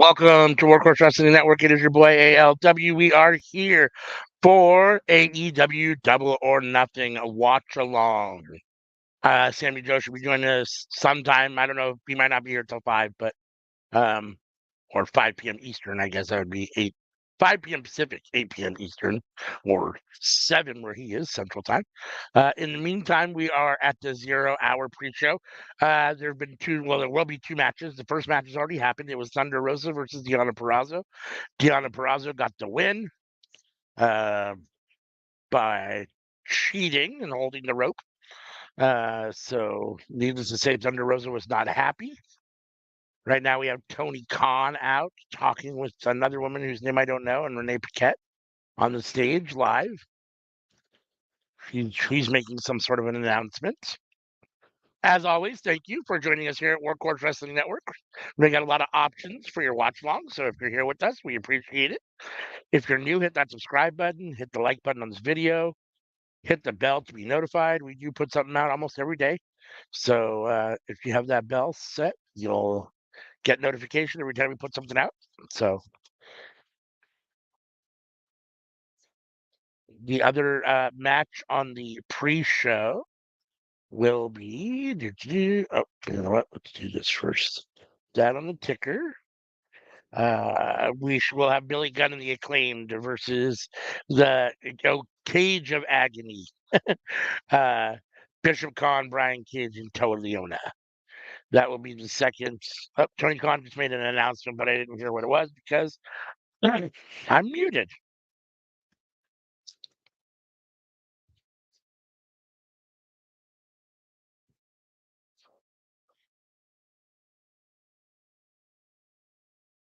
Welcome to Workhorse Wrestling Network. It is your boy ALW. We are here for AEW Double or Nothing, a Watchalong. Sammy Joe should be joining us sometime. I don't know. He might not be here till 5, but or 5 p.m. Eastern. I guess that would be 5 p.m. Pacific, 8 p.m. Eastern, or 7 where he is Central Time. In the meantime, we are at the 0-hour pre-show. There have been there will be 2 matches. The first match has already happened. It was Thunder Rosa versus Deonna Purrazzo. Deonna Purrazzo got the win by cheating and holding the rope. So needless to say, Thunder Rosa was not happy. Right now, we have Tony Khan out talking with another woman whose name I don't know, and Renee Paquette on the stage live. She's making some sort of an announcement. As always, thank you for joining us here at Workhorse Wrestling Network. We got a lot of options for your watch along, so if you're here with us, we appreciate it. If you're new, hit that subscribe button, hit the like button on this video, hit the bell to be notified. We do put something out almost every day. So if you have that bell set, you'll get notification every time we put something out. So the other match on the pre-show will be. Oh, you know what? Let's do this first. That on the ticker. We'll have Billy Gunn and the Acclaimed versus the Cage of Agony. Bishop Khan, Brian Cage, and Toa Leona. That will be the second. Oh, Tony Khan just made an announcement, but I didn't hear what it was because I'm muted.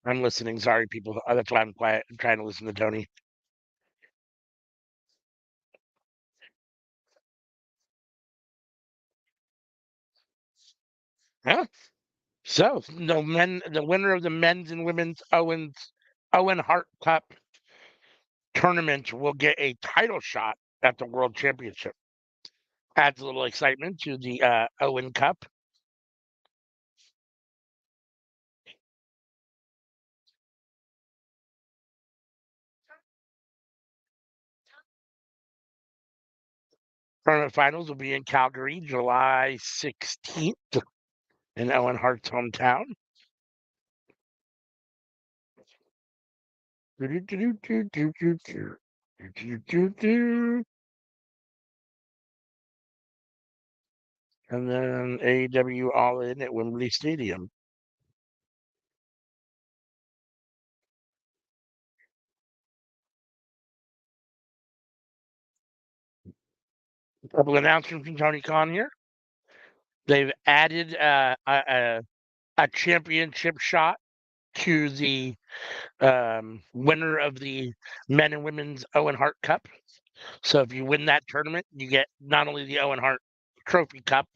I'm listening. Sorry, people. That's why I'm quiet. I'm trying to listen to Tony. Yeah. So the winner of the men's and women's Owen Hart Cup tournament will get a title shot at the World Championship. Adds a little excitement to the Owen Cup. Tournament finals will be in Calgary, July 16th, in Owen Hart's hometown. And then AEW All In at Wembley Stadium. A couple announcements from Tony Khan here. They've added a championship shot to the winner of the men and women's Owen Hart Cup. So if you win that tournament, you get not only the Owen Hart Trophy Cup,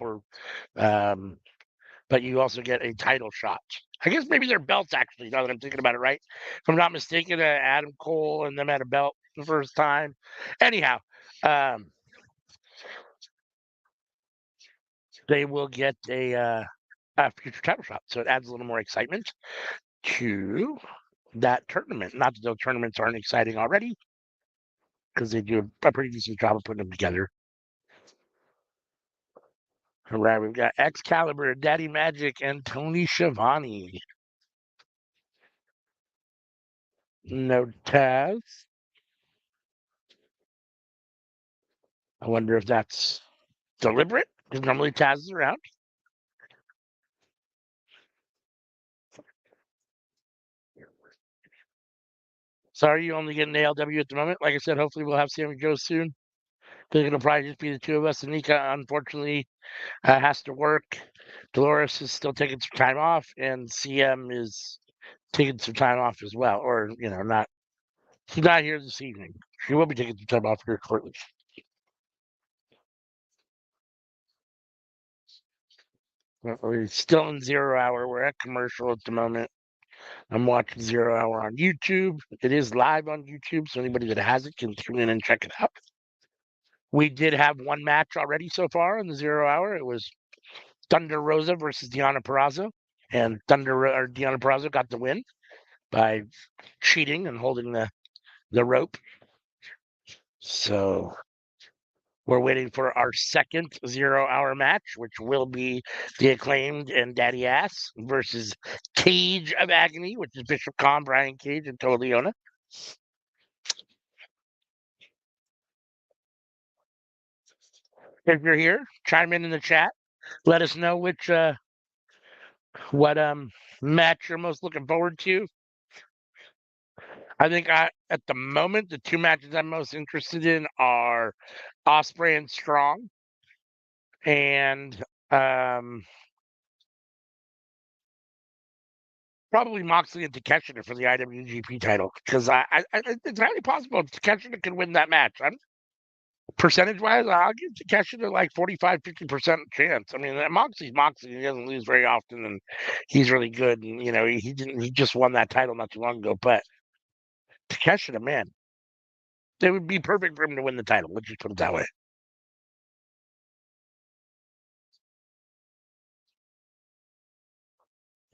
but you also get a title shot. I guess maybe they're belts, actually, now that I'm thinking about it, right? If I'm not mistaken, Adam Cole and them had a belt the first time. Anyhow, they will get a future title shot. So it adds a little more excitement to that tournament. Not that those tournaments aren't exciting already, because they do a pretty decent job of putting them together. All right, we've got Excalibur, Daddy Magic, and Tony Schiavone. No Taz. I wonder if that's deliberate, because normally Taz is around. Sorry, you only get an ALW at the moment. Like I said, hopefully we'll have Sammy Joe soon. I think it'll probably just be the 2 of us. Anika, unfortunately, has to work. Dolores is still taking some time off, and CM is taking some time off as well. Or, she's not here this evening. She will be taking some time off here shortly. We're still in 0-hour. We're at commercial at the moment. I'm watching 0-hour on YouTube. It is live on YouTube, so anybody that has it can tune in and check it out. We did have one match already so far in the 0-hour. It was Thunder Rosa versus Deonna Purrazzo, and Deonna Purrazzo got the win. by cheating and holding the rope. So we're waiting for our second 0-hour match, which will be the Acclaimed and Daddy Ass versus Cage of Agony, which is Bishop Khan, Brian Cage, and Toa Leona. If you're here, chime in the chat. Let us know what match you're most looking forward to. I think at the moment the two matches I'm most interested in are Osprey and Strong, and probably Moxley and Takeshita for the IWGP title, because it's highly possible Takeshita can win that match. Percentage wise, I'll give Takeshita like 45-50% chance. I mean, Moxley's Moxley. He doesn't lose very often, and he's really good. And he just won that title not too long ago. But Takeshita, man, it would be perfect for him to win the title. Let's just put it that way.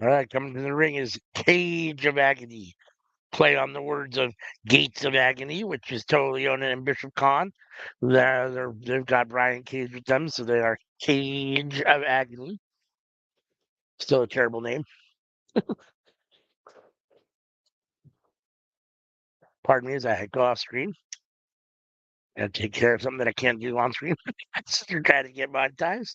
All right, coming to the ring is Cage of Agony. Play on the words of Gates of Agony, which is Toa Leona and Bishop Khan. They've got Brian Cage with them, so they are Cage of Agony. Still a terrible name. Pardon me as I go off screen and take care of something that I can't do on screen. You're trying to get monetized.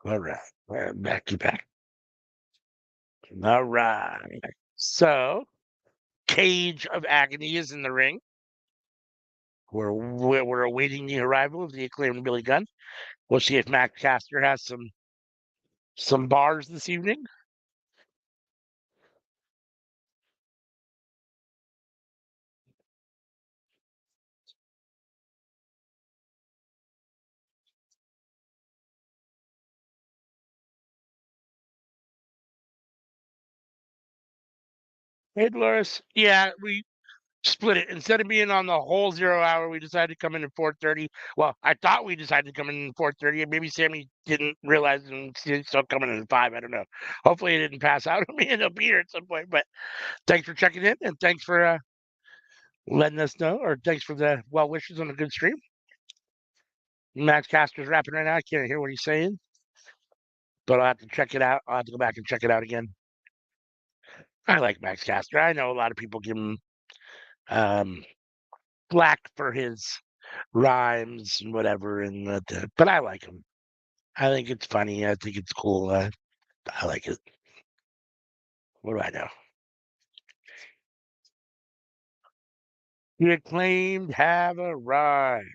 All right, back you back. All right. So, Cage of Agony is in the ring. We're awaiting the arrival of the Acclaimed Billy Gunn. We'll see if Max Caster has some bars this evening. Hey, Dolores. Yeah, we split it. Instead of being on the whole 0 hour, we decided to come in at 4:30. Well, I thought we decided to come in at 4:30, and maybe Sammy didn't realize and he's still coming in at 5. I don't know. Hopefully, it didn't pass out on me and he'll be here at some point. But thanks for checking in, and thanks for letting us know, or thanks for the well wishes on a good stream. Max Caster's rapping right now. I can't hear what he's saying, but I'll have to check it out. I'll have to go back and check it out again. I like Max Caster. I know a lot of people give him um, flack for his rhymes and whatever, but I like him. I think it's funny. I think it's cool. I like it. What do I know? The Acclaimed have arrived.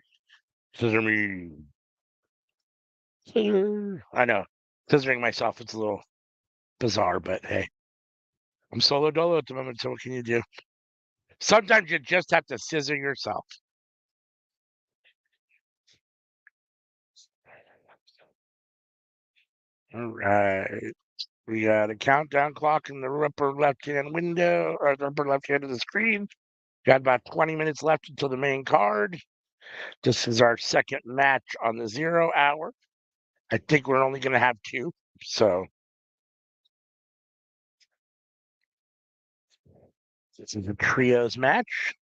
Scissor me. Scissor. I know. Scissoring myself, it's a little bizarre, but hey, I'm solo dolo at the moment, so what can you do? Sometimes you just have to scissor yourself. All right. We got a countdown clock in the upper left-hand window, or the upper left hand of the screen. Got about 20 minutes left until the main card. This is our second match on the 0 hour. I think we're only going to have two. So this is a trios match.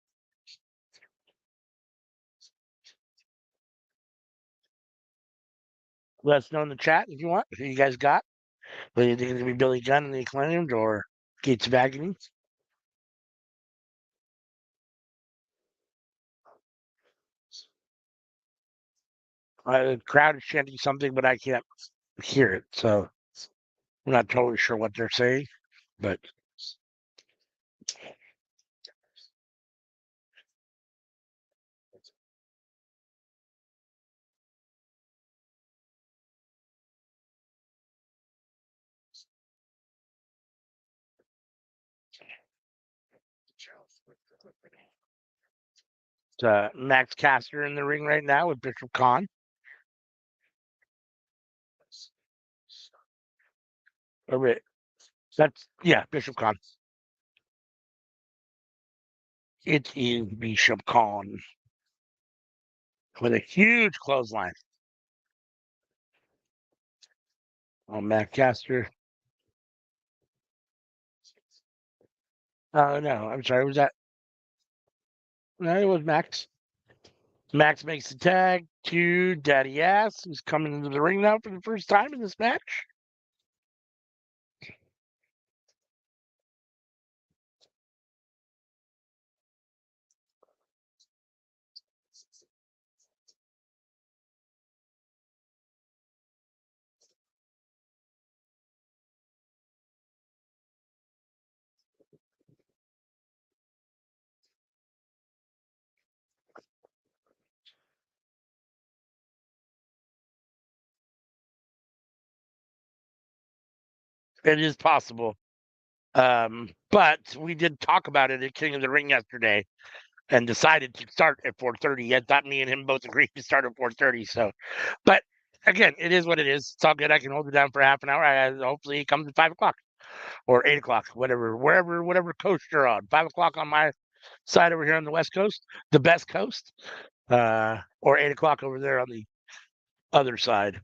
Let us know in the chat if you want. Who you guys got? Whether you think it's going to be Billy Gunn and the Acclaimed or Gates of Agony. The crowd is chanting something, but I can't hear it. So I'm not totally sure what they're saying. But Max Caster in the ring right now with Bishop Khan. That's Bishop Khan. It is Bishop Khan with a huge clothesline on Matt Caster. Oh, no, I'm sorry. Was that? No, it was Max. Max makes the tag to Daddy Ass, who's coming into the ring now for the first time in this match. It is possible. But we did talk about it at King of the Ring yesterday and decided to start at 4:30. I thought me and him both agreed to start at 4:30. So, but again, it is what it is. It's all good. I can hold it down for half an hour. Hopefully, it comes at 5 o'clock or 8 o'clock, whatever, whatever coast you're on. 5 o'clock on my side over here on the West Coast, the best coast, or 8 o'clock over there on the other side.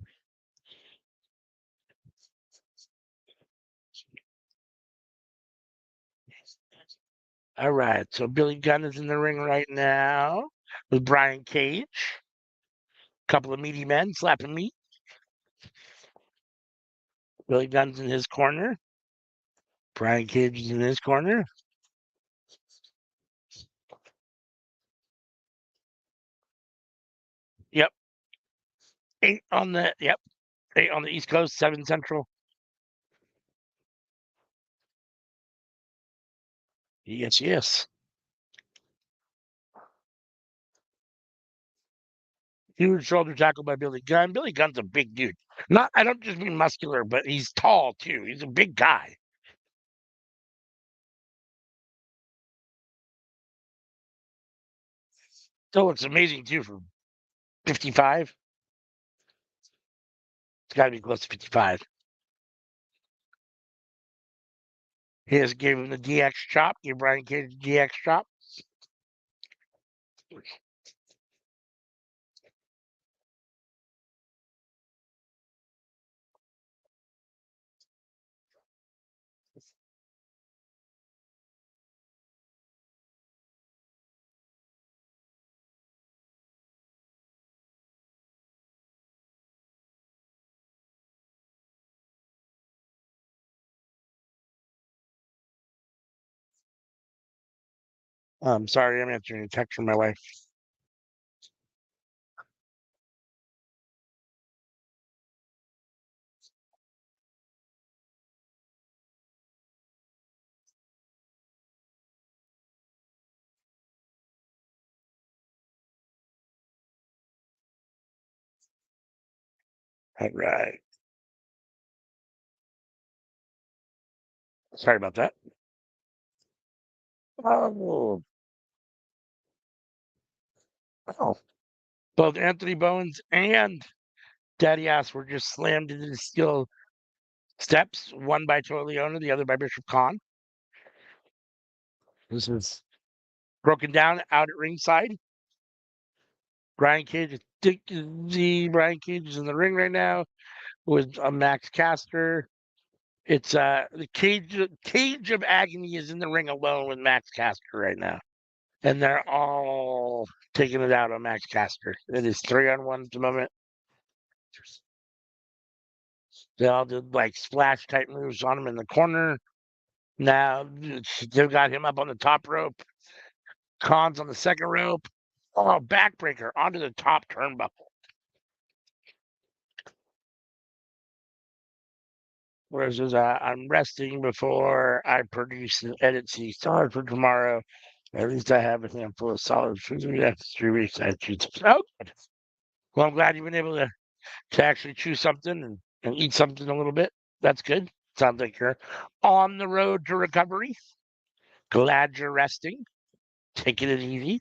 All right. So Billy Gunn is in the ring right now with Brian Cage. Couple of meaty men slapping meat. Billy Gunn's in his corner. Brian Cage is in his corner. Yep. 8 on the East Coast, 7 Central. Yes, yes. Huge shoulder tackle by Billy Gunn. Billy Gunn's a big dude. Not, I don't just mean muscular, but he's tall too. He's a big guy. So looks amazing too for 55. It's got to be close to 55. He just gave him the DX chop. Gave Brian Cage the DX chop. I'm sorry, I'm answering a text from my wife. All right. Sorry about that. Oh, oh. Both Anthony Bowens and Daddy Ass were just slammed into the steel steps, one by Leona, the other by Bishop Khan. This is broken down out at ringside. Brian Cage Brian Cage is in the ring right now with Max Caster. It's the cage of agony is in the ring alone with Max Caster right now. And they're all taking it out on Max Caster. It is 3-on-1 at the moment. They all did like splash type moves on him in the corner. Now they've got him up on the top rope. Khan's on the second rope. Oh, backbreaker onto the top turnbuckle. Whereas I'm resting before I produce and edit the stars for tomorrow. At least I have a handful of solid food after 3 weeks. I choose. Oh, well, I'm glad you've been able to actually chew something and eat something a little bit. That's good. Sounds like you're on the road to recovery. Glad you're resting, taking it easy.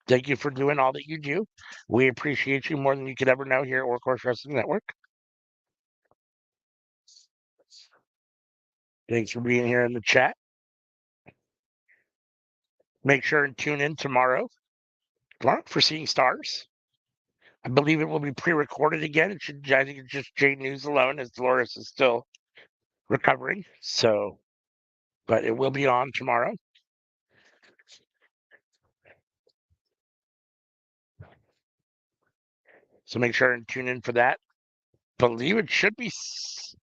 Thank you for doing all that you do. We appreciate you more than you could ever know here at Workhorse Wrestling Network. Thanks for being here in the chat. Make sure and tune in tomorrow for Seeing Stars. I believe it will be pre-recorded again. I think it's just J News alone, as Dolores is still recovering. So, but it will be on tomorrow. So make sure and tune in for that. Believe it should be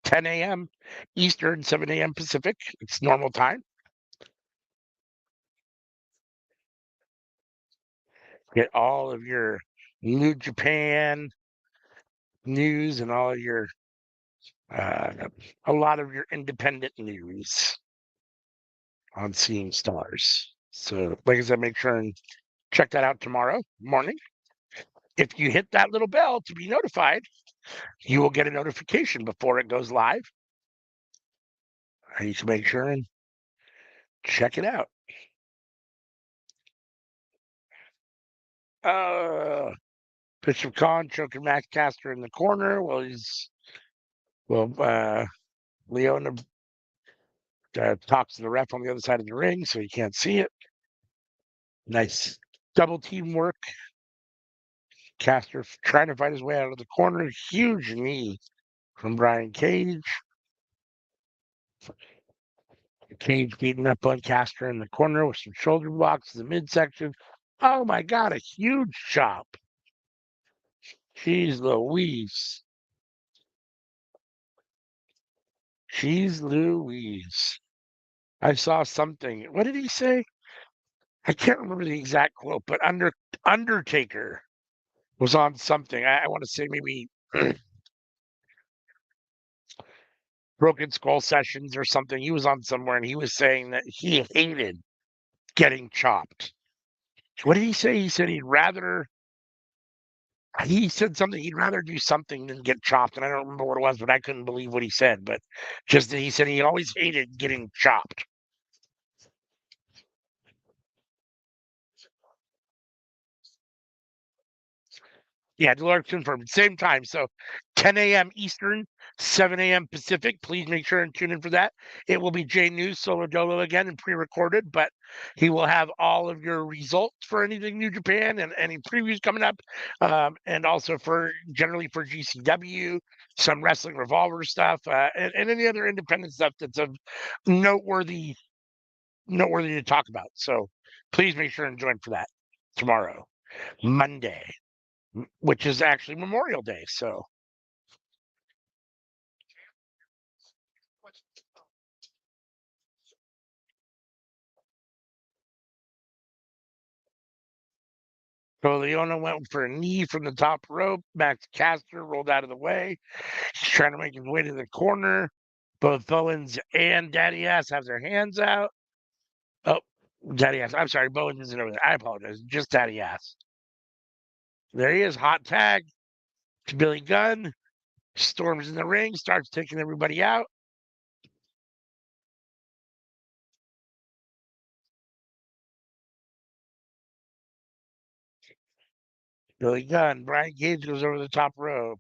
10 a.m. Eastern, 7 a.m. Pacific. It's normal time. Get all of your New Japan news and all of your a lot of your independent news on Seeing Stars. So, like I said, make sure and check that out tomorrow morning. If you hit that little bell to be notified, you will get a notification before it goes live. You should make sure and check it out. Bishop Khan choking Max Caster in the corner. Leona talks to the ref on the other side of the ring, so you can't see it. Nice double team work. Caster trying to fight his way out of the corner. Huge knee from Brian Cage. Cage beating up on Caster in the corner with some shoulder blocks in the midsection. Oh my God, a huge chop. Jeez Louise. Jeez Louise. I saw something. What did he say? I can't remember the exact quote, but Undertaker was on something. I want to say maybe Broken Skull Sessions or something. He was on somewhere and he was saying that he hated getting chopped. What did he say? He said something, he'd rather do something than get chopped. And I don't remember what it was, but I couldn't believe what he said. But just that he said he always hated getting chopped. Yeah, Dolores confirmed. Same time. So 10 a.m. Eastern, 7 a.m. Pacific. Please make sure and tune in for that. It will be J News Solo Dolo again and pre-recorded, but he will have all of your results for anything New Japan and any previews coming up, and also for generally for GCW, some Wrestling Revolver stuff, and any other independent stuff that's of noteworthy to talk about. So please make sure and join for that tomorrow, Monday, which is actually Memorial Day. So Leona went for a knee from the top rope. Max Caster rolled out of the way. He's trying to make his way to the corner. Both Bowens and Daddy Ass have their hands out. Oh, Daddy Ass. I'm sorry, Bowens isn't over there. I apologize. Just Daddy Ass. There he is. Hot tag to Billy Gunn. Storms in the ring, starts taking everybody out. Billy Gunn. Brian Cage goes over the top rope.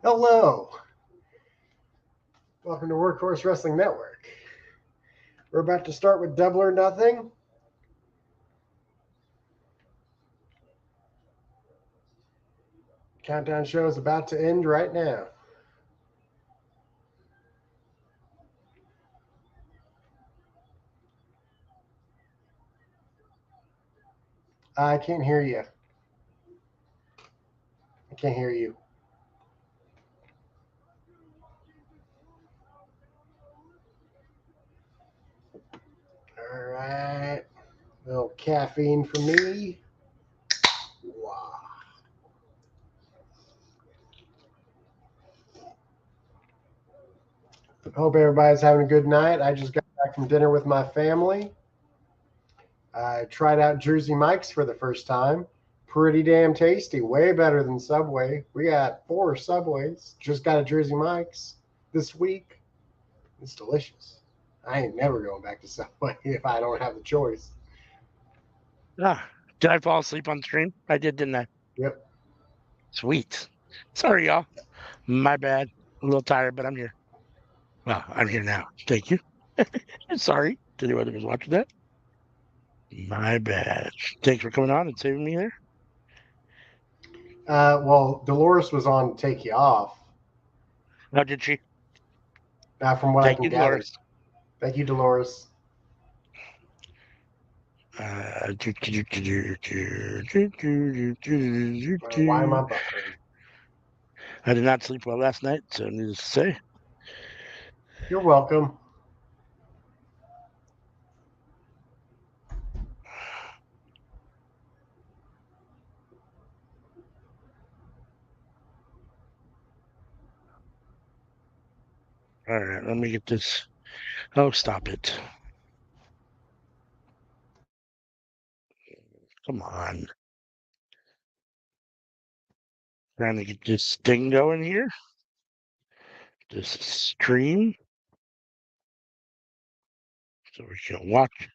Hello. Welcome to Workhorse Wrestling Network. We're about to start with Double or Nothing. Countdown show is about to end right now. I can't hear you. I can't hear you. All right. A little caffeine for me. Wow. Hope everybody's having a good night. I just got back from dinner with my family. I tried out Jersey Mike's for the first time. Pretty damn tasty. Way better than Subway. We got 4 Subways. Just got a Jersey Mike's this week. It's delicious. I ain't never going back to Subway if I don't have the choice. Did I fall asleep on stream? I did, didn't I? Yep. Sweet. Sorry, y'all. My bad. A little tired, but I'm here. Well, I'm here now. Thank you. Sorry to anyone who was watching that. My bad. Thanks for coming on and saving me there. Well, Dolores was on to take you off. How did she? From what I Thank can you, gather. Dolores. Thank you, Dolores. Why Why am I buffering? I did not sleep well last night, so needless to say. You're welcome. All right, let me get this. Oh, stop it. Come on. Trying to get this thing going here. This stream. So we can watch.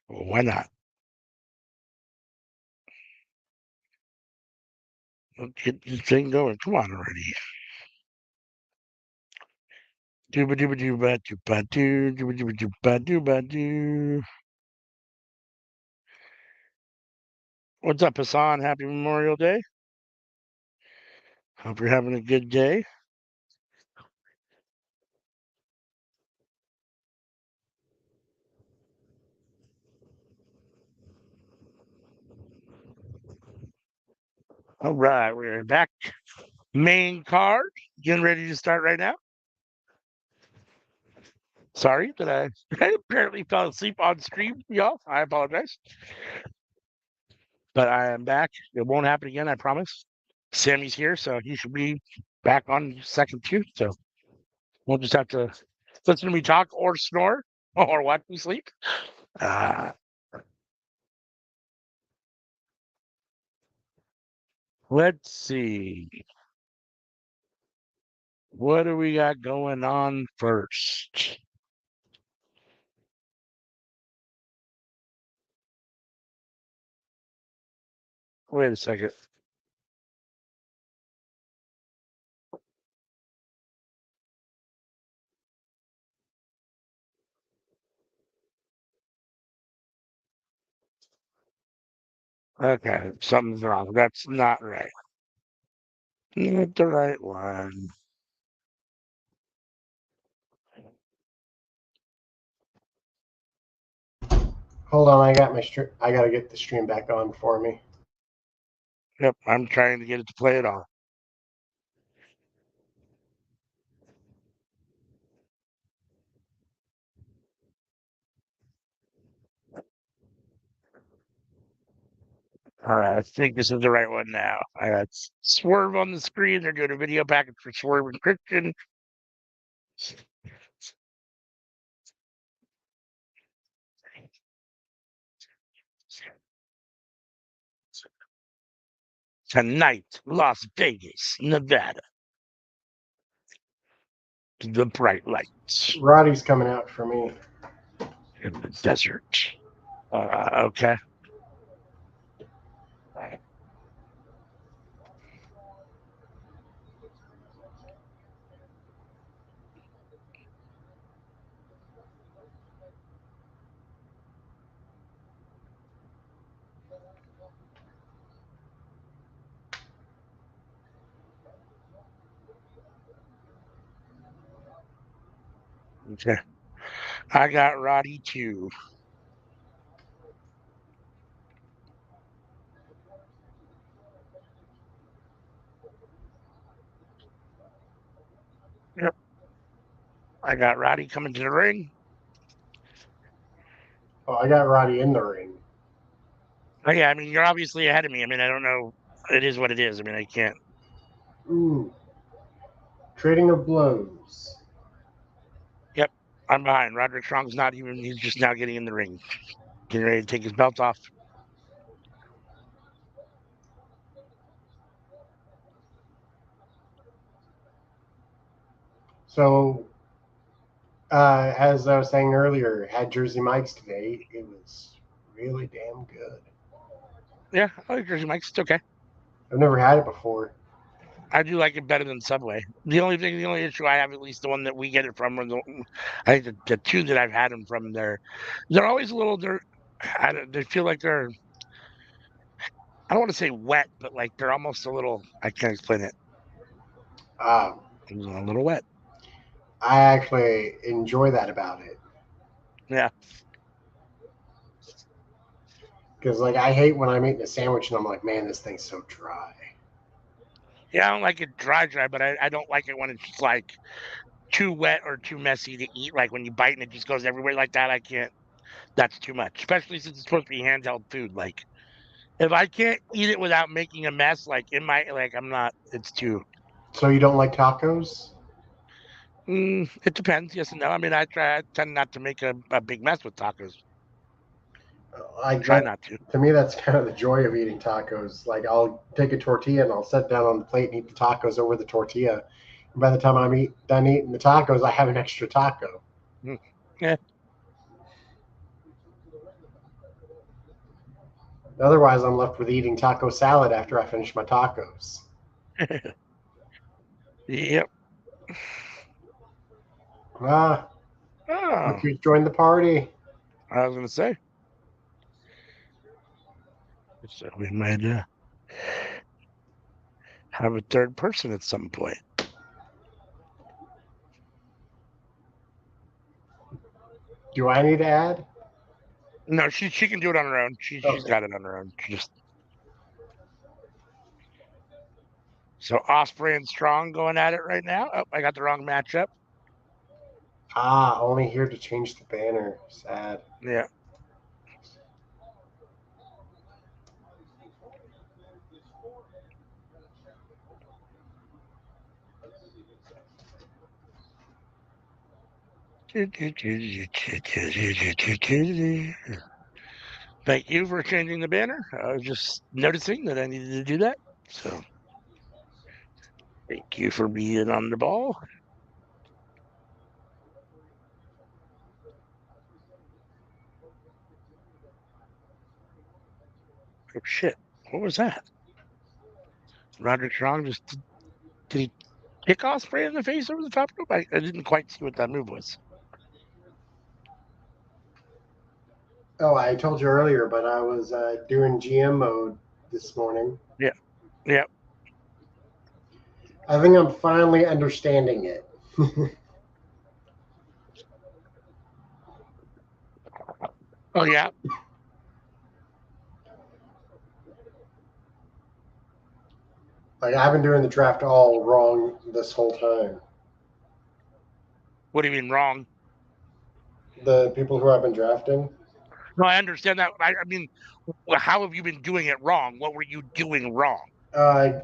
Well, why not? Let's get this thing going. Come on already. Dooba dooba dooba dooba doo dooba dooba dooba dooba doo. What's up, Hassan? Happy Memorial Day. Hope you're having a good day. All right, we're back. Main card. Getting ready to start right now. Sorry that I apparently fell asleep on stream, y'all. I apologize. But I am back. It won't happen again, I promise. Sammy's here, so he should be back on second too. So we'll just have to listen to me talk or snore or watch me sleep. Uh, let's see. What do we got going on first? Wait a second. Okay, something's wrong. That's not right. Not the right one. Hold on, I got my stream. I gotta get the stream back on for me. Yep, I'm trying to get it to play it all. All right, I think this is the right one now. I got Swerve on the screen. They're doing a video package for Swerve and Christian. Tonight, Las Vegas, Nevada. The bright lights Roddy's coming out for me. in the desert. Okay. Okay. I got Roddy too. Yep. I got Roddy coming to the ring. Oh, I got Roddy in the ring. Oh, yeah, I mean, you're obviously ahead of me. I mean, I don't know. It is what it is. I mean, I can't. Ooh. Trading of blows. Yep. I'm behind. Roderick Strong's not even, he's just now getting in the ring, getting ready to take his belt off. So, as I was saying earlier, had Jersey Mike's today. It was really damn good. Yeah, I like Jersey Mike's. It's okay. I've never had it before. I do like it better than Subway. The only issue I have, at least the one that we get it from, or I think the two that I've had them from, they're always a little, they feel like they're, I don't want to say wet, but like they're almost a little, I can't explain it. Um, A little wet. I actually enjoy that about it. Yeah. Because, like, I hate when I'm eating a sandwich and I'm like, man, this thing's so dry. Yeah, I don't like it dry, but I don't like it when it's just like too wet or too messy to eat. Like when you bite and it just goes everywhere like that. I can't. That's too much, especially since it's supposed to be handheld food. Like if I can't eat it without making a mess, like in my like, I'm not. It's too. So, you don't like tacos? It depends. Yes and no. I mean, I tend not to make a big mess with tacos. Like Try that, not to. to me, that's kind of the joy of eating tacos. Like, I'll take a tortilla and I'll set down on the plate and eat the tacos over the tortilla. And by the time I'm done eating the tacos, I have an extra taco. Mm, Yeah. Otherwise, I'm left with eating taco salad after I finish my tacos. Yep. Ah, look Oh, who's joined the party. I was gonna say. So we might have a third person at some point. Do I need to add? No, she can do it on her own. She's Okay. got it on her own. So Osprey and Strong going at it right now. Oh, I got the wrong matchup. Ah, only here to change the banner. Sad. Yeah. Thank you for changing the banner. I was just noticing that I needed to do that. So thank you for being on the ball. Oh shit. What was that? Roderick Strong did he kick Osprey in the face over the top rope? I didn't quite see what that move was. Oh, I told you earlier, but I was doing GM mode this morning. Yeah. Yeah. I think I'm finally understanding it. Oh yeah. Like, I've been doing the draft all wrong this whole time. What do you mean wrong? The people who I've been drafting, No, I understand that. I mean, how have you been doing it wrong? What were you doing wrong?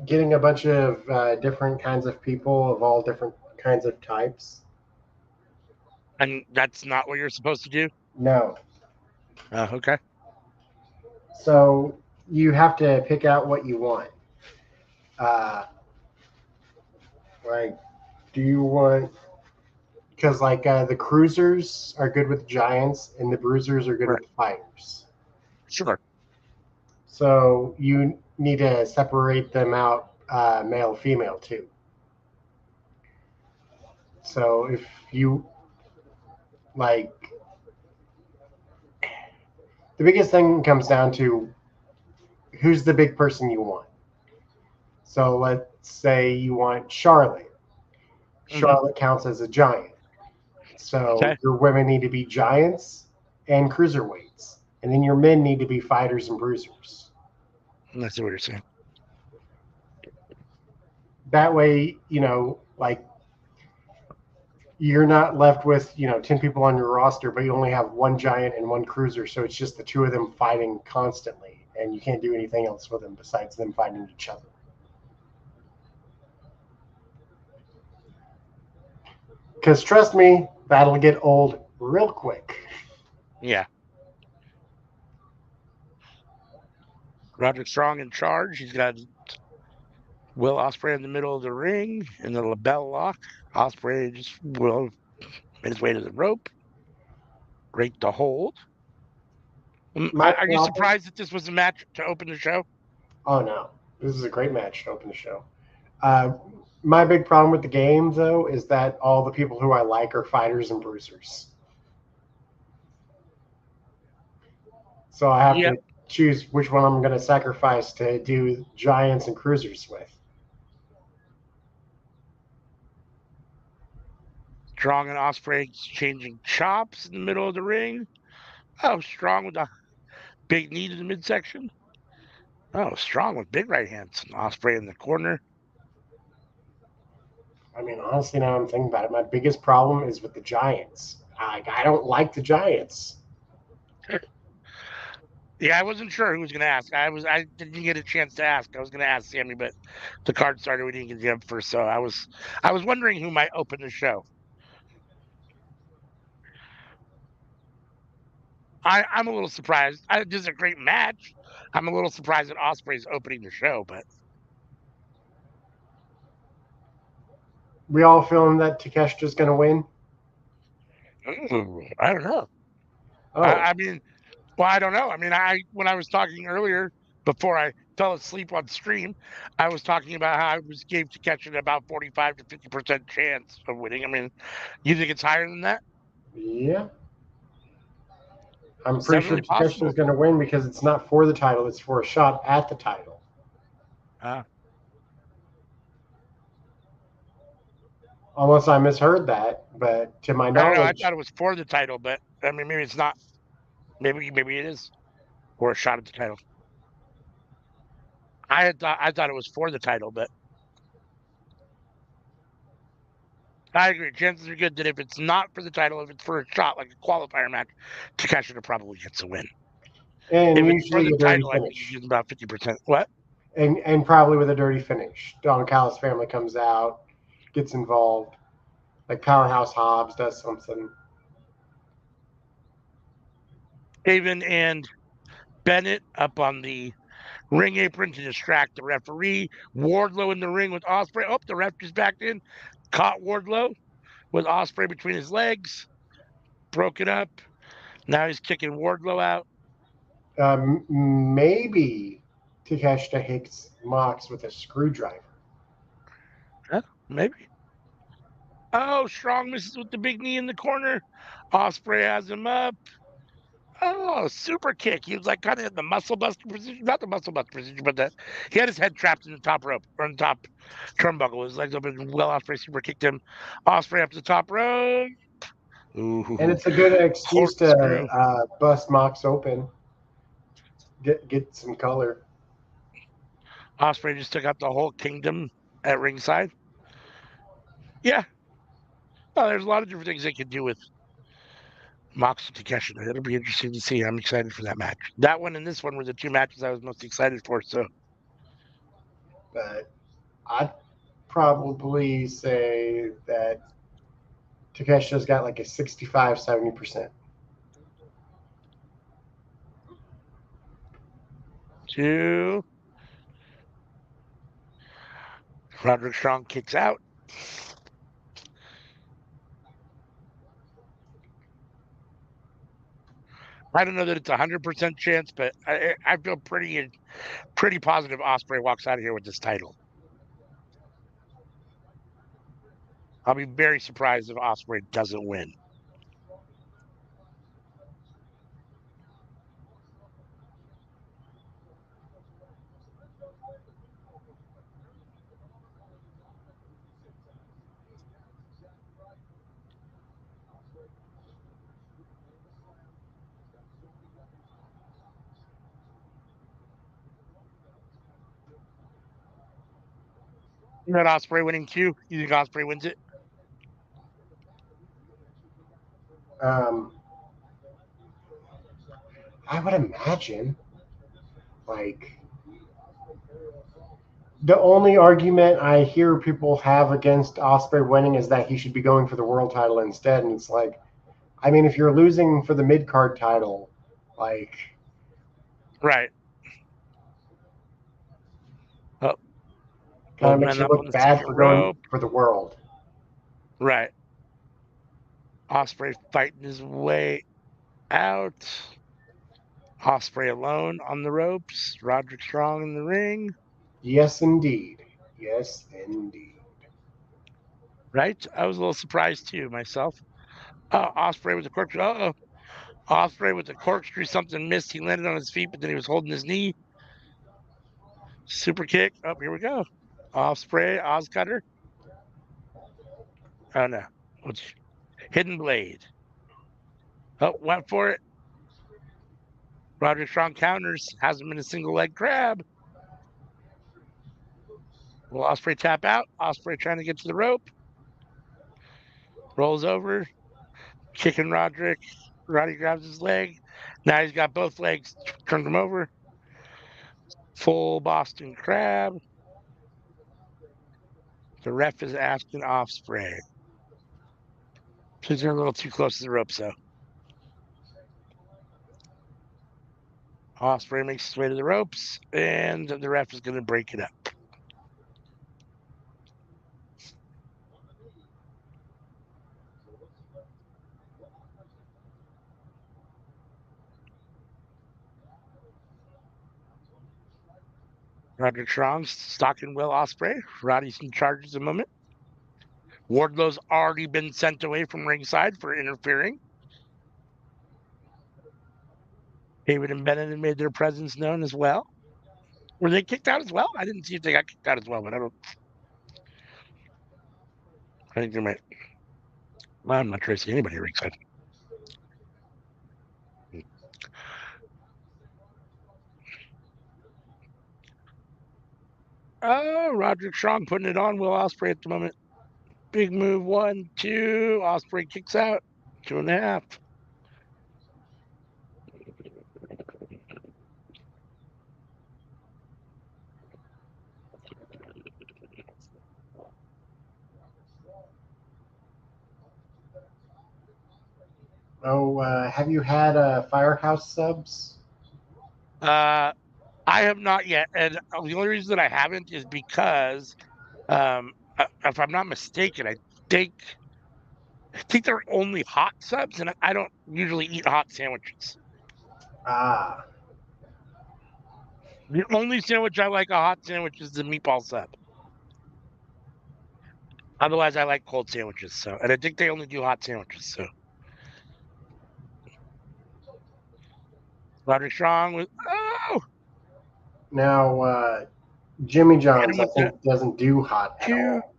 getting a bunch of different kinds of people of all different kinds of types. And that's not what you're supposed to do? No. Okay. So you have to pick out what you want. Uh, like, do you want? Because the cruisers are good with giants, and the bruisers are good Right. with fighters. Sure. So you need to separate them out, male, female too. So if you like, the biggest thing comes down to who's the big person you want. So let's say you want Charlotte. hmm Charlotte counts as a giant. So Okay. your women need to be giants and cruiserweights, and then your men need to be fighters and bruisers. I see what you're saying. That way, like you're not left with 10 people on your roster, but you only have one giant and one cruiser, so it's just the two of them fighting constantly, and you can't do anything else with them besides them fighting each other. Because trust me, that'll get old real quick. Yeah. Roderick Strong in charge. He's got Will Ospreay in the middle of the ring in the label lock. Ospreay just will made his way to the rope. Great to hold. My Are you problem. surprised that this was a match to open the show? Oh no, this is a great match to open the show. Uh, my big problem with the game, though, is that all the people who I like are fighters and bruisers. So I have Yep. to choose which one I'm going to sacrifice to do giants and cruisers with. Strong and Ospreay exchanging chops in the middle of the ring. Oh, Strong with a big knee to the midsection. Oh, Strong with big right hands. Ospreay in the corner. I mean, honestly, now I'm thinking about it, my biggest problem is with the giants. I don't like the giants. Yeah, I wasn't sure who was going to ask. I didn't get a chance to ask. I was going to ask Sammy, but the card started. We didn't get the up first, so I was wondering who might open the show. I'm a little surprised. This is a great match. I'm a little surprised that Ospreay's opening the show, but We all feeling that Takeshita's going to win? I don't know. Oh, I mean, well, I don't know. I mean, I when I was talking earlier before I fell asleep on stream, I was talking about how I was gave Takeshita about 45 to 50% chance of winning. I mean, you think it's higher than that? yeah. I'm It's pretty sure definitely Takeshita's possible. going to win because it's not for the title, it's for a shot at the title. Uh, Unless I misheard that, but to my I don't know. I knowledge, thought it was for the title, but I mean, maybe it's not. Maybe it is for a shot at the title. I thought it was for the title, but I agree. Chances are good that if it's not for the title, if it's for a shot like a qualifier match, Takeshita probably gets a win. and If it's for usually the a dirty title, I think he's finish. getting about 50%. What? And probably with a dirty finish. Don Callis' family comes out, gets involved, like Powerhouse Hobbs does something. Haven and Bennett up on the ring apron to distract the referee. Wardlow in the ring with Ospreay. Oh, the ref just backed in, caught Wardlow with Ospreay between his legs, broke it up. Now he's kicking Wardlow out. Maybe Takeshita hits Mox with a screwdriver. Huh? Maybe. Oh, Strong misses with the big knee in the corner. Ospreay has him up. Oh, super kick. He was like kind of in the muscle buster position. Not the muscle buster position, but he had his head trapped in the top rope or in the top turnbuckle. His legs open. Well, Ospreay super kicked him. Ospreay up to the top rope. And Ooh, it's a good excuse to corkscrew. bust Mox open, get some color. Ospreay just took out the whole kingdom at ringside. Yeah. Oh, there's a lot of different things they could do with Mox and Takeshita. It'll be interesting to see. I'm excited for that match. That one and this one were the two matches I was most excited for. So But I'd probably say that Takeshita's got like a 65, 70%. two. Roderick Strong kicks out. I don't know that it's 100% chance, but I feel pretty positive Ospreay walks out of here with this title. I'll be very surprised if Ospreay doesn't win. You got Osprey winning too. You think Osprey wins it? Um, I would imagine, like, the only argument I hear people have against Ospreay winning is that he should be going for the world title instead. And it's like, I mean, if you're losing for the mid card title, like, Right. Oh, kind both of makes men you up on look the bad second for going rope. for the world. Right. Osprey fighting his way out. Osprey alone on the ropes. Roderick Strong in the ring. Yes, indeed. Yes, indeed. Right. I was a little surprised too myself. Osprey with the corkscrew. Osprey with the corkscrew. Something missed. He landed on his feet, but then he was holding his knee. Super kick. Oh, here we go. Osprey, Oscutter. Oh no. Which hidden blade. Oh, went for it. Roderick Strong counters. Hasn't been a single leg grab. Will Osprey tap out? Osprey trying to get to the rope. Rolls over. Kicking Roderick. Roddy grabs his leg. Now he's got both legs. Turned him over. Full Boston Crab. The ref is asking Osprey. She's a little too close to the ropes, though. Osprey makes his way to the ropes, and the ref is going to break it up. Roderick Strong stalking Will Osprey. Roddy's in charge at the moment. Wardlow's already been sent away from ringside for interfering. David and Bennett have made their presence known as well. Were they kicked out as well? I didn't see if they got kicked out as well, but I think they might. Well, I'm not sure I see anybody ringside. Oh, Roderick Strong putting it on Will Osprey at the moment. Big move, 1, 2. Osprey kicks out. 2.5. Oh, have you had Firehouse subs? I have not yet, and the only reason that I haven't is because, if I'm not mistaken, think I think they're only hot subs, and I don't usually eat hot sandwiches. Ah, The only sandwich I like a hot sandwich is the meatball sub. Otherwise, I like cold sandwiches. So, and I think they only do hot sandwiches. So, Roderick Strong with now Jimmy hit him John's, I with the think, doesn't do hot at 2. all.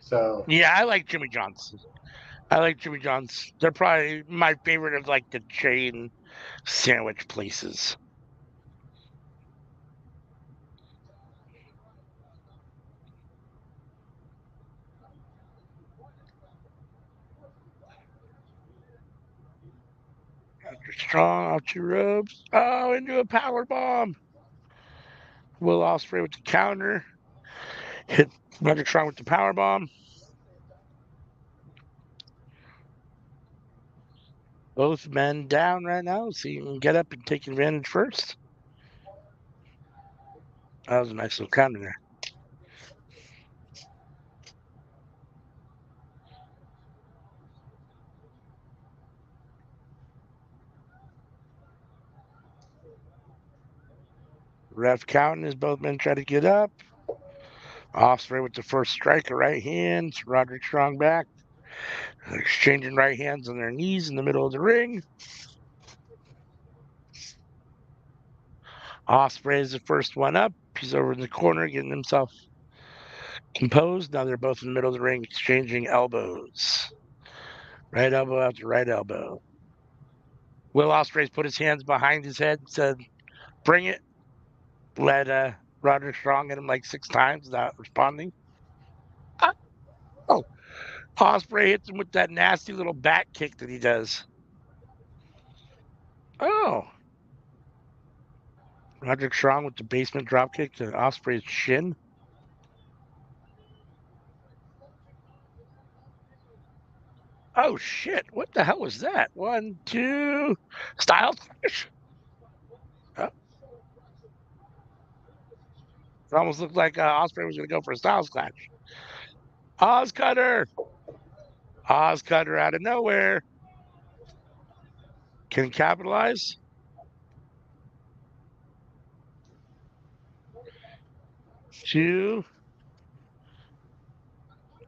So, Yeah, I like Jimmy John's. I like Jimmy John's. They're probably my favorite of like the chain sandwich places. Strong off 2 ropes. Oh, into a power bomb. Will Ospreay with the counter. Hit Roderick Strong with the power bomb. Both men down right now, so you can get up and take advantage first. That was a nice little counter there. Ref counting as both men try to get up. Ospreay with the first strike, a right hand. Roderick Strong back. They're exchanging right hands on their knees in the middle of the ring. Ospreay is the first one up. He's over in the corner getting himself composed. Now they're both in the middle of the ring exchanging elbows. Right elbow after right elbow. Will Ospreay's put his hands behind his head and said, "Bring it." Led Roderick Strong at him like 6 times without responding. Ospreay hits him with that nasty little back kick that he does. Oh. Roderick Strong with the basement dropkick to Ospreay's shin. Oh, shit. What the hell was that? 1, 2. Styles Clash? Oh. It almost looked like Ospreay was going to go for a Styles Clash. Oz Cutter. Oz Cutter out of nowhere. Can capitalize. 2.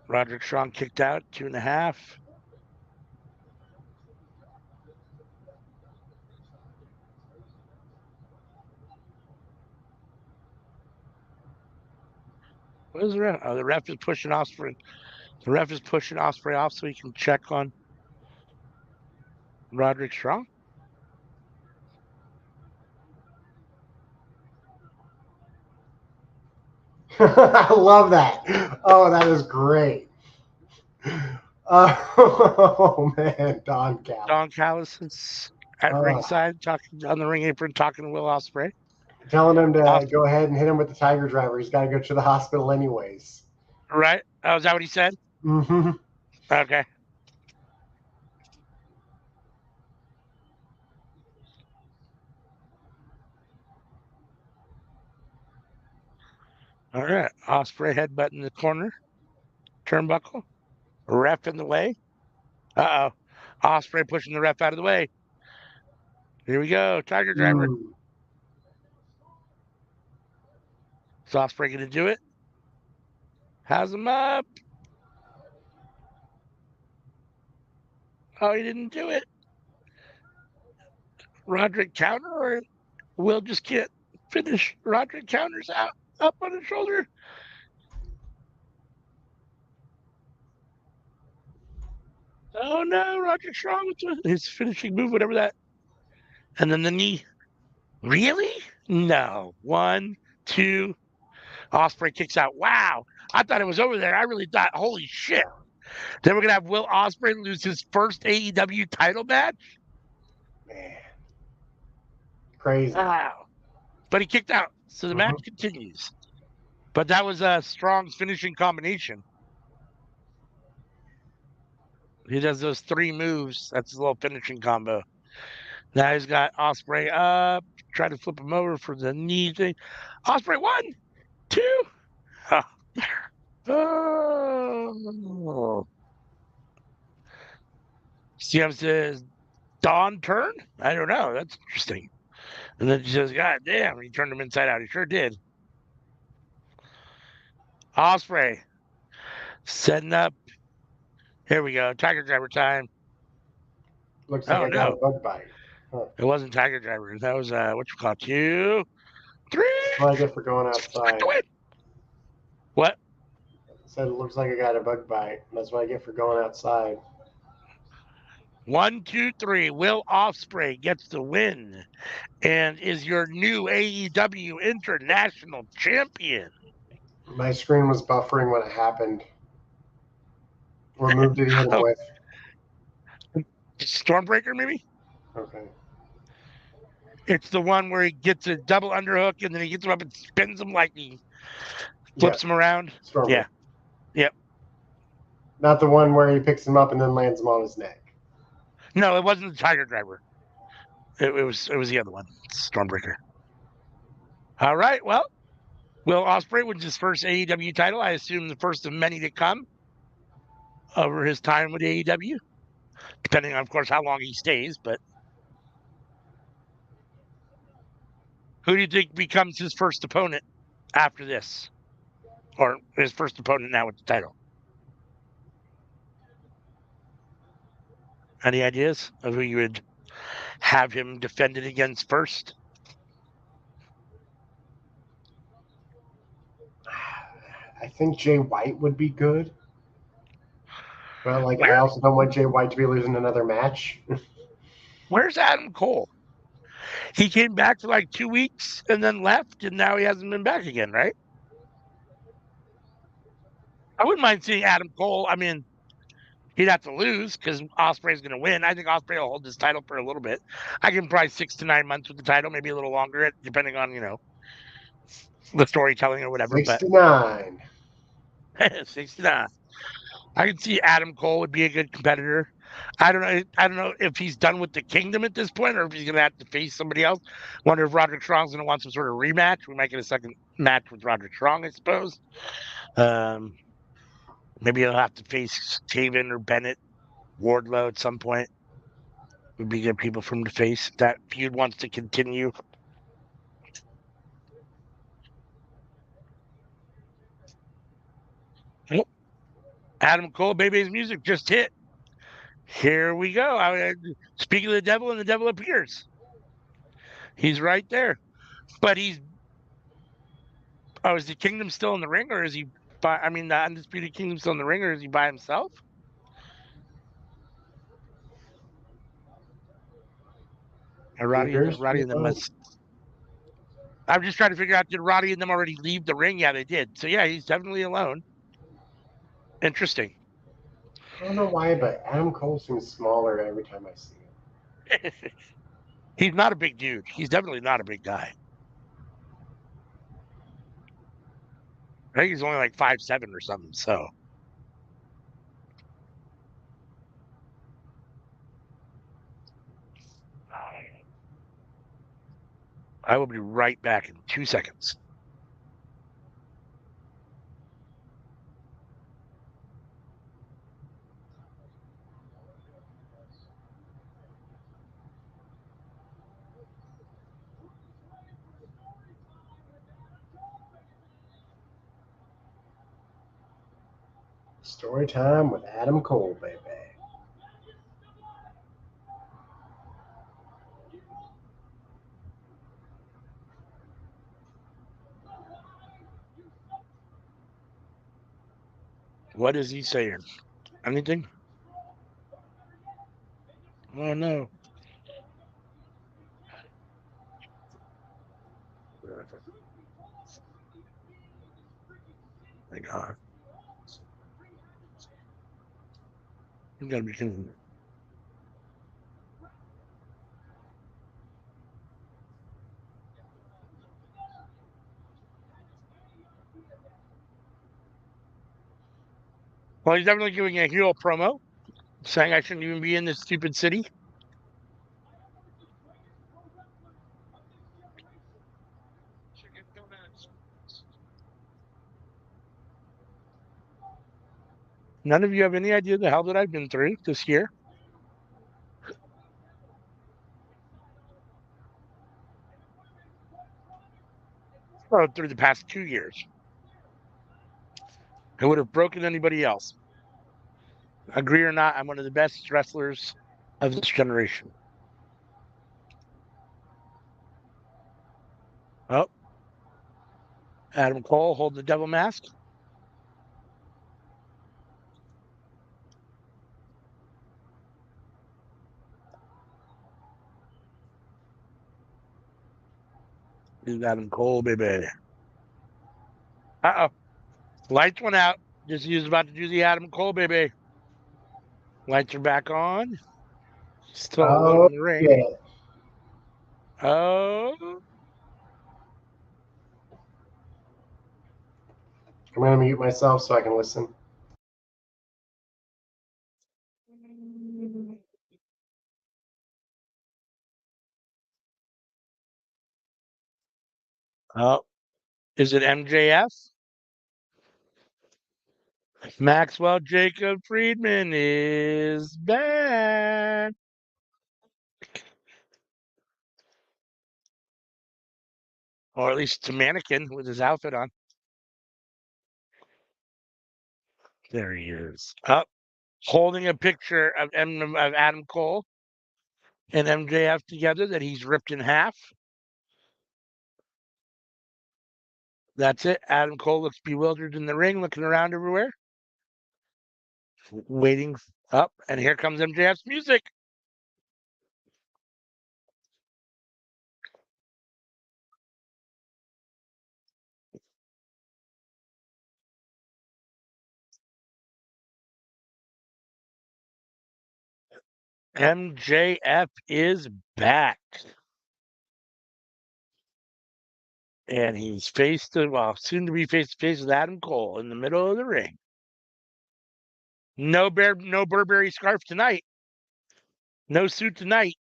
Roderick Strong kicked out. 2.5. What is the ref? Oh, the ref is pushing Ospreay. The ref is pushing Ospreay off so he can check on Roderick Strong. I love that. Oh, that is great. Oh man, Don Callis. Don Callis is at ringside, talking on the ring apron, talking to Will Ospreay. Telling him to go ahead and hit him with the Tiger Driver. He's got to go to the hospital anyways. Right? Oh, is that what he said? Mm-hmm. Okay. All right. Ospreay headbutt in the corner. Turnbuckle. Ref in the way. Uh-oh. Ospreay pushing the ref out of the way. Here we go. Tiger Driver. Is Ospreay going to do it? Has him up. Oh, he didn't do it. Roderick counter, or Will just can't finish. Roderick counters out. Up on his shoulder. Oh no, Roderick Strong with his finishing move, whatever that. And then the knee. Really? No. 1, 2. Ospreay kicks out. Wow. I thought it was over there. I really thought, holy shit. Then we're going to have Will Ospreay lose his first AEW title match? Man. Crazy. Wow. But he kicked out. So the match continues. But that was Strong's finishing combination. He does those 3 moves. That's his little finishing combo. Now he's got Ospreay up. Try to flip him over for the knee thing. Ospreay 1, 2. Oh. CM says, Dawn turn? I don't know. That's interesting. And then she says, God damn, he turned him inside out. He sure did. Ospreay setting up. Here we go. Tiger Driver time. Looks like I got a bug bite. Huh. It wasn't Tiger Driver. That was what you call 2, 3. What I get for going outside. What? I said it looks like I got a bug bite. That's what I get for going outside. 1, 2, 3. Will Ospreay gets the win and is your new AEW International Champion. My screen was buffering when it happened. What move did he hit him with? Stormbreaker, maybe? Okay. It's the one where he gets a double underhook and then he gets him up and spins him like he flips him around. Stormbreaker. Yeah. Yep. Not the one where he picks him up and then lands him on his neck. No, it wasn't the Tiger Driver. It was the other one, Stormbreaker. All right. Well, Will Ospreay wins his first AEW title. I assume the first of many to come over his time with AEW, depending on, of course, how long he stays. But who do you think becomes his first opponent after this, or his first opponent now with the title? Any ideas of who you would have him defended against first? I think Jay White would be good. But I also don't want Jay White to be losing another match. Where's Adam Cole? He came back for 2 weeks and then left, and now he hasn't been back again, right? I wouldn't mind seeing Adam Cole. I mean, He'd have to lose because Ospreay's going to win. I think Ospreay will hold this title for a little bit. I give him probably 6 to 9 months with the title, maybe a little longer, depending on the storytelling or whatever. But 69. 69. I can see Adam Cole would be a good competitor. I don't know. I don't know if he's done with the Kingdom at this point, or if he's going to have to face somebody else. Wonder if Roderick Strong's going to want some sort of rematch. We might get a second match with Roderick Strong, I suppose. Um, Maybe he'll have to face Taven or Bennett, Wardlow at some point. Would be good people for him to face. If that feud wants to continue. Oh, Adam Cole, Baby's music just hit. Here we go. Speaking of the devil, and the devil appears. He's right there. But he's is the Kingdom still in the ring, or is he by? I mean, the Undisputed Kingdom still in the ring, or is he by himself? Appears to Roddy be and them alone. must. I'm just trying to figure out, did Roddy and them already leave the ring? Yeah, they did. So yeah, he's definitely alone. Interesting. I don't know why, but Adam Cole seems smaller every time I see him. He's not a big dude. He's definitely not a big guy. I think he's only like 5'7" or something. So I will be right back in 2 seconds. Story time with Adam Cole, baby. What is he saying? Anything? Oh no. My God. You gotta be kidding me. Well, he's definitely giving a heel promo, saying I shouldn't even be in this stupid city. None of you have any idea the hell that I've been through this year. Or through the past 2 years. I would have broken anybody else. Agree or not, I'm one of the best wrestlers of this generation. Oh, Adam Cole holding the devil mask. This is Adam Cole, baby. Uh oh. Lights went out. Just he was about to do the Adam Cole, baby. Lights are back on. Still alone Oh, in the ring. yeah. Oh. I'm going to mute myself so I can listen. Oh. Is it MJF? Maxwell Jacob Friedman is back. Or at least it's a mannequin with his outfit on. There he is. Up, holding a picture of Adam Cole and MJF together that he's ripped in half. That's it. Adam Cole looks bewildered in the ring, looking around everywhere, waiting up. And here comes MJF's music. MJF is back. And he's soon to be face to face with Adam Cole in the middle of the ring. No Burberry scarf tonight. No suit tonight.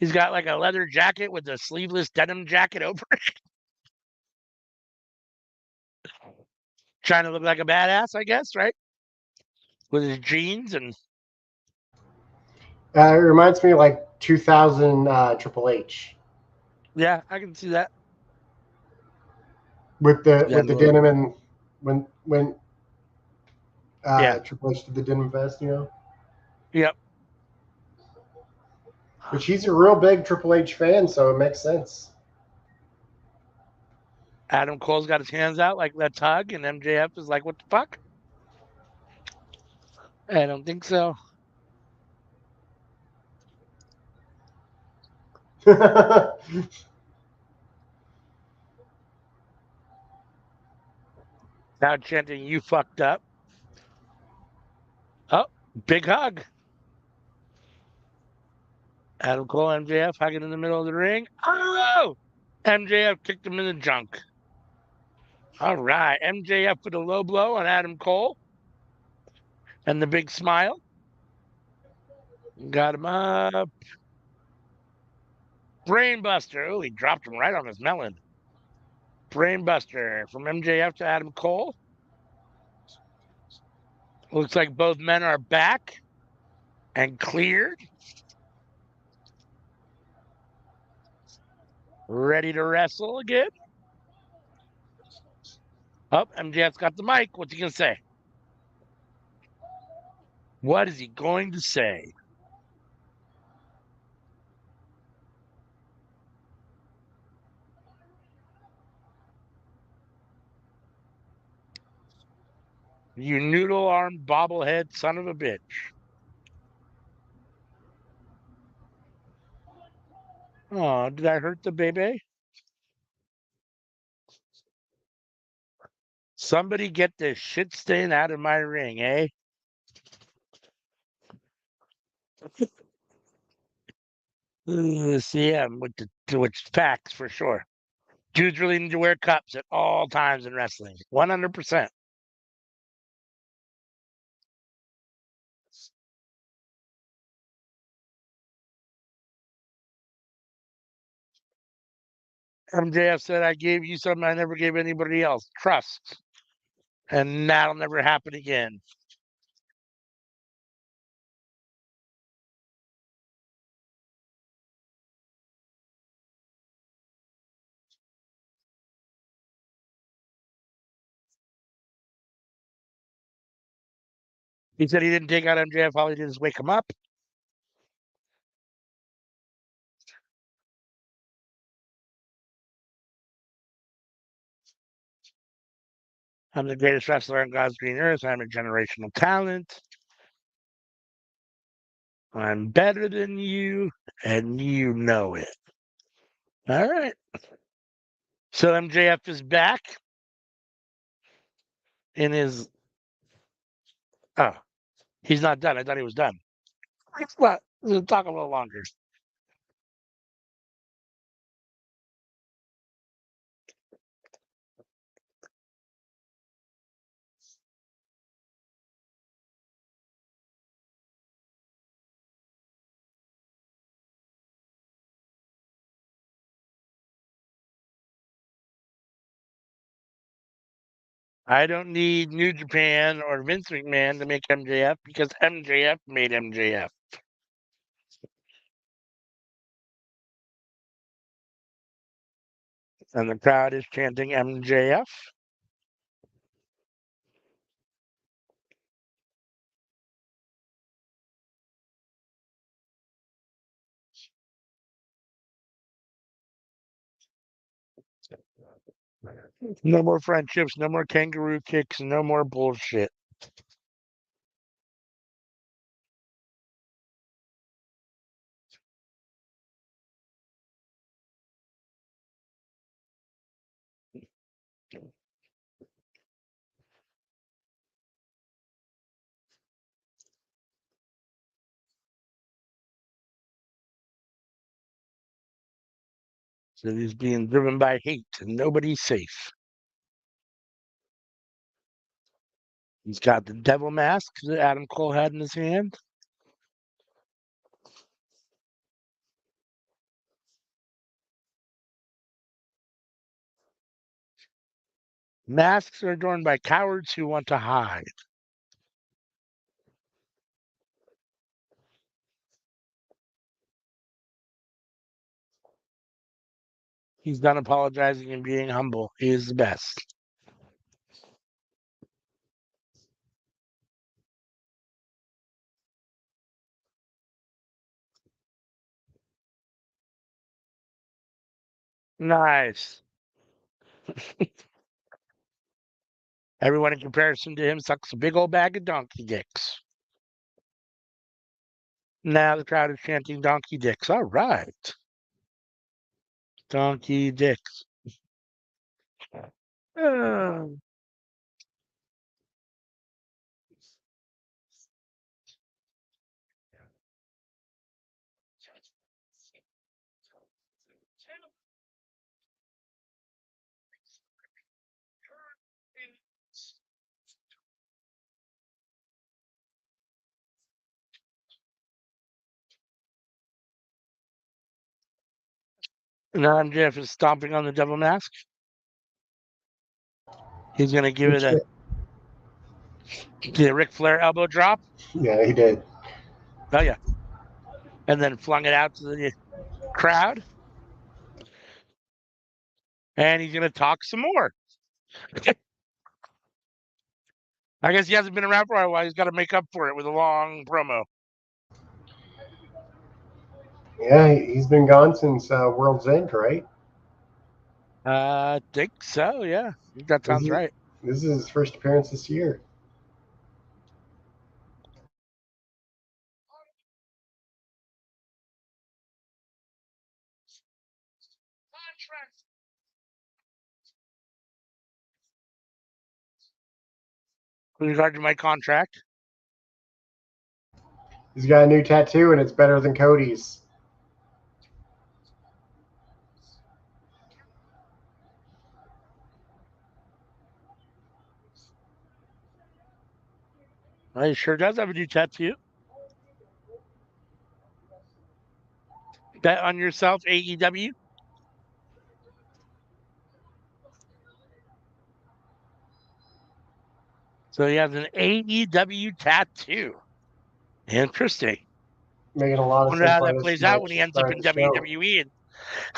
He's got like a leather jacket with a sleeveless denim jacket over it. Trying to look like a badass, I guess, right? With his jeans and It reminds me of like 2000 Triple H yeah, I can see that. with the Little, denim and when yeah. Triple H did the denim vest, you know. Yep. Which he's a real big Triple H fan, so it makes sense. Adam Cole's got his hands out like let's hug, and MJF is like, what the fuck? I don't think so. Now chanting, you fucked up. Oh, big hug. Adam Cole, MJF hugging in the middle of the ring. Oh! MJF kicked him in the junk. All right. MJF put a low blow on Adam Cole and the big smile. Got him up. Brainbuster. Oh, he dropped him right on his melon. Brainbuster from MJF to Adam Cole. Looks like both men are back and cleared. Ready to wrestle again. Oh, MJF's got the mic. What's he going to say? What is he going to say? You noodle armed bobblehead son of a bitch. Oh, did I hurt the baby? Somebody get this shit stain out of my ring, eh? Yeah, which facts for sure. Dudes really need to wear cups at all times in wrestling. 100%. MJF said, I gave you something I never gave anybody else. Trust. And that'll never happen again. He said he didn't take out MJF. All he did is wake him up. I'm the greatest wrestler on God's green earth. I'm a generational talent. I'm better than you, and you know it. All right. So MJF is back in his. Oh, he's not done. I thought he was done. What? We'll talk a little longer. I don't need New Japan or Vince McMahon to make MJF because MJF made MJF. And the crowd is chanting MJF. No more friendships, no more kangaroo kicks, no more bullshit. So he's being driven by hate and nobody's safe. He's got the devil mask that Adam Cole had in his hand. Masks are adorned by cowards who want to hide. He's done apologizing and being humble. He is the best. Nice. Everyone in comparison to him sucks a big old bag of donkey dicks. Now the crowd is chanting donkey dicks. All right. Donkey dicks. Oh. Now MJF is stomping on the devil mask. He's going to give it a Ric Flair elbow drop. Yeah, he did. Oh, yeah. And then flung it out to the crowd. And he's going to talk some more. I guess he hasn't been around for a while. He's got to make up for it with a long promo. Yeah, he's been gone since World's End, right? I think so, yeah. I think that sounds right. This is his first appearance this year. With regard to my contract, He's got a new tattoo, and it's better than Cody's. he sure does have a new tattoo. Bet on yourself, AEW. So he has an AEW tattoo. Interesting. Making a lot of Wonder sense. how that plays out when he ends up in WWE.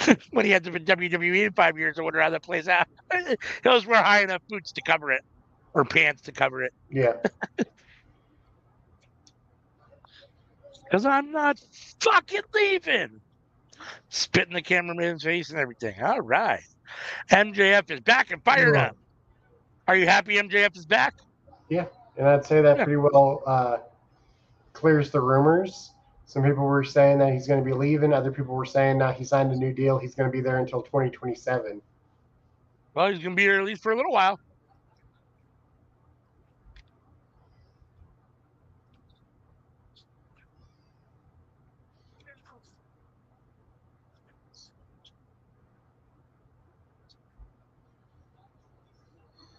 And when he ends up in WWE in 5 years, I wonder how that plays out. He'll wear high enough boots to cover it, or pants to cover it. Yeah. Because I'm not fucking leaving. Spitting the cameraman's face and everything. All right. MJF is back and fired up. Are you happy MJF is back? Yeah. And I'd say that pretty well clears the rumors. Some people were saying that he's going to be leaving. Other people were saying he signed a new deal. He's going to be there until 2027. Well, he's going to be here at least for a little while.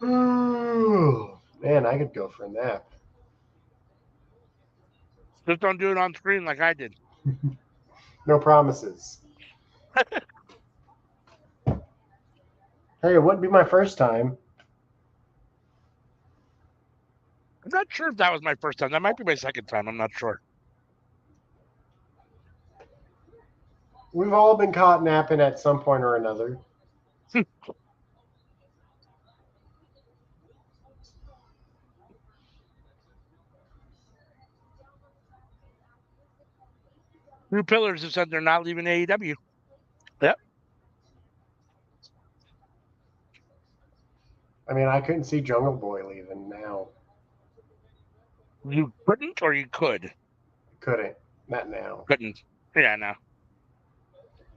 Ooh, man, I could go for a nap. Just don't do it on screen like I did. No promises. Hey, it wouldn't be my first time. I'm not sure if that was my first time. That might be my second time. I'm not sure. We've all been caught napping at some point or another. New Pillars have said they're not leaving AEW. Yep. I mean, I couldn't see Jungle Boy leaving now. You couldn't or you could? Couldn't. Not now. Couldn't. Yeah, no.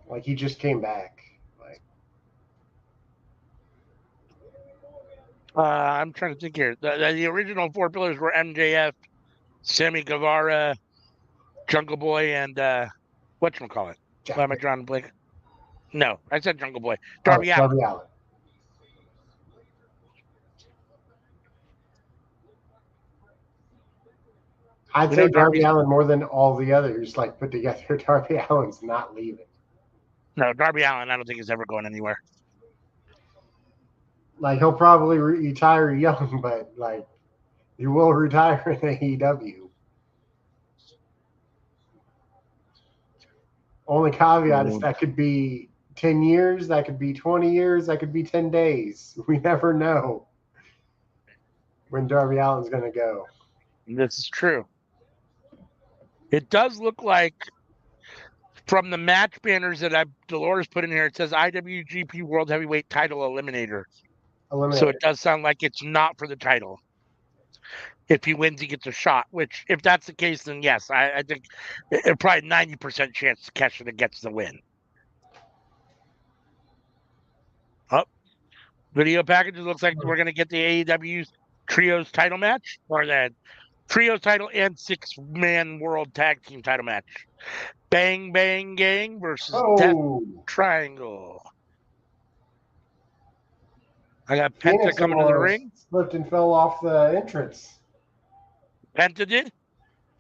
Like, he just came back. I'm trying to think here. The original four pillars were MJF, Sammy Guevara, Jungle Boy, and whatchamacallit? Why am I drawing a blank? No, I said Jungle Boy. Oh, Darby Allin. Darby Allin. I'd We know say Darby Darby's Allin more than all the others, like put together. Darby Allin's not leaving. no Darby Allin. I don't think is ever going anywhere. Like he'll probably retire young, but like he will retire in AEW. Only caveat is that could be 10 years, that could be 20 years, that could be 10 days. We never know when Darby Allin's going to go. This is true. It does look like from the match banners that Dolores put in here, it says IWGP World Heavyweight Title Eliminator. So it does sound like it's not for the title. If he wins, he gets a shot. Which, if that's the case, then yes, I think it probably 90% chance Kesha gets the win. Oh, video package. It looks like we're going to get the AEW Trios title match, or the Trios title and 6-man World Tag Team title match. Bang Bang Gang versus Death Triangle. I got Penta coming to the ring. Slipped and fell off the entrance. Penta did?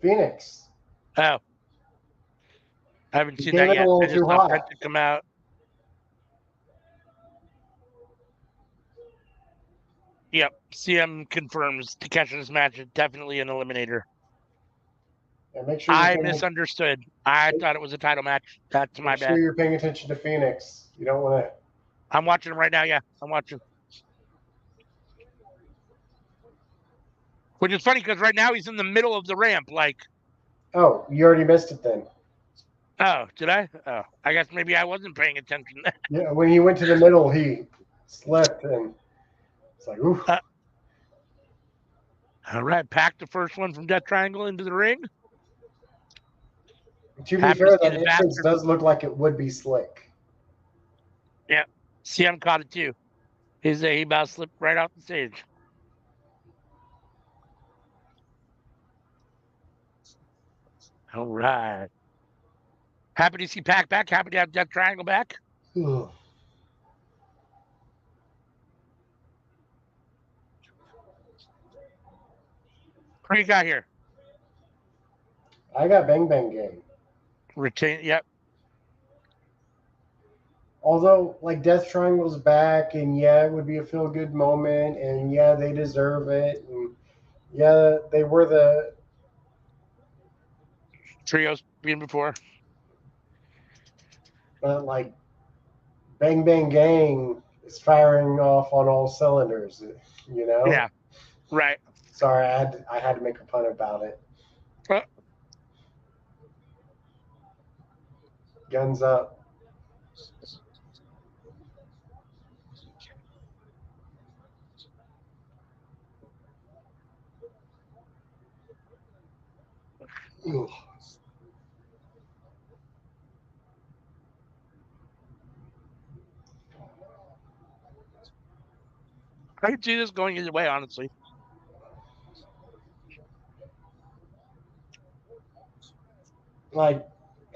Phoenix. Oh. I haven't seen that yet. I just saw Penta come out. Yep. CM confirms Takesha's match is definitely an eliminator. And make sure I misunderstood. I thought it was a title match. That's my bad. Make sure you're paying attention to Phoenix. You don't want to. I'm watching him right now. Yeah, I'm watching. Which is funny because right now he's in the middle of the ramp. Like, oh, you already missed it then. Oh, did I? Oh, I guess maybe I wasn't paying attention. Yeah, when he went to the middle, he slipped and it's like, oof. All right, pack the first one from Death Triangle into the ring. To be fair, that entrance does look like it would be slick. Yeah, CM caught it too. He about slipped right off the stage. All right. Happy to see Pac back. Happy to have Death Triangle back. Ugh. What do you got here? I got Bang Bang Gang. Retain, yep. Although, like, Death Triangle's back, and yeah, it would be a feel-good moment, and yeah, they deserve it, and yeah, they were the Trios being before. But, like, Bang Bang Gang is firing off on all cylinders, you know? Yeah, right. Sorry, I had to make a pun about it. Guns up. Ugh. I can see this going either way, honestly. Like,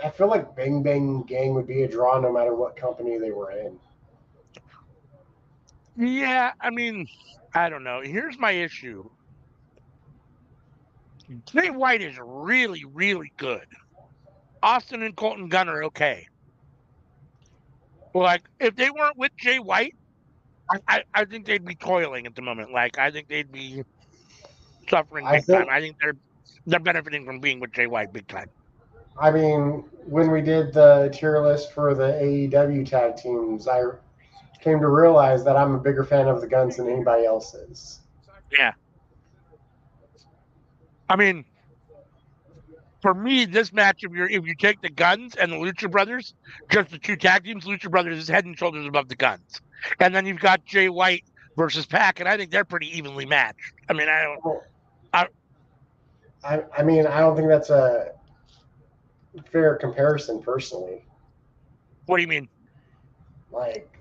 I feel like Bang Bang Gang would be a draw no matter what company they were in. Yeah, I mean, I don't know. Here's my issue. Jay White is really, really good. Austin and Colton Gunn are okay. Like, if they weren't with Jay White, I think they'd be toiling at the moment. Like, I think they'd be suffering big time. I think they're benefiting from being with Jay White big time. I mean, when we did the tier list for the AEW tag teams, I came to realize that I'm a bigger fan of the Guns than anybody else is. Yeah. I mean, for me, this match, if you take the Guns and the Lucha Brothers, just the two tag teams, Lucha Brothers is head and shoulders above the Guns. And then you've got Jay White versus Pac, and I think they're pretty evenly matched. I mean, I mean, I don't think that's a fair comparison, personally. What do you mean? Like,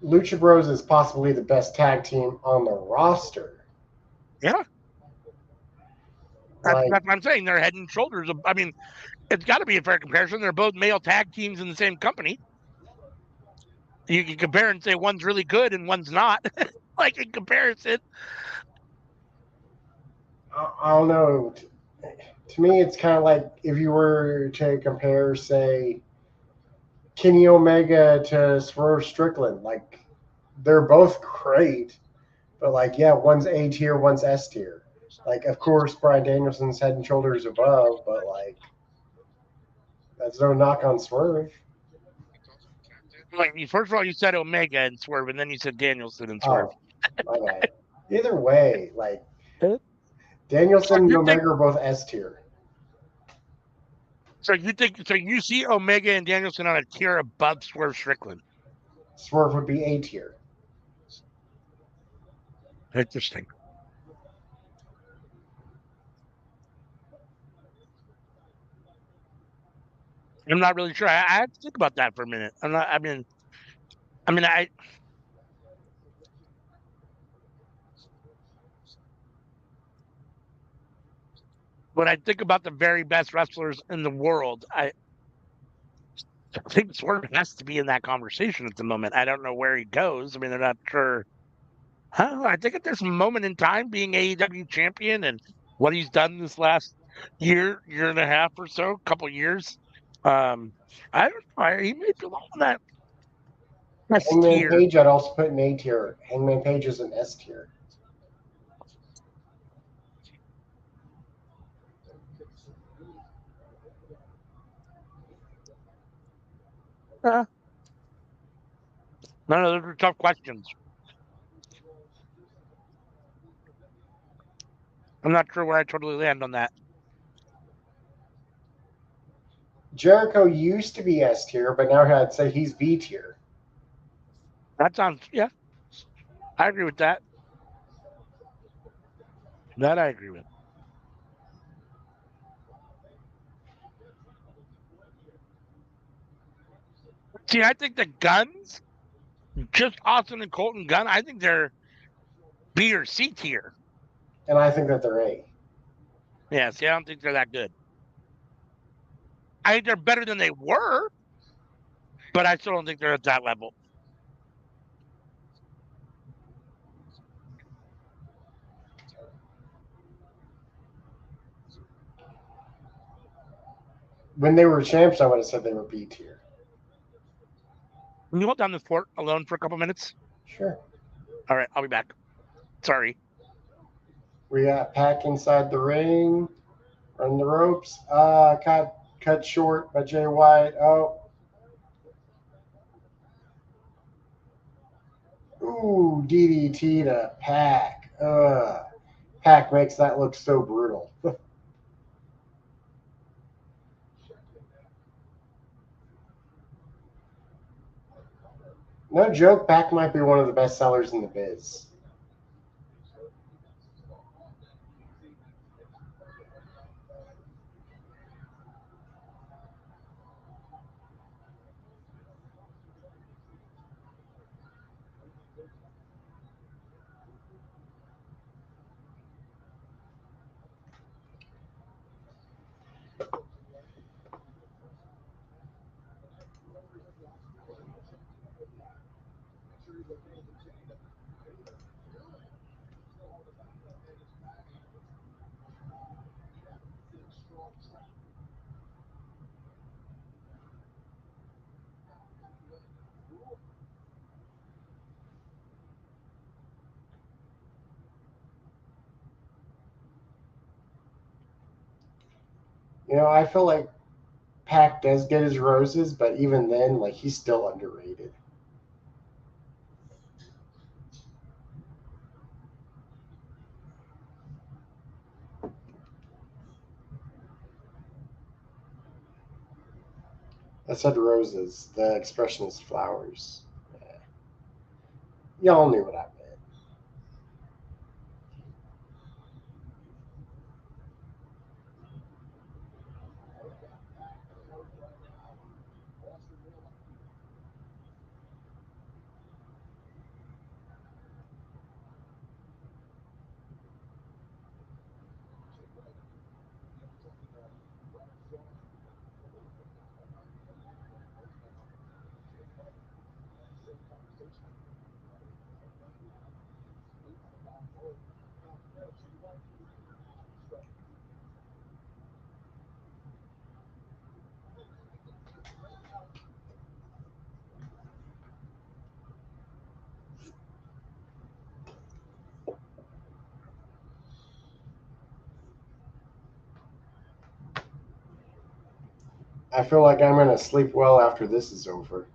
Lucha Bros is possibly the best tag team on the roster. Yeah. That's what I'm saying. They're head and shoulders. I mean, It's got to be a fair comparison. They're both male tag teams in the same company. You can compare and say one's really good and one's not. Like in comparison. I don't know. To me, it's kind of like if you were to compare, say, Kenny Omega to Swerve Strickland. Like, they're both great, but like, yeah, one's A tier, one's S tier. Like, of course, Bryan Danielson's head and shoulders above, but like, that's no knock on Swerve. Like first of all, you said Omega and Swerve, and then you said Danielson and Swerve. Oh, my bad. Either way, like, So Danielson and you think? Omega are both S tier. So you think? So you see Omega and Danielson on a tier above Swerve Strickland? Swerve would be A tier. Interesting. I'm not really sure. I have to think about that for a minute. I'm not. I mean, when I think about the very best wrestlers in the world, I think Swerve has to be in that conversation at the moment. I don't know where he goes. I mean, they're not sure. Huh? I think at this moment in time, being AEW champion and what he's done this last year and a half or so, couple years, um, I don't know. He may belong on that S Hangman tier. Page, I'd also put in A tier. Hangman Page is an S tier. Uh, None of those are tough questions. I'm not sure where I totally land on that. Jericho used to be S tier, but now I'd say he's B tier. That sounds, yeah, I agree with that. That I agree with. See, I think the Guns, just Austin and Colton Gunn, I think they're B or C tier. And I think that they're A. Yeah, see, I don't think they're that good. I think they're better than they were, but I still don't think they're at that level. When they were champs, I would have said they were B tier. Can you hold down this fort alone for a couple minutes? Sure. All right, I'll be back. Sorry. We got Pac inside the ring, running the ropes. Cut short by Jay White. Oh. Ooh, DDT to Pac. Pac makes that look so brutal. No joke, Pac might be one of the best sellers in the biz. I feel like Pac does get his roses, but even then, like, he's still underrated. I said roses. The expression is flowers. Yeah. Y'all knew what I meant. I feel like I'm going to sleep well after this is over.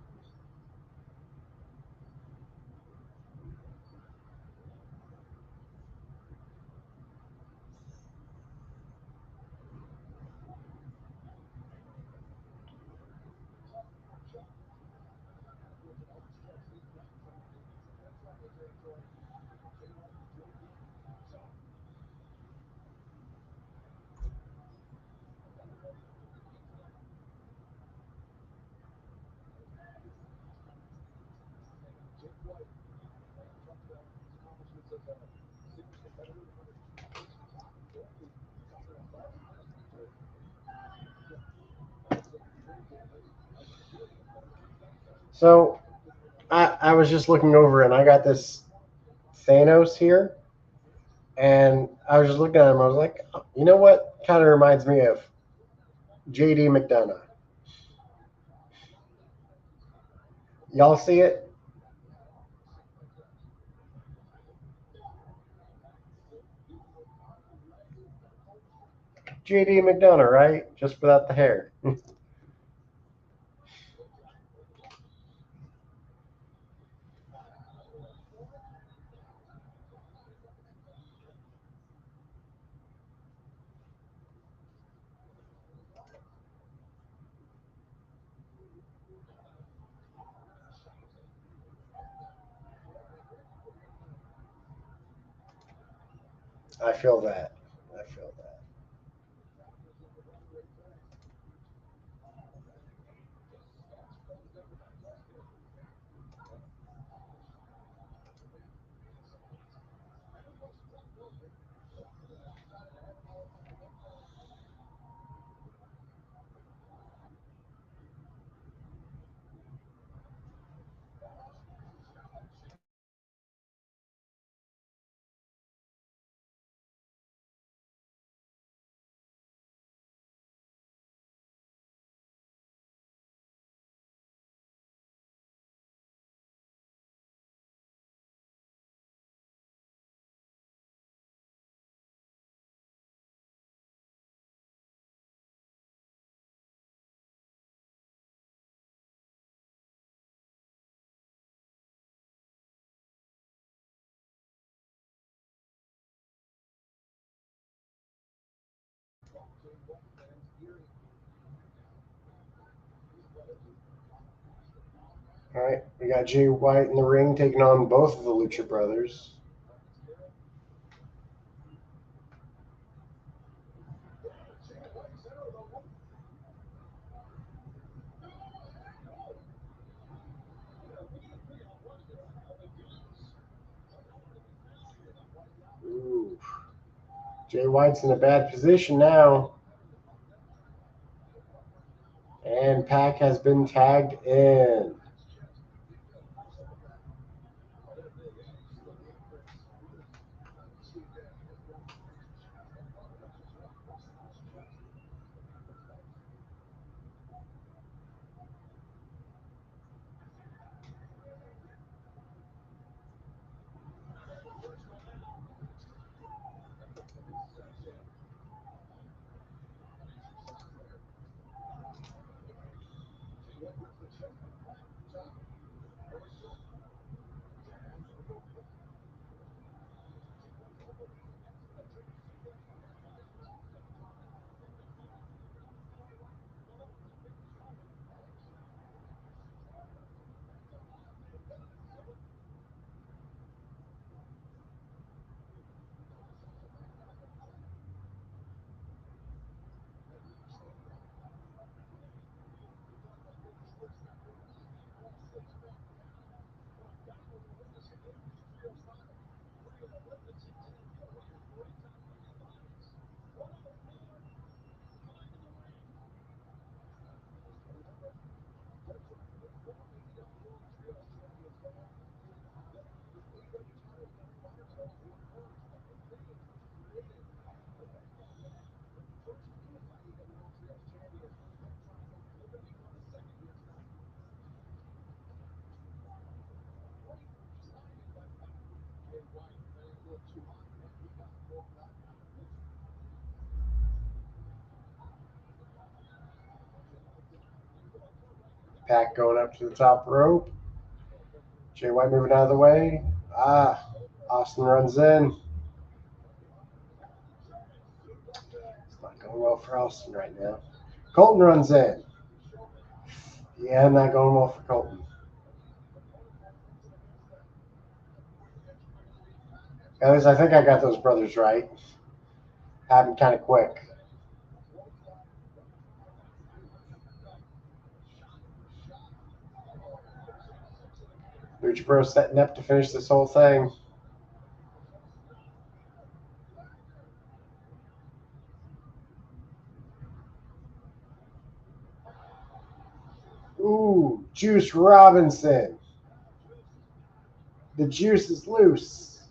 So I was just looking over and I got this Thanos here. And I was just looking at him. I was like, you know what? Kind of reminds me of JD McDonough. Y'all see it? JD McDonough, right? Just without the hair. I feel that. I feel that. All right, we got Jay White in the ring taking on both of the Lucha Brothers. Ooh, Jay White's in a bad position now, and Pac has been tagged in. Pac going up to the top rope. Jay White moving out of the way. Austin runs in. It's not going well for Austin right now. Colton runs in. Yeah, not going well for Colton. At least I think I got those brothers right. Happened kind of quick. Lucha Bros setting up to finish this whole thing. Ooh, Juice Robinson. The juice is loose.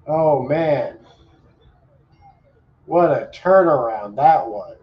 Oh, man. What a turnaround that was.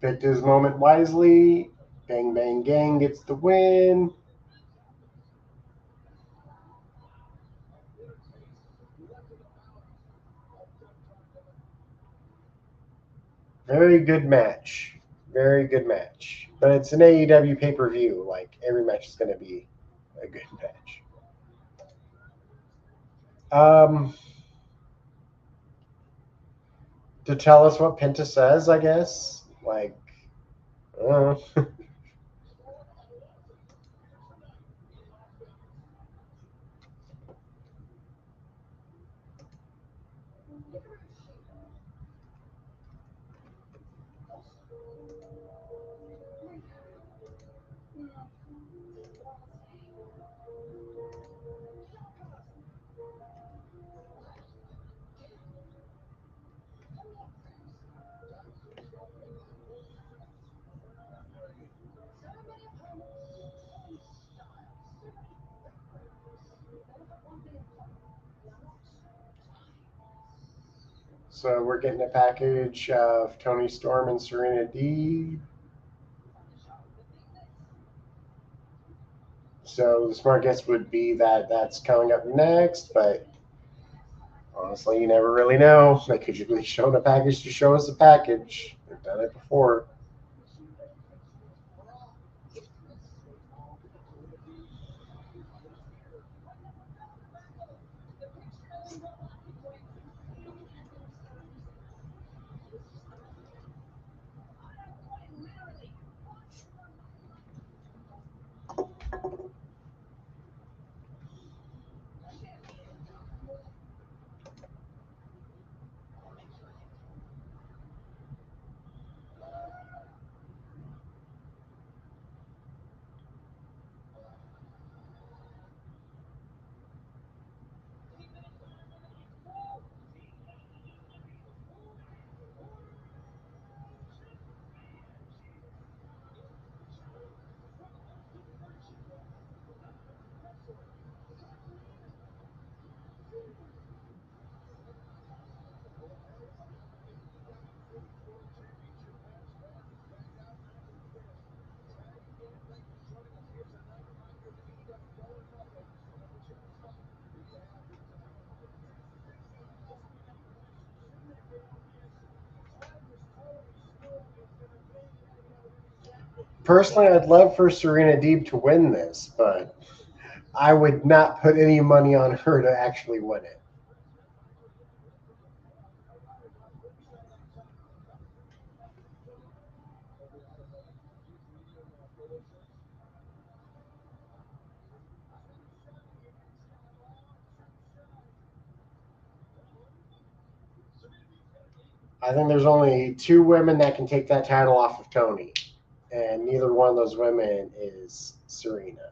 Picked his moment wisely. Bang Bang Gang gets the win. Very good match. Very good match. But it's an AEW pay-per-view. Like, every match is going to be a good match. To tell us what Penta says, I guess. Like, so we're getting a package of Tony Storm and Serena Deeb. So the smart guess would be that that's coming up next, but honestly, you never really know. They could have really shown a package to show us a package. They've done it before. Personally, I'd love for Serena Deeb to win this, but I would not put any money on her to actually win it. I think there's only two women that can take that title off of Tony, and neither one of those women is Serena.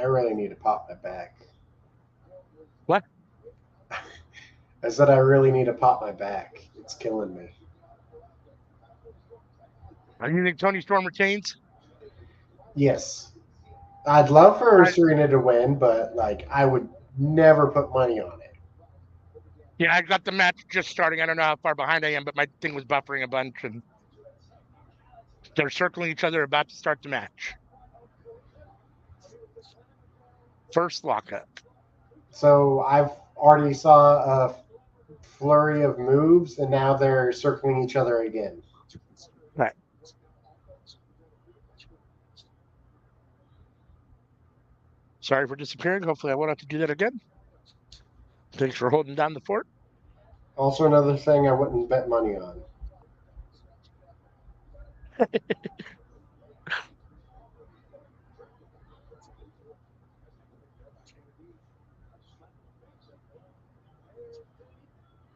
I really need to pop my back. What? I said I really need to pop my back. It's killing me. You think Tony Storm retains? Yes. I'd love for I, Serena to win, but like I would never put money on it. yeah, I got the match just starting. I don't know how far behind I am, but my thing was buffering a bunch, and they're circling each other, about to start the match. First lockup. So I've already saw a flurry of moves, and now they're circling each other again. Right. Sorry for disappearing. Hopefully, I won't have to do that again. Thanks for holding down the fort. Also, another thing I wouldn't bet money on.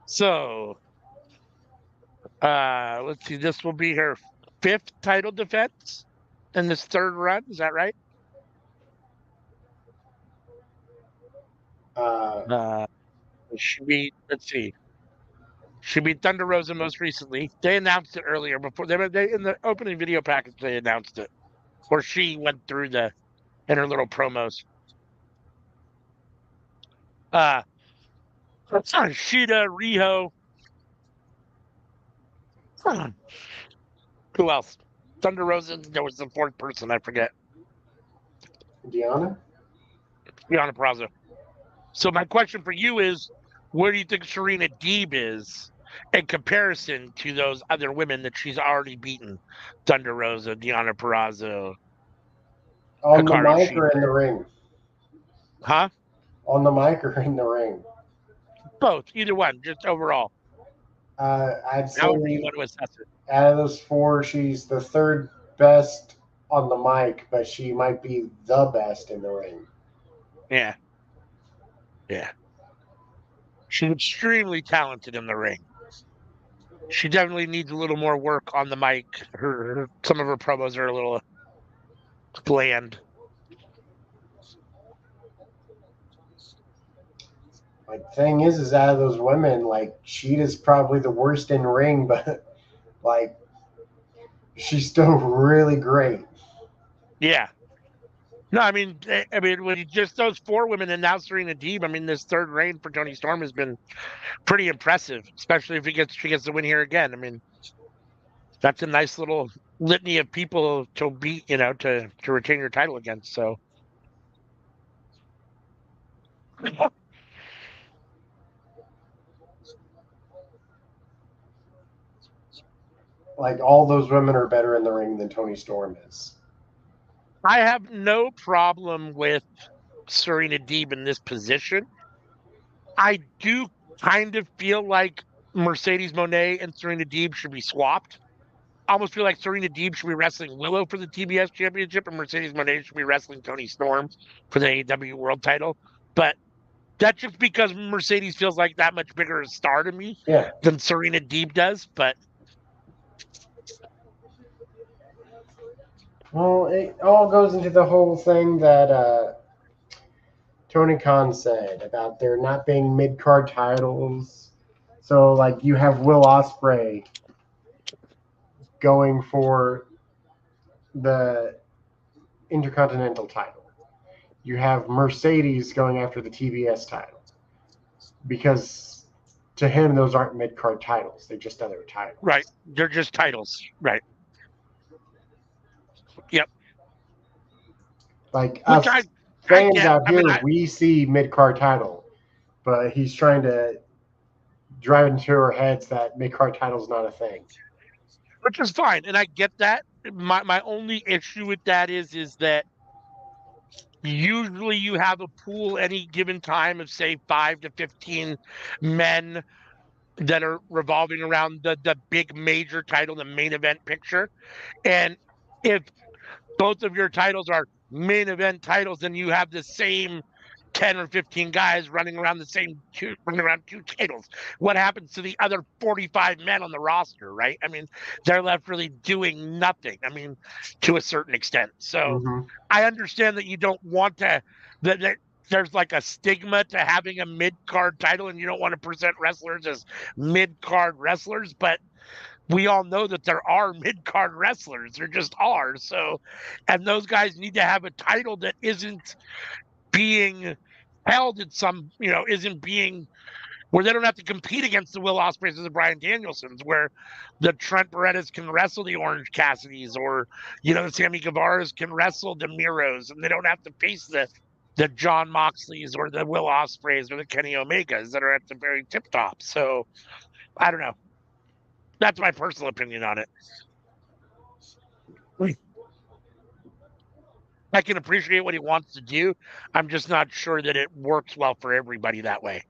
So, let's see. This will be her fifth title defense in this third run. Is that right? Uh, She beat. Let's see. She beat Thunder Rosa most recently. They announced it earlier before they in the opening video package. They announced it, or she went through the in her little promos. Uh, Shida, Riho. Who else? Thunder Rosa. There was the fourth person. I forget. Deanna? Deanna Praza. So my question for you is, where do you think Serena Deeb is in comparison to those other women that she's already beaten? Thunder Rosa, Deanna Purrazzo, On the Hikaru mic Shida. or in the ring? Huh? On the mic or in the ring? Both. Either one. Just overall. I'd However you say want to assess it. out of those four, she's the third best on the mic, but she might be the best in the ring. Yeah. Yeah. She's extremely talented in the ring. She definitely needs a little more work on the mic. Some of her promos are a little bland. Like, thing is out of those women, like, Sheeta's probably the worst in ring, but like, she's still really great. Yeah. No, I mean, when you just those four women and now Serena Deeb, I mean, this third reign for Tony Storm has been pretty impressive, especially if she gets the win here again. I mean, that's a nice little litany of people to beat, to retain your title against. So, Like, all those women are better in the ring than Tony Storm is. I have no problem with Serena Deeb in this position. I do kind of feel like Mercedes Moné and Serena Deeb should be swapped. I almost feel like Serena Deeb should be wrestling Willow for the TBS championship and Mercedes Moné should be wrestling Toni Storm for the AEW world title. But that's just because Mercedes feels like that much bigger a star to me Yeah. than Serena Deeb does. But Well, it all goes into the whole thing that Tony Khan said about there not being mid-card titles. So, like, you have Will Ospreay going for the Intercontinental title. You have Mercedes going after the TBS title. Because to him, those aren't mid-card titles. They're just other titles. right, they're just titles. Right. Yep. Like, Which us I fans get. out here, we see mid-card title. But he's trying to drive into our heads that mid-card title is not a thing. Which is fine, and I get that. My only issue with that is that usually you have a pool any given time of say 5 to 15 men that are revolving around the big major title, the main event picture. And if both of your titles are main event titles, then you have the same 10 or 15 guys running around running around two titles. What happens to the other 45 men on the roster, right? I mean, they're left really doing nothing. I mean, to a certain extent. So I understand that you don't want to, that there's like a stigma to having a mid-card title and you don't want to present wrestlers as mid-card wrestlers, but we all know that there are mid-card wrestlers. There just are. So, and those guys need to have a title that isn't being held at some, isn't being where they don't have to compete against the Will Ospreays and the Bryan Danielsons, where the Trent Berettas can wrestle the Orange Cassidys, or the Sammy Guevaras can wrestle the Miros, and they don't have to face the John Moxleys or the Will Ospreays or the Kenny Omegas that are at the very tip top. So I don't know. That's my personal opinion on it. I can appreciate what he wants to do. I'm just not sure that it works well for everybody that way.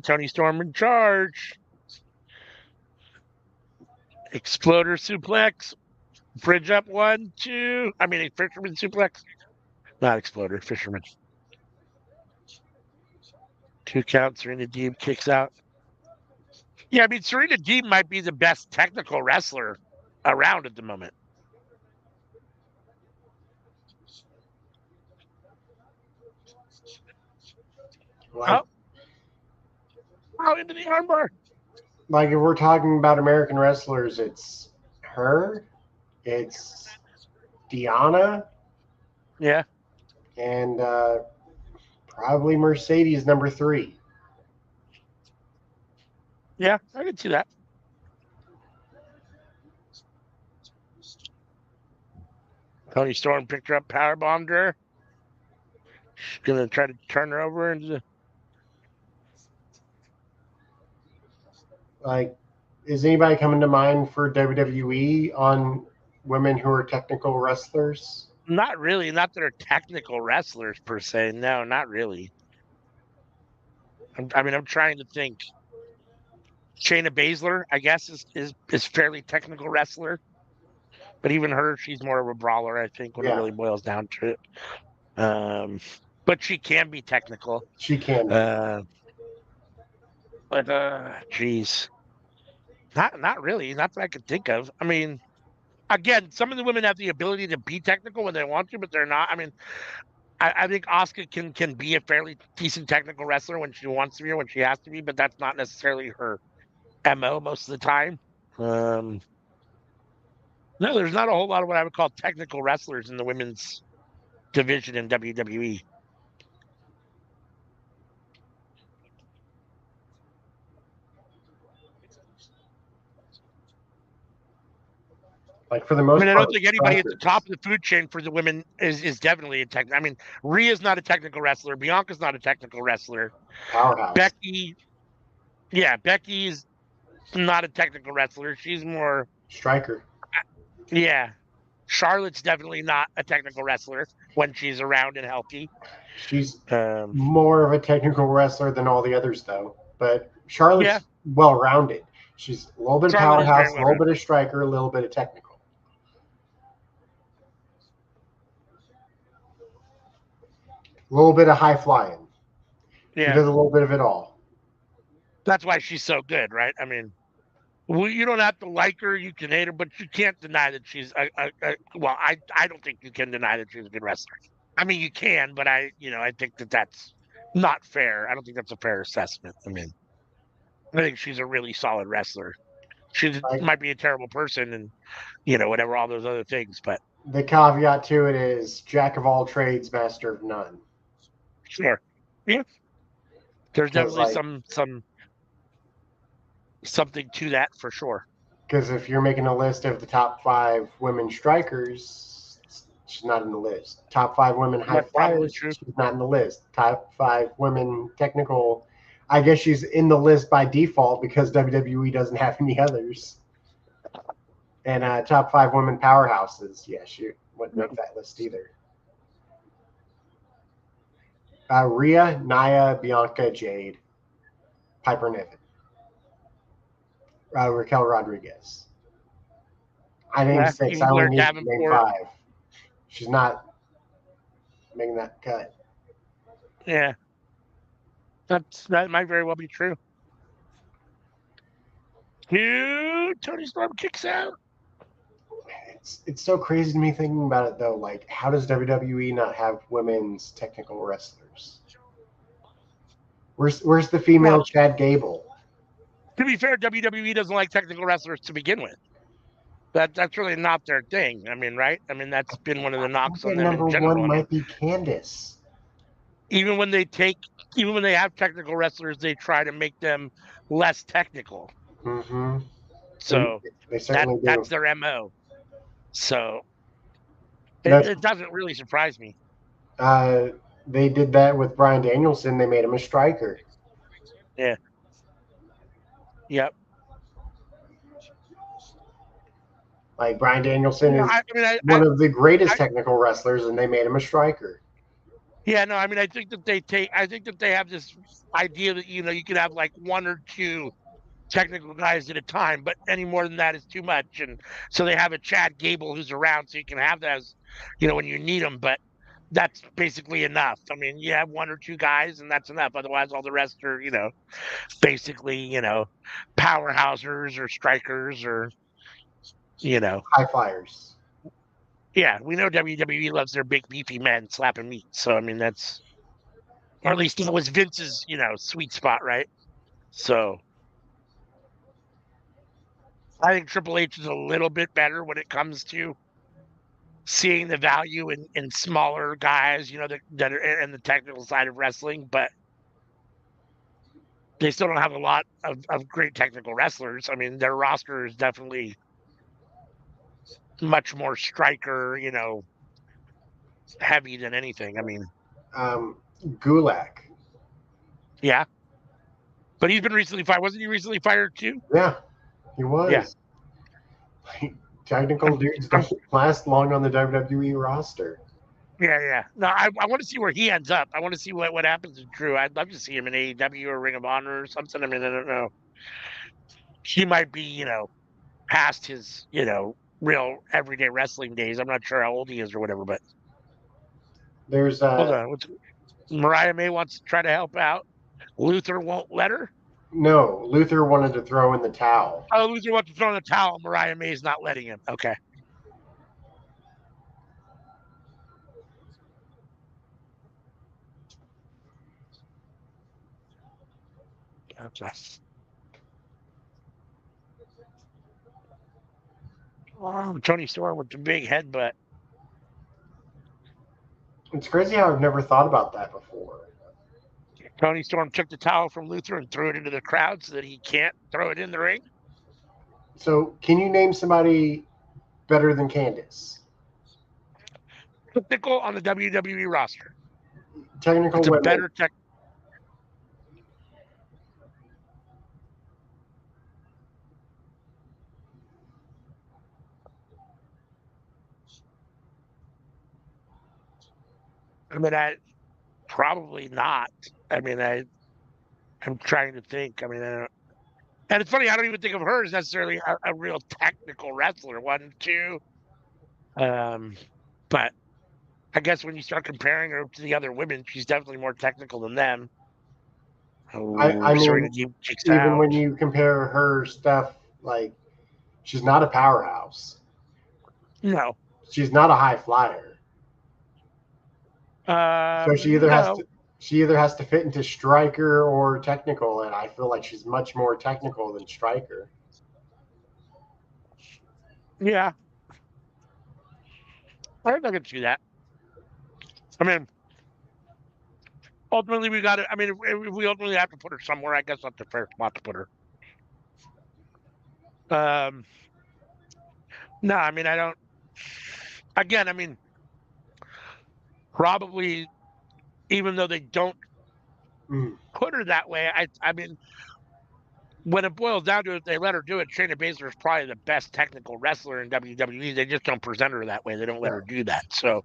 Tony Storm in charge. Exploder suplex. Bridge up 1, 2. I mean, a fisherman suplex. Not exploder, fisherman. 2 counts. Serena Deeb kicks out. Yeah, I mean, Serena Deeb might be the best technical wrestler around at the moment. Into the armbar. Like, if we're talking about American wrestlers, it's her, it's Deanna. Yeah. And probably Mercedes number 3. Yeah, I can see that. Tony Storm picked her up, powerbombed her. She's going to try to turn her over into Like, is anybody coming to mind for WWE on women who are technical wrestlers? Not really. Not that are technical wrestlers per se. No, not really. I'm trying to think. Shayna Baszler, I guess, is fairly technical wrestler, but even her, she's more of a brawler, I think, when it really boils down to it. But she can be technical. She can. But geez, not really. Not that I could think of. I mean, again, some of the women have the ability to be technical when they want to, but they're not. I mean, I think Asuka can be a fairly decent technical wrestler when she wants to be or when she has to be, but that's not necessarily her MO most of the time. No, there's not a whole lot of what I would call technical wrestlers in the women's division in WWE. Like, for the most part, I don't think anybody at the top of the food chain for the women is definitely a technical. I mean, Rhea's not a technical wrestler. Bianca's not a technical wrestler. Powerhouse. Becky's not a technical wrestler. She's more striker. Yeah. Charlotte's definitely not a technical wrestler when she's around and healthy. She's more of a technical wrestler than all the others, though. But Charlotte's well-rounded. She's a little bit of powerhouse, a little bit of striker, a little bit of technical. A little bit of high flying. Yeah. She does a little bit of it all. That's why she's so good, right? I mean, you don't have to like her, you can hate her, but you can't deny that she's well, I don't think you can deny that she's a good wrestler. I mean, you can, but I think that's not fair. I don't think that's a fair assessment. I mean, I think she's a really solid wrestler. She might be a terrible person and, whatever, all those other things, but the caveat to it is jack of all trades, master of none. Sure. Yeah. There's definitely something to that for sure. Because if you're making a list of the top 5 women strikers, she's not in the list. Top 5 women high flyers, she's not in the list. Top 5 women technical, I guess she's in the list by default because WWE doesn't have any others. And top 5 women powerhouses. Yeah, she wouldn't No. make that list either. Rhea, Nia, Bianca, Jade, Piper Niven, Raquel Rodriguez. I named Yeah, 6. even I only Blair need to name Davenport. 5. She's not making that cut. Yeah, that might very well be true. Dude, Tony Storm kicks out. It's so crazy to me thinking about it though. Like, how does WWE not have women's technical wrestlers? Where's the Well, female Chad Gable? to be fair, WWE doesn't like technical wrestlers to begin with. That's really not their thing. I mean, right? I mean, that's been one of the I knocks think on at them in number general. one I mean, might be Candice. even when they take, even when they have technical wrestlers, they try to make them less technical. Mm-hmm. So They certainly that's do. their MO. So That's it doesn't really surprise me. uh, they did that with Brian Danielson. They made him a striker. Yeah. Yep. Like Brian Danielson No, is I mean, one of the greatest I technical wrestlers, and they made him a striker. yeah, no, I mean, I think that they have this idea that, you could have like one or two technical guys at a time, but any more than that is too much. And so they have a Chad Gable who's around, so you can have those, when you need them. But that's basically enough. I mean, you have one or two guys, and that's enough. Otherwise, all the rest are, basically, powerhousers or strikers or, you know, High flyers. yeah, we know WWE loves their big beefy men slapping meat. So I mean, or at least that was Vince's, sweet spot, right? So I think Triple H is a little bit better when it comes to seeing the value in smaller guys, that are in the technical side of wrestling, but they still don't have a lot of great technical wrestlers. I mean, their roster is definitely much more striker, heavy than anything. I mean, Um, Gulak. yeah, but he's been recently fired. Wasn't he recently fired too? Yeah, he Yeah. was. Technical I'm, dudes I'm, don't last long on the WWE roster. yeah. No, I want to see where he ends up. I want to see what happens to Drew. I'd love to see him in AEW or Ring of Honor or something. I mean, I don't know. He might be, past his, real everyday wrestling days. I'm not sure how old he is or whatever, but There's hold on. Mariah May wants to try to help out. Luther won't let her. no, Luther wanted to throw in the towel. Oh, Luther wants to throw in the towel. Mariah May is not letting him. Okay. Okay. Tony Storm with the big headbutt. It's crazy how I've never thought about that before. Tony Storm took the towel from Luther and threw it into the crowd so that he can't throw it in the ring. So, can you name somebody better than Candice? Technical on the WWE roster. Technical It's a women. better tech. I mean, probably not. I mean, I'm trying to think. I mean, I don't, and it's funny. I don't even think of her as necessarily a real technical wrestler. One, two. Um, but I guess when you start comparing her to the other women, she's definitely more technical than them. I Oh, Serena mean, Deeb kicks even out. when you compare her stuff, like, she's not a powerhouse. No. She's not a high flyer. So No. she either has to fit into striker or technical, and I feel like she's much more technical than striker. Yeah. I think I can see that. I mean, ultimately, we got to. I mean, if we ultimately have to put her somewhere, I guess that's the fair spot to put her. Um, no, I mean, I don't. Again, I mean, probably even though they don't Mm. put her that way, I mean, when it boils down to it, they let her do it. Shayna Baszler is probably the best technical wrestler in WWE. They just don't present her that way. They don't let her do that. So,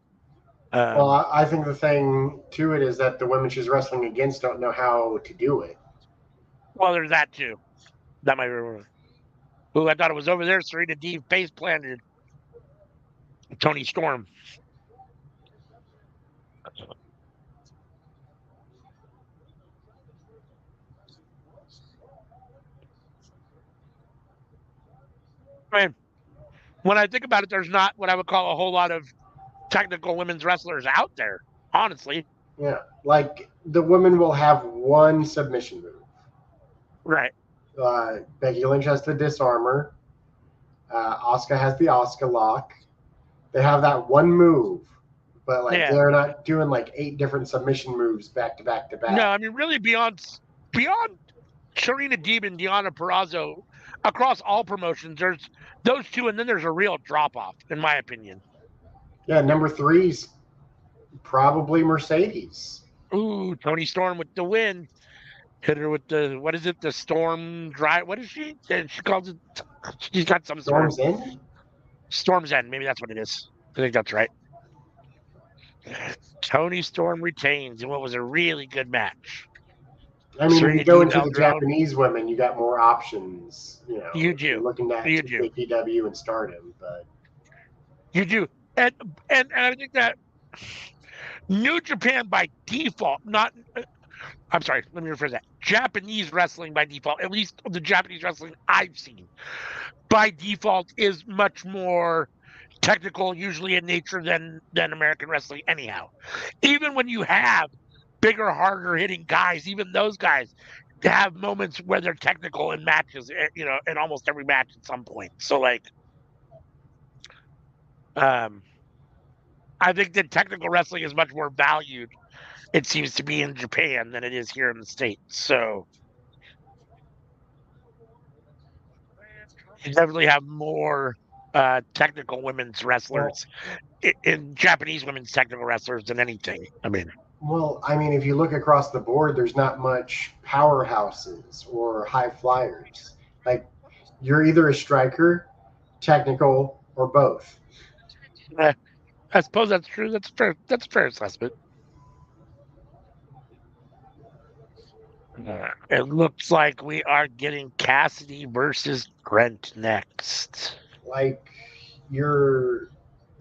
well, I think the thing to it is that the women she's wrestling against don't know how to do it. well, there's that too. That might be. Who I thought it was over there. Serena Deeb face planted Tony Storm. I mean, when I think about it, there's not what I would call a whole lot of technical women's wrestlers out there, honestly. Yeah, like the women will have one submission move. Right. Becky Lynch has the disarmer. Asuka has the Asuka lock. They have that one move, but like they're not doing like 8 different submission moves back to back to back. No, I mean really beyond Serena Deeb and Deonna Purrazzo, across all promotions, there's those two, and then there's a real drop off, in my opinion. Yeah, number 3's probably Mercedes. Ooh, Tony Storm with the win. Hit her with the, what is it? The Storm Drive. What is she? She calls it. She's got some Storm's sort of End. Storm's End. Maybe that's what it is. I think that's right. Tony Storm retains in what was a really good match. I mean, when you go into the Japanese women, you got more options. You know, you do. You're looking at AEW and Stardom, but you do, and I think that New Japan by default, not. I'm sorry, let me rephrase that. Japanese wrestling by default, at least the Japanese wrestling I've seen, by default is much more technical, usually in nature, than American wrestling anyhow. Even when you have bigger, harder hitting guys, even those guys have moments where they're technical in matches, you know, in almost every match at some point. So like, I think that technical wrestling is much more valued, it seems to be, in Japan than it is here in the States. So you definitely have more technical women's wrestlers in Japanese women's technical wrestlers than anything. I mean, if you look across the board, there's not much powerhouses or high flyers. Like, you're either a striker, technical, or both. I suppose that's true. That's fair. That's a fair assessment. It looks like we are getting Cassidy versus Brent next. Like your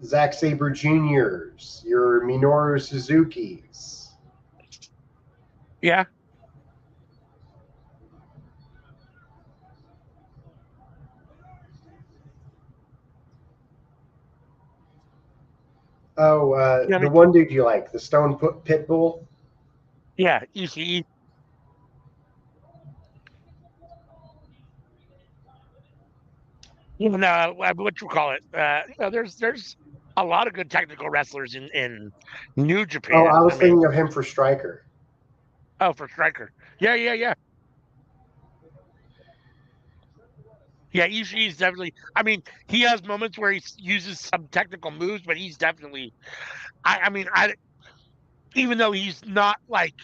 Zack Sabre Juniors, your Minoru Suzuki's. Yeah. Oh, the one dude you like, the Stone Pitbull? Yeah, ECE. You know, what you call it? You know, there's a lot of good technical wrestlers in New Japan. Oh, I was thinking of him for Striker. Oh, for Striker. Yeah. Yeah, he's definitely. I mean, he has moments where he uses some technical moves, but he's definitely. Even though he's not like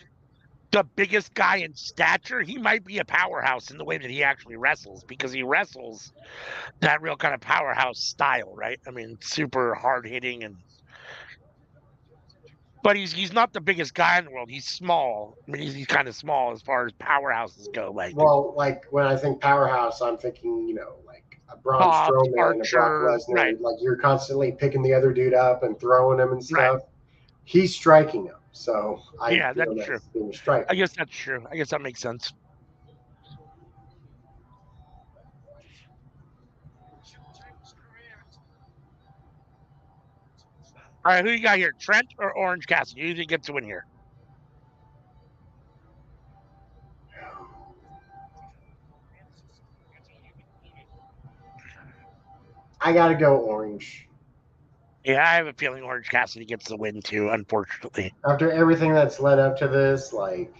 the biggest guy in stature, he might be a powerhouse in the way that he actually wrestles, because he wrestles that real kind of powerhouse style, right? I mean, super hard hitting but he's not the biggest guy in the world. He's small. I mean, he's kind of small as far as powerhouses go. Like, well, like when I think powerhouse, I'm thinking, you know, like a Braun Strowman and a Brock Lesnar. Right. Like, you're constantly picking the other dude up and throwing him and stuff. Right. He's striking him, so that's true. Being a striker. I guess that's true. I guess that makes sense. All right, who you got here? Trent or Orange Cassidy? Who do you think gets to win here? I got to go Orange. Yeah, I have a feeling Orange Cassidy gets the win too, unfortunately. After everything that's led up to this, like...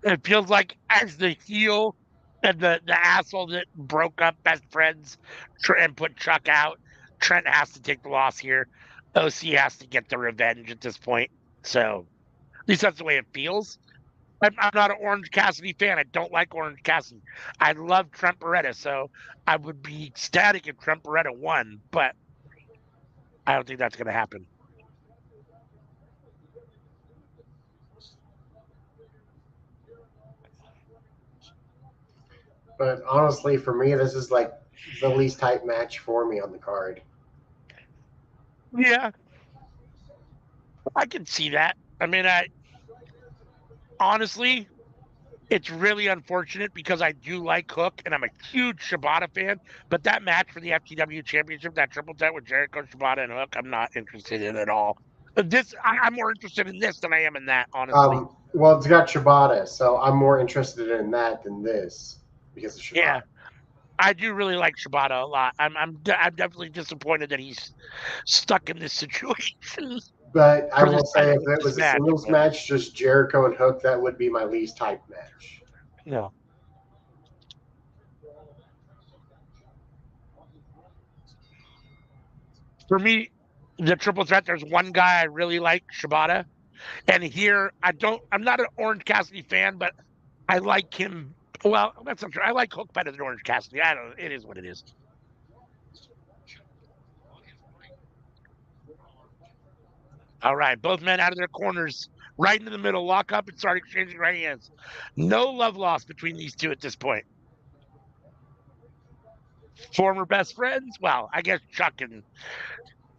It feels like, as the heel and the asshole that broke up best friends and put Chuck out, Trent has to take the loss here. OC has to get the revenge at this point. So at least that's the way it feels. I'm not an Orange Cassidy fan. I don't like Orange Cassidy. I love Trent Beretta, so I would be ecstatic if Trent Beretta won, but I don't think that's going to happen. But honestly, for me, this is like the least hype match for me on the card. Yeah, I can see that. I mean, honestly, it's really unfortunate because I do like Hook and I'm a huge Shibata fan, but that match for the FTW Championship, that triple threat with Jericho, Shibata, and Hook, I'm not interested in at all. I'm more interested in this than I am in that, honestly. Well, it's got Shibata, so I'm more interested in that than this because of Shibata. Yeah, I do really like Shibata a lot. I'm definitely disappointed that he's stuck in this situation. But I For will this say, if it was a singles but match, just Jericho and Hook, that would be my least hype match. no. For me, the triple threat, there's one guy I really like, Shibata. And here, I'm not an Orange Cassidy fan, but I like him. Well, that's not true. I like Hook better than Orange Cassidy. I don't know. It is what it is. All right. Both men out of their corners, right into the middle, lock up and start exchanging right hands. No love lost between these two at this point. Former best friends? Well, I guess Chuck and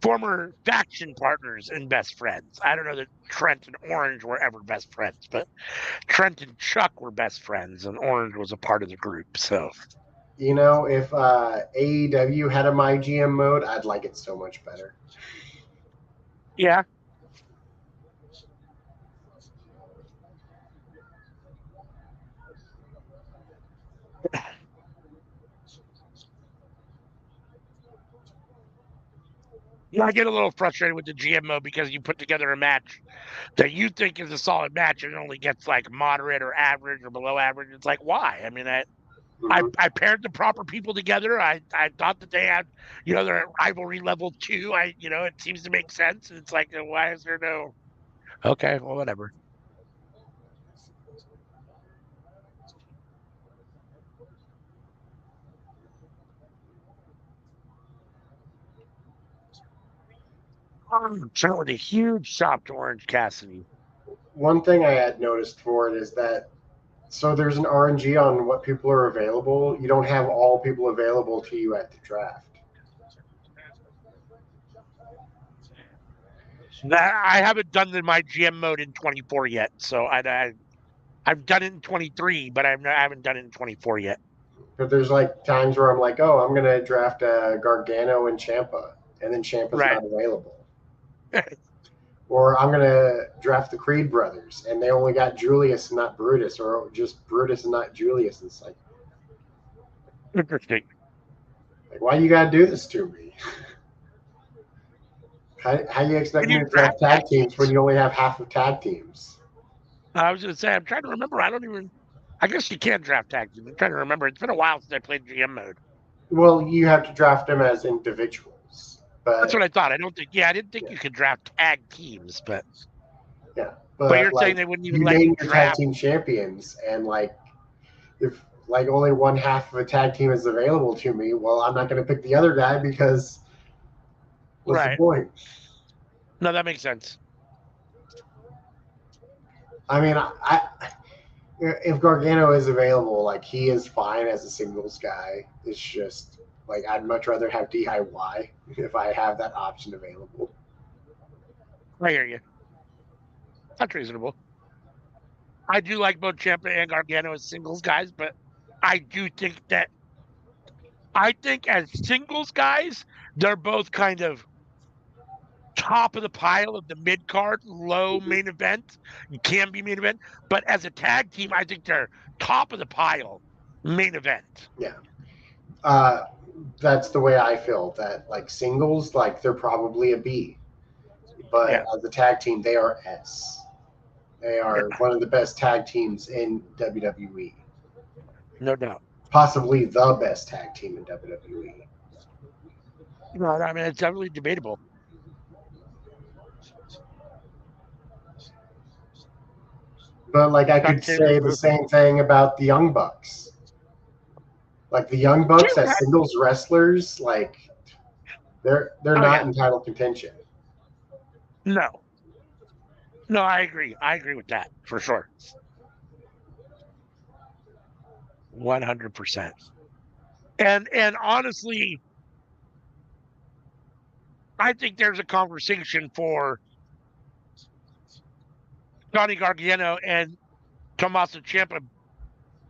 former faction partners and best friends. I don't know that Trent and Orange were ever best friends, but Trent and Chuck were best friends, and Orange was a part of the group. So, You know, if AEW had a My GM mode, I'd like it so much better. yeah. Yeah, I get a little frustrated with the GM mode because you put together a match that you think is a solid match and it only gets like moderate or average or below average. It's like, why? I mean, Mm-hmm. I paired the proper people together. I thought that they had, they're at rivalry level 2. It seems to make sense. And it's like, why is there no? Okay, well, whatever. Trent with a huge shot to Orange Cassidy. One thing I had noticed for it is that so there's an RNG on what people are available. You don't have all people available to you at the draft. I haven't done my GM mode in 24 yet, so I've done it in 23, but I haven't done it in 24 yet. But there's like times where I'm like, oh, I'm gonna draft Gargano and Champa, and then Champa's Right. not available. Or I'm gonna draft the Creed brothers, and they only got Julius and not Brutus, or just Brutus and not Julius. It's like Interesting. why you gotta do this to me? How you expect Can me you to draft draft tag teams when you only have half of tag teams? I was going to say, I'm trying to remember. I guess you can draft tag teams. I'm trying to remember. It's been a while since I played GM mode. Well, you have to draft them as individuals, That's but what I thought. I didn't think yeah, you could draft tag teams, but yeah. you're But saying like they wouldn't even you let you name your tag draft. team champions, and like if like only one half of a tag team is available to me, well, I'm not going to pick the other guy because what's the Right. point? No, that makes sense. I mean, if Gargano is available, like he is fine as a singles guy. It's just like I'd much rather have DIY if I have that option available. I hear you. That's reasonable. I do like both Ciampa and Gargano as singles guys, but I do think that I think as singles guys, they're both kind of top of the pile of the mid card, low main event. You can be main event, but as a tag team, I think they're top of the pile, main event. Yeah. Uh, that's the way I feel. That like singles, like they're probably a B, but Yeah, as a tag team, they are S. They are one of the best tag teams in WWE, no doubt. possibly the best tag team in WWE. No, I mean it's definitely debatable. But like I could say the same thing about the Young Bucks. Like the Young Bucks as singles wrestlers, like they're not in title contention. No. No, I agree. I agree with that for sure. 100%. And honestly, I think there's a conversation for Johnny Gargano and Tommaso Ciampa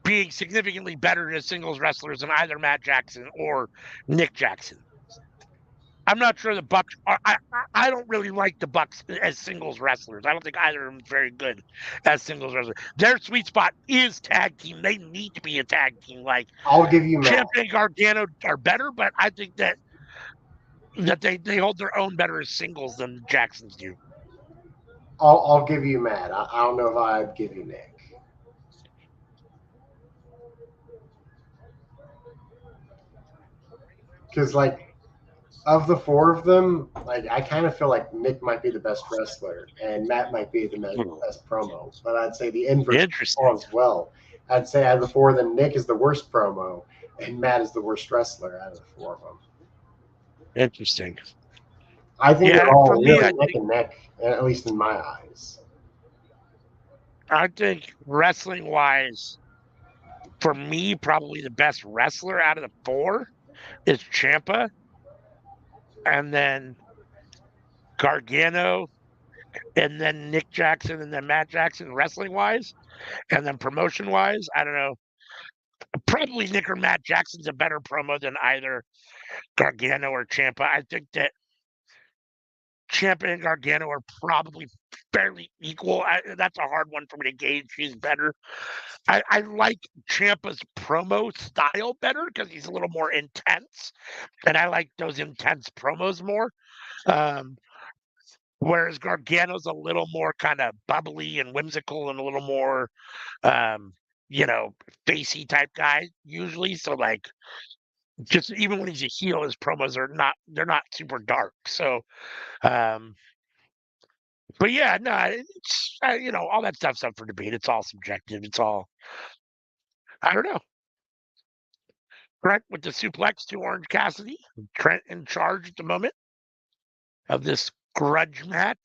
being significantly better as singles wrestlers than either Matt Jackson or Nick Jackson. I'm not sure the Bucks are. I don't really like the Bucks as singles wrestlers. I don't think either of them is very good as singles wrestlers. Their sweet spot is tag team. They need to be a tag team. Like I'll give you Matt. Ciampa and Gargano are better, but I think that they hold their own better as singles than Jacksons do. I'll give you Matt. I don't know if I'd give you Nick. Because like of the four of them, like I kind of feel like Nick might be the best wrestler and Matt might be the best promo. But I'd say the inverse as well. I'd say out of the four of them, Nick is the worst promo and Matt is the worst wrestler out of the four of them. Interesting. I think they're all really neck and neck, at least in my eyes. I think wrestling-wise, for me, probably the best wrestler out of the four is Ciampa, and then Gargano, and then Nick Jackson, and then Matt Jackson wrestling-wise, and then promotion-wise, I don't know. Probably Nick or Matt Jackson's a better promo than either Gargano or Ciampa. I think that Ciampa and Gargano are probably fairly equal. That's a hard one for me to gauge. He's better. I like Ciampa's promo style better because he's a little more intense, and I like those intense promos more. Whereas Gargano's a little more kind of bubbly and whimsical and a little more, facey type guy usually. So like, just even when he's a heel, his promos they're not super dark. So, but yeah, no, it's all that stuff's up for debate. It's all subjective. It's all, I don't know. Trent with the suplex to Orange Cassidy. Trent in charge at the moment of this grudge match.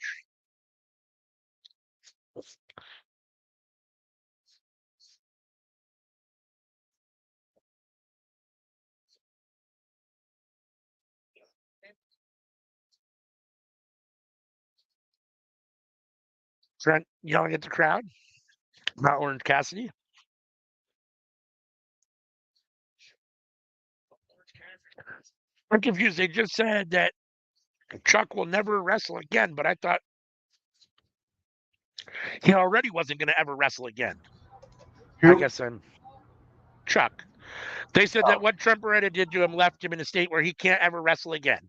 Trent yelling at the crowd about Orange Cassidy. I'm confused. They just said that Chuck will never wrestle again, but I thought he already wasn't going to ever wrestle again. Who? I guess I'm Chuck. They said that what Trent Beretta did to him left him in a state where he can't ever wrestle again.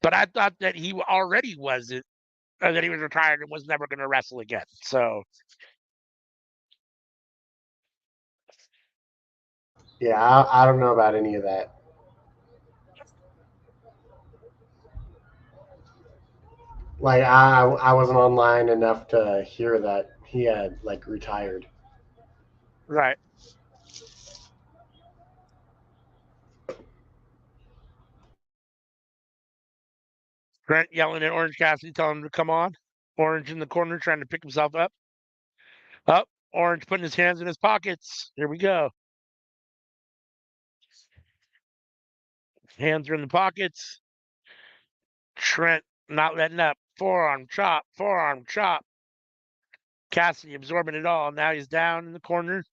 But I thought that he already was it, that he was retired and was never going to wrestle again. So, yeah, I don't know about any of that. Like I wasn't online enough to hear that he had like retired. right. Trent yelling at Orange Cassidy, telling him to come on. Orange in the corner trying to pick himself up. Up. Orange putting his hands in his pockets. Here we go. Hands are in the pockets. Trent not letting up. Forearm chop. Forearm chop. Cassidy absorbing it all. Now he's down in the corner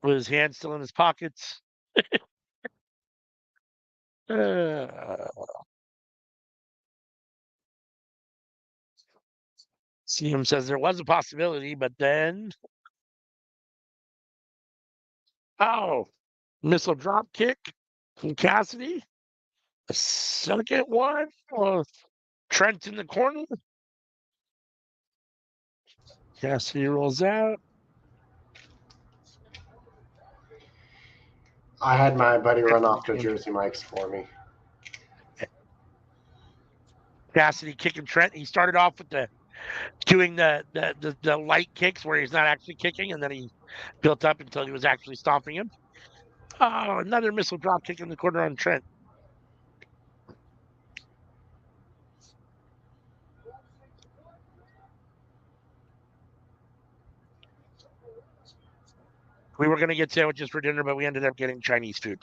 with his hands still in his pockets. CM says there was a possibility, but then missile drop kick from Cassidy. A second one. Trent in the corner. Cassidy rolls out. I had my buddy run off to Jersey Mike's for me. Cassidy kicking Trent. He started off with the doing the light kicks where he's not actually kicking, and then he built up until he was actually stomping him. Oh, another missile drop kick in the corner on Trent. We were going to get sandwiches for dinner, but we ended up getting Chinese food.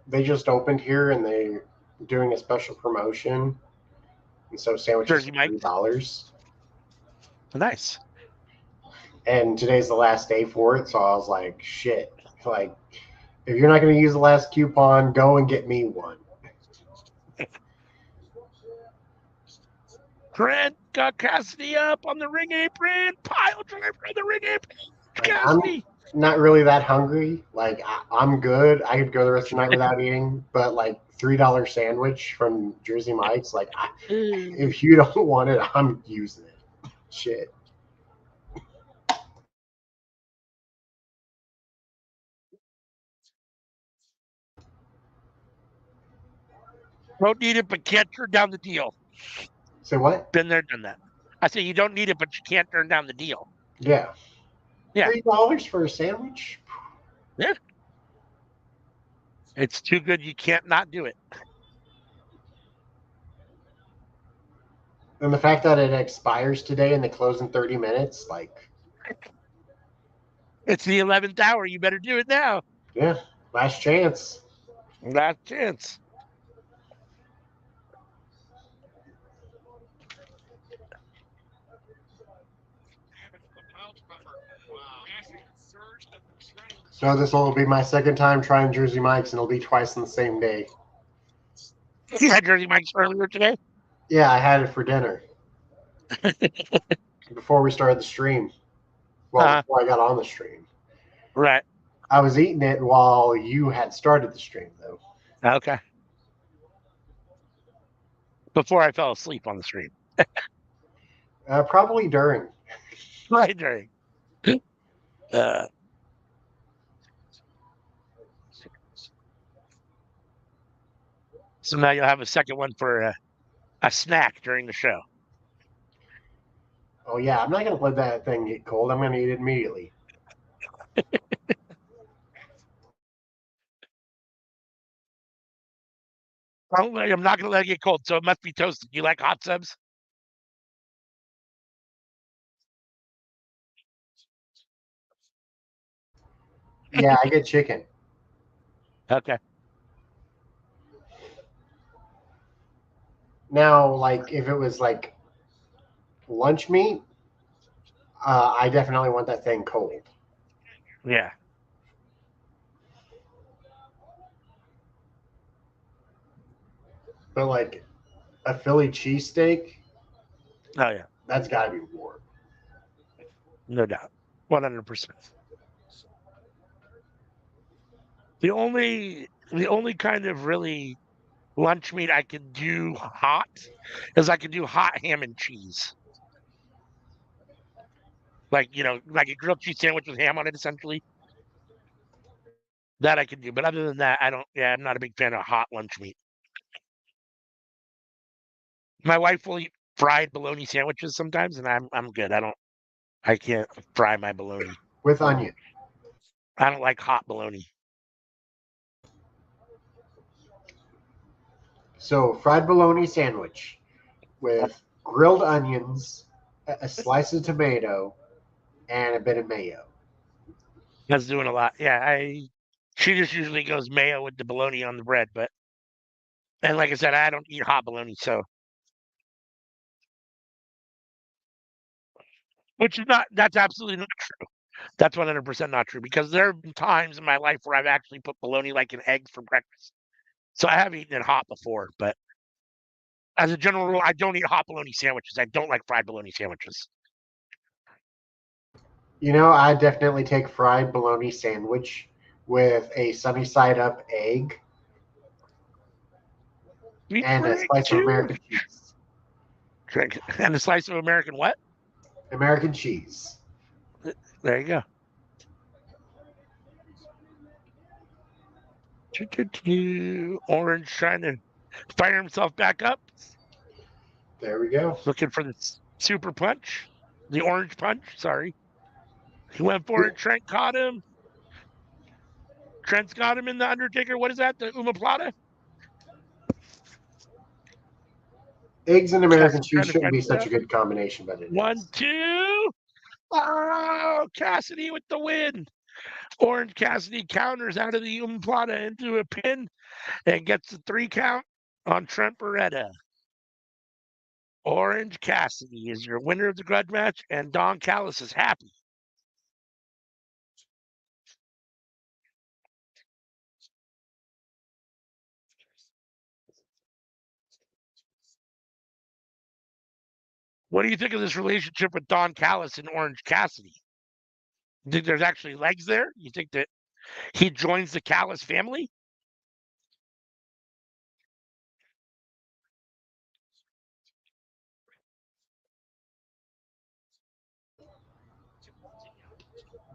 They just opened here and they're doing a special promotion. And so sandwiches Jersey are Mike. $3. Nice. And today's the last day for it. So I was like, shit. Like, if you're not going to use the last coupon, go and get me one. Trent got Cassidy up on the ring apron. Pile driver on the ring apron. Like, Cassidy. I'm not really that hungry. Like, I'm good. I could go the rest of the night without eating. But, like, $3 sandwich from Jersey Mike's, like, if you don't want it, I'm using it. Shit. Don't need it, but can't turn down the deal. Say what? Been there, done that. I say you don't need it, but you can't turn down the deal. Yeah. Yeah. $3 for a sandwich? Yeah. It's too good. You can't not do it. And the fact that it expires today and they close in 30 minutes, like, It's the 11th hour. You better do it now. yeah, last chance. Last chance. So this will be my second time trying Jersey Mike's, and it'll be twice in the same day. You had Jersey Mike's earlier today? Yeah, I had it for dinner before we started the stream. Well, before I got on the stream. Right. I was eating it while you had started the stream, though. Okay. Before I fell asleep on the stream. Probably during. Right during. So now you'll have a second one for a snack during the show. Oh, yeah, I'm not going to let that thing get cold. I'm going to eat it immediately. I'm not going to let it get cold, so it must be toasted. You like hot subs? Yeah, I get chicken. Okay. Now, like, if it was, like, lunch meat, I definitely want that thing cold. Yeah. But, like, a Philly cheesesteak, Oh, yeah. that's got to be warm. No doubt. 100%. The only kind of really lunch meat I can do hot is I can do hot ham and cheese. Like, like a grilled cheese sandwich with ham on it, essentially. That I can do. But other than that, I'm not a big fan of hot lunch meat. My wife will eat fried bologna sandwiches sometimes, and I'm good. I can't fry my bologna. With onion. I don't like hot bologna. So, fried bologna sandwich with grilled onions, a slice of tomato, and a bit of mayo. That's doing a lot. Yeah, she just usually goes mayo with the bologna on the bread, and like I said, I don't eat hot bologna, so that's absolutely not true. That's 100% not true because there have been times in my life where I've actually put bologna like in eggs for breakfast. So I have eaten it hot before, but as a general rule, I don't eat hot bologna sandwiches. I don't like fried bologna sandwiches. I definitely take fried bologna sandwich with a sunny side up egg and a slice of American cheese. And a slice of American what? American cheese. There you go. Orange trying to Fire himself back up. There we go. Looking for the super punch. The orange punch, sorry. He went for it. Trent caught him. Trent's got him in the Undertaker. What is that? The Umaplata? Eggs and American Cassidy trying cheese to shouldn't be finish such that. a good combination, but it 1, is. 2. Oh, Cassidy with the win. Orange Cassidy counters out of the Umaplata into a pin and gets the 3 count on Trent Beretta. Orange Cassidy is your winner of the grudge match, and Don Callis is happy. What do you think of this relationship with Don Callis and Orange Cassidy? You think there's actually legs there? You think that he joins the Callis family?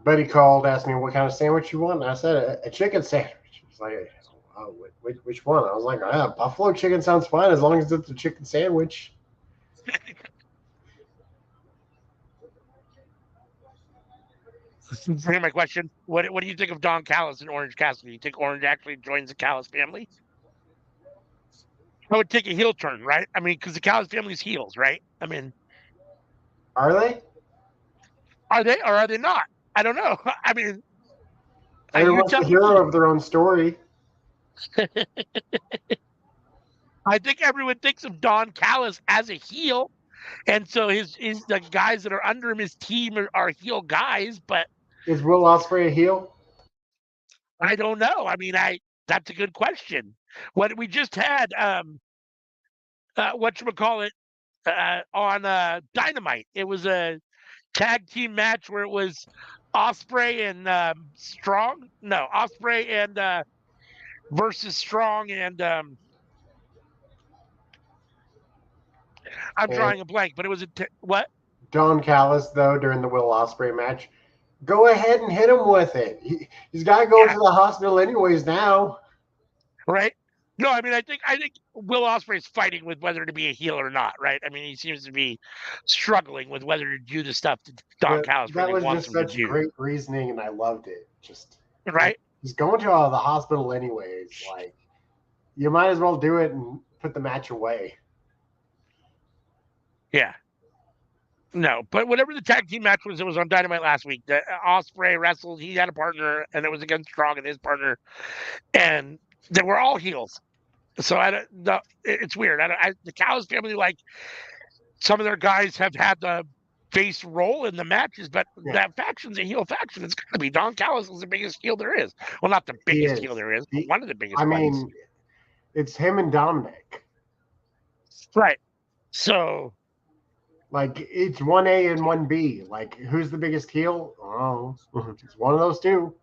Buddy called, asked me what kind of sandwich you want. And I said a chicken sandwich. He's like, oh, which one? I was like, buffalo chicken sounds fine as long as it's a chicken sandwich. Here's my question. What do you think of Don Callis and Orange Cassidy? You think Orange actually joins the Callis family? I would take a heel turn, right? I mean, because the Callis family's heels, right? I mean, Are they? are they or are they not? I don't know. I mean, you Everyone's tell the me. hero of their own story. I think everyone thinks of Don Callis as a heel, and so his the guys that are under him, his team are heel guys. But Is Will Ospreay a heel? I don't know. I mean, that's a good question. What we just had, whatchamacallit, on Dynamite. It was a tag team match where it was Ospreay and Strong. No, Ospreay and versus Strong and I'm And drawing a blank, but it was what? Don Callis, though, during the Will Ospreay match, go ahead and hit him with it. He's got to go Yeah, to the hospital anyways now. right. No, I mean, I think Will Ospreay's fighting with whether to be a heel or not, right? I mean, he seems to be struggling with whether to do the stuff that Don Callis That really was wants just him to such do, great reasoning, and I loved it. Just right? he's going to the hospital anyways. Like, you might as well do it and put the match away. Yeah. No, but whatever the tag team match was, it was on Dynamite last week. The Ospreay wrestled. He had a partner, and it was against Strong and his partner, and they were all heels. So I don't. No, it's weird. The Cows family, like some of their guys, have had the face role in the matches, but that faction's a heel faction. It's got to be Don Callis is the biggest heel there is. Well, not the He biggest heel is. there is, but one of the biggest I ones. mean, it's him and Dominic. Right. So, like, it's 1A and 1B. Like, who's the biggest heel? Oh, it's one of those two.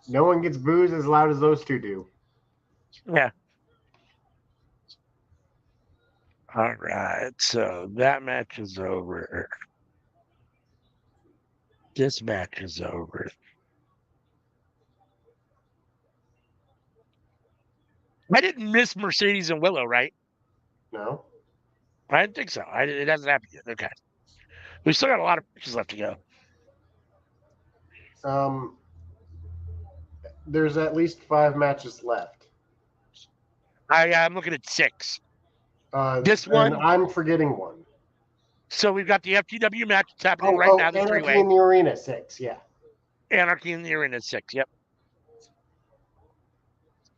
No one gets boos as loud as those two do. yeah. All right. So that match is over. This match is over. I didn't miss Mercedes and Willow, right? No? I didn't think so. It hasn't happened yet. Okay. We still got a lot of matches left to go. There's at least 5 matches left. I'm looking at 6. This one. And I'm forgetting one. So we've got the FTW match that's happening right now. The Anarchy three-way. in the Arena, 6, yeah. Anarchy in the Arena, 6. Yep.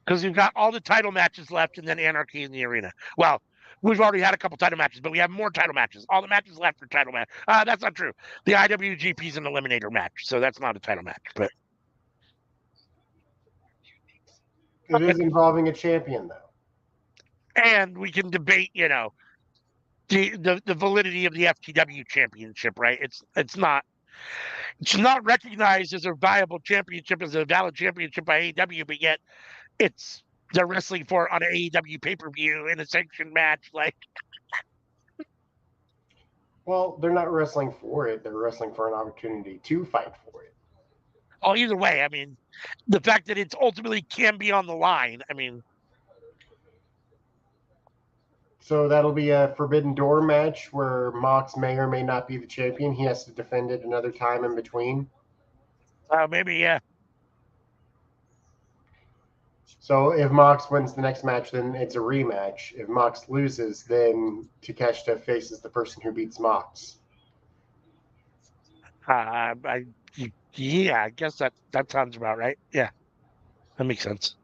Because we've got all the title matches left and then Anarchy in the Arena. Well, we've already had a couple title matches, but we have more title matches. All the matches left are title match. That's not true. The IWGP is an eliminator match, so that's not a title match. But it is involving a champion, though. And we can debate, the validity of the FTW championship, right? It's not recognized as a viable championship, as a valid championship by AEW, but yet they're wrestling for it on an AEW pay-per-view in a sanctioned match. Like, well, they're not wrestling for it. They're wrestling for an opportunity to fight for it. Oh, either way, I mean, the fact that it's ultimately can be on the line. I mean, So that'll be a Forbidden Door match where Mox may or may not be the champion. He has to defend it another time in between. maybe, yeah. So if Mox wins the next match, then it's a rematch. If Mox loses, then Takeshita faces the person who beats Mox. I, yeah, I guess that sounds about right. Yeah, that makes sense.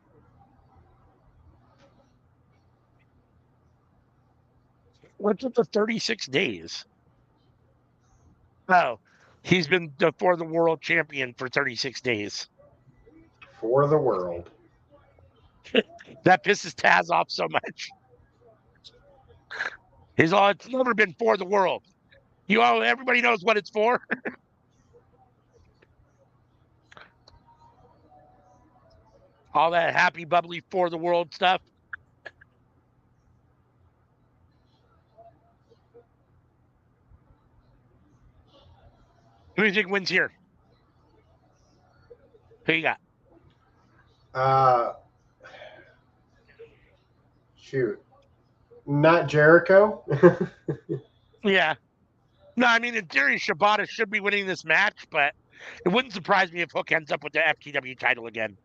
What's with the 36 days? Oh, he's been before the world champion for 36 days. For the world. That pisses Taz off so much. He's all, it's never been for the world. You all, everybody knows what it's for. All that happy, bubbly for the world stuff. Who do you think wins here? Who you got? Uh, shoot. Not Jericho. Yeah. No, I mean, in theory, Shibata should be winning this match, but it wouldn't surprise me if Hook ends up with the FTW title again.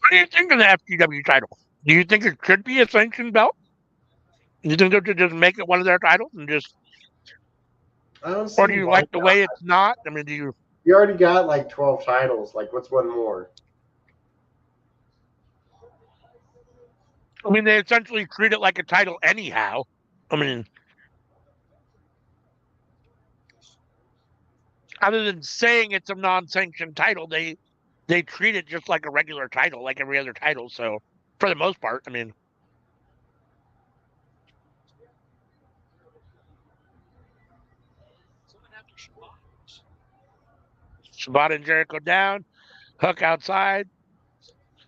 What do you think of the FTW title? Do you think it should be a sanctioned belt? Do you think they should just make it one of their titles and just, I don't or see do you why like the not. way it's not? I mean, do you? You already got like 12 titles. Like, what's one more? I mean, they essentially treat it like a title anyhow. I mean, other than saying it's a non-sanctioned title, they treat it just like a regular title, like every other title. So for the most part, I mean, Shibata and Jericho down, Hook outside.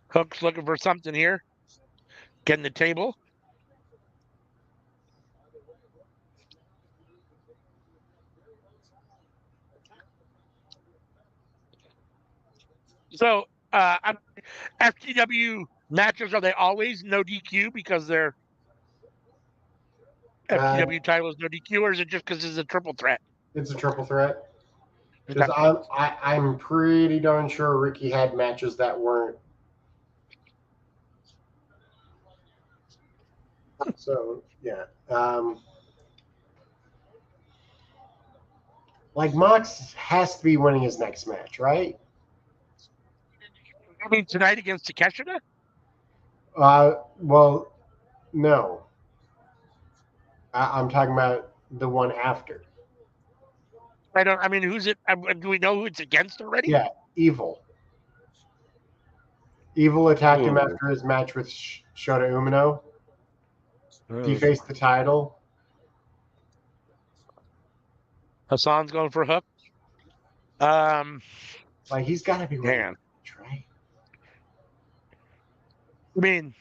Hook's looking for something here, getting the table. So FTW matches, are they always no DQ because their Uh, FTW title is no DQ, or is it just because it's a triple threat? it's a triple threat. Because Okay. I'm pretty darn sure Ricky had matches that weren't. So yeah, like Mox has to be winning his next match, right? I mean, tonight against Takeshita? Well, no, I'm talking about the one after. I don't. I mean, who's it? Do we know who it's against already? Yeah, Evil. Evil attacked him Ooh. after his match with Shota Umino. Oh. Defaced the title. Hassan's going for Hook. Um, Like he's got to be winning, man. right? I mean,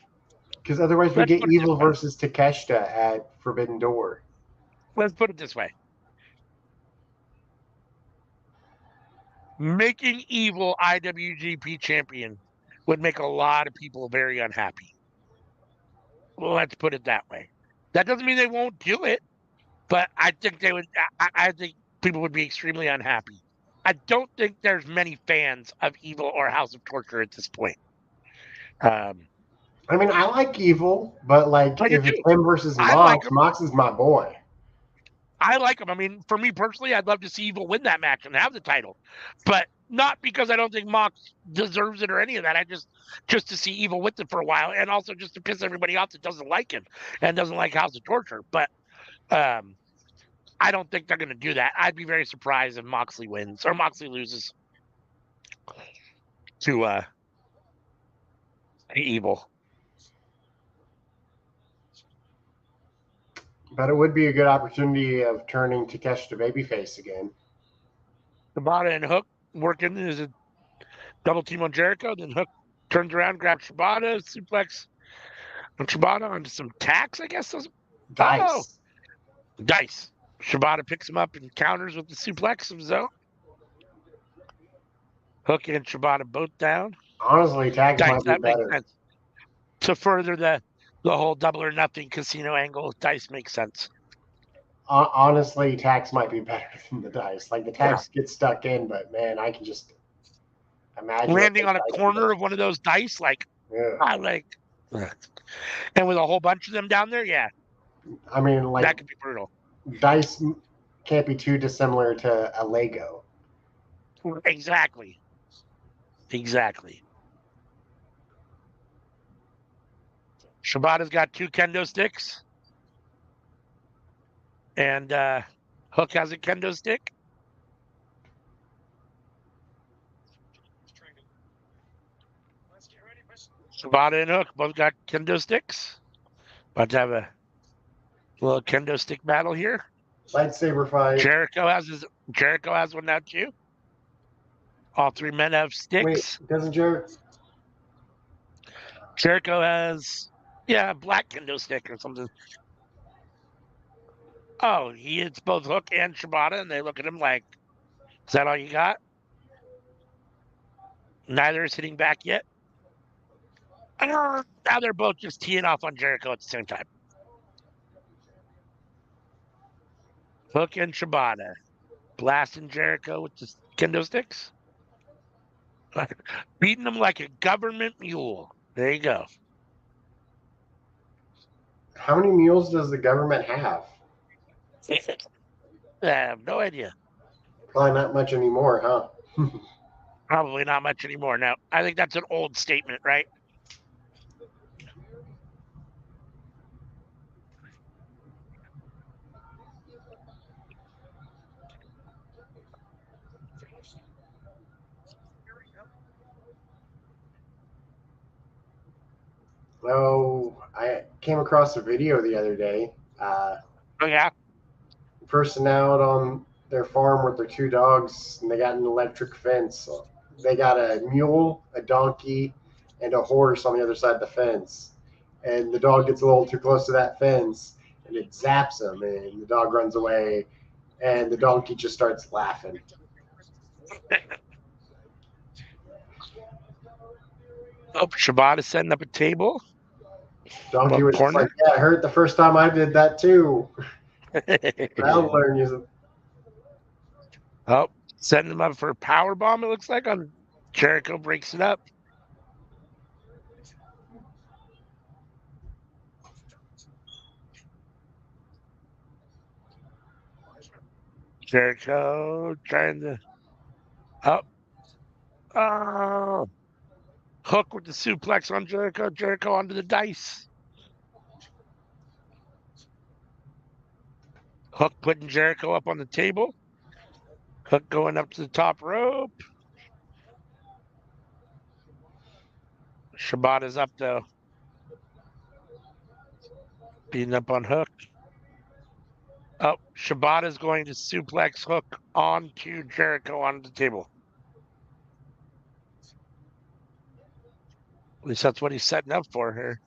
Because otherwise we let's get put it this Evil way. versus Takeshita at Forbidden Door. Let's put it this way. Making Evil IWGP champion would make a lot of people very unhappy. Let's put it that way. That doesn't mean they won't do it, but I think they would. I think people would be extremely unhappy. I don't think there's many fans of Evil or House of Torture at this point. Um, I mean, I like Evil, but like I do if it's too. him versus I like Mox, him. Mox is my boy. I like him. I mean, for me personally, I'd love to see Evil win that match and have the title, but not because I don't think Mox deserves it or any of that. I just to see Evil with it for a while, and also just to piss everybody off that doesn't like him and doesn't like House of Torture. But um, I don't think they're going to do that. I'd be very surprised if Moxley wins or Moxley loses to Evil. But it would be a good opportunity of turning Takeshi to babyface again. Shibata and Hook working as a double team on Jericho. Then Hook turns around, grabs Shibata, suplex on Shibata onto some tacks, I guess. Dice. Oh, dice. Shibata picks him up and counters with the suplex of his own. Hook and Shibata both down. Honestly, tags Dice, might be that makes better. sense. To further the whole double or nothing casino angle, dice makes sense. Honestly, tags might be better than the dice. Like the tags get stuck in, but man, I can just imagine landing on a corner of one of those dice, like, I like, and with a whole bunch of them down there, yeah. I mean, like that could be brutal. Dice can't be too dissimilar to a Lego. Exactly. Shibata's got 2 kendo sticks. And Hook has a kendo stick. Shibata and Hook both got kendo sticks. About to have a little kendo stick battle here. Lightsaber fight. Jericho has one now too. All 3 men have sticks. Wait, doesn't Jericho has, a black kendo stick or something. Oh, he hits both Hook and Shibata, and they look at him like, is that all you got? Neither is hitting back yet. Now they're both just teeing off on Jericho at the same time. Hook and Shibata blasting Jericho with the kendo sticks. Beating him like a government mule. There you go. How many mules does the government have? I have no idea. Probably not much anymore, huh? Probably not much anymore. Now, I think that's an old statement, right? Oh, I came across a video the other day. Oh, yeah? Person out on their farm with their 2 dogs, and they got an electric fence. They got a mule, a donkey, and a horse on the other side of the fence. And the dog gets a little too close to that fence, and it zaps him, and the dog runs away, and the donkey just starts laughing. Oh, Shibata's setting up a table. Donkey was just like, yeah, it hurt the first time I did that too. I'll learn you. Oh, setting him up for a power bomb, it looks like. On Jericho breaks it up. Jericho trying to oh, Hook with the suplex on Jericho. Jericho onto the dice. Hook putting Jericho up on the table. Hook going up to the top rope. Shibata's up though. Beating up on Hook. Oh, Shibata's going to suplex Hook onto Jericho on the table. At least that's what he's setting up for here.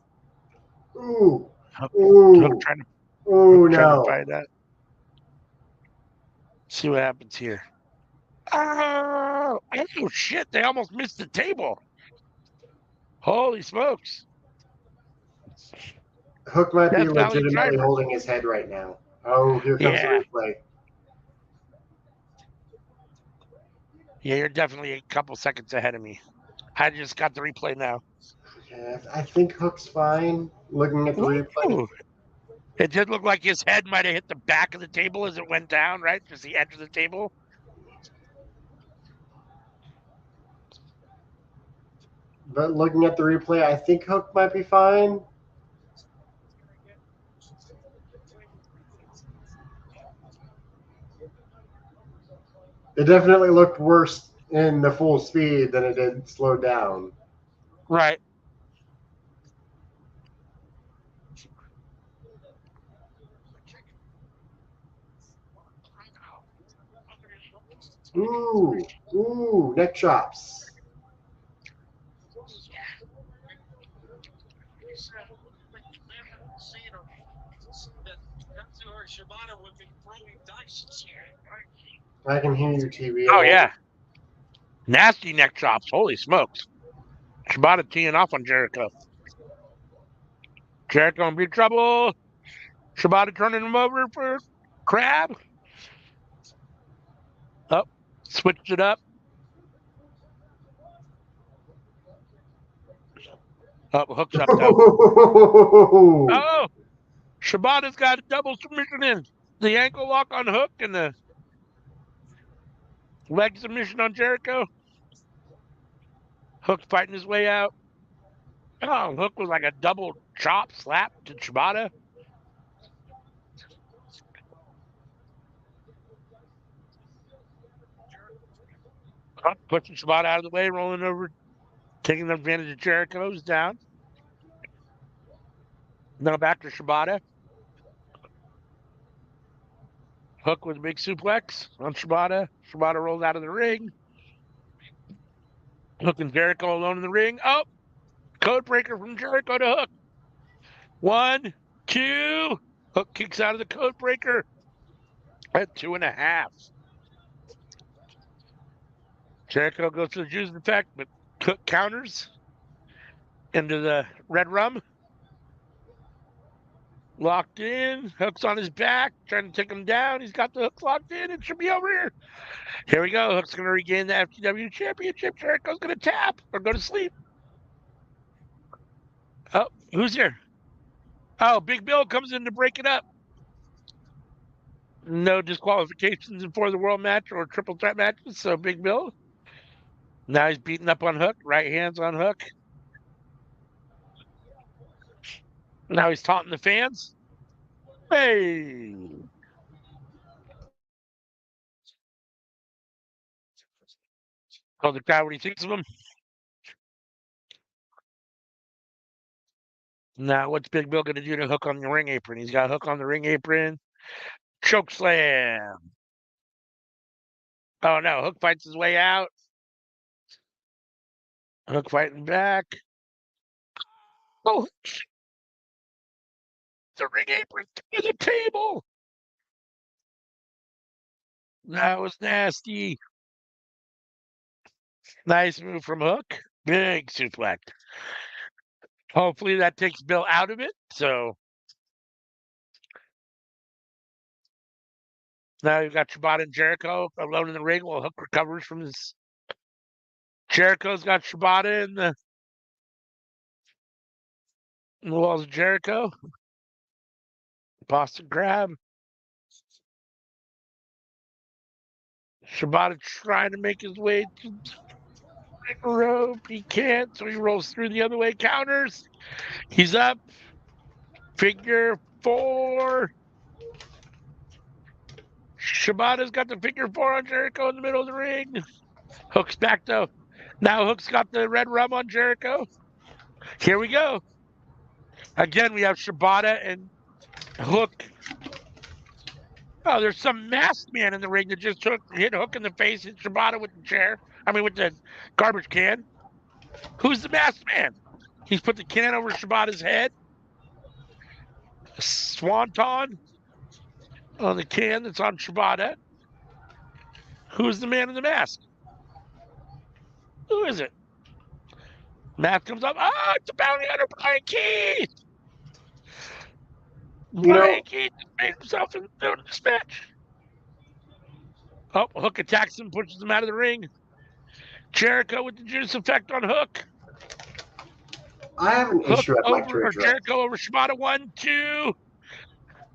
Ooh. Hook trying to fight that. See what happens here. Oh shit! They almost missed the table. Holy smokes! Hook might be legitimately holding his head right now. Oh, here comes the replay. Yeah, you're definitely a couple seconds ahead of me. I just got the replay now. Yeah, I think Hook's fine. Looking at the replay. It did look like his head might have hit the back of the table as it went down, right? Just the edge of the table. But looking at the replay, I think Hook might be fine. It definitely looked worse in the full speed than it did slowed down. Right. Ooh, neck chops. I can hear you, TV. Oh, yeah. Nasty neck chops. Holy smokes. Shibata teeing off on Jericho. Jericho in big trouble. Shibata turning him over for crab. Oh, switched it up. Oh, hooks up, though. Oh, Shibata's got a double submission in. The ankle lock on Hook and the leg submission on Jericho. Hook's fighting his way out. Oh, Hook was like a double chop slap to Shibata. Hook pushing Shibata out of the way, rolling over, taking advantage of Jericho's down. Now back to Shibata. Hook with a big suplex on Shibata. Shibata rolls out of the ring. Hook and Jericho alone in the ring. Oh, code breaker from Jericho to Hook. 1, 2. Hook kicks out of the code breaker at 2.5. Jericho goes to the Jews effect, but Hook counters into the red rum. Locked in. Hook's on his back, trying to take him down. He's got the hook locked in. It should be over here. Here we go. Hook's going to regain the FTW championship. Jericho's going to tap or go to sleep. Oh, who's here? Oh, Big Bill comes in to break it up. No disqualifications for the world match or triple threat matches. So Big Bill. Now he's beating up on Hook. Right hands on Hook. Now he's taunting the fans. Hey. Tell the guy what he thinks of him. Now, what's Big Bill going to do to Hook on the ring apron? He's got Hook on the ring apron. Choke slam. Oh, no. Hook fights his way out. Hook fighting back. Oh, the ring apron to the table. That was nasty. Nice move from Hook. Big suplex. Hopefully that takes Bill out of it. So now you've got Shibata and Jericho alone in the ring while Hook recovers from this. Jericho's got Shibata in the walls of Jericho. Boston grab. Shibata trying to make his way to the rope. He can't, so he rolls through the other way. Counters. He's up. Figure 4. Shibata's got the figure 4 on Jericho in the middle of the ring. Hook's back though. Now Hook's got the red rum on Jericho. Here we go. Again, we have Shibata and Hook. Oh, there's some masked man in the ring that just hit Hook in the face, hit Shibata with the chair. I mean, with the garbage can. Who's the masked man? He's put the can over Shibata's head. A swanton on the can that's on Shibata. Who's the man in the mask? Who is it? Mask comes up. Oh, it's a bounty hunter, Brian Keith. Brian Keith made himself in this match. Oh, Hook attacks him, pushes him out of the ring. Jericho with the juice effect on Hook. I have an issue I'd like to address. Jericho over Shibata. 1, 2.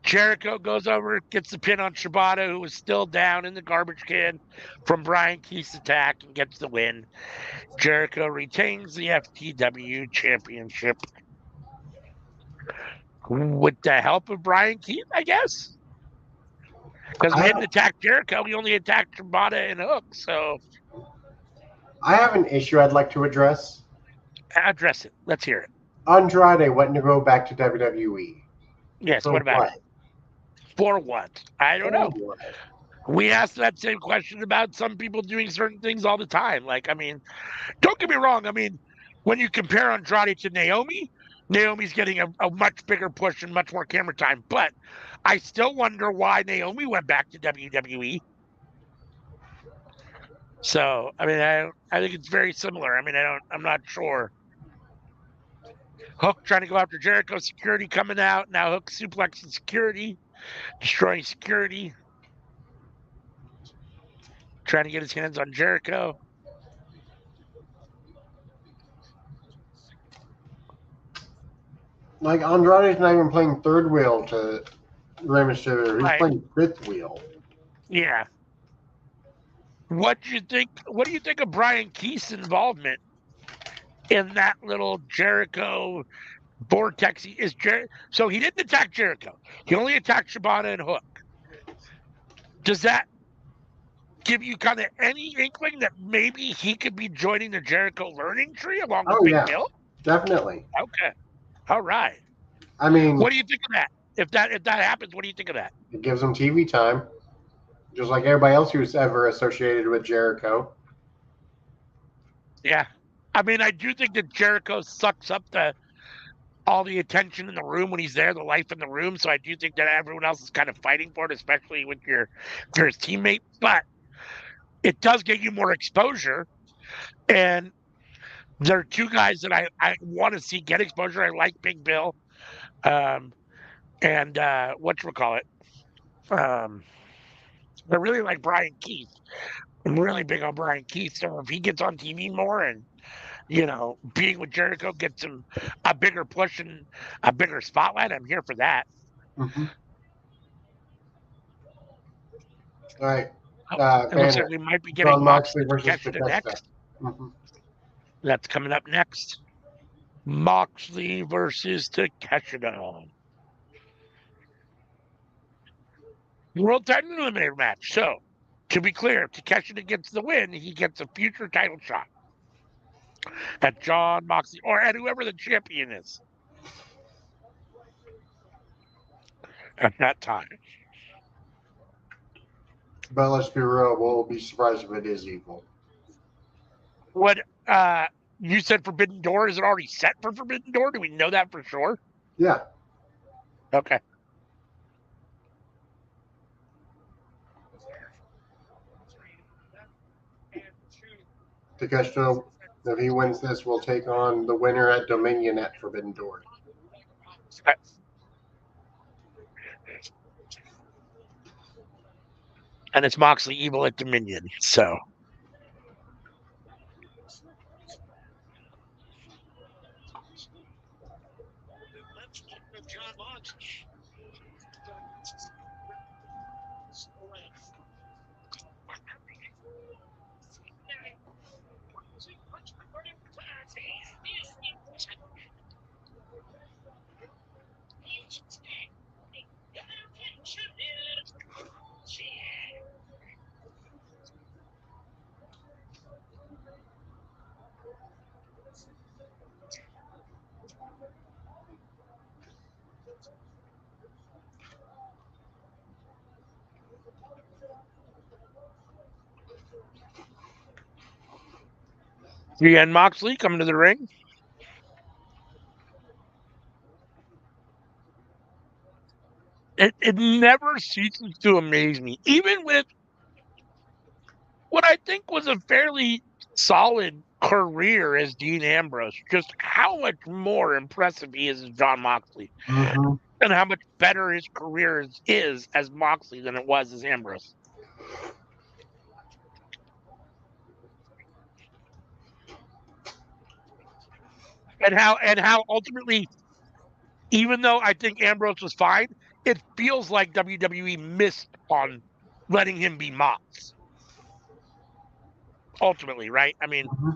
Jericho goes over, gets the pin on Shibata, who was still down in the garbage can from Brian Keith's attack, and gets the win. Jericho retains the FTW championship with the help of Brian Keith, I guess. Because we didn't attack Jericho, we only attacked Shibata and Hook. So I have an issue I'd like to address. address it. Let's hear it. Andrade went to go back to WWE. Yes, For what about it? For what? I don't know. what? We ask that same question about some people doing certain things all the time. Like, I mean, don't get me wrong. I mean, when you compare Andrade to Naomi, Naomi's getting a much bigger push and much more camera time. But I still wonder why Naomi went back to WWE. So, I mean, I think it's very similar. I mean, I'm not sure. Hook trying to go after Jericho, security coming out. Now Hook suplexing security, destroying security, trying to get his hands on Jericho. Like Andrade's not even playing third wheel to Rey Mysterio. He's Right. playing fifth wheel. Yeah. What do you think? What do you think of Brian Keith's involvement in that little Jericho vortex? So he didn't attack Jericho. He only attacked Shibata and Hook. Does that give you kind of any inkling that maybe he could be joining the Jericho learning tree along with Big Bill? Definitely. Okay. All right. I mean, what do you think of that? If that happens, what do you think of that? It gives him TV time, just like everybody else who's ever associated with Jericho. Yeah. I mean, I do think that Jericho sucks up all the attention in the room when he's there, the life in the room. So I do think that everyone else is kind of fighting for it, especially with your teammate. But it does get you more exposure. And there are two guys that I want to see get exposure. I like Big Bill. And whatchamacallit. I really like Brian Keith. I'm really big on Brian Keith. So if he gets on TV more and, being with Jericho gets him a bigger push and a bigger spotlight, I'm here for that. Mm-hmm. All right. It looks like we might be getting Jon Moxley versus Takeshita next. Mm-hmm. That's coming up next. Moxley versus Takeshita. World title eliminator match. So, to be clear, if Takeshita gets the win, he gets a future title shot at Jon Moxley or at whoever the champion is at that time. But let's be real, we'll be surprised if it is Evil. What you said Forbidden Door, is it already set for Forbidden Door? Do we know that for sure? Yeah. Okay. Takeshita, if he wins this, will take on the winner at Dominion at Forbidden Door. And it's Moxley Evil at Dominion. So. And Moxley coming to the ring. It never ceases to amaze me, even with what I think was a fairly solid career as Dean Ambrose, just how much more impressive he is as Jon Moxley, Mm-hmm. and how much better his career is as Moxley than it was as Ambrose. And how ultimately, even though I think Ambrose was fine, it feels like WWE missed on letting him be Mox. Ultimately, right? I mean, Mm-hmm.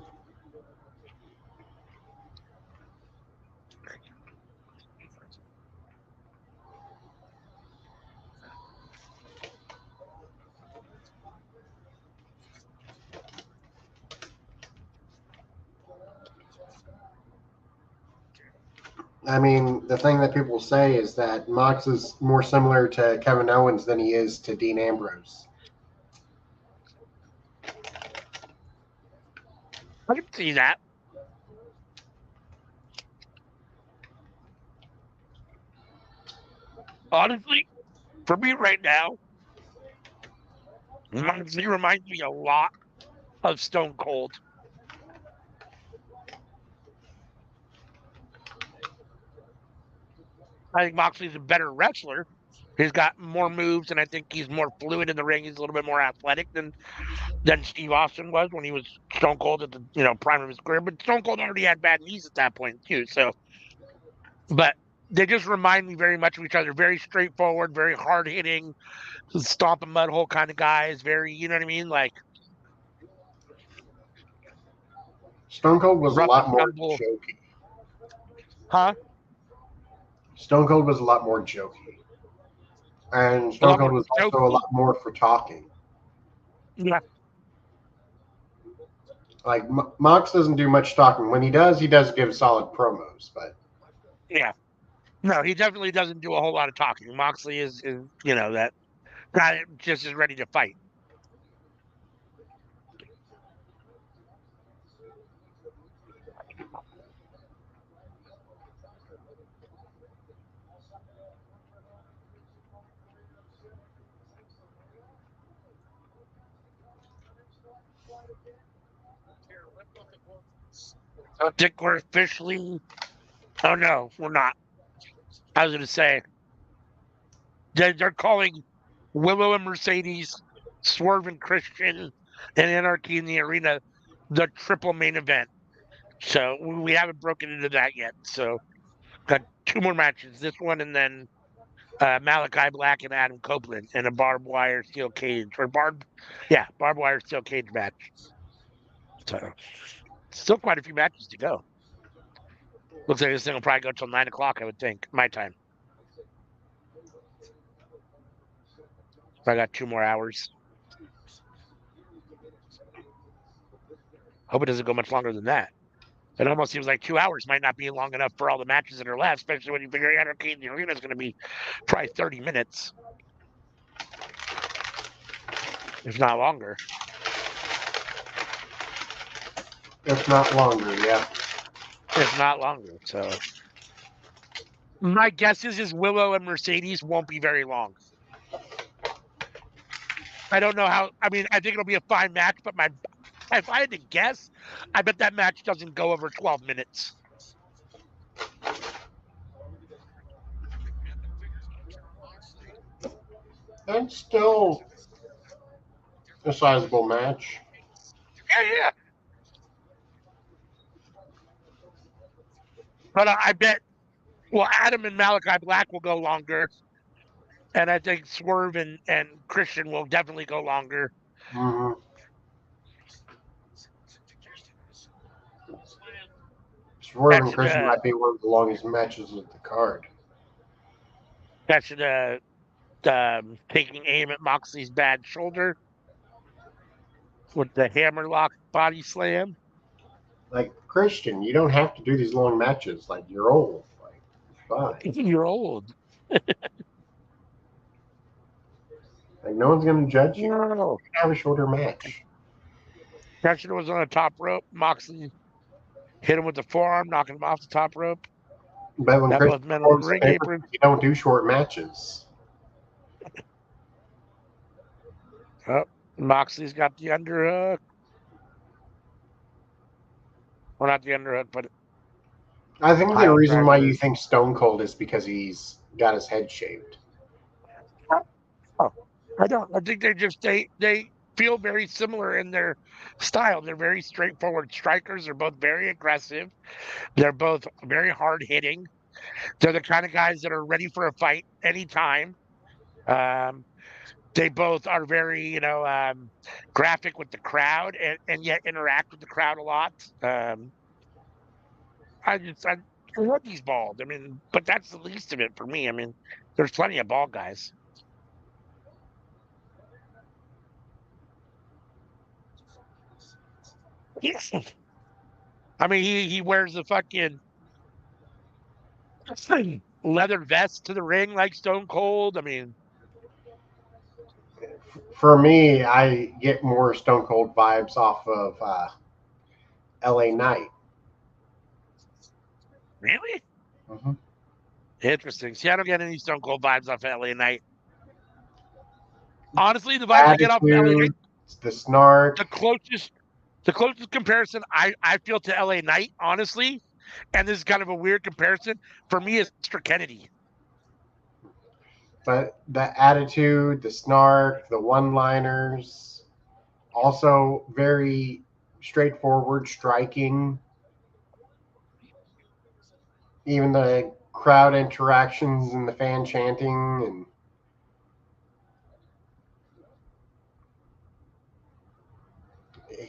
I mean, the thing that people say is that Mox is more similar to Kevin Owens than he is to Dean Ambrose. I can see that. Honestly, for me right now, Moxley reminds me a lot of Stone Cold. I think Moxley's a better wrestler. He's got more moves, and I think he's more fluid in the ring. He's a little bit more athletic than Steve Austin was when he was Stone Cold at the prime of his career. But Stone Cold already had bad knees at that point too. So, but they just remind me very much of each other. Very straightforward, very hard hitting, stomp a mud hole kind of guys. Very, you know what I mean? Like Stone Cold was a rough and lot more tumble. jokey. Huh? Stone Cold was a lot more jokey. And A Stone lot Cold more was also a jokey. lot more for talking. Yeah. Like Mox doesn't do much talking. When he does give solid promos. But Yeah. No, he definitely doesn't do a whole lot of talking. Moxley is that guy just is ready to fight. I think we're officially. Oh no, we're not. I was going to say they're calling Willow and Mercedes, Swerve and Christian, and Anarchy in the Arena the triple main event. So we haven't broken into that yet. So got two more matches. This one and then Malachi Black and Adam Copeland in a barbed wire steel cage barbed wire steel cage match. So still quite a few matches to go. Looks like this thing will probably go till 9 o'clock. I would think my time. I got 2 more hours. Hope it doesn't go much longer than that. It almost seems like 2 hours might not be long enough for all the matches that are left, especially when you figure Anarchy in the Arena is going to be probably 30 minutes, if not longer. if not longer, yeah. If not longer. So my guess is Willow and Mercedes won't be very long. I don't know how. I mean, I think it'll be a fine match, but if I had to guess, I bet that match doesn't go over 12 minutes. That's still a sizable match. Yeah. But I bet, well, Adam and Malachi Black will go longer. And I think Swerve and Christian will definitely go longer. Mm-hmm. Swerve That and should, Christian might be one of the longest matches of the card. that should, taking aim at Moxley's bad shoulder with the hammerlock body slam. Like Christian, you don't have to do these long matches. Like you're old. Like fine. You're old. Like no one's gonna judge you. No. Have a shorter match. Christian was on the top rope. Moxley hit him with the forearm, knocking him off the top rope. But when Got Christian both men on the performs the ring paper, apron. you don't do short matches. Oh, Moxley's got the underhook. Well, not the underhook, but I think the pile reason why driver. you think Stone Cold is because he's got his head shaved. Oh, I don't. I think they feel very similar in their style. They're very straightforward strikers. They're both very aggressive. They're both very hard hitting. They're the kind of guys that are ready for a fight anytime. Um, they both are very, graphic with the crowd and yet interact with the crowd a lot. I love these bald. I mean, but that's the least of it for me. I mean, there's plenty of bald guys. Yes. I mean, he wears the fucking leather vest to the ring like Stone Cold. I mean, For me, I get more Stone Cold vibes off of LA Knight. really Mm-hmm. interesting. See, I don't get any Stone Cold vibes off LA Knight. Honestly, the vibes I get off of LA Knight, Attitude, the snark. the closest the closest comparison I feel to LA Knight, honestly, and this is kind of a weird comparison, for me is Mr. Kennedy. But the attitude, the snark, the one-liners, also very straightforward, striking. Even the crowd interactions and the fan chanting and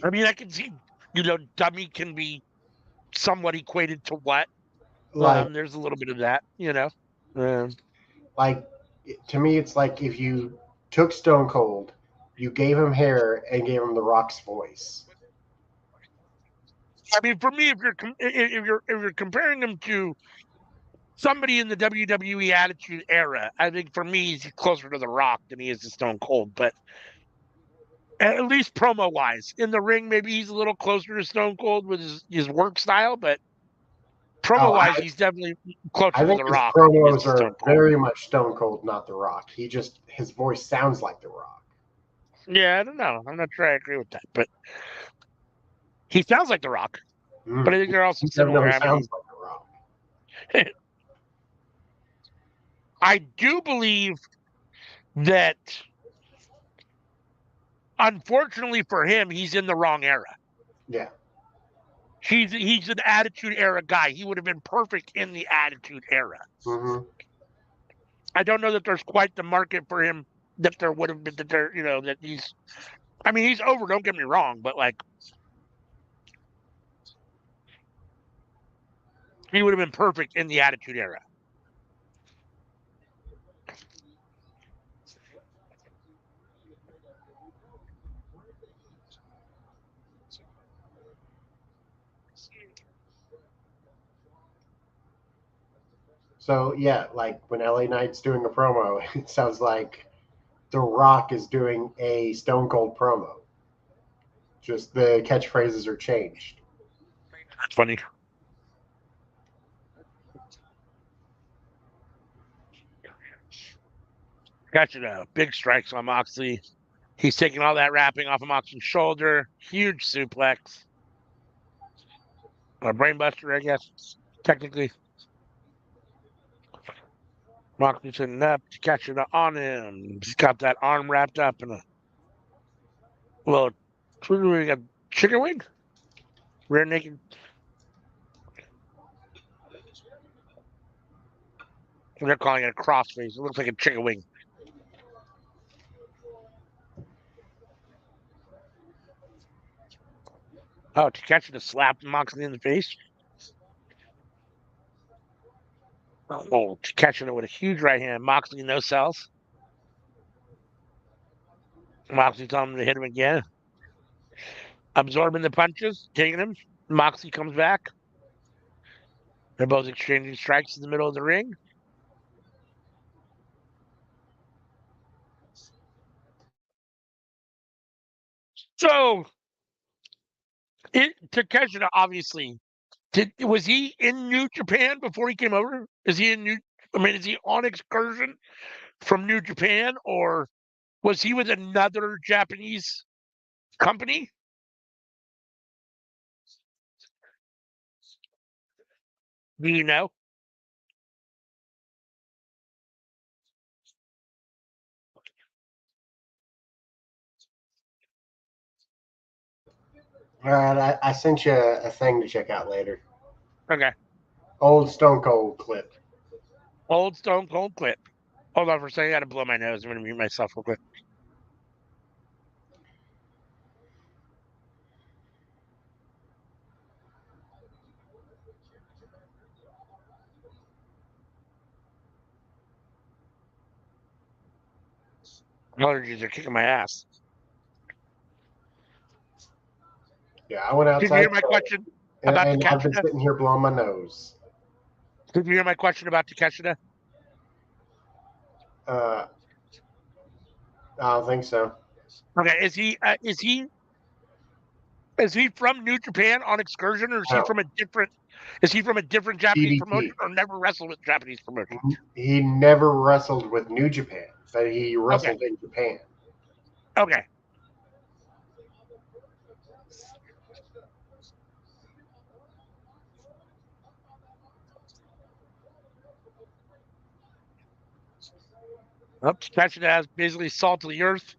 I mean, I can see, dummy can be somewhat equated to what. like There's a little bit of that. Um, like to me it's like if you took Stone Cold, you gave him hair and gave him the Rock's voice. I mean, for me, if you're comparing him to somebody in the WWE Attitude Era, I think for me he's closer to The Rock than he is to Stone Cold. But at least promo wise, in the ring, maybe he's a little closer to Stone Cold with his work style. But Oh, promo wise, he's definitely I closer to think The his Rock than he is promos to are Stone Cold. very much Stone Cold, not The Rock. His voice sounds like The Rock. Yeah, I don't know. I'm not sure I agree with that, but he sounds like The Rock. But I think they're also He definitely similar. I sounds mean, like The Rock. I do believe that, unfortunately for him, he's in the wrong era. Yeah. He's an Attitude Era guy. He would have been perfect in the Attitude Era. Mm-hmm. I don't know that there's quite the market for him that there would have been. That he's. I mean, he's over. Don't get me wrong, but like he would have been perfect in the Attitude Era. So yeah, like when LA Knight's doing a promo, it sounds like The Rock is doing a Stone Cold promo. Just the catchphrases are changed. That's funny. Gotcha. Big strikes on Moxley. He's taking all that wrapping off of Moxley's shoulder. Huge suplex. A brainbuster, I guess, technically. Moxley sitting up to catch it on him. He's got that arm wrapped up in a little a chicken wing. Rear naked. They're calling it a crossface. It looks like a chicken wing. Oh, to catch it to slap Moxley in the face. Oh, to catching it with a huge right hand. Moxley no sells. Moxley telling him to hit him again. Absorbing the punches, taking him. Moxley comes back. They're both exchanging strikes in the middle of the ring. So, Takeshita obviously was he in New Japan before he came over? Is he in New? I mean, is he on excursion from New Japan, or was he with another Japanese company? Do you know? All right, I sent you a thing to check out later. Okay. Old Stone Cold clip. Old Stone Cold clip. Hold on for a second. I got to blow my nose. I'm going to mute myself real quick. Allergies are kicking my ass. Yeah, I went Did you outside hear my question and, about and I've been Takeshita? sitting here blowing my nose. Did you hear my question about Takeshita? I don't think so. Okay, is he from New Japan on excursion, or is he No, from a different? Is he from a different Japanese promotion, DDT. or never wrestled with Japanese promotion? He never wrestled with New Japan, but he Okay, wrestled in Japan. okay. Well, Takeshita has basically salt of the earth.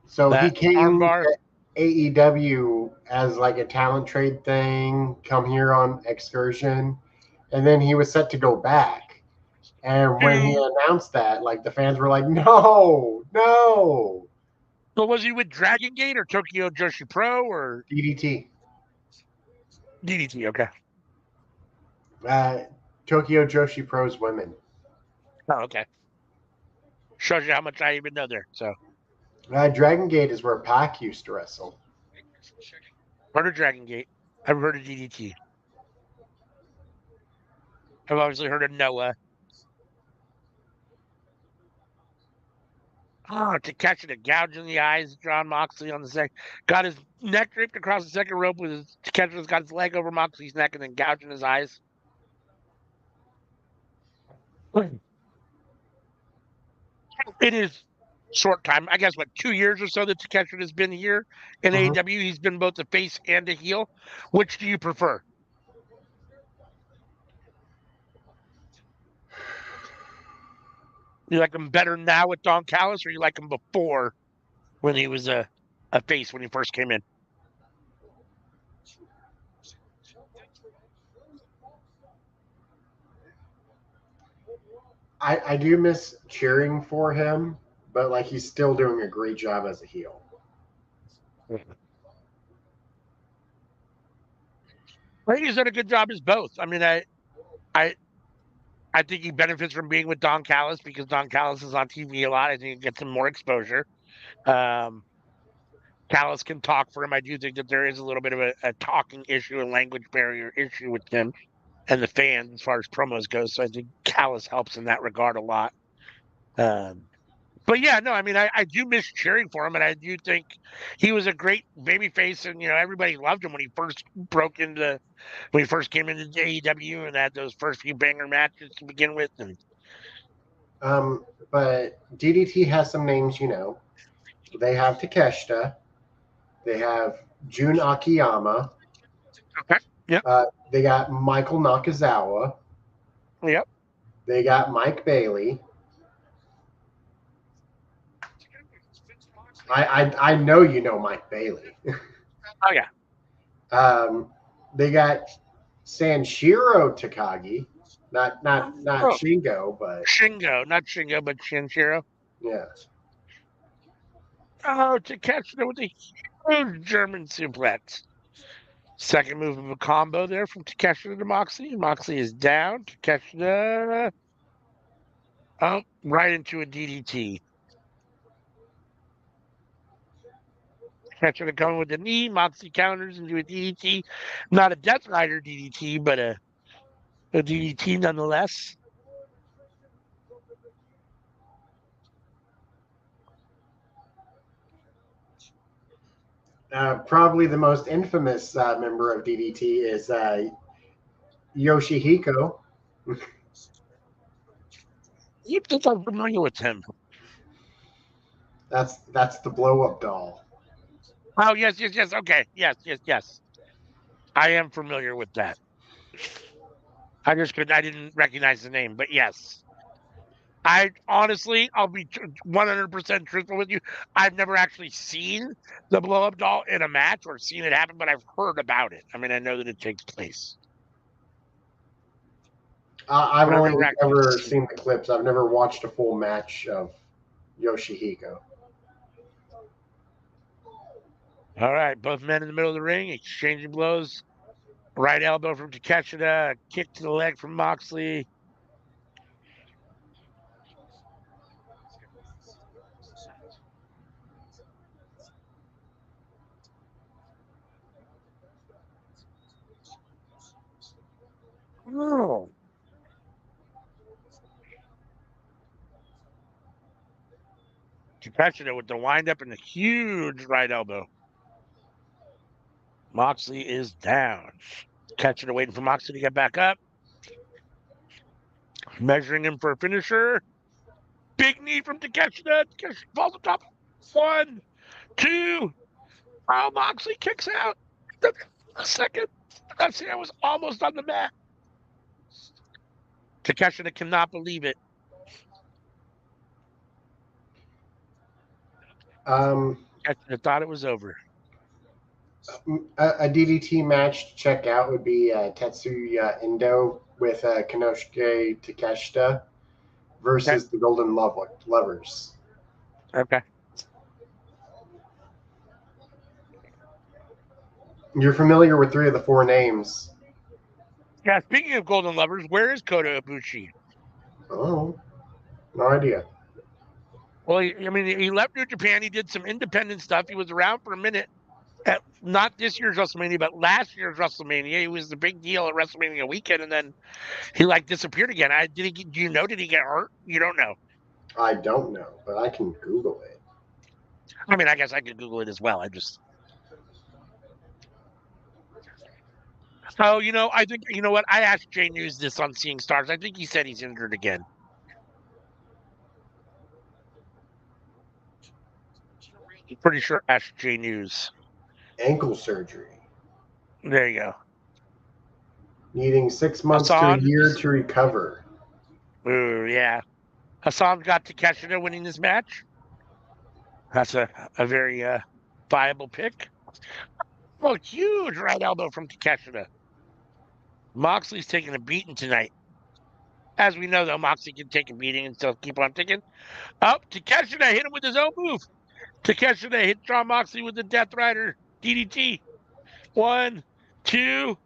So he That came armbar. to AEW as like a talent trade thing, come here on excursion, and then he was set to go back. And when he announced that, like the fans were like, "No, no, So was he with Dragon Gate or Tokyo Joshi Pro or DDT." DDT? Okay. Uh, Tokyo Joshi Pro's women. Oh, okay. Shows you how much I even know there. So Dragon Gate is where Pac used to wrestle. heard of Dragon Gate. I've heard of DDT. I've obviously heard of Noah. Oh, to catch it, a gouge in the eyes, John Moxley on the second. Got his neck draped across the second rope with his Takeshita's got his leg over Moxley's neck and then gouging his eyes. It is short time. I guess what 2 years or so that Takeshita has been here in Mhm. AEW. He's been both a face and a heel. Which do you prefer? You like him better now with Don Callis, or you like him before when he was a face when he first came in? I do miss cheering for him, but like he's still doing a great job as a heel. I think he's done a good job as both. I mean, I, I think he benefits from being with Don Callis because Don Callis is on TV a lot. I think it gets him more exposure. Um, Callis can talk for him. I do think that there is a little bit of a talking issue, a language barrier issue with him and the fans as far as promos go. So I think Callis helps in that regard a lot. Um, but yeah, no, I mean, I do miss cheering for him, and I do think he was a great babyface, and everybody loved him when he first when he first came into AEW and had those first few banger matches to begin with, and But DDT has some names, you know. They have Takeshita. They have Jun Akiyama. okay, yep, They got Michael Nakazawa. yep, They got Mike Bailey. I know you know Mike Bailey. oh yeah, um, they got Sanshiro Takagi, not oh Shingo, but Shingo, not Shingo, but Shinshiro. yeah. Oh, to catch it with a huge German suplex. Second move of a combo there from Takeshita to Moxley. Moxley is down. Takeshita, oh, right into a DDT. Takeshita coming with the knee. Moxley counters into a DDT. Not a Death Rider DDT, but a DDT nonetheless. Probably the most infamous member of DDT is Yoshihiko. You think I'm familiar with him? That's the blow up doll. Oh, yes, yes, yes. Okay. Yes, yes, yes. I am familiar with that. I didn't recognize the name, but yes. I honestly, I'll be 100% truthful with you. I've never actually seen the blow up doll in a match or seen it happen, but I've heard about it. I mean, I know that it takes place, I've but I've only never actually ever seen seen the clips. I've never watched a full match of Yoshihiko. it. All right, both men in the middle of the ring exchanging blows. Right elbow from Takeshita, kick to the leg from Moxley. Oh. Takeshita with the windup and a huge right elbow. Moxley is down. Takeshita waiting for Moxley to get back up. Measuring him for a finisher. Big knee from Takeshita. Takeshita falls on top. 1, 2. Oh, Moxley kicks out. A second. I was almost on the mat. Takeshita cannot believe it. Takeshita thought it was over. A DDT match to check out would be Tetsuya Endo with Konosuke Takeshita versus the Golden Lovers. Okay. You're familiar with 3 of the 4 names. Yeah, speaking of Golden Lovers, where is Kota Ibushi? Oh, no idea. Well, he left New Japan. He did some independent stuff. He was around for a minute. At not this year's WrestleMania, but last year's WrestleMania. He was the big deal at WrestleMania weekend, and then he disappeared again. Do you know? Did he get hurt? You don't know. I don't know, but I can Google it. I mean, I guess I could Google it as well. So, I think, what? I asked Jay News this on Seeing Stars. I think he said he's injured again. I'm pretty sure asked Jay News. Ankle surgery. There you go. Needing 6 months to a year to recover. Ooh, yeah. Hassan got Takeshita winning this match. That's a very viable pick. Oh, huge right elbow from Takeshita. Moxley's taking a beating tonight. As we know, though, Moxley can take a beating and still keep on ticking. Up, Takeshita hit him with his own move. Takeshita hit Jon Moxley with the Death Rider DDT. 1, 2.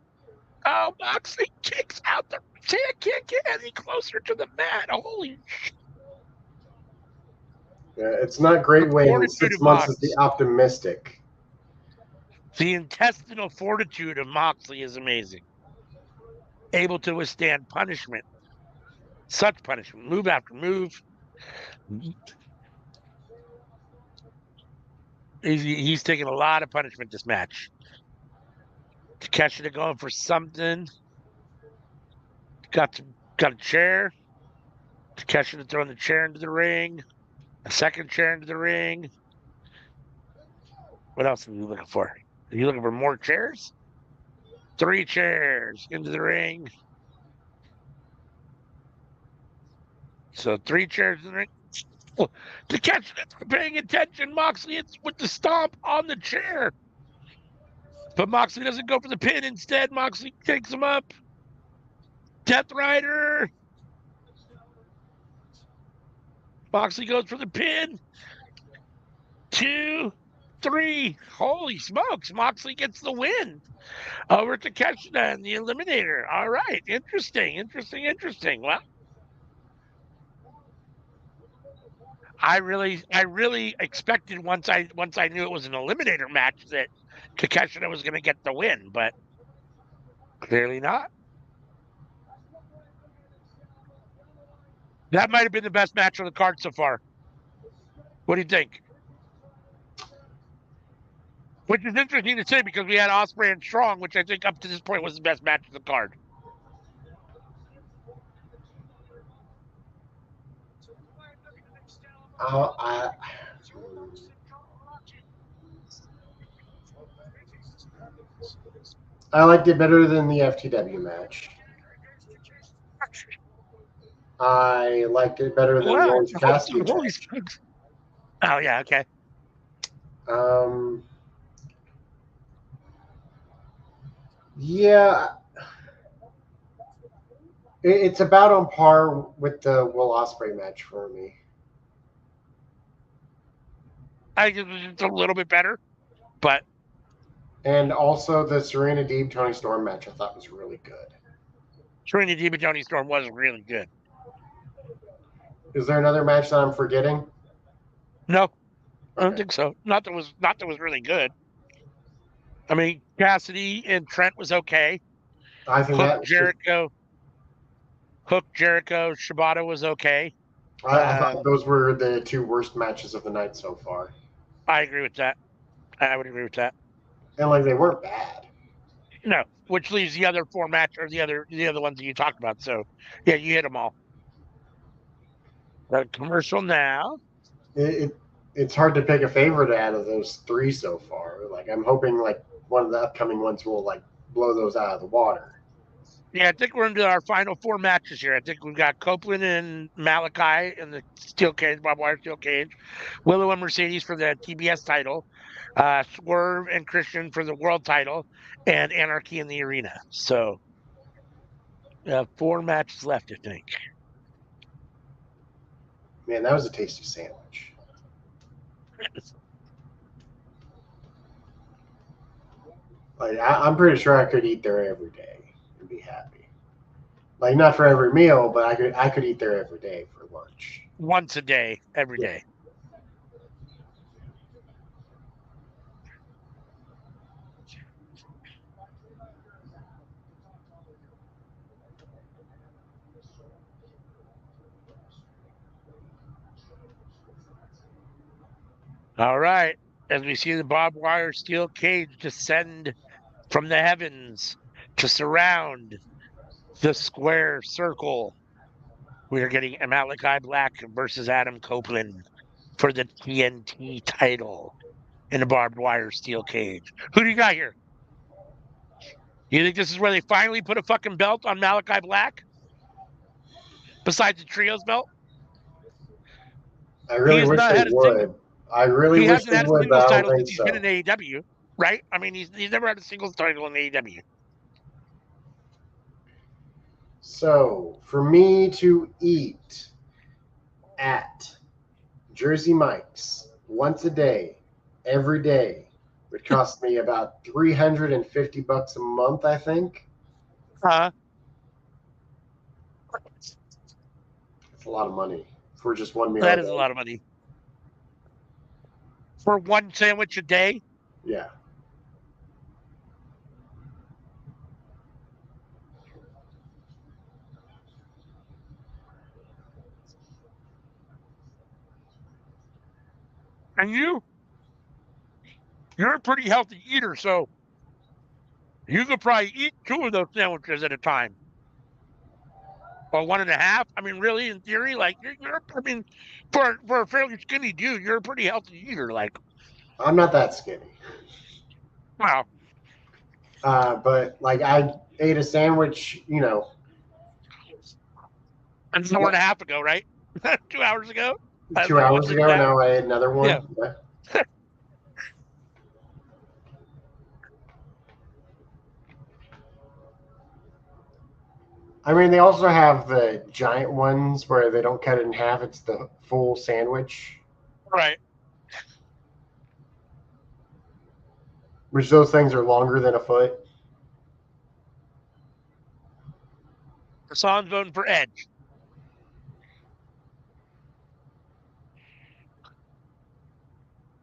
Oh, Moxley kicks out the... Can't get any closer to the mat. Holy shit. Yeah, it's not great when 6 months is the optimistic. The intestinal fortitude of Moxley is amazing. Able to withstand punishment. Such punishment. Move after move. He's taking a lot of punishment this match. Takeshita going for something. Got a chair. Takeshita throwing the chair into the ring. A second chair into the ring. What else are you looking for? Are you looking for more chairs? 3 chairs into the ring. So 3 chairs in the ring. Takeshita's paying attention. Moxley hits with the stomp on the chair. But Moxley doesn't go for the pin. Instead, Moxley takes him up. Death Rider. Moxley goes for the pin. 2, 3. Holy smokes. Moxley gets the win over Takeshita and the Eliminator. All right. Interesting. Well, I really expected once I knew it was an Eliminator match that Takeshita was going to get the win, but clearly not. That might have been the best match on the card so far. What do you think? Which is interesting to say because we had Ospreay and Strong, which I think up to this point was the best match on the card. I liked it better than the FTW match. I liked it better than the Orange Cassidy match. Oh, yeah, okay. Yeah. It's about on par with the Will Ospreay match for me. I think it's a little bit better, but... And also the Serena Deeb Toni Storm match I thought was really good. Serena Deeb and Toni Storm was really good. Is there another match that I'm forgetting? No, I don't think so. Not that was really good. I mean, Cassidy and Trent was okay. I think Hook Jericho, Shibata was okay. I thought those were the two worst matches of the night so far. I agree with that. I would agree with that. And like they weren't bad. No, which leaves the other four match or the other ones that you talked about. So yeah, you hit them all. The commercial now. It's hard to pick a favorite out of those three so far. Like I'm hoping like one of the upcoming ones will like blow those out of the water. Yeah, I think we're into our final four matches here. I think we've got Copeland and Malachi in the steel cage, barbed wire steel cage. Willow and Mercedes for the TBS title. Swerve and Christian for the world title, and Anarchy in the arena. So, four matches left, I think. Man, that was a tasty sandwich. Like I'm pretty sure I could eat there every day and be happy. Like not for every meal, but I could eat there every day for lunch. Once a day, every day. All right. As we see the barbed wire steel cage descend from the heavens to surround the square circle, we are getting Malachi Black versus Adam Copeland for the TNT title in a barbed wire steel cage. Who do you got here? You think this is where they finally put a fucking belt on Malachi Black? Besides the trios belt? I really wish they would. I really He wish hasn't they had a would, but singles I don't title think since he's been so. in AEW, right? I mean, he's never had a singles title in AEW. So for me to eat at Jersey Mike's once a day, every day, would cost me about $350 a month, I think. Uh, It's a lot of money for just one meal that a is a day. lot of money. For one sandwich a day? Yeah. And you're a pretty healthy eater, so you could probably eat two of those sandwiches at a time. Or one and a half. I mean, really, in theory, like I mean, for a fairly skinny dude, you're a pretty healthy eater. Like, I'm not that skinny. wow. But like I ate a sandwich, An hour and a half ago, right? 2 hours ago. 2 hours ago. Now I ate another one. Yeah. I mean, they also have the giant ones where they don't cut it in half. It's the full sandwich. Right. Which those things are longer than a foot. Hassan's voting for Edge.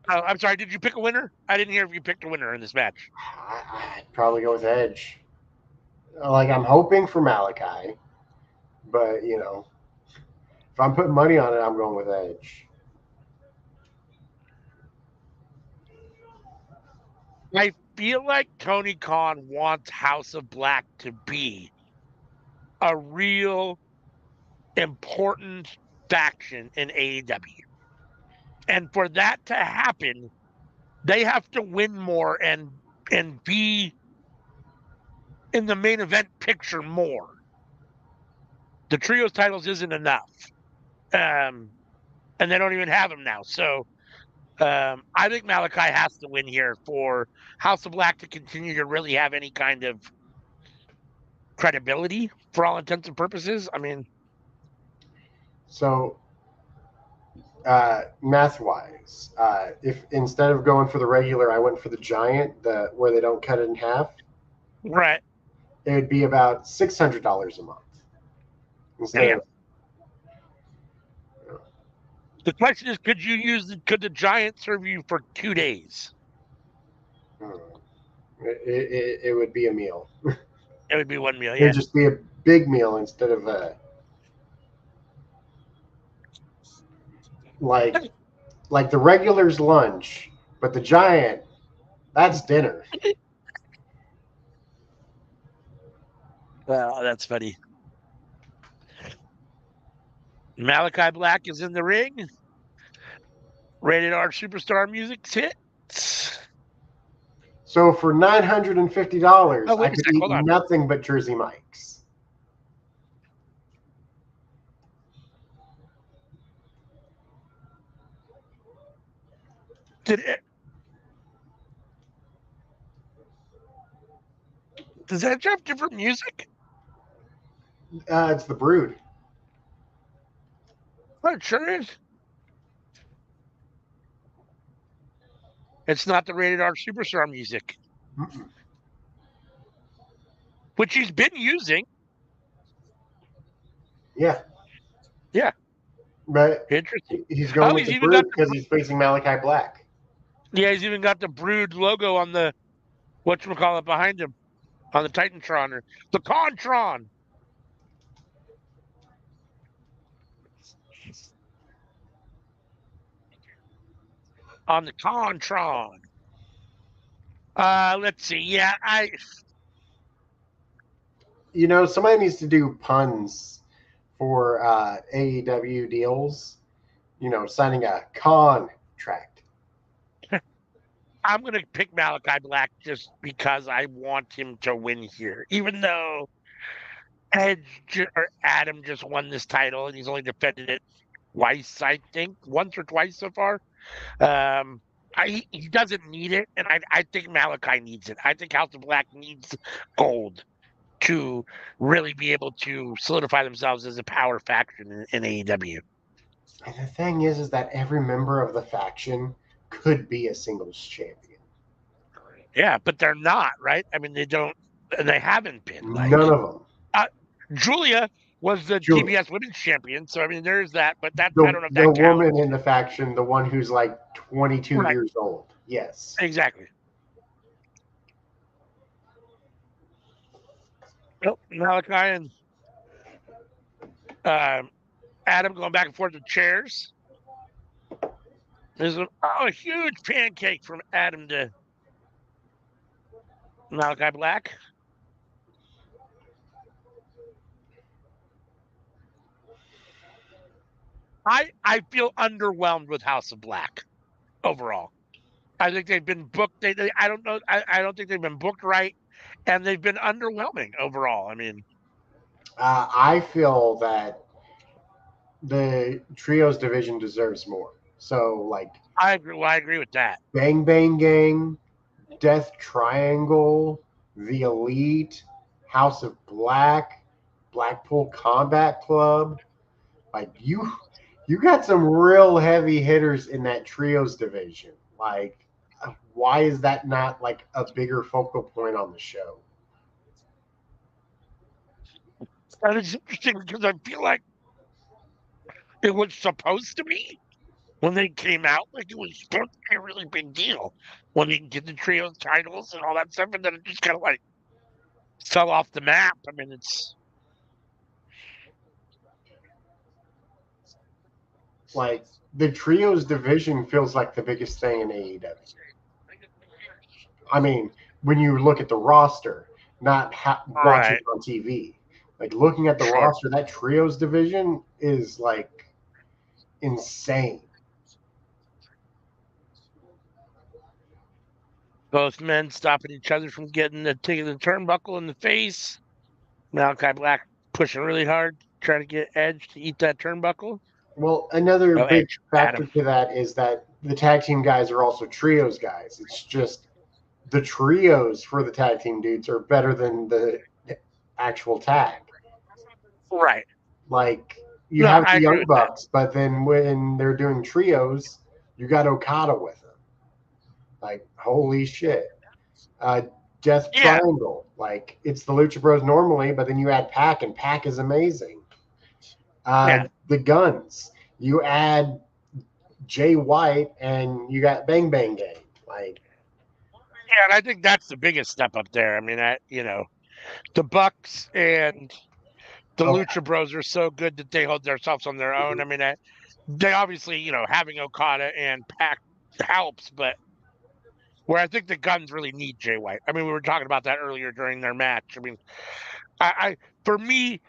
Oh, I'm sorry. Did you pick a winner? I didn't hear if you picked a winner in this match. I'd probably go with Edge. Like I'm hoping for Malachi, but if I'm putting money on it, I'm going with Edge. I feel like Tony Khan wants House of Black to be a real important faction in AEW. And for that to happen, they have to win more and be in the main event picture more. The trios titles isn't enough. And they don't even have them now. So I think Malachi has to win here for House of Black to continue to really have any kind of credibility for all intents and purposes. I mean, so math wise, if instead of going for the regular, I went for the giant, where they don't cut it in half, right? It would be about $600 a month. Damn. The question is, could the giant serve you for 2 days? It would be a meal. It would be one meal. Yeah. It would just be a big meal instead of a. like the regular's lunch, but the giant, that's dinner. Well, that's funny. Malachi Black is in the ring. Rated R Superstar Music hits. So for $950, Oh, I wait a could sec. eat Hold on. nothing but Jersey Mike's. Did it, does that have different music? It's the Brood. Oh, it sure is. It's not the Rated R Superstar music, Mm-mm. which he's been using. Yeah, Yeah, but interesting. he's going Oh, with he's the even got Brood because he's facing Malachi Black. he's even got the Brood logo on the whatchamacallit behind him on the Titantron or the Contron. On the Contron. Let's see. Yeah, Somebody needs to do puns for AEW deals. Signing a contract. I'm gonna pick Malachi Black just because I want him to win here, even though or Adam just won this title and he's only defended it twice, I think, once or twice so far. Um, he doesn't need it, and I think Malachi needs it. I think House of Black needs gold to really be able to solidify themselves as a power faction in AEW. And the thing is that every member of the faction could be a singles champion. Yeah, but they're not, right? I mean, they don't, and they haven't been. None of them. Uh, Julia was the Julia, TBS Women's Champion, so I mean, there's that. But that I the don't know if the that counts. woman in the faction, the one who's like 22 Right, years old. Yes. exactly. Well, Malachi and um, Adam going back and forth with chairs. There's a huge pancake from Adam to Malachi Black. I feel underwhelmed with House of Black overall. I think they've been booked. I don't know. I don't think they've been booked right, and they've been underwhelming overall. I mean, I feel that the trios division deserves more. So, like, I agree. Well, I agree with that. Bang Bang Gang, Death Triangle, The Elite, House of Black, Blackpool Combat Club. Like, you got some real heavy hitters in that trios division. Like, why is that not like a bigger focal point on the show? That is interesting because I feel like it was supposed to be when they came out, like it was supposed to be a really big deal when they did the trio titles and all that stuff, and then it just kind of like fell off the map. I mean, it's Like, the trios division feels like the biggest thing in AEW. I mean, when you look at the roster, not watching right. it on TV, like looking at the Sure. roster, that trios division is like insane. Both men stopping each other from taking the turnbuckle in the face. Malachi Black pushing really hard, trying to get Edge to eat that turnbuckle. Well, another Oh, big Edge, factor Adam. to that is that the tag team guys are also trios guys. It's just the trios for the tag team dudes are better than the actual tag. Right. Like, you No, have I the agree Young with that. Bucks, but then when they're doing trios, you got Okada with them. Like, holy shit. Uh, Death Yeah. Triangle. Like, it's the Lucha Bros normally, but then you add Pac, and Pac is amazing. Yeah. The Guns. You add Jay White, and you got Bang Bang Gang. Like, Yeah, and I think that's the biggest step up there. I mean, the Bucks and the oh, Lucha Bros are so good that they hold themselves on their own. I mean, they obviously, having Okada and Pac helps, but where I think the Guns really need Jay White. I mean, we were talking about that earlier during their match. I mean, I for me,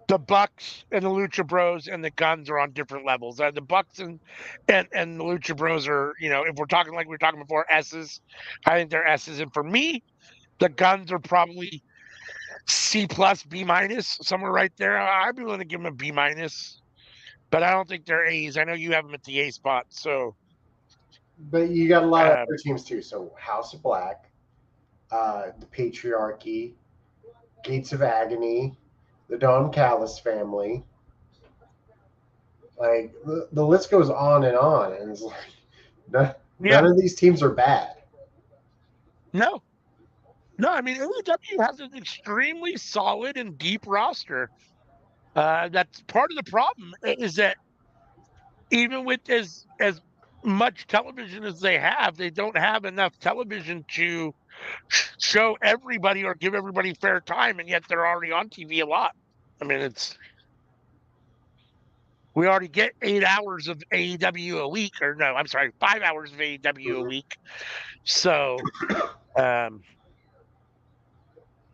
the Bucks and the Lucha Bros and the Guns are on different levels. The Bucks and the Lucha Bros are, if we're talking like we were talking before, S's. I think they're S's, and for me, the Guns are probably C plus, B minus, somewhere right there. I'd be willing to give them a B minus, but I don't think they're A's. I know you have them at the A spot, so. But you got a lot of Um, other teams too. So House of Black, the Patriarchy, Gates of Agony, the Don Callis family. Like the list goes on, and it's like yeah, none of these teams are bad. no, no. I mean, AEW has an extremely solid and deep roster. That's part of the problem is that even with as much television as they don't have enough television to show everybody or give everybody fair time, and yet they're already on TV a lot. I mean, we already get 8 hours of AEW a week, or no, I'm sorry, 5 hours of AEW a Mhm. week. So um,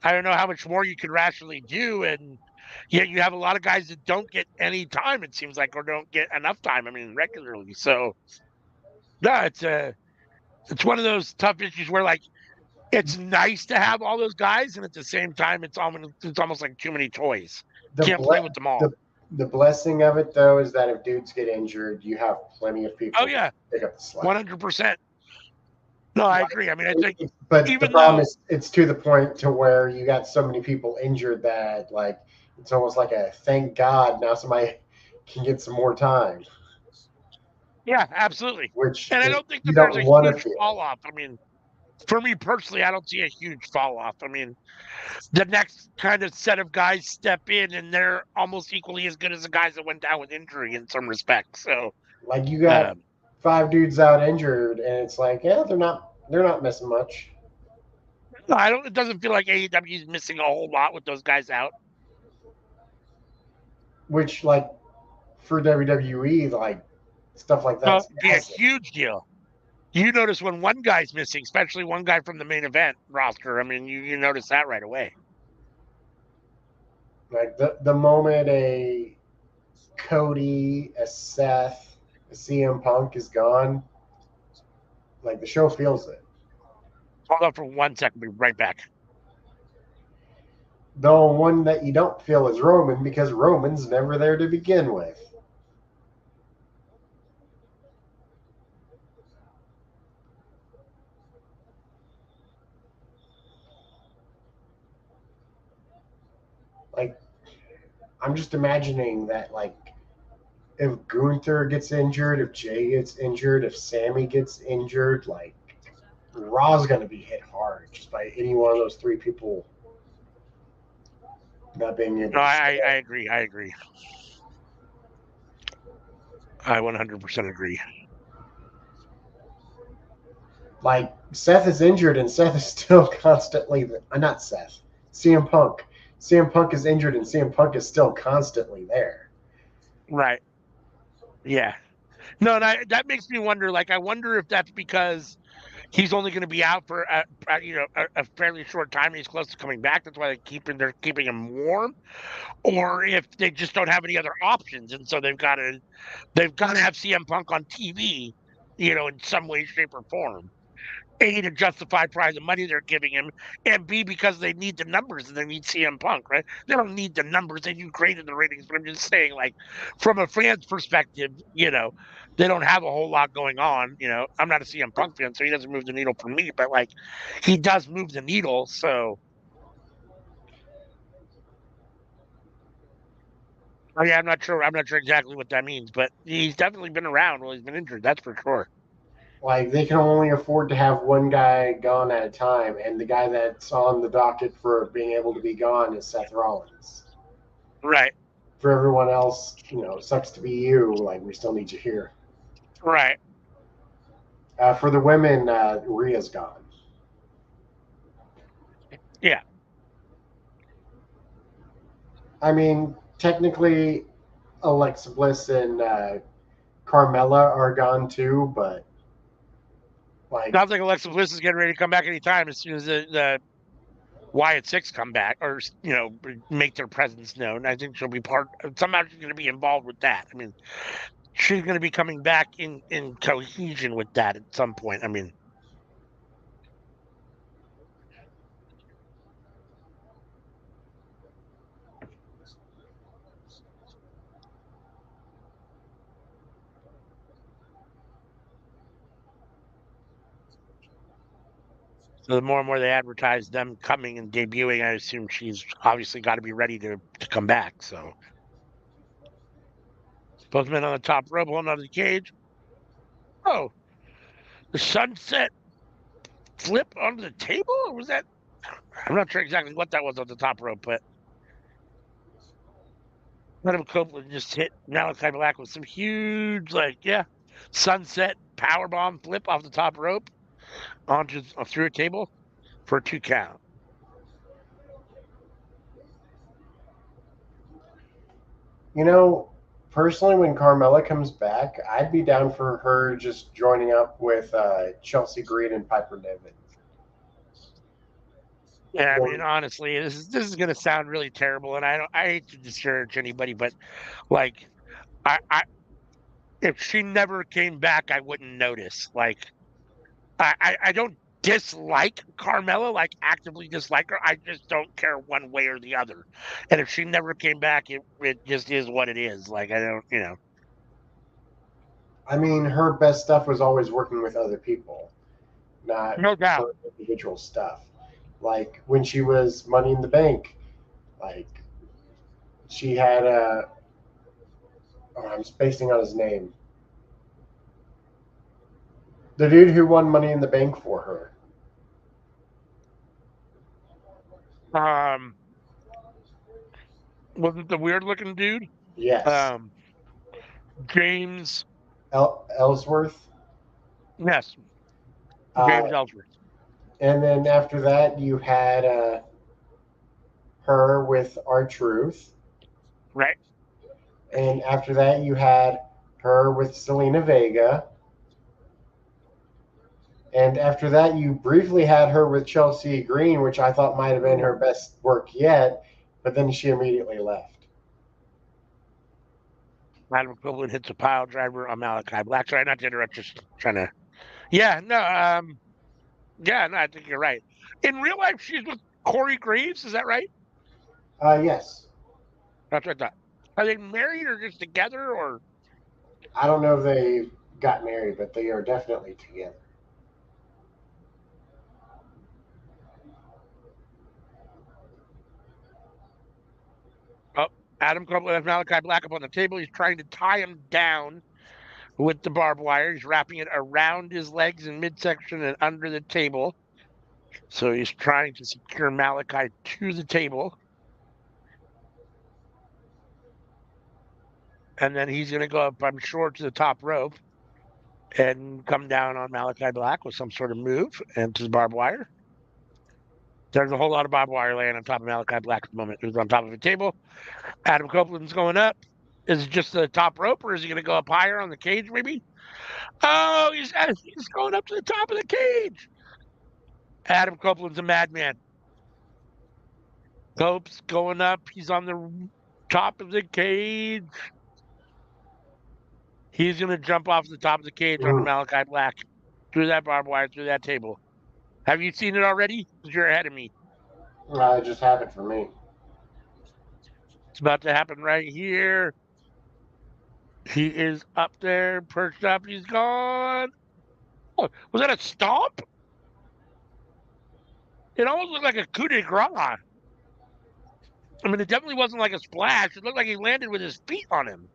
I don't know how much more you could rationally do, and yet you have a lot of guys that don't get any time. It seems like, or don't get enough time. I mean, regularly. So no, it's one of those tough issues where like it's nice to have all those guys, and at the same time, it's almost like too many toys. The Can't play ble- with them all. the blessing of it though is that if dudes get injured, you have plenty of Oh people to yeah, pick up the slack. 100%. No, I agree. I mean, I think But the even problem though, is, it's to the point to where you got so many people injured that like it's almost like a thank God now somebody can get some more time, yeah, absolutely. which And I don't think you that there's don't a want to huge feel. fall off. I mean, for me personally, I don't see a huge fall off. I mean, the next kind of set of guys step in, and they're almost equally as good as the guys that went down with injury in some respects. So, Like you got um, 5 dudes out injured, and it's like, yeah, they're not missing much. I don't. It doesn't feel like AEW is missing a whole lot with those guys out. Which like for WWE, like stuff like So that's it'd be a massive. huge deal. You notice when one guy's missing, especially one guy from the main event roster. I mean, you notice that right away. Like the moment a Cody, a Seth, a CM Punk is gone, like the show feels it. Hold on for 1 second. Be right back. The only one that you don't feel is Roman because Roman's never there to begin with. Like I'm just imagining that like if Gunther gets injured, if Jay gets injured, if Sammy gets injured, like Raw's gonna be hit hard just by any one of those 3 people not being able No, to I stay. agree. I agree. I 100% agree. Like Seth is injured and Seth is still constantly not Seth. CM Punk. CM Punk is injured and CM Punk is still constantly there. Right. Yeah. No, and that makes me wonder. Like, I wonder if that's because he's only going to be out for a fairly short time. And he's close to coming back. That's why they're keeping him warm, or if they just don't have any other options, and so they've got to have CM Punk on TV, in some way, shape, or form. A, to justify probably the money they're giving him, and B, because they need the numbers and they need CM Punk, right? They don't need the numbers, they do great in the ratings, but I'm just saying, like, from a fan's perspective, they don't have a whole lot going on. I'm not a CM Punk fan, so he doesn't move the needle for me, but like, he does move the needle. So, I mean, I'm not sure exactly what that means, but he's definitely been around while he's been injured. That's for sure. Like they can only afford to have one guy gone at a time, and the guy that's on the docket for being able to be gone is Seth Rollins. Right, For everyone else, sucks to be you. Like we still need you here. right. For the women, Rhea's gone. Yeah. I mean, technically, Alexa Bliss and Carmella are gone too, but like Sounds like Alexa Bliss is getting ready to come back anytime as soon as the Wyatt Six come back, or make their presence known. I think she'll be somehow she's going to be involved with that. I mean, she's going to be coming back in cohesion with that at some point. I mean, so the more and more they advertise them coming and debuting, I assume she's obviously got to be ready to come back. So both men on the top rope, holding onto the cage. Oh, the sunset flip onto the table? Or was that? I'm not sure exactly what that was on the top rope, but Adam Copeland just hit Malachi Black with some huge, sunset powerbomb flip off the top rope through a table for a 2 count. personally, when Carmella comes back, I'd be down for her just joining up with Chelsea Green and Piper Niven. Yeah, I mean, honestly, this is going to sound really terrible, and I hate to discourage anybody, but like, I if she never came back, I wouldn't notice. Like, I don't dislike Carmella, like actively dislike her. I just don't care one way or the other. And if she never came back, it just is what it is. Like, I don't. I mean, her best stuff was always working with other people, not No doubt. her individual stuff. Like when she was Money in the Bank, like she had a. Oh, I'm spacing on his name. The dude who won Money in the Bank for her. Was it the weird looking dude? Yes. James. Ellsworth. Yes. Uh, James Ellsworth. and then after that, you had her with R-Truth. Right. And after that, you had her with Selena Vega. And after that, you briefly had her with Chelsea Green, which I thought might have been her best work yet, but then she immediately left. Adam Copeland hits a pile driver on Malachi Black. Sorry, not to interrupt. Just trying to. Yeah. No. Yeah. No. I think you're right. In real life, she's with Corey Graves. Is that right? Yes. That's what I thought. Are they married or just together or? I don't know if they got married, but they are definitely together. Oh, Adam Copeland has Malachi Black up on the table. He's trying to tie him down with the barbed wire. He's wrapping it around his legs in midsection and under the table. So he's trying to secure Malachi to the table. And then he's going to go up, I'm sure, to the top rope and come down on Malachi Black with some sort of move and to the barbed wire. There's a whole lot of barbed wire laying on top of Malachi Black at the moment. Who's on top of the table. Adam Copeland's going up. Is it just the top rope, or is he going to go up higher on the cage, maybe? Oh, he's going up to the top of the cage. Adam Copeland's a madman. Cope's going up. He's on the top of the cage. He's going to jump off the top of the cage onto Malachi Black through that barbed wire, through that table. Have you seen it already? Because you're ahead of me. It just happened for me. It's about to happen right here. He is up there, perched up. He's gone. Oh, was that a stomp? It almost looked like a coup de grace. I mean, it definitely wasn't like a splash. It looked like he landed with his feet on him.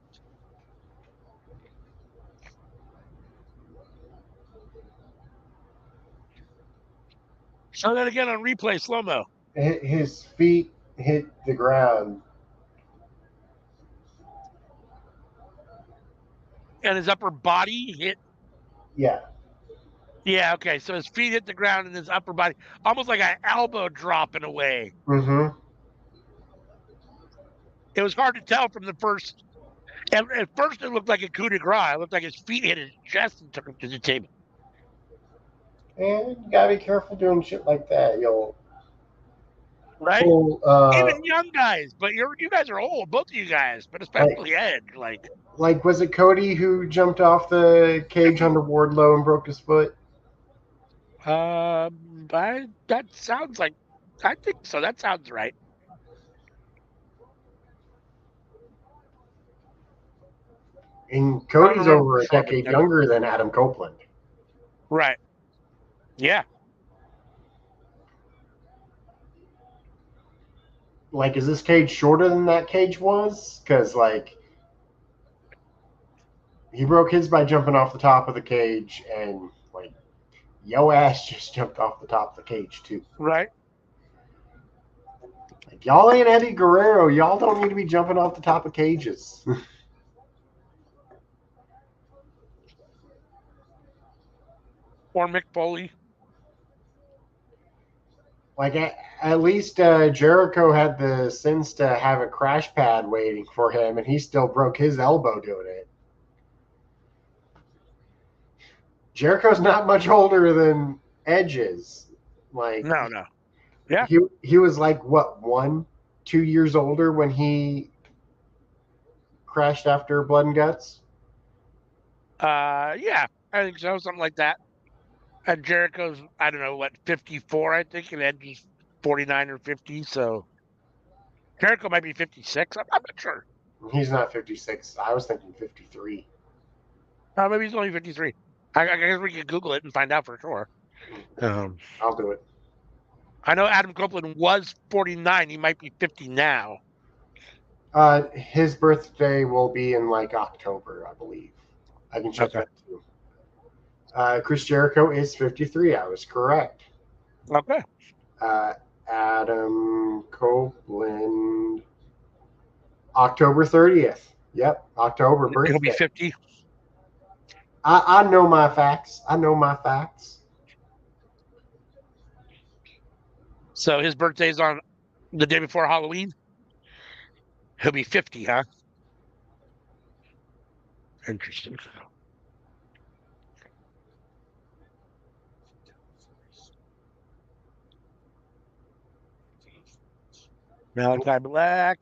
Show that again on replay, slow-mo. His feet hit the ground. And his upper body hit? Yeah. Yeah, okay. So his feet hit the ground and his upper body, almost like an elbow drop in a way. Mm-hmm. It was hard to tell from the first At first, it looked like a coup de grace. It looked like his feet hit his chest and took him to the table. And you gotta be careful doing shit like that. You'll Right? pull, Even young guys, but you guys are old, both of you guys, but like, especially Edge. was it Cody who jumped off the cage under Wardlow and broke his foot? That sounds like, I think so. That sounds right. And I don't Cody's remember over for a sure, but decade yeah. younger than Adam Copeland. Right. Yeah. Like, is this cage shorter than that cage was? Because, like, he broke his by jumping off the top of the cage, and, like, yo ass just jumped off the top of the cage, too. Right. Like, y'all ain't Eddie Guerrero. Y'all don't need to be jumping off the top of cages. Or Mick Foley. Like, at least Jericho had the sense to have a crash pad waiting for him, and he still broke his elbow doing it. Jericho's not much older than Edge is. Like, No. Yeah. he was like, what, 2 years older when he crashed after Blood and Guts? Yeah. I think so. Something like that. And Jericho's, I don't know, what, 54, I think, and Edge is 49 or 50. So Jericho might be 56. I'm not sure. He's not 56. I was thinking 53. Maybe he's only 53. I guess we could Google it and find out for sure. I'll do it. I know Adam Copeland was 49. He might be 50 now. His birthday will be in like October, I believe. I can check that too. Chris Jericho is 53. I was correct. Okay. Adam Copeland, October 30th. Yep, October birthday. He'll be 50. I know my facts. So his birthday's on the day before Halloween. He'll be 50, huh? Interesting. Malachi Black.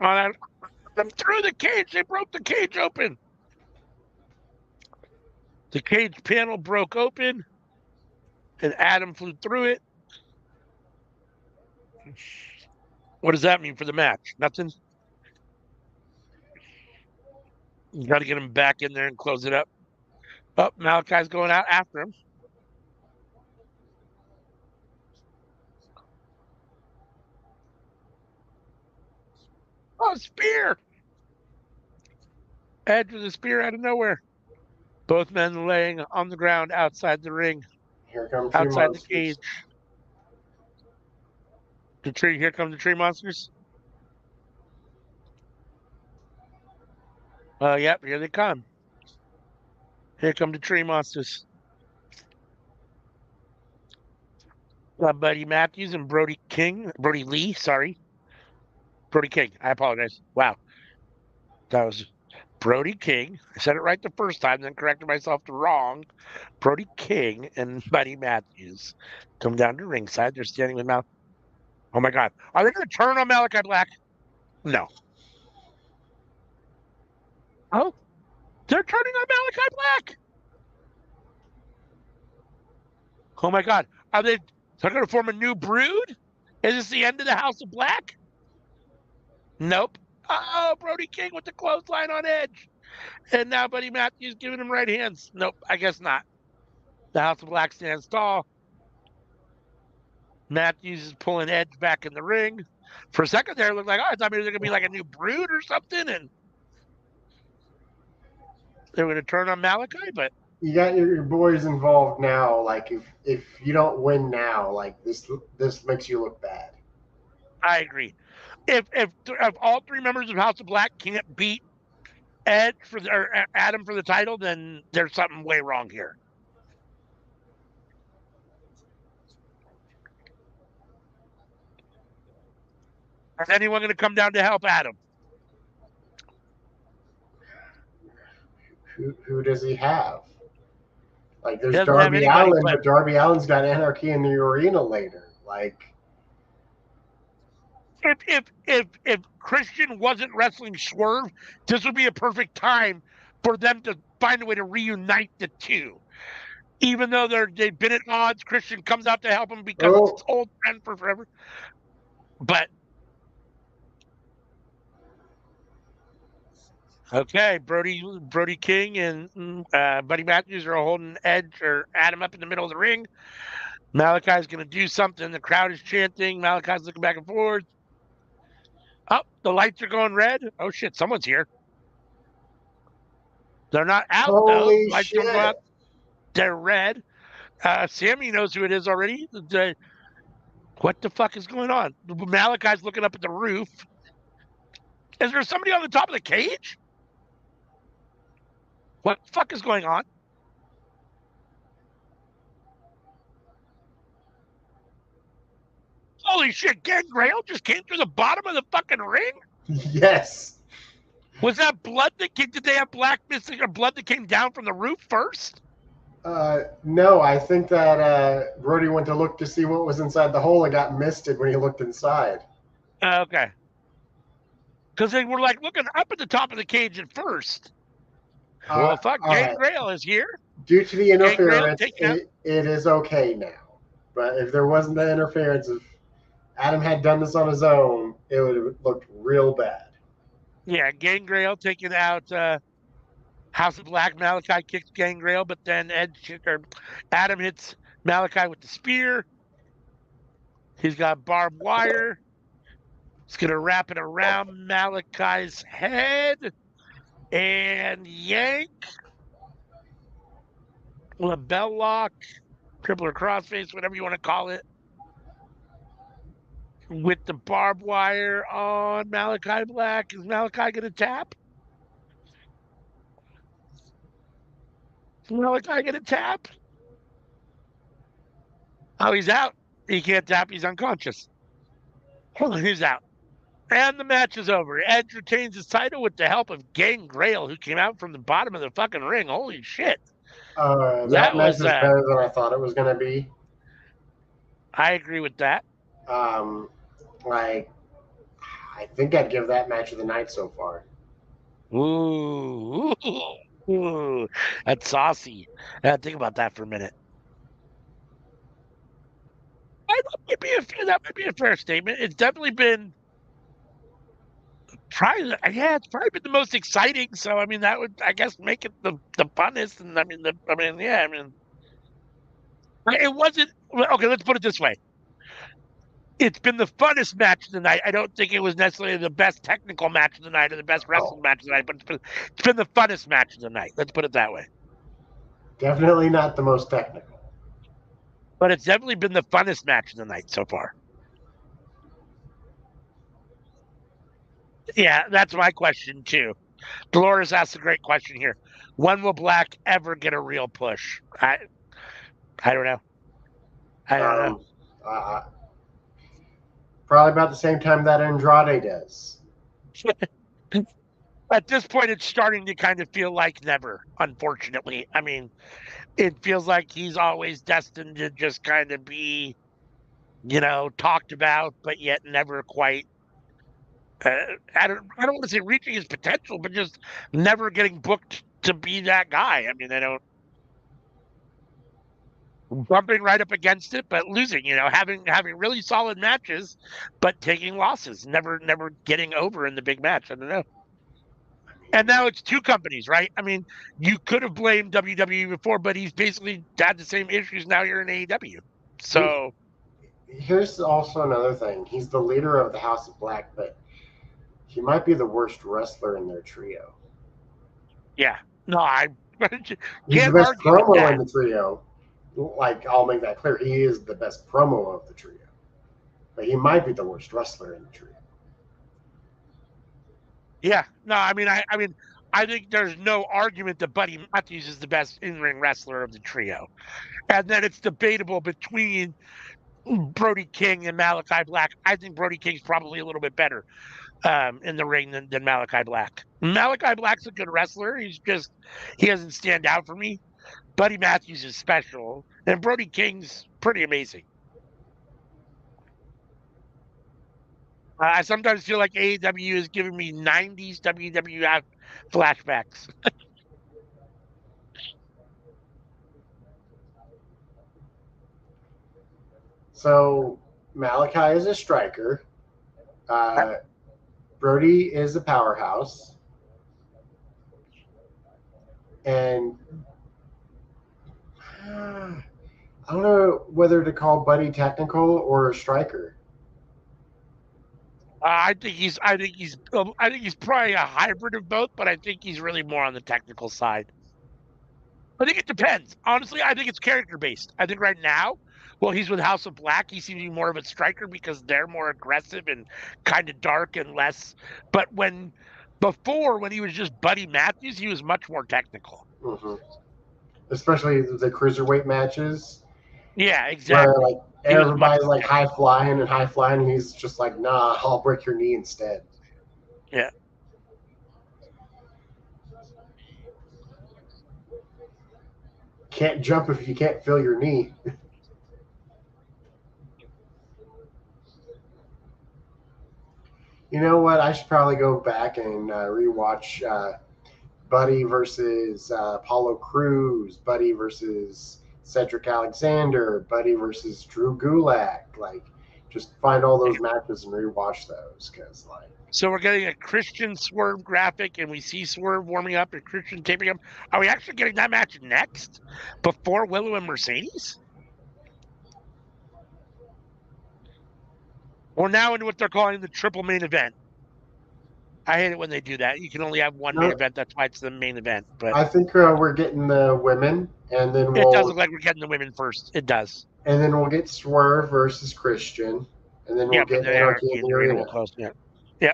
Oh, them through the cage. They broke the cage open. The cage panel broke open, and Adam flew through it. What does that mean for the match? Nothing. You got to get him back in there and close it up. Oh, Malachi's going out after him. Oh, spear! Edge with a spear out of nowhere. Both men laying on the ground outside the ring, Here come Tree outside the Monsters. cage. Here come the tree monsters. Yep, here they come. Here come the tree monsters. Buddy Matthews and Brody Lee, sorry. Brody King, I apologize. Wow. That was Brody King. I said it right the first time, then corrected myself to wrong. Brody King and Buddy Matthews come down to ringside. They're standing with Mal. Oh my God. Are they going to turn on Malachi Black? No. Oh, they're turning on Malachi Black. Oh my God. Are they they're going to form a new brood? Is this the end of the House of Black? Nope. Oh, Brody King with the clothesline on Edge. And now Buddy Matthews giving him right hands. Nope, I guess not. The House of Black stands tall. Matthews is pulling Edge back in the ring. For a second there, it looked like, I thought maybe there was going to be like a new brood or something. And they were going to turn on Malachi, but You got your boys involved now. Like, if you don't win now, like this makes you look bad. I agree. If all three members of House of Black can't beat Edge or Adam for the title, then there's something way wrong here. Is anyone going to come down to help Adam? who does he have? Like, He there's doesn't have Darby anybody, Allin, but but Darby Allin's got Anarchy in the Arena later. Like, if Christian wasn't wrestling Swerve, this would be a perfect time for them to find a way to reunite the two. Even though they've been at odds, Christian comes out to help him become his oh, old friend for forever. But okay, Brody King and Buddy Matthews are holding Edge or Adam up in the middle of the ring. Malachi's going to do something. The crowd is chanting. Malachi's looking back and forth. Oh, the lights are going red. Oh shit, someone's here. They're not out though. holy Lights don't go out. shit. They're red. Sammy knows who it is already. What the fuck is going on? Malachi's looking up at the roof. Is there somebody on the top of the cage? What the fuck is going on? Holy shit, Gangrel just came through the bottom of the fucking ring? Yes. Was that blood that came? Did they have black missing or blood that came down from the roof first? No, I think that Brody went to look to see what was inside the hole and got misted when he looked inside. Okay. Because they were like looking up at the top of the cage at first. Well, fuck, Gangrel is here. Due to the interference, Gangrel, it is okay now. But if there wasn't the interference, if Adam had done this on his own, it would have looked real bad. Yeah, Gangrel taking out House of Black. Malachi kicks Gangrel, but then Adam hits Malachi with the spear. He's got barbed wire. He's going to wrap it around Malachi's head and yank. Label lock, crippler crossface, whatever you want to call it. With the barbed wire on Malachi Black. Is Malachi going to tap? Is Malachi going to tap? Oh, he's out. He can't tap. He's unconscious. He's out. And the match is over. Edge retains his title with the help of Gangrel, who came out from the bottom of the fucking ring. Holy shit. That match was better than I thought it was going to be. I agree with that. Like, I think I'd give that match of the night so far. Ooh, that's saucy. Think about that for a minute. That might be a fair statement. It's definitely been it's probably been the most exciting. So I mean, that would, I guess, make it the funnest. And it wasn't okay. Let's put it this way. It's been the funnest match of the night. I don't think it was necessarily the best technical match of the night or the best wrestling match of the night, but it's been the funnest match of the night. Let's put it that way. Definitely not the most technical. But it's definitely been the funnest match of the night so far. Yeah, that's my question, too. Dolores asked a great question here. When will Black ever get a real push? I don't know. I don't know. Probably about the same time that Andrade does. At this point, it's starting to kind of feel like never, unfortunately. I mean, it feels like he's always destined to just kind of be, talked about, but yet never quite. I don't want to say reaching his potential, but just never getting booked to be that guy. I mean, I don't. Bumping right up against it, but losing, having really solid matches, but taking losses, never getting over in the big match. I don't know. And now it's two companies, right? I mean, you could have blamed WWE before, but he's basically had the same issues now here in AEW. So here's also another thing. He's the leader of the House of Black, but he might be the worst wrestler in their trio. Yeah. No, he's the best promo in the trio. Like, I'll make that clear. He is the best promo of the trio. But he might be the worst wrestler in the trio. Yeah. No, I mean, I think there's no argument that Buddy Matthews is the best in-ring wrestler of the trio. And then it's debatable between Brody King and Malachi Black. I think Brody King's probably a little bit better. in the ring than Malachi Black. Malachi Black's a good wrestler. He doesn't stand out for me. Buddy Matthews is special, and Brody King's pretty amazing. I sometimes feel like AEW is giving me 90s WWF flashbacks. So Malachi is a striker. Brody is a powerhouse. And I don't know whether to call Buddy technical or a striker. I think he's probably a hybrid of both, but I think he's really more on the technical side. I think it depends. Honestly, I think it's character based. I think right now, well, he's with House of Black. He seems to be more of a striker because they're more aggressive and kind of dark and less. But before, when he was just Buddy Matthews, he was much more technical. Mm-hmm. Especially the cruiserweight matches. Yeah, exactly. Where like everybody's like high flying. He's just like, nah, I'll break your knee instead. Yeah. Can't jump if you can't feel your knee. You know what? I should probably go back and rewatch Buddy versus Apollo Crews, Buddy versus Cedric Alexander, Buddy versus Drew Gulak. Like, just find all those matches and rewatch those because, like. So we're getting a Christian Swerve graphic, and we see Swerve warming up and Christian taping him. Are we actually getting that match next before Willow and Mercedes? We're now into what they're calling the triple main event. I hate it when they do that. You can only have one main event. That's why it's the main event. But I think we're getting the women, and then it does look like we're getting the women first. It does. And then we'll get Swerve versus Christian, and then we'll get Anarchy in the Arena. Yeah,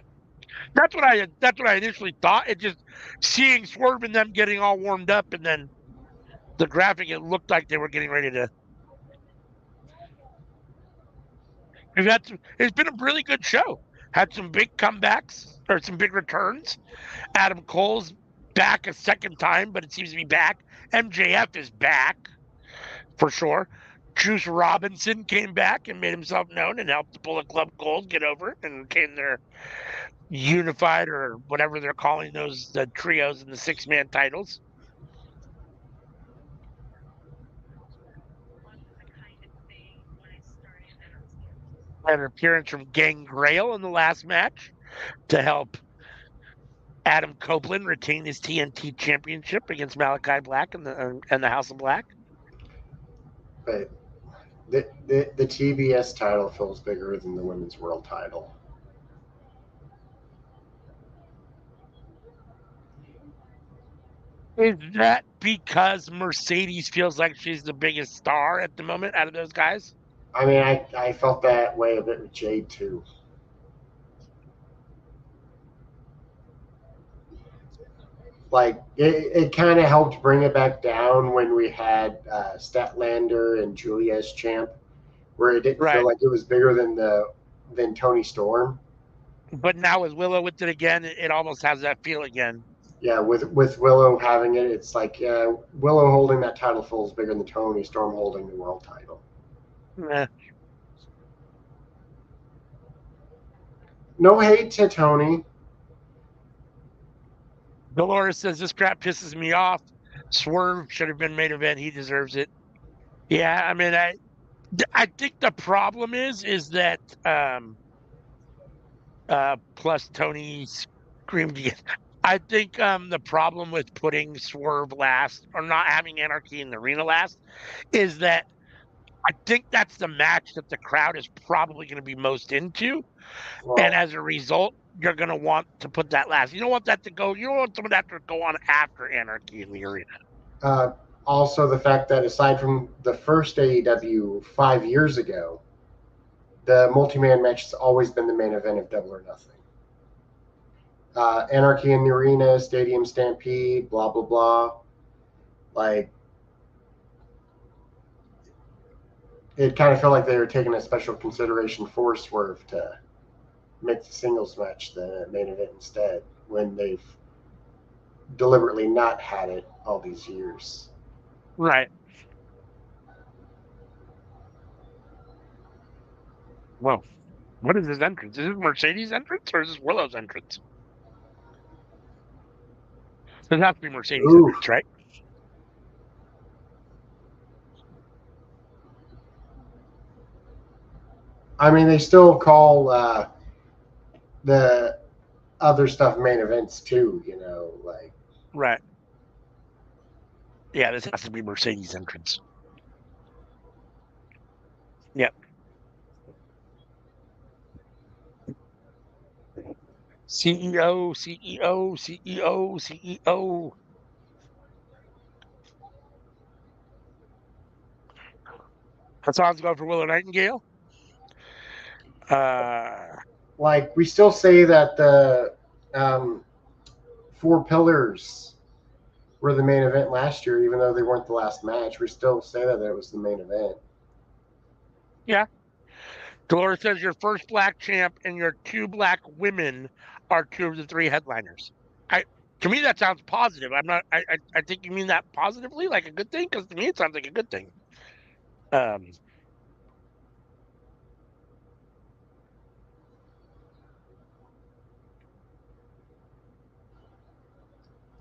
that's what I initially thought. It just seeing Swerve and them getting all warmed up, and then the graphic, it looked like they were getting ready to. It's been a really good show. Had some big comebacks or some big returns. Adam Cole's back a second time, but it seems to be back. MJF is back for sure. Juice Robinson came back and made himself known and helped the Bullet Club Gold get over and became their unified or whatever they're calling the trios and the 6-man titles. An appearance from Gangrel in the last match to help Adam Copeland retain his TNT championship against Malachi Black and the House of Black. But the TBS title feels bigger than the Women's World title. Is that because Mercedes feels like she's the biggest star at the moment out of those guys? I mean, I felt that way a bit with Jade too. Like it kind of helped bring it back down when we had Statlander and Julia as champ, where it didn't feel like it was bigger than Toni Storm. But now with Willow with it again, it almost has that feel again. Yeah, with Willow having it, it's like Willow holding that title feels bigger than Toni Storm holding the world title. No hate to Tony. Dolores says this crap pisses me off. Swerve should have been main event. He deserves it. Yeah, I mean, I think the problem is that plus Tony screamed again. I think the problem with putting Swerve last or not having Anarchy in the Arena last is that I think that's the match that the crowd is probably going to be most into. Well, and as a result, you're going to want to put that last. You don't want that to go. You don't want some of that to go on after Anarchy in the Arena. Also, the fact that aside from the first AEW 5 years ago, the multi-man match has always been the main event of Double or Nothing. Anarchy in the Arena, Stadium Stampede, blah, blah, blah. Like, it kind of felt like they were taking a special consideration for Swerve to make the singles match the main event instead when they've deliberately not had it all these years. Right. Well, what is his entrance? Is it Mercedes' entrance or is this Willow's entrance? It has to be Mercedes' Ooh, entrance, right? I mean, they still call the other stuff main events too. You know, like Right. Yeah, this has to be Mercedes' entrance. Yep. CEO, CEO, CEO, CEO. Hassan's going for Willow Nightingale. Uh, we still say that the um, Four Pillars were the main event last year, even though they weren't the last match. We still say that it was the main event. yeah. Dolores says your first black champ and your two black women are two of the three headliners. I To me that sounds positive. I'm not. I think you mean that positively, like a good thing, because to me it sounds like a good thing. Um,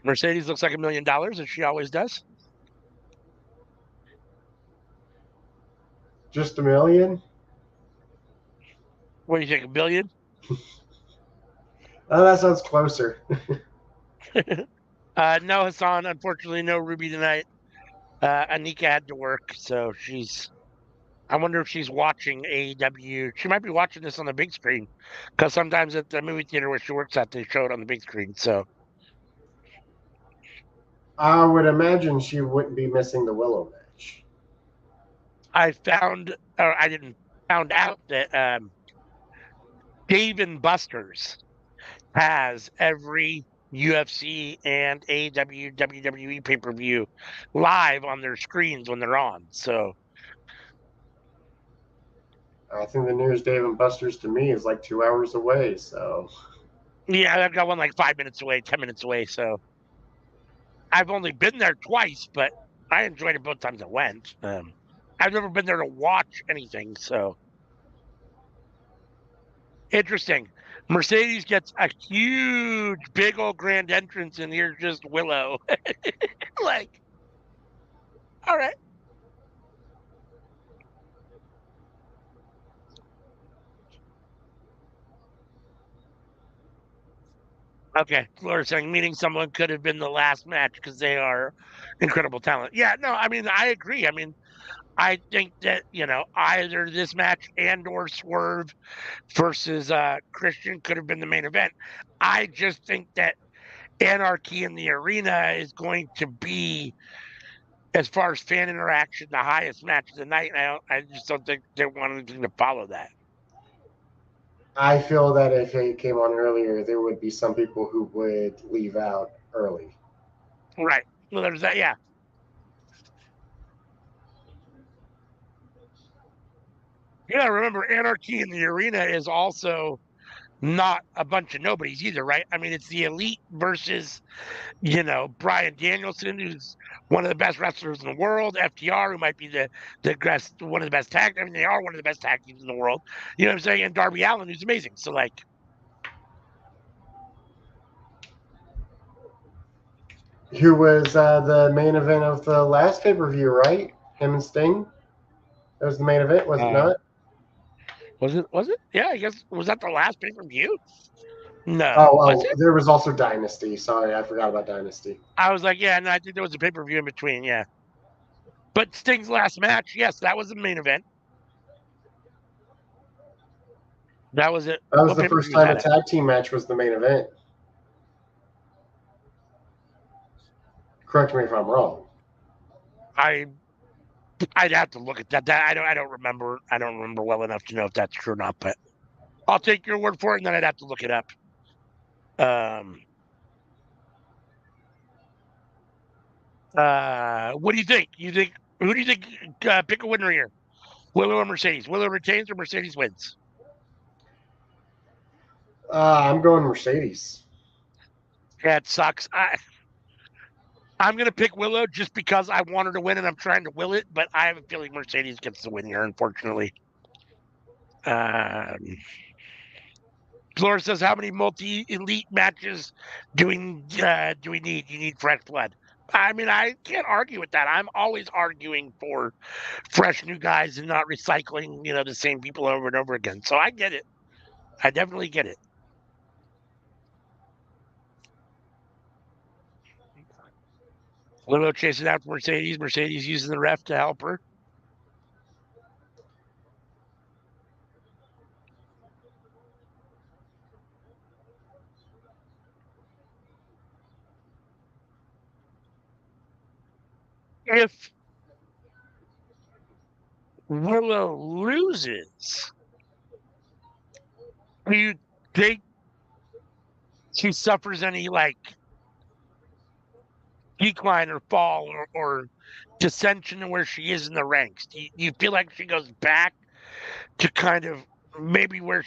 Mercedes looks like $1 million, as she always does. Just a million? What do you think? $1 billion? Oh, that sounds closer. No, Hassan. Unfortunately, no Ruby tonight. Anika had to work, so she's. I wonder if she's watching AEW. She might be watching this on the big screen, because sometimes at the movie theater where she works at, they show it on the big screen. So I would imagine she wouldn't be missing the Willow match. I found, or I didn't found out that Dave and Buster's has every UFC and AEW WWE pay per view live on their screens when they're on. So I think the nearest Dave and Buster's to me is like 2 hours away. So yeah, I've got one like 5 minutes away, 10 minutes away. So I've only been there twice, but I enjoyed it both times I went. I've never been there to watch anything, so interesting. Mercedes gets a huge, big old grand entrance, and here's just Willow. Like, all right, okay. Laura saying meeting someone could have been the last match because they are incredible talent. Yeah, no, I mean I agree. I mean I think that either this match and or Swerve versus Christian could have been the main event. I just think that Anarchy in the Arena is going to be, as far as fan interaction, the highest match of the night. And I just don't think they want anything to follow that. I feel that if it came on earlier, there would be some people who would leave out early. Right. Well, there's that. Yeah. Yeah. Remember, Anarchy in the Arena is also not a bunch of nobodies either, right? I mean, it's the Elite versus Brian Danielson, who's one of the best wrestlers in the world, FTR, who might be one of the best tag. I mean, they are one of the best tag teams in the world. You know what I'm saying? And Darby Allin, who's amazing. So, like, Who was the main event of the last pay per view, right? Him and Sting? That was the main event, was it uh, not? was it? Was it? Yeah, I guess. Was that the last pay per view? Oh, No, was oh, it? there was also Dynasty. Sorry, I forgot about Dynasty. I was like, yeah, no, I think there was a pay per view in between. Yeah, but Sting's last match, yes, that was the main event. That was it. That was What the pay per first view was time a that at? tag team match was the main event. Correct me if I'm wrong. I I'd have to look at that. I don't remember. I don't remember well enough to know if that's true or not. But I'll take your word for it, and then I'd have to look it up. Um. What do you think? You think who do you think? Pick a winner here. Willow or Mercedes? Willow retains or Mercedes wins? I'm going Mercedes. Yeah, it sucks. I'm going to pick Willow just because I want her to win and I'm trying to will it, but I have a feeling Mercedes gets the win here, unfortunately. Um, Flora says, "How many multi-elite matches do we need? You need fresh blood." I mean, I can't argue with that. I'm always arguing for fresh new guys and not recycling, the same people over and over again. So I get it. I definitely get it. Willow chasing after Mercedes. Mercedes using the ref to help her. If Willow loses, do you think she suffers any decline or fall or dissension where she is in the ranks? Do you feel like she goes back to kind of maybe where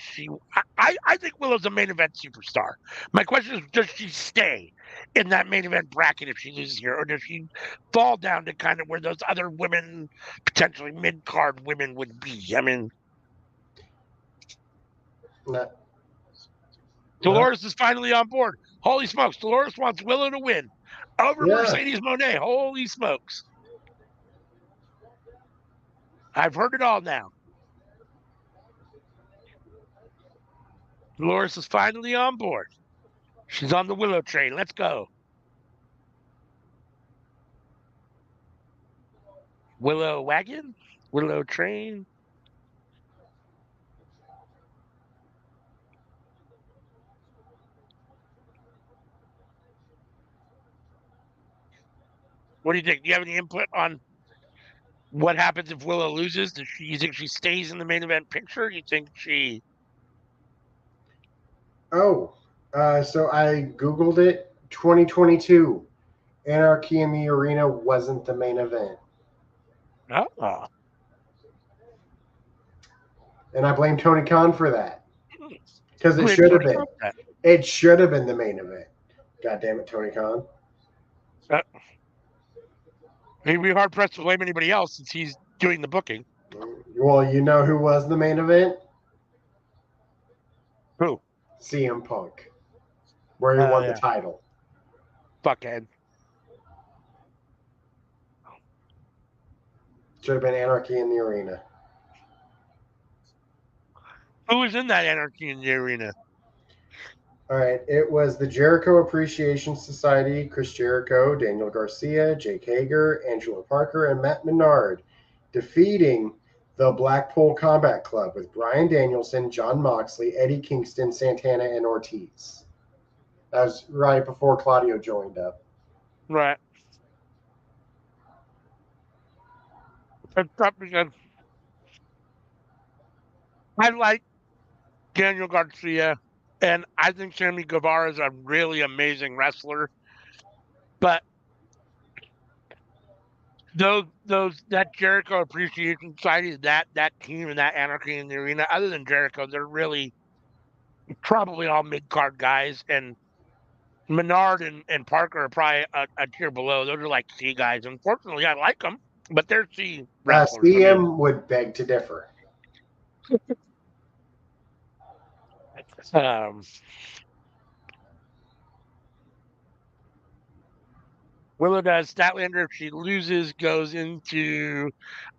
I think Willow's a main event superstar. My question is, does she stay in that main event bracket if she loses here, or does she fall down to kind of where those other women, potentially mid-card women, would be? I mean, No, no. Dolores is finally on board. Holy smokes, Dolores wants Willow to win over Yeah. Mercedes Moné. Holy smokes. I've heard it all now. Dolores is finally on board. She's on the Willow train. Let's go. Willow wagon? Willow train? What do you think? Do you have any input on what happens if Willow loses? You think she stays in the main event picture? You think she? Oh, so I Googled it. 2022. Anarchy in the Arena wasn't the main event. Oh, And I blame Tony Khan for that. Because it blame should have Tony been. Khan for that. It should have been the main event. God damn it, Tony Khan. Uh, He'd be hard pressed to blame anybody else since he's doing the booking. Well, you know who was the main event? Who? CM Punk, where he won the Yeah, title. fuckhead. Should have been Anarchy in the Arena. Who was in that Anarchy in the Arena? All right, it was the Jericho Appreciation Society, Chris Jericho, Daniel Garcia, Jake Hager, Angelo Parker, and Matt Menard, defeating the Blackpool Combat Club with Bryan Danielson, Jon Moxley, Eddie Kingston, Santana, and Ortiz. That was right before Claudio joined up. Right. It's tough because I like Daniel Garcia, and I think Sammy Guevara is a really amazing wrestler. But that Jericho Appreciation Society, that team and that Anarchy in the Arena, other than Jericho, they're really probably all mid card guys. And Menard and Parker are probably a tier below. Those are like C guys. Unfortunately, I like them, but they're C wrestlers. CM would beg to differ. Willow does. Statlander, if she loses, goes into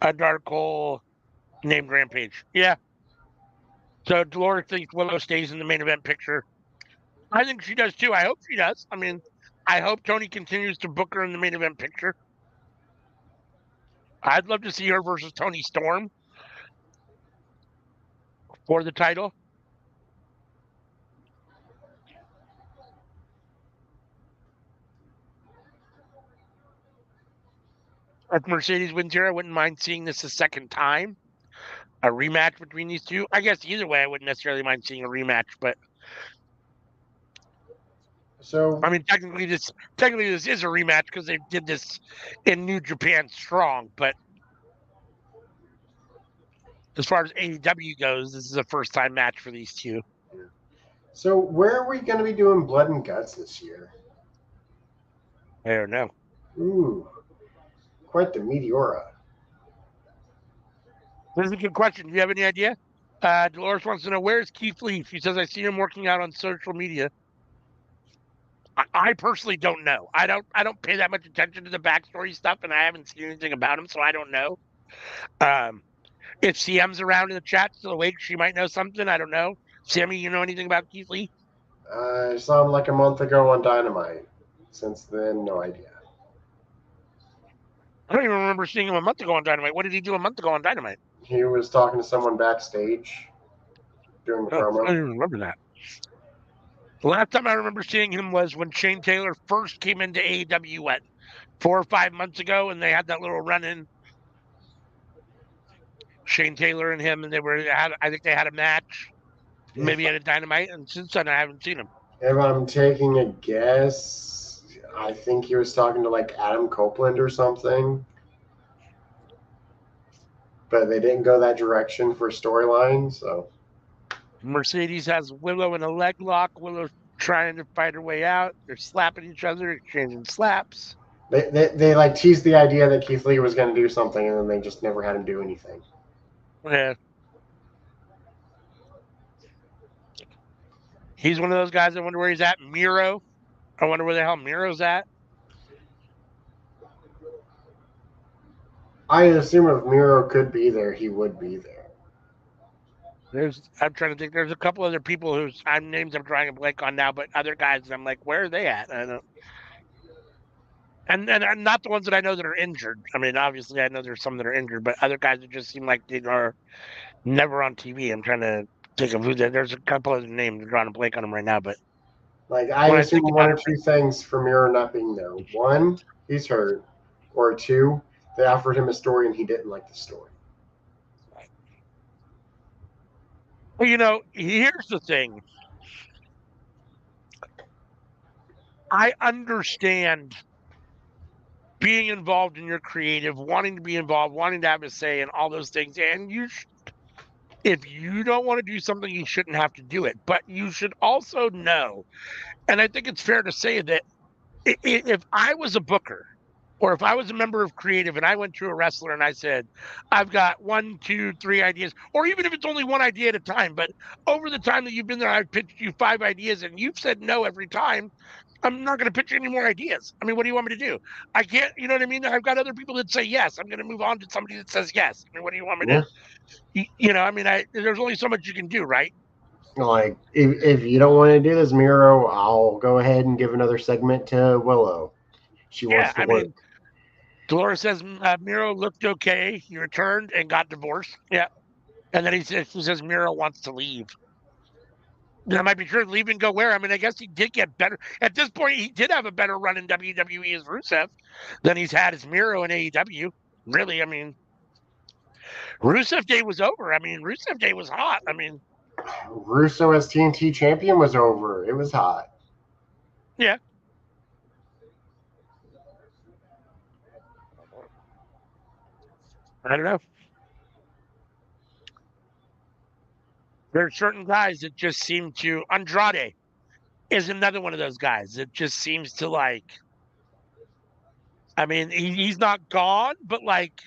a dark hole named Rampage. Yeah. So Dolores thinks Willow stays in the main event picture. I think she does too. I hope she does. I mean, I hope Tony continues to book her in the main event picture. I'd love to see her versus Tony Storm for the title. If Mercedes wins here, I wouldn't mind seeing this a second time. A rematch between these two. I guess either way, I wouldn't necessarily mind seeing a rematch, but So I mean, technically this is a rematch because they did this in New Japan Strong. But as far as AEW goes, this is a first time match for these two. So where are we going to be doing Blood and Guts this year? I don't know. Ooh, quite the meteora. This is a good question. Do you have any idea? Dolores wants to know, where's Keith Lee? She says, I see him working out on social media. I personally don't know. I don't pay that much attention to the backstory stuff, and I haven't seen anything about him, so I don't know. Um, if CM's around in the chat still awake, she might know something. I don't know. Sammy, you know anything about Keith Lee? I saw him like a month ago on Dynamite. Since then, no idea. I don't even remember seeing him a month ago on Dynamite. What did he do a month ago on Dynamite? He was talking to someone backstage doing the Oh, I promo. don't even remember that. The last time I remember seeing him was when Shane Taylor first came into AEW, what, 4 or 5 months ago, and they had that little run-in. Shane Taylor and him, and I think they had a match, If, maybe at a Dynamite, and since then I haven't seen him. if I'm taking a guess, I think he was talking to like Adam Copeland or something. But they didn't go that direction for storyline, so. Mercedes has Willow in a leg lock. Willow trying to fight her way out. They're slapping each other, exchanging slaps. They like teased the idea that Keith Lee was going to do something, and then they just never had him do anything. Yeah. He's one of those guys. I wonder where he's at. Miro. I wonder where the hell Miro's at. I assume if Miro could be there, he would be there. I'm trying to think. There's a couple other people whose names I'm trying to blank on now, but other guys, I'm like, where are they at? I don't. And not the ones that I know that are injured. I mean, obviously, I know there's some that are injured, but other guys that just seem like they are never on TV. I'm trying to think of who. There's a couple other names. I'm drawing a blank on them right now, but like I when I assume think one about or two things for Miro not being there. One, he's hurt, or two, they offered him a story and he didn't like the story. well, here's the thing. I understand being involved in your creative, wanting to be involved, wanting to have a say, and all those things. And if you don't want to do something, you shouldn't have to do it. But you should also know, and I think it's fair to say that if I was a booker or if I was a member of creative and I went to a wrestler and I said, I've got 1, 2, 3 ideas, or even if it's only one idea at a time, but over the time that you've been there, I've pitched you 5 ideas and you've said no every time, I'm not going to pitch you any more ideas. I mean, what do you want me to do? I can't, you know what I mean? I've got other people that say yes. I'm going to move on to somebody that says yes. I mean, what do you want me to, I mean, there's only so much you can do, right? Like, if you don't want to do this, Miro, I'll go ahead and give another segment to Willow. She wants to work. Mean, Dolores says Miro looked okay. He returned and got divorced. Yeah. And then he says Miro wants to leave. That might be true. Leave and go where? I mean, I guess he did get better. At this point, he did have a better run in WWE as Rusev than he's had as Miro in AEW. Really, I mean, Rusev Day was over. I mean, Rusev Day was hot. I mean, Russo as TNT champion was over. It was hot. Yeah. I don't know. There are certain guys that just seem to. Andrade is another one of those guys that just seems to like. I mean, he's not gone, but like,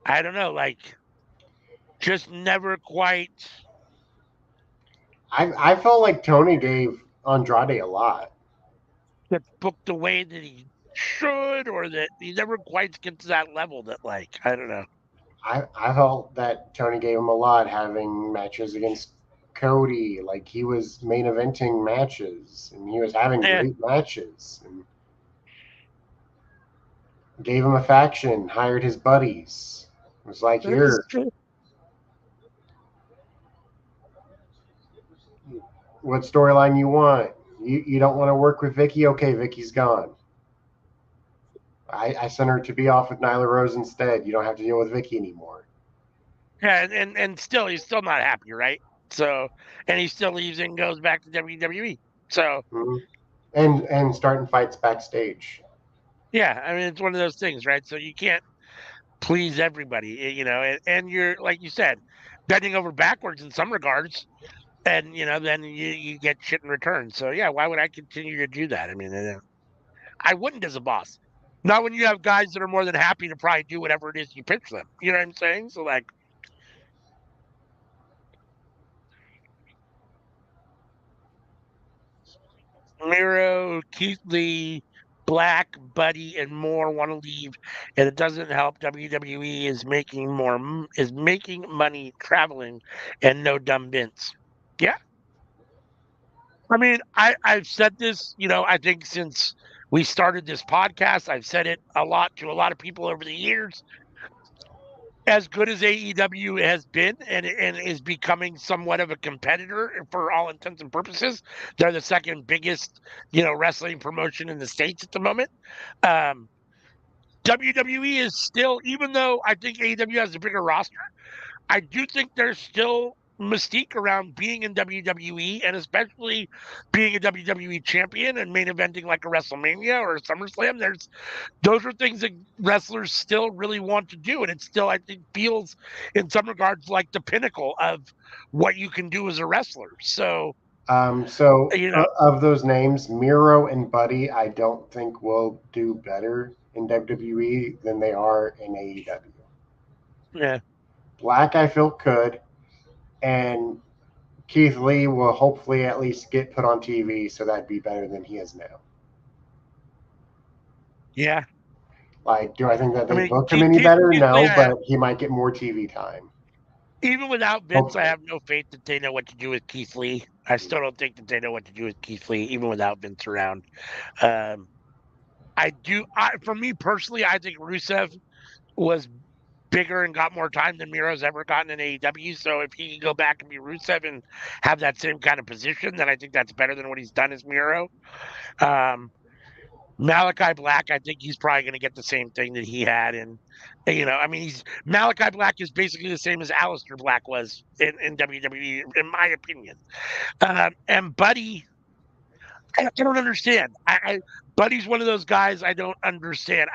I don't know, like, just never quite. I felt like Tony gave Andrade a lot. Get booked the way that he should, or that he never quite gets to that level that, like, I don't know. I felt that Tony gave him a lot, having matches against Cody. Like, he was main eventing matches, and he was having great matches. And gave him a faction, hired his buddies. It was like, here, what storyline you want? You don't want to work with Vicky? Okay, Vicky's gone. I sent her to be off with Nyla Rose instead. You don't have to deal with Vicky anymore. Yeah, and still, he's still not happy, right? So, and he still leaves and goes back to WWE. So, and starting fights backstage. Yeah, I mean, it's one of those things, right? So you can't please everybody, and you're, like you said, bending over backwards in some regards and then you get shit in return. So yeah, why would I continue to do that? I mean, I wouldn't as a boss. Not when you have guys that are more than happy to probably do whatever it is you pitch them. You know what I'm saying? So like, Miro, Keith Lee, Black, Buddy, and more want to leave, and it doesn't help. WWE is making money traveling, and no dumb bints. Yeah, I mean, I've said this. I think since we started this podcast, I've said it a lot to a lot of people over the years. As good as AEW has been and is becoming somewhat of a competitor for all intents and purposes, they're the second biggest, wrestling promotion in the States at the moment. Um, WWE is still, even though I think AEW has a bigger roster, I do think there's still mystique around being in WWE and especially being a WWE champion and main eventing like a WrestleMania or a SummerSlam. Those are things that wrestlers still really want to do, and it still, I think, feels in some regards like the pinnacle of what you can do as a wrestler. So, Of those names, Miro and Buddy, I don't think will do better in WWE than they are in AEW. yeah, Black, I feel, could, and Keith Lee will hopefully at least get put on TV, so that'd be better than he is now. yeah. Like, do I think that I they mean, book him any better? Keith Lee, No, but he might get more TV time. even without Vince, I Hopefully. have no faith that they know what to do with Keith Lee. I still don't think that they know what to do with Keith Lee, even without Vince around. Um, for me personally, I think Rusev was bigger and got more time than Miro's ever gotten in AEW. So if he can go back and be Rusev and have that same kind of position, then I think that's better than what he's done as Miro. Um, Malachi Black, I think he's probably going to get the same thing that he had. And, I mean, Malachi Black is basically the same as Aleister Black was in WWE, in my opinion. And Buddy, I don't understand. Buddy's one of those guys I don't understand.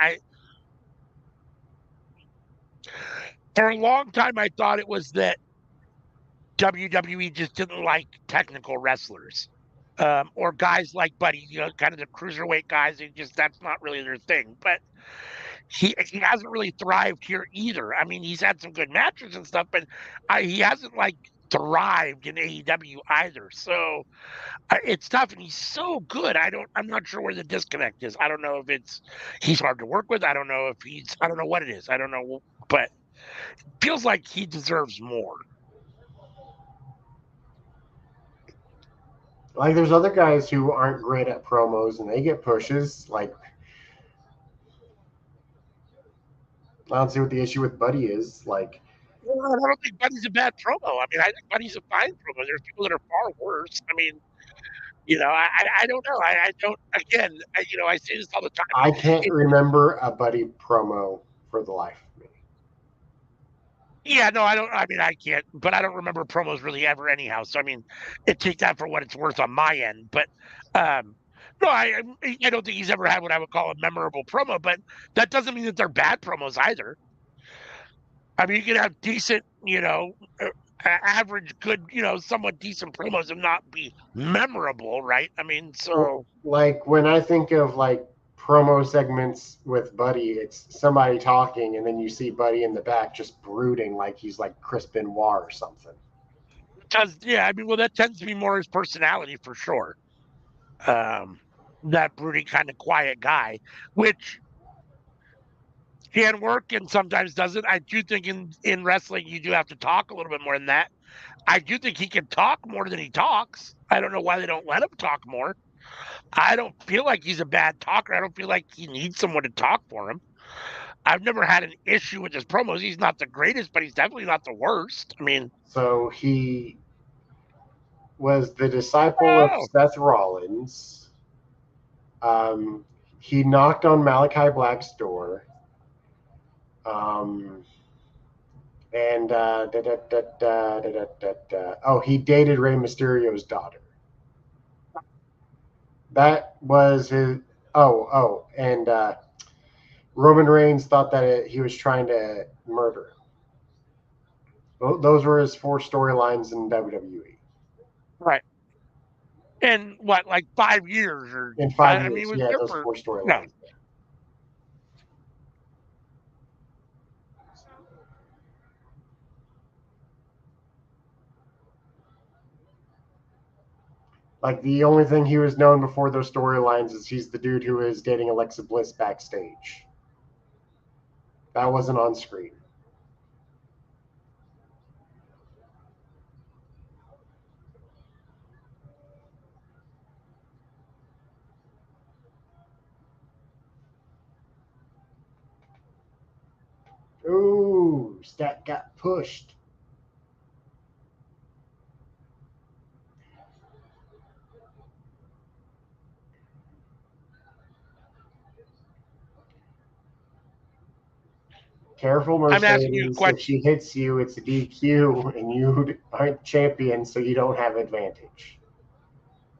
For a long time, I thought it was that WWE just didn't like technical wrestlers. Or guys like Buddy, kind of the cruiserweight guys. That's not really their thing. But he hasn't really thrived here either. I mean, he's had some good matches and stuff, but he hasn't like thrived in AEW either. So it's tough, and he's so good. I'm not sure where the disconnect is. I don't know if he's hard to work with. I don't know I don't know what it is. I don't know, but it feels like he deserves more. Like, there's other guys who aren't great at promos and they get pushes. Like, I don't see what the issue with Buddy is. Like, I don't think Buddy's a bad promo. I mean, I think Buddy's a fine promo. There's people that are far worse. I mean, I don't know. I don't. Again, I say this all the time. I can't remember a Buddy promo for the life of me. Yeah, no, I don't. I mean, I can't, but I don't remember promos really ever anyhow. So I mean, take that for what it's worth on my end. But no, I don't think he's ever had what I would call a memorable promo. But that doesn't mean that they're bad promos either. I mean, you can have decent, average, good, somewhat decent promos and not be memorable, right? I mean, so like when I think of like promo segments with Buddy, it's somebody talking and then you see Buddy in the back just brooding like he's like Chris Benoit or something. Yeah, I mean, well, that tends to be more his personality for sure. That brooding kind of quiet guy, which can work and sometimes doesn't. I do think in wrestling you do have to talk a little bit more than that. I do think he can talk more than he talks. I don't know why they don't let him talk more. I don't feel like he's a bad talker. I don't feel like he needs someone to talk for him. I've never had an issue with his promos. He's not the greatest, but he's definitely not the worst. I mean, so he was the disciple of Seth Rollins. He knocked on Malachi Black's door. And he dated Rey Mysterio's daughter. That was his. And Roman Reigns thought that he was trying to murder him. Those were his 4 storylines in WWE. Right. In what, like 5 years or In 5 years. I mean, it was Yeah, there those for 4 no. storylines. Like the only thing he was known before those storylines is he's the dude who is dating Alexa Bliss backstage. That wasn't on screen. Ooh, Stat got pushed. Careful, I'm asking you a Mercedes. If question. she hits you, it's a DQ, and you aren't champion, so you don't have advantage.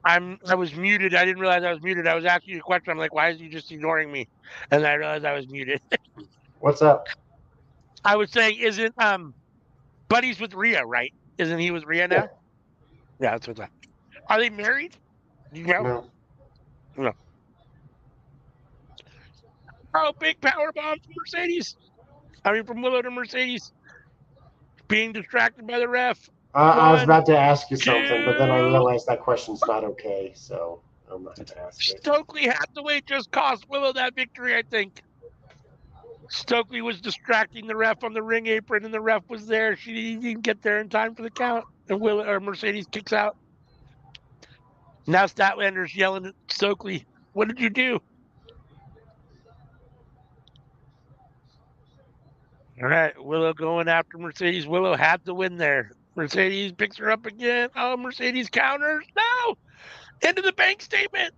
I was muted. I didn't realize I was muted. I was asking you a question. I'm like, why is he just ignoring me? And I realized I was muted. What's up? I was saying, isn't Buddy's with Rhea, right? Isn't he with Rhea Yeah, now? Yeah, that's what's up. Are they married? Do you know? no. No. Oh, big power bomb from Mercedes. I mean, from Willow to Mercedes. Being distracted by the ref. I was One, about to ask you something, but then I two. realized that question's not okay, so I'm not going to ask it. Stokely Hathaway just cost Willow that victory, I think. Stokely was distracting the ref on the ring apron, and the ref was there. She didn't get there in time for the count, and Mercedes kicks out. Now Statlander's yelling at Stokely, "What did you do?" All right, Willow going after Mercedes. Willow had to win there. Mercedes picks her up again. Oh, Mercedes counters. No! Into the bank statement.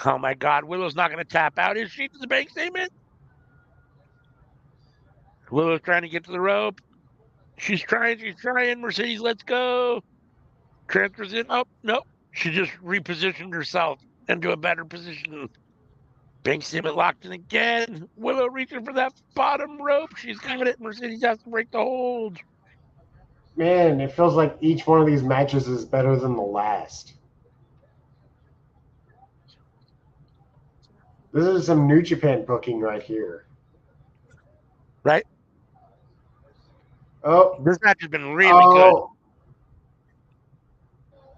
Oh my God, Willow's not going to tap out, is she, to the bank statement? Willow's trying to get to the rope. She's trying. Mercedes, let's go. Transfers in. Oh, nope. She just repositioned herself into a better position. Bank statement locked in again. Willow reaching for that bottom rope. She's got it. Mercedes has to break the hold. Man, it feels like each one of these matches is better than the last. This is some New Japan booking right here. Right? Oh, This match has been really good. oh.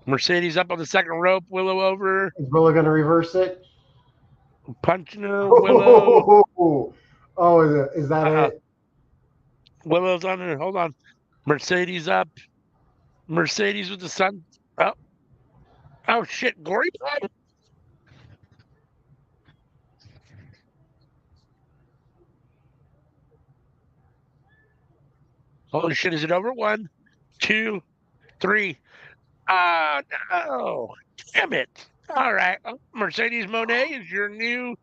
Mercedes up on the second rope. Willow over. Is Willow going to reverse it? Punching her. Willow. Oh, is that Uh-uh. it? Willow's on her. Hold on. Mercedes up. Mercedes with the sun. Oh, oh shit. Gory blood. Holy shit. Is it over? One, two, three. Oh, no. Damn it. All right. Mercedes Monet is your new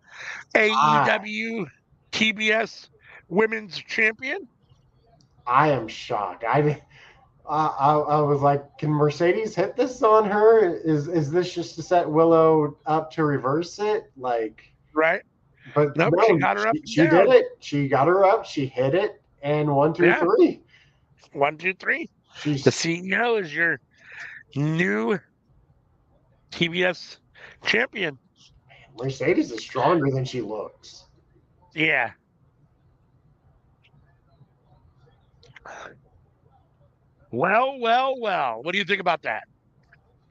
I, AEW TBS Women's Champion. I am shocked. I was like, can Mercedes hit this on her? Is this just to set Willow up to reverse it? Like, Right? but Nope. She no, got her up and she did down. it. She got her up. She hit it, and one, two, Yeah. three. One, two, three. The She's CEO is your new TBS champion. Mercedes is stronger than she looks. Yeah. Well, well, well. What do you think about that?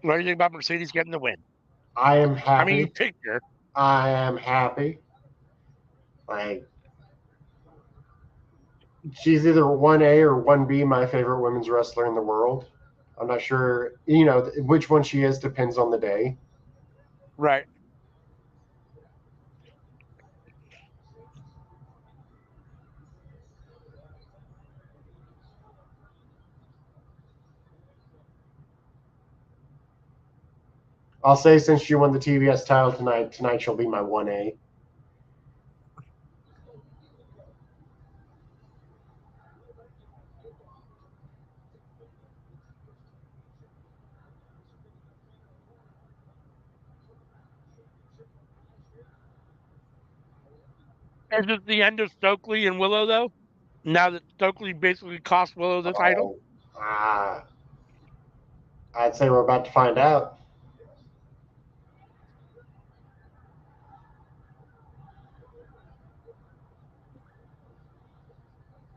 What do you think about Mercedes getting the win? I am I mean, you happy. picked her. I am happy. Like she's either 1A or 1B, my favorite women's wrestler in the world. I'm not sure, which one she is depends on the day. Right. I'll say since she won the TBS title tonight she'll be my 1A. Is it the end of Stokely and Willow, though? Now that Stokely basically cost Willow the title? Oh, ah, I'd say we're about to find out.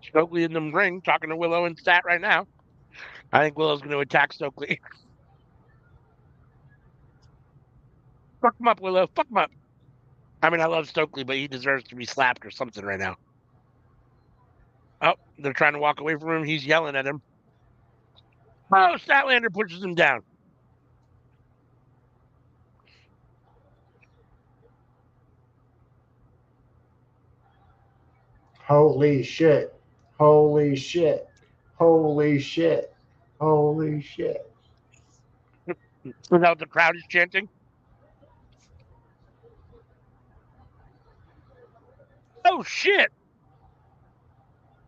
Stokely in the ring talking to Willow and Stat right now. I think Willow's going to attack Stokely. Fuck him up, Willow. Fuck him up. I mean, I love Stokely, but he deserves to be slapped or something right now. Oh, they're trying to walk away from him. He's yelling at him. Oh, Statlander pushes him down. Holy shit. Holy shit. Holy shit. Holy shit. Without the crowd is chanting. Oh, shit.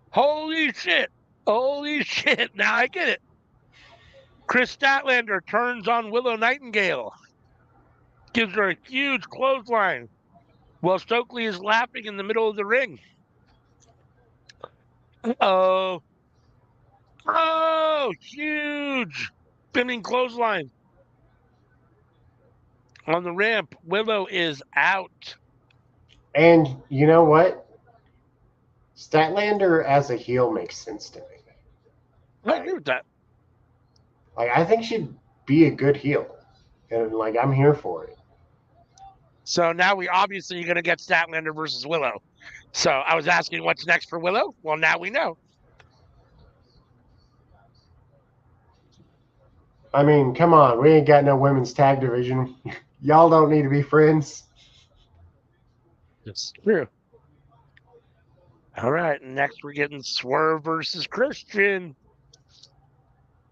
Holy shit. Holy shit. Now I get it. Chris Statlander turns on Willow Nightingale. Gives her a huge clothesline while Stokely is laughing in the middle of the ring. Oh. Oh, huge spinning clothesline. On the ramp, Willow is out. And you know what? Statlander as a heel makes sense to me. I agree with that. Like, I think she'd be a good heel. And, like, I'm here for it. So now we obviously are going to get Statlander versus Willow. So I was asking what's next for Willow. Well, now we know. I mean, come on. We ain't got no women's tag division. Y'all don't need to be friends. It's true. All right. Next, we're getting Swerve versus Christian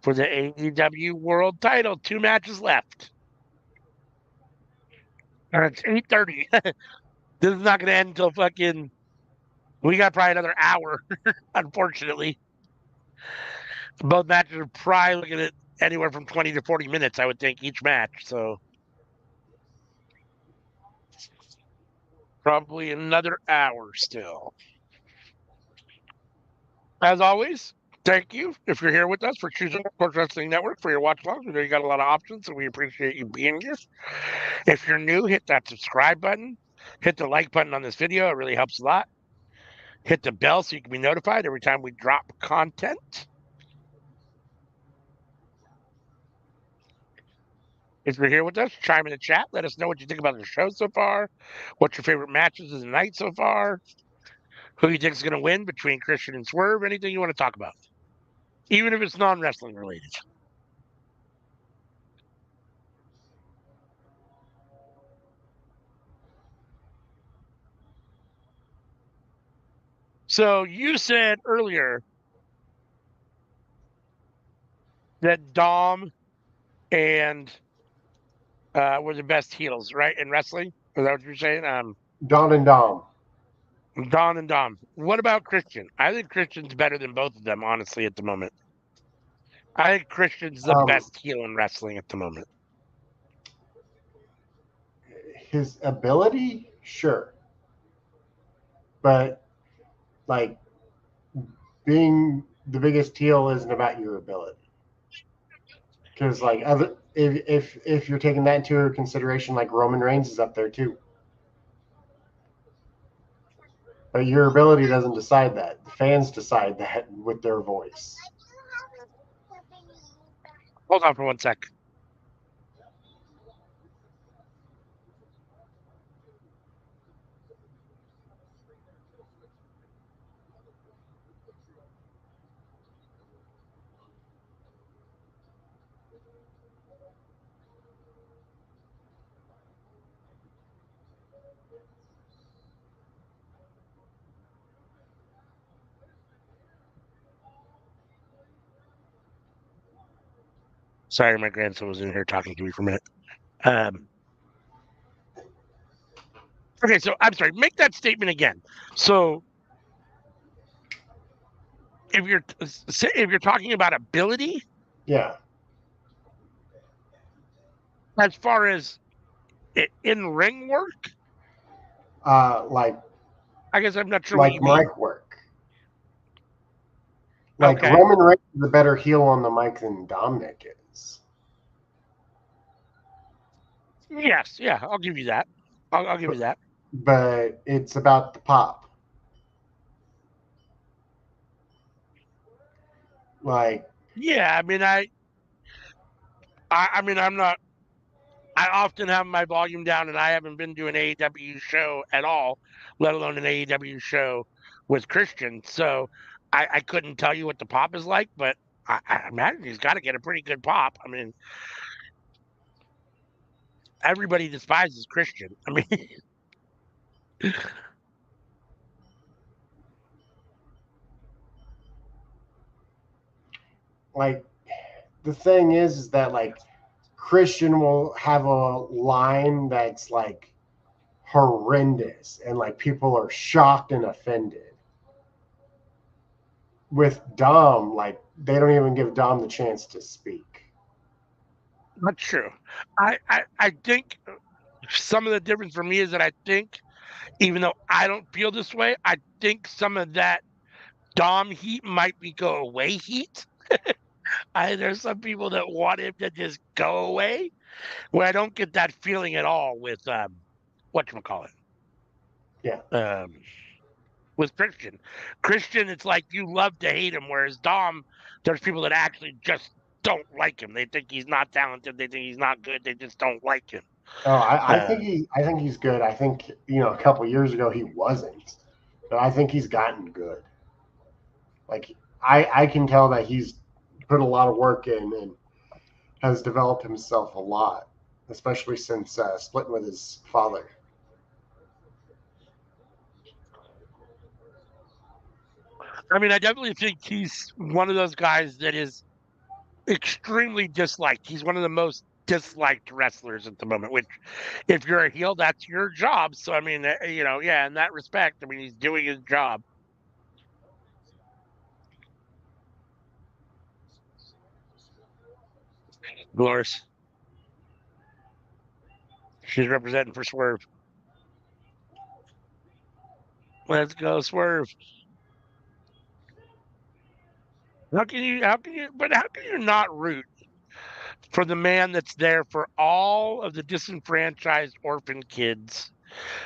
for the AEW World Title. 2 matches left. And it's 8:30. This is not going to end until fucking. We got probably another hour, unfortunately. Both matches are probably looking at anywhere from 20 to 40 minutes, I would think, each match. So probably another hour still. As always, thank you if you're here with us for choosing Workhorse Wrestling Network for your watch alongs. We know you got a lot of options, and we appreciate you being here. If you're new, hit that subscribe button. Hit the like button on this video. It really helps a lot. Hit the bell so you can be notified every time we drop content. If you're here with us, chime in the chat. Let us know what you think about the show so far. What's your favorite matches of the night so far? Who you think is going to win between Christian and Swerve? Anything you want to talk about, even if it's non-wrestling related. So you said earlier that Dom and were the best heels, right, in wrestling? Is that what you're saying? Don and Dom. Don and Dom. What about Christian? I think Christian's better than both of them, honestly, at the moment. I think Christian's the best heel in wrestling at the moment. His ability, sure. But, like, being the biggest heel isn't about your ability. Because, like, if you're taking that into consideration, like, Roman Reigns is up there, too. But your ability doesn't decide that. The fans decide that with their voice. Hold on for 1 sec. Sorry, my grandson was in here talking to me for a minute. Okay, so I'm sorry. Make that statement again. So, if you're talking about ability, yeah, as far as in ring work, like I guess I'm not sure like what you mean. mic work. Like Okay. Roman Reigns is a better heel on the mic than Dominic is. Yes, yeah, I'll give you that. I'll give you that. but it's about the pop. Like, Yeah, I mean, I mean, I'm not. I often have my volume down, and I haven't been to an AEW show at all, let alone an AEW show with Christian. So I couldn't tell you what the pop is like, but I imagine he's got to get a pretty good pop. I mean, everybody despises Christian. I mean, like the thing is that like Christian will have a line that's like horrendous, and like people are shocked and offended. With Dom, like they don't even give Dom the chance to speak. not true. I think some of the difference for me is that I think, even though I don't feel this way, I think some of that Dom heat might be go away heat. There's some people that want him to just go away, where I don't get that feeling at all with whatchamacallit. Yeah. Um with Christian. Christian, it's like you love to hate him, whereas Dom, there's people that actually just don't like him. They think he's not talented, they think he's not good, they just don't like him. Oh, I think Um I think he's good. I think a couple years ago he wasn't, but I think he's gotten good. Like I can tell that he's put a lot of work in and has developed himself a lot, especially since splitting with his father. I mean, I definitely think he's one of those guys that is extremely disliked. He's one of the most disliked wrestlers at the moment, which if you're a heel, that's your job. So I mean, yeah, in that respect, I mean, he's doing his job. Dolores, she's representing for Swerve. Let's go, Swerve. How can you not root for the man that's there for all of the disenfranchised orphan kids,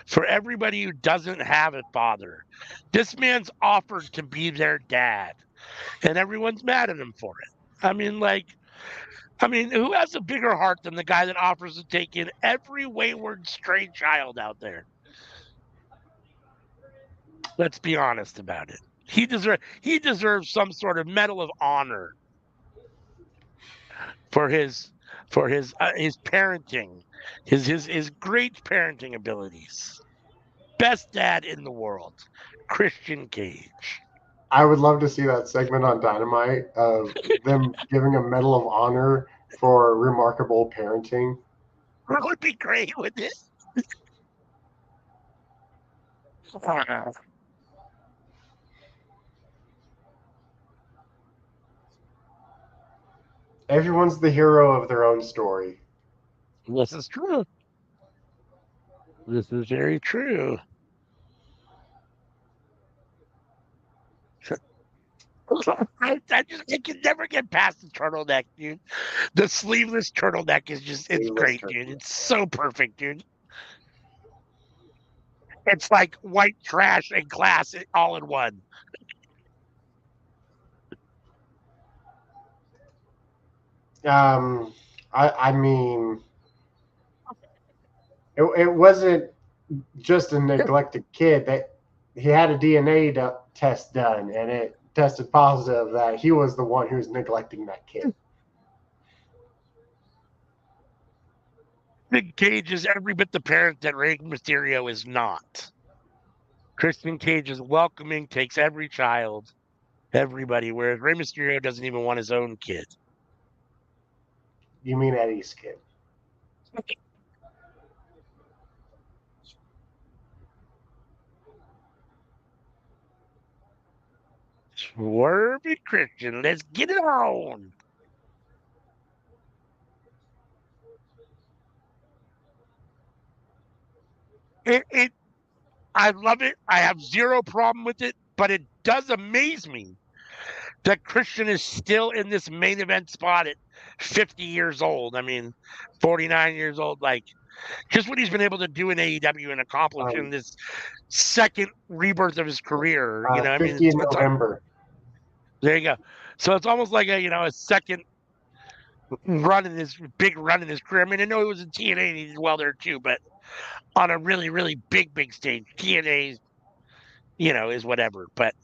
for everybody who doesn't have a father? This man's offered to be their dad, and everyone's mad at him for it. Who has a bigger heart than the guy that offers to take in every wayward stray child out there? Let's be honest about it. He deserves some sort of medal of honor for his parenting, his great parenting abilities. Best dad in the world, Christian Cage. I would love to see that segment on Dynamite of them giving a Medal of Honor for remarkable parenting. That would be great, wouldn't it? Everyone's the hero of their own story. This is true. This is very true. I can never get past the turtleneck, dude. The sleeveless turtleneck is it's Sleeveless great, dude. turtleneck. It's so perfect, dude. It's like white trash and glass all in one. Um, I mean, it wasn't just a neglected kid. That he had a DNA test done, and it tested positive that he was the one who was neglecting that kid. Big Cage is every bit the parent that Rey Mysterio is not. Christian Cage is welcoming, takes every child, everybody, whereas Rey Mysterio doesn't even want his own kid. You mean Eddie's kid? Swervy Christian, let's get it on. It I love it. I have zero problem with it, but it does amaze me that Christian is still in this main event spot at 50 years old. I mean, 49 years old. Like, just what he's been able to do in AEW and accomplish in this second rebirth of his career. You know, I mean, 50 in November. There you go. So it's almost like a second big run in his career. I mean, I know he was in TNA and he did well there too, but on a really, really big stage, TNA, is whatever. But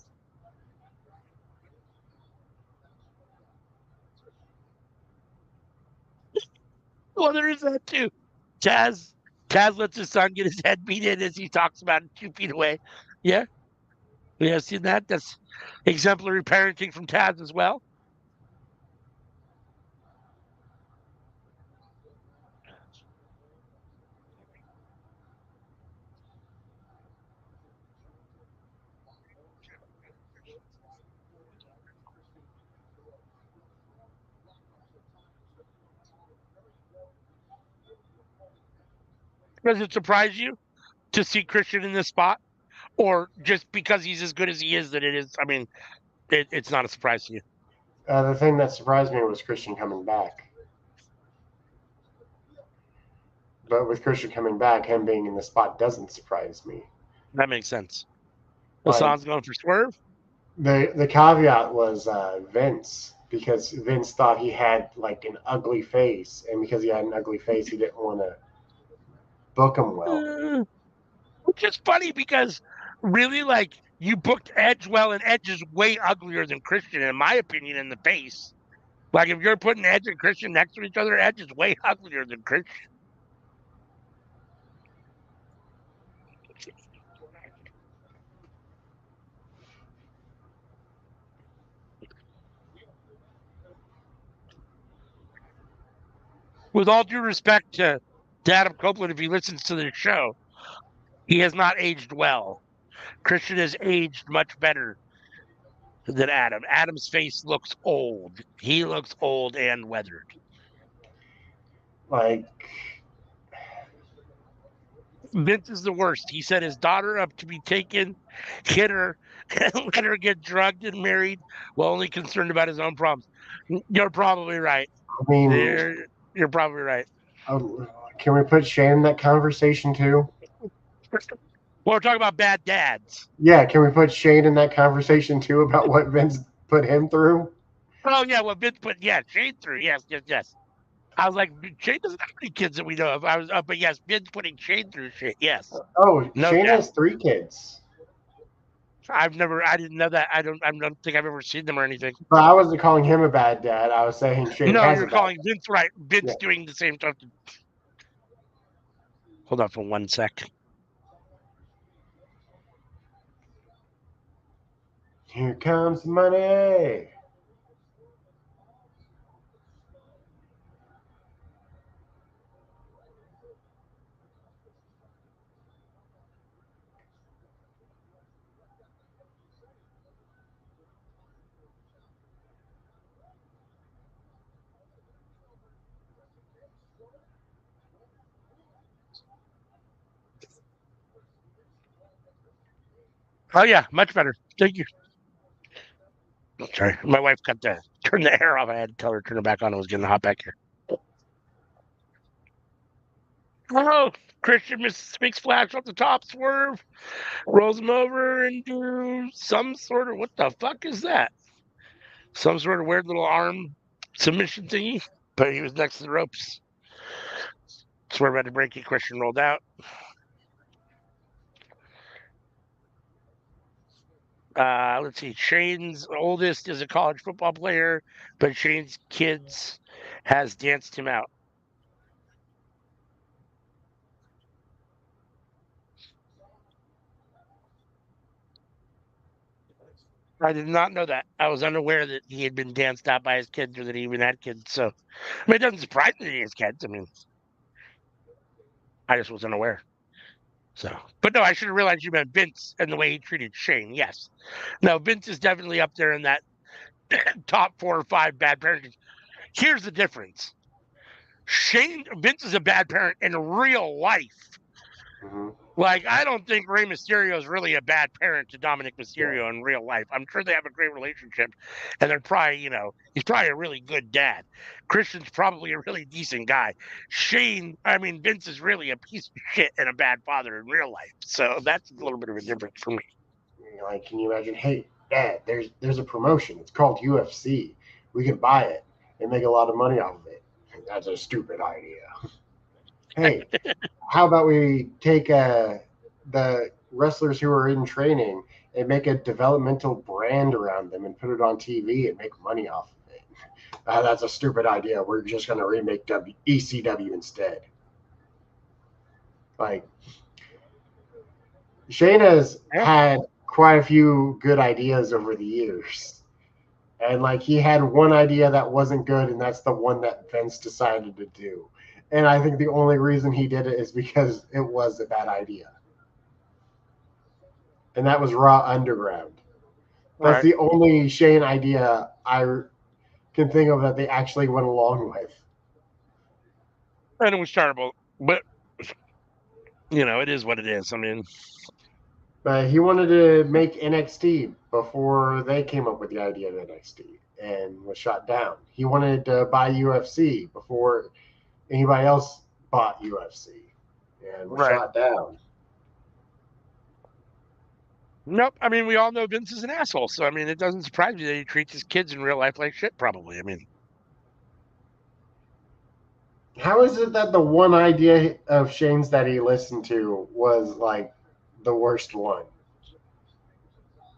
well, there is that too. Taz lets his son get his head beat in as he talks about it 2 feet away. Yeah. We have seen that. That's exemplary parenting from Taz as well. Does it surprise you to see Christian in this spot? Or just because he's as good as he is that it is? I mean, it's not a surprise to you. The thing that surprised me was Christian coming back. But with Christian coming back, him being in the spot doesn't surprise me. That makes sense. Hassan's going for Swerve? The caveat was Vince, because Vince thought he had like an ugly face, and because he had an ugly face, he didn't want to book him well. Which is funny because really, like, you booked Edge well, and Edge is way uglier than Christian, in my opinion, in the face. Like, if you're putting Edge and Christian next to each other, Edge is way uglier than Christian. With all due respect to Adam Copeland, if he listens to the show, he has not aged well. Christian has aged much better than Adam. Adam's face looks old. He looks old and weathered. Like, Vince is the worst. He set his daughter up to be taken, hit her, and let her get drugged and married while only concerned about his own problems. You're probably right. I mean, You're probably right. Can we put Shane in that conversation too? Well, we're talking about bad dads. Yeah, can we put Shane in that conversation too about what Vince put him through? Oh, yeah, what Vince put, Shane through. Yes. I was like, Shane doesn't have any kids that we know of. But yes, Vince putting Shane through shit. Yes. Oh, no, Shane has 3 kids. I didn't know that. I don't think I've ever seen them or anything. But I wasn't calling him a bad dad. I was saying Shane. No, you're calling Vince right. Vince doing the same stuff. Hold on for 1 sec. Here comes the money. Oh yeah, much better. Thank you. Sorry, my wife got to turn the air off. I had to tell her to turn it back on. I was getting hot back here. Oh, Christian misses big splash off the top, Swerve rolls him over and do some sort of, what the fuck is that? Some sort of weird little arm submission thingy, but he was next to the ropes. Swerve had to break it. Christian rolled out. Let's see. Shane's oldest is a college football player, but Shane's kids has danced him out. I did not know that. I was unaware that he had been danced out by his kids or that he even had kids. So, I mean, it doesn't surprise me that he has kids. I mean, I just was unaware. So, but no, I should have realized you meant Vince and the way he treated Shane. Yes. No, Vince is definitely up there in that top 4 or 5 bad parents. Here's the difference. Vince is a bad parent in real life. Mm-hmm. Like, I don't think Rey Mysterio is really a bad parent to Dominic Mysterio in real life. I'm sure they have a great relationship, and they're probably, he's probably a really good dad. Christian's probably a really decent guy. Vince is really a piece of shit and a bad father in real life. So that's a little bit of a difference for me. Like, can you imagine? Hey, Dad, there's a promotion. It's called UFC. We can buy it and make a lot of money off of it. That's a stupid idea. Hey, how about we take the wrestlers who are in training and make a developmental brand around them and put it on TV and make money off of it? That's a stupid idea. We're just going to remake ECW instead. Like, Shane has had quite a few good ideas over the years. And like he had one idea that wasn't good, and that's the one that Vince decided to do. And I think the only reason he did it is because it was a bad idea. And that was Raw Underground. That's the only Shane idea I can think of that they actually went along with. And it was terrible, but it is what it is. I mean, but he wanted to make NXT before they came up with the idea of NXT and was shot down. He wanted to buy UFC before anybody else bought UFC and was shot down. Nope. I mean, we all know Vince is an asshole. So, I mean, it doesn't surprise me that he treats his kids in real life like shit, probably. I mean, how is it that the one idea of Shane's that he listened to was like the worst one?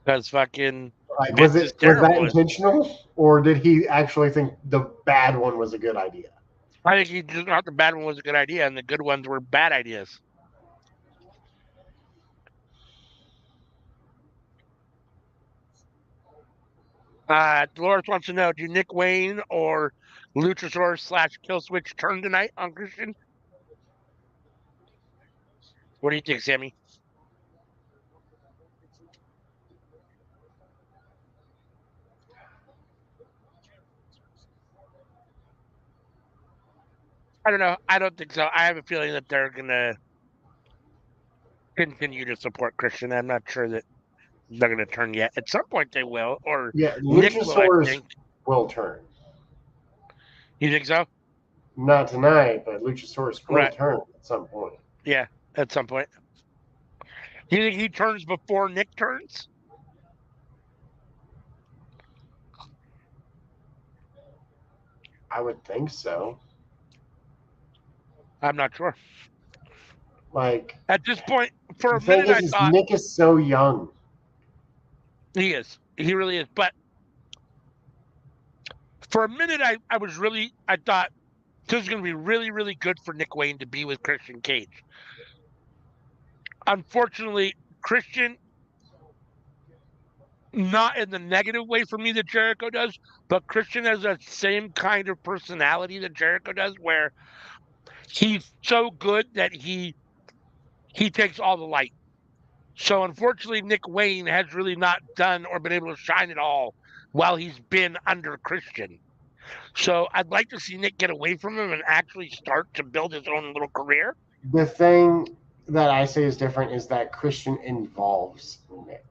Because fucking like, was that intentional, or did he actually think the bad one was a good idea? I think he just thought the bad one was a good idea, and the good ones were bad ideas. Dolores wants to know: do Nick Wayne or Luchasaurus / Killswitch turn tonight on Christian? What do you think, Sammy? I don't know. I don't think so. I have a feeling that they're gonna continue to support Christian. I'm not sure that they're gonna turn yet. At some point, they will. Or Luchasaurus will turn. You think so? Not tonight, but Luchasaurus will turn at some point. Yeah, at some point. Do you think he turns before Nick turns? I would think so. I'm not sure. Like at this point, for a minute, I thought Nick is so young. He is. He really is. But for a minute, I thought this is going to be really, really good for Nick Wayne to be with Christian Cage. Unfortunately, Christian, not in the negative way for me that Jericho does, but Christian has that same kind of personality that Jericho does, where he's so good that he takes all the light. So unfortunately, Nick Wayne has really not done or been able to shine at all while he's been under Christian. So I'd like to see Nick get away from him and actually start to build his own little career. The thing that I say is different is that Christian involves Nick.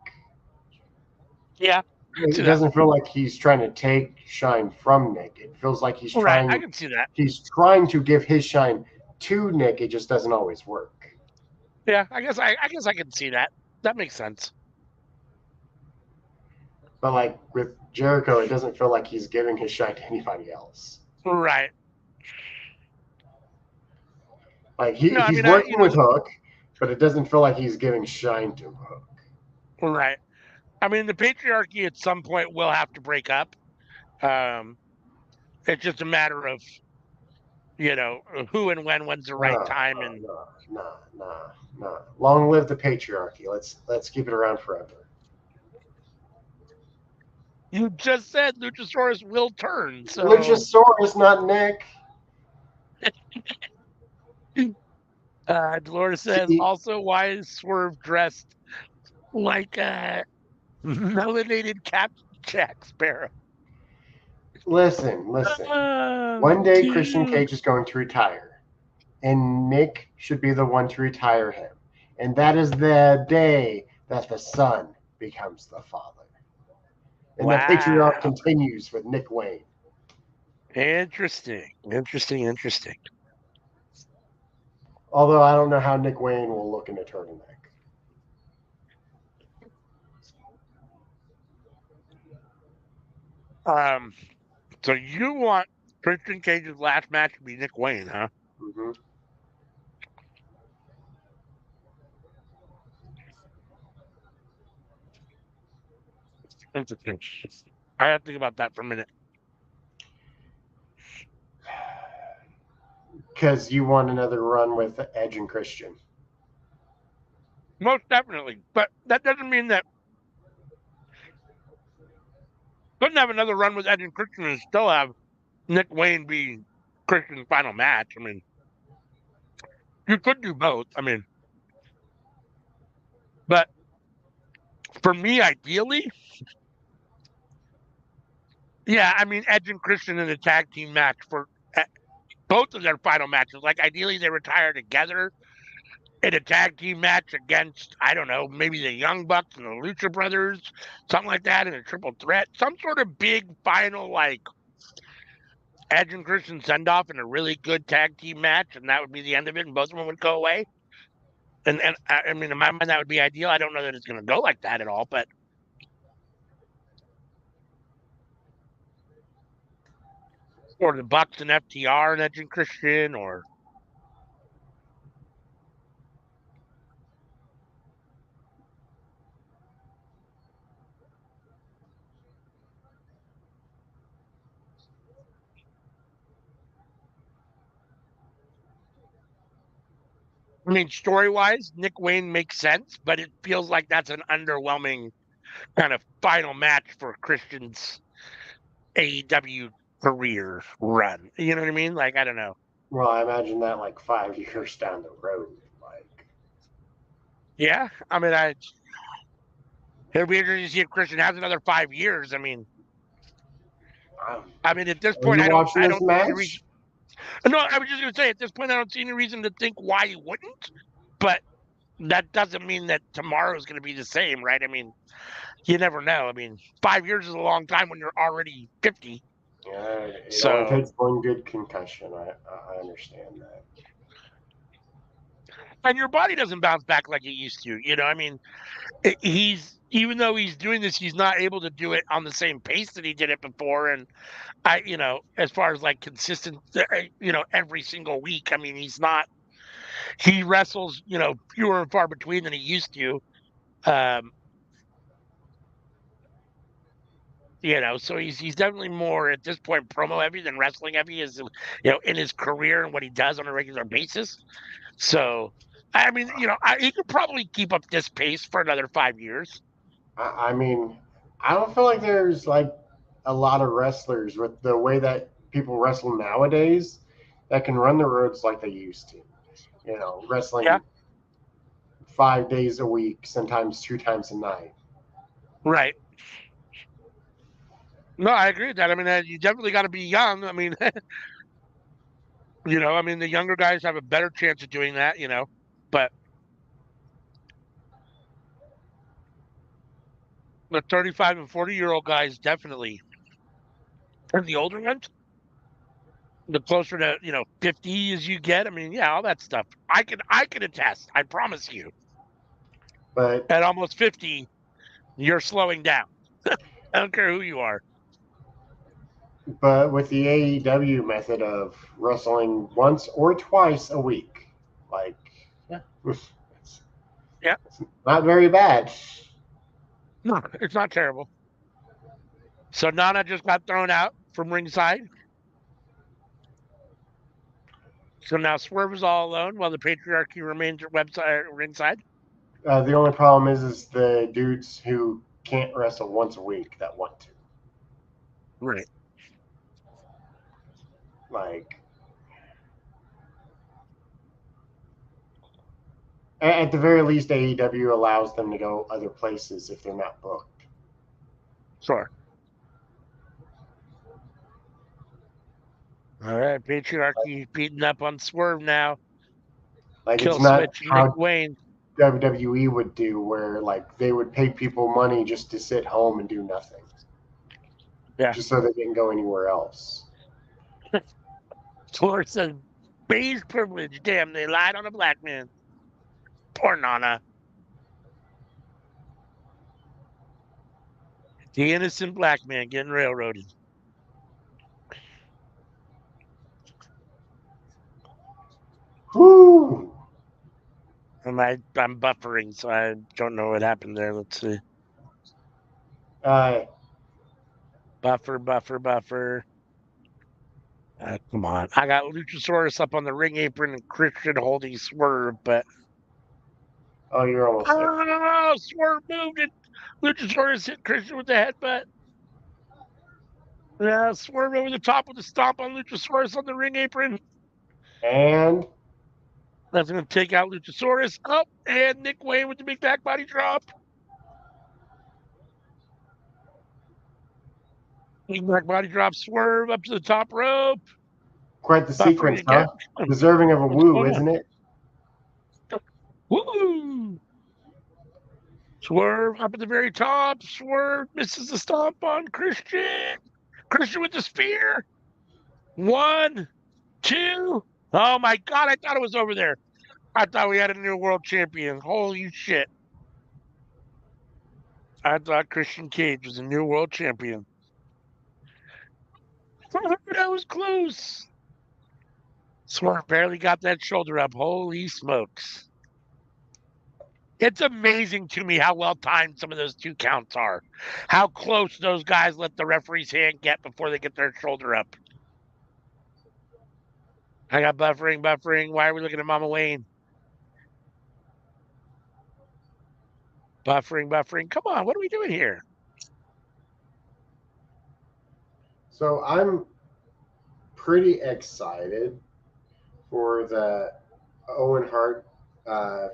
Yeah. It doesn't feel like he's trying to take shine from Nick. It feels like he's trying. I can see that. He's trying to give his shine to Nick. It just doesn't always work. Yeah, I guess I can see that. That makes sense. But like with Jericho, it doesn't feel like he's giving his shine to anybody else. Right. Like he's working with Hook, but it doesn't feel like he's giving shine to Hook. Right. I mean, the patriarchy at some point will have to break up. It's just a matter of, who and when's the right time. And nah. Long live the patriarchy. Let's keep it around forever. You just said Luchasaurus will turn. So Luchasaurus, not Nick. Dolores says, also, why is Swerve dressed like a melanated Captain Jack Sparrow? Listen. One day Christian Cage is going to retire, and Nick should be the one to retire him. And that is the day that the son becomes the father. And the patriarch Wow. continues with Nick Wayne. Interesting. Interesting. Although I don't know how Nick Wayne will look in a turtleneck. So you want Christian Cage's last match to be Nick Wayne, huh? Mm-hmm. Interesting. I have to think about that for a minute. Because you want another run with Edge and Christian. Most definitely. But that doesn't mean that couldn't have another run with Edge and Christian and still have Nick Wayne be Christian's final match. I mean, you could do both. I mean, but for me, ideally, yeah, I mean, Edge and Christian in a tag team match for both of their final matches. Like, ideally, they retire together in a tag team match against, I don't know, maybe the Young Bucks and the Lucha Brothers, something like that in a triple threat. Some sort of big final, like, Edge and Christian send off in a really good tag team match, and that would be the end of it, and both of them would go away. And I mean, in my mind, that would be ideal. I don't know that it's going to go like that at all, but or the Bucks and FTR and Edge and Christian, or I mean, story wise, Nick Wayne makes sense, but it feels like that's an underwhelming kind of final match for Christian's AEW career run. You know what I mean? Like, I don't know. Well, I imagine that like 5 years down the road. Like, Yeah, I mean, it'll be interesting to see if Christian has another 5 years. um, I mean, at this are point, you I don't, watching I this don't see any reason. match? No, I was just going to say, at this point, I don't see any reason to think why he wouldn't. But that doesn't mean that tomorrow is going to be the same, right? I mean, you never know. I mean, 5 years is a long time when you're already 50. Yeah, it only So, takes one good concussion. I understand that. and your body doesn't bounce back like it used to. You know, I mean, he's even though he's doing this, he's not able to do it on the same pace that he did it before. And as far as like consistent, every single week, I mean, he's not. He wrestles, fewer and far between than he used to. Um, so he's definitely more at this point promo heavy than wrestling heavy is in his career and what he does on a regular basis. So I mean, he could probably keep up this pace for another 5 years. I mean, I don't feel like there's like a lot of wrestlers with the way that people wrestle nowadays that can run the roads like they used to. Yeah, Wrestling 5 days a week, sometimes 2 times a night. right. No, I agree with that. I mean, you definitely got to be young. I mean, I mean, the younger guys have a better chance of doing that. But the 35 and 40-year-old guys definitely, and the older ones, the closer to 50 as you get. I mean, yeah, all that stuff. I can attest. I promise you. But At almost 50, you're slowing down. I don't care who you are. but with the AEW method of wrestling once or twice a week, like yeah, Yeah, it's not very bad. no, it's not terrible. So Nana just got thrown out from ringside. So now Swerve is all alone while the patriarchy remains at ringside. The only problem is the dudes who can't wrestle once a week that want to. Right. Like at the very least, AEW allows them to go other places if they're not booked. Sure. All right, patriarchy beating up on Swerve now. Like Kill it's not switch, Nick Wayne. WWE would do, where like they would pay people money just to sit home and do nothing, Yeah. just so they didn't go anywhere else. Swerve says beige privilege. Damn, they lied on a black man. Poor Nana. The innocent black man getting railroaded. Whoo! I'm buffering, so I don't know what happened there. Let's see. Uh, Buffer. Come on. I got Luchasaurus up on the ring apron and Christian holding Swerve, but oh, you're almost there. oh, Swerve moved it. Luchasaurus hit Christian with the headbutt. Yeah, Swerve over the top with a stomp on Luchasaurus on the ring apron. And That's going to take out Luchasaurus. Oh, and Nick Wayne with the big back body drop. Big back body drop, Swerve up to the top rope. quite the Buffering sequence, again. huh? Deserving of a What's woo, going isn't it? Woo! Swerve up at the very top. Swerve misses the stomp on Christian. Christian with the spear. 1, 2. Oh my God, I thought it was over there. I thought we had a new world champion. Holy shit. I thought Christian Cage was a new world champion. That was close. Swerve barely got that shoulder up. Holy smokes. It's amazing to me how well timed some of those 2 counts are. How close those guys let the referee's hand get before they get their shoulder up. I got buffering. Why are we looking at Mama Wayne? Buffering. Come on, what are we doing here? So I'm pretty excited for the Owen Hart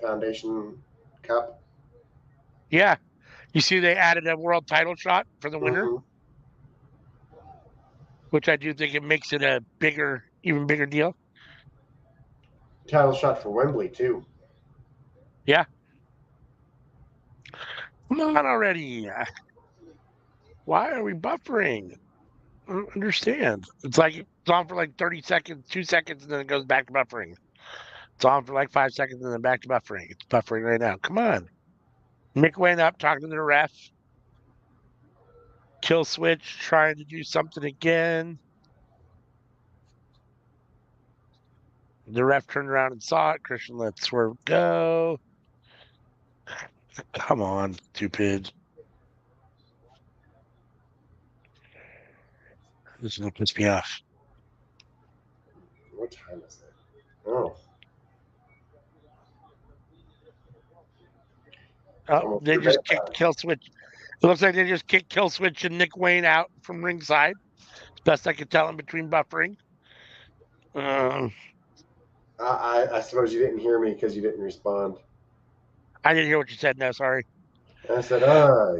Foundation Cup. Yeah. You see they added a world title shot for the winner, Mm-hmm. which I do think it makes it a even bigger deal. Title shot for Wembley too. Yeah. Come on already. Why are we buffering? I don't understand. It's like it's on for like 30 seconds, 2 seconds, and then it goes back to buffering. It's on for like 5 seconds and then back to buffering. It's buffering right now. Come on. Nick Wayne up talking to the ref. Kill switch, trying to do something again. The ref turned around and saw it. Christian let Swerve go. Come on, stupid. This is going to piss me off. What time is it? Oh, Oh, they just kicked kill switch. It looks like they just kicked kill switch and Nick Wayne out from ringside. As best I could tell in between buffering. I suppose you didn't hear me because you didn't respond. I didn't hear what you said. No, sorry. And I said,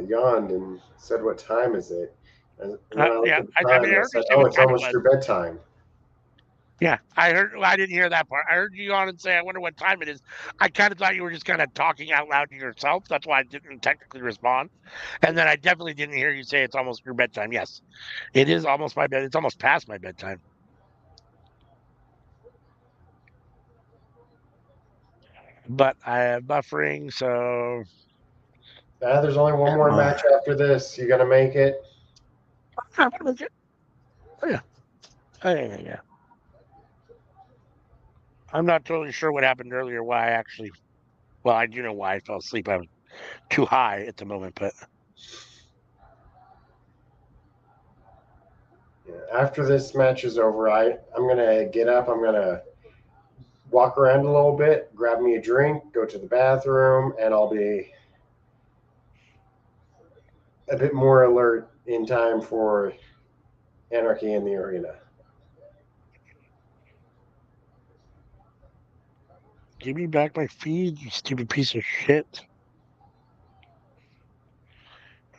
yawned and said, what time is it? And then I looked Yeah, at the I time mean, and I I heard you said, say oh, what it's time it almost was. your bedtime. Yeah, I heard. Well, I didn't hear that part. I heard you on and say, "I wonder what time it is." I kind of thought you were just kind of talking out loud to yourself. That's why I didn't technically respond. And then I definitely didn't hear you say it's almost your bedtime. Yes, it is almost my bed. It's almost past my bedtime. But I have buffering, so There's only one more match after this. You gonna make it? I'm gonna make it. Oh yeah, yeah. I'm not totally sure what happened earlier. Why I actually? Well, I do know why I fell asleep. I'm too high at the moment, but After this match is over, I'm gonna get up. I'm gonna walk around a little bit, grab me a drink, go to the bathroom, and I'll be a bit more alert in time for Anarchy in the Arena. give me back my feed, you stupid piece of shit.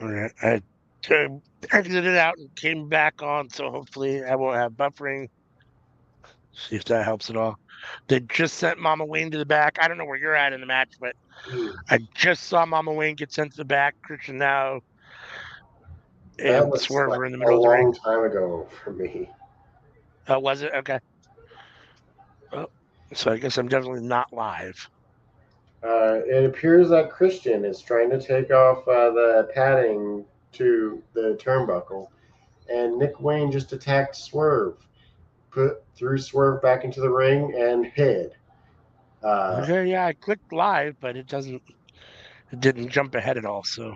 All right, I exited out and came back on, so hopefully I won't have buffering. See if that helps at all. They just sent Mama Wayne to the back. I don't know where you're at in the match, but I just saw Mama Wayne get sent to the back. Christian now That and was Swerve like are in the a middle of the ring. long time ago for me. Was it? Okay. Oh, so I guess I'm definitely not live. It appears that Christian is trying to take off the padding to the turnbuckle, and Nick Wayne just attacked Swerve, threw Swerve back into the ring, and hid. Okay, yeah, I clicked live, but it didn't jump ahead at all, so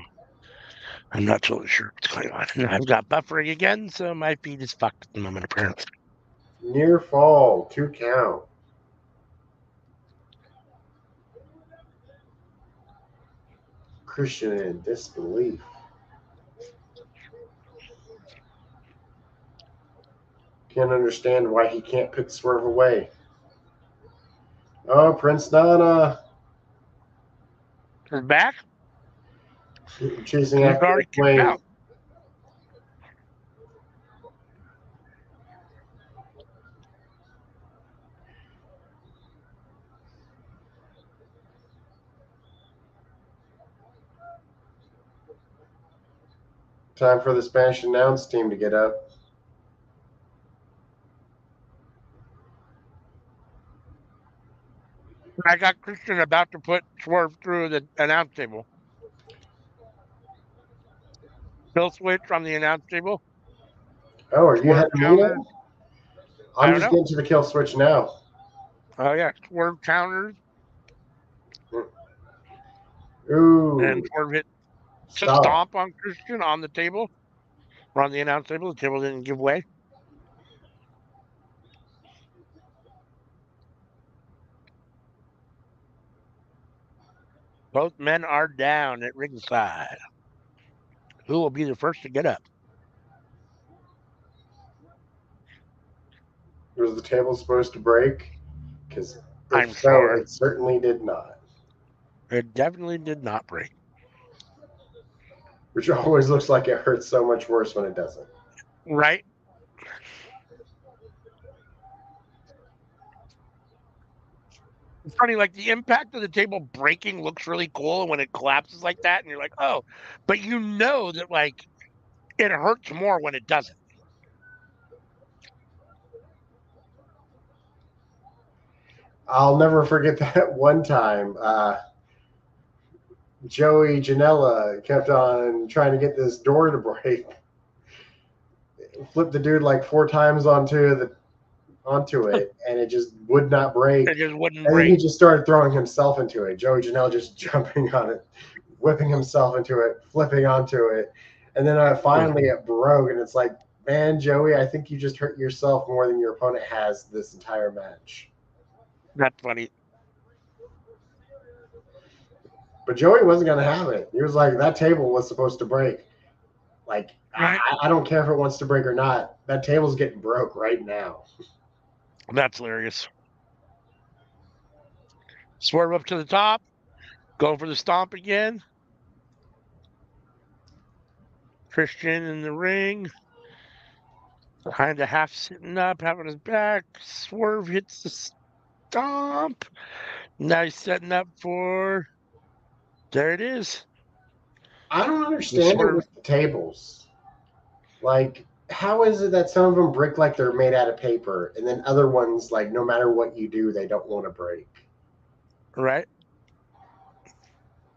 I'm not totally sure what's going on. And I've got buffering again, so my feed is fucked at the moment, apparently. Near fall, 2 count. Christian in disbelief. Can't understand why he can't put Swerve away. Oh, Prince Nana Is back? chasing He's after already Nick kicked Wayne. out. Time for the Spanish announce team to get up. I got Christian about to put Swerve through the announce table. Kill switch on the announce table. Oh, are you Swerve heading counters. me? I I'm don't just know. getting to the kill switch now. Oh yeah, Swerve counters and Ooh, Swerve hit to stop. stomp on Christian on the table or on the announce table. The table didn't give way. Both men are down at ringside. Who will be the first to get up? Was the table supposed to break? Because I'm if so, sure it certainly did not. it definitely did not break. Which always looks like it hurts so much worse when it doesn't. Right? It's funny, like the impact of the table breaking looks really cool, and when it collapses like that, and you're like, oh, but you know that like it hurts more when it doesn't. I'll never forget that one time. Joey Janela kept on trying to get this door to break. Flipped the dude like 4 times onto it, and it just would not break. It just wouldn't And then he break. just started throwing himself into it. Joey Janela just jumping on it, whipping himself into it, flipping onto it, and then finally it broke. And it's like, man, Joey, I think you just hurt yourself more than your opponent has this entire match. That's funny. But Joey wasn't going to have it. He was like, that table was supposed to break. Like, Right? I don't care if it wants to break or not. That table's getting broke right now. That's hilarious. Swerve up to the top, go for the stomp again. Christian in the ring, kind of half sitting up, having his back. Swerve hits the stomp. Now he's setting up for. There it is. I don't The understand it Swerve. with the tables. Like, how is it that some of them break like they're made out of paper, and then other ones, like, no matter what you do, they don't want to break? Right?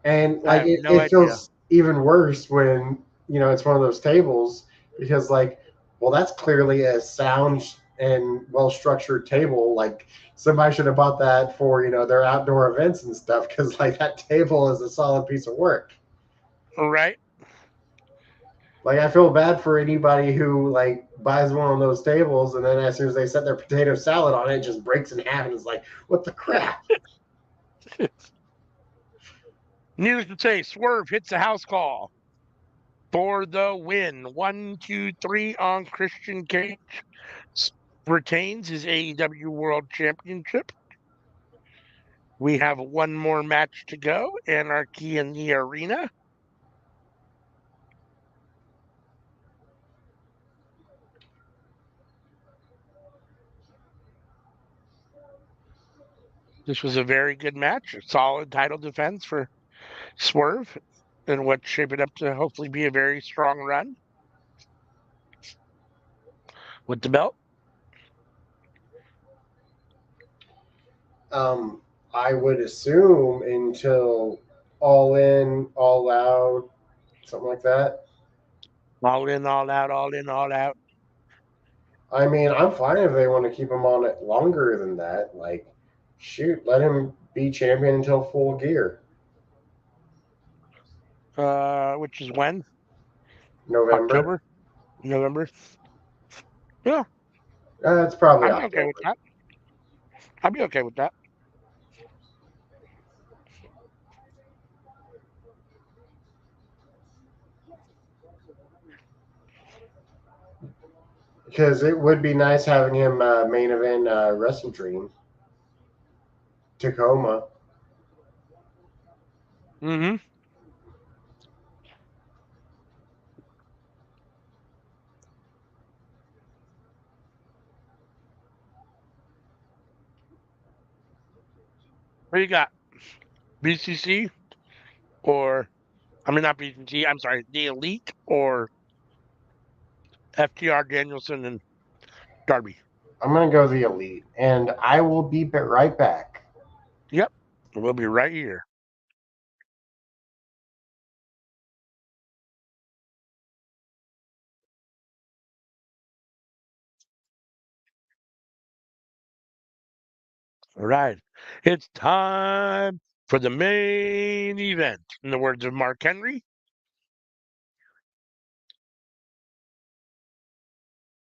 And, I like, have no it idea. feels even worse when, it's one of those tables because, like, well, that's clearly a sound and well structured table. Like, somebody should have bought that for, their outdoor events and stuff because, like, that table is a solid piece of work. Right? Like, I feel bad for anybody who like buys one of those tables and then as soon as they set their potato salad on it, it just breaks in half and is like, what the crap? Needless to say, Swerve hits a house call for the win. 1, 2, 3 on Christian Cage. Retains his AEW World Championship. We have one more match to go. Anarchy in the Arena. This was a very good match, a solid title defense for Swerve, and what's shaping up to hopefully be a very strong run with the belt. I would assume until All In, All Out, something like that. All in, all out, all in, all out. I mean, I'm fine if they want to keep him on it longer than that. Like, shoot, let him be champion until Full Gear, Which is when? November. October? November? Yeah, It's probably I'd be okay with October. that. I'd be okay with that. Because it would be nice having him main event Wrestle Dream, Tacoma. Mm-hmm. What do you got? BCC or, I mean, not BCC, I'm sorry, the Elite or FTR Danielson and Darby? I'm going to go the Elite, and I will be right back. Yep, we'll be right here. All right. It's time for the main event. In the words of Mark Henry,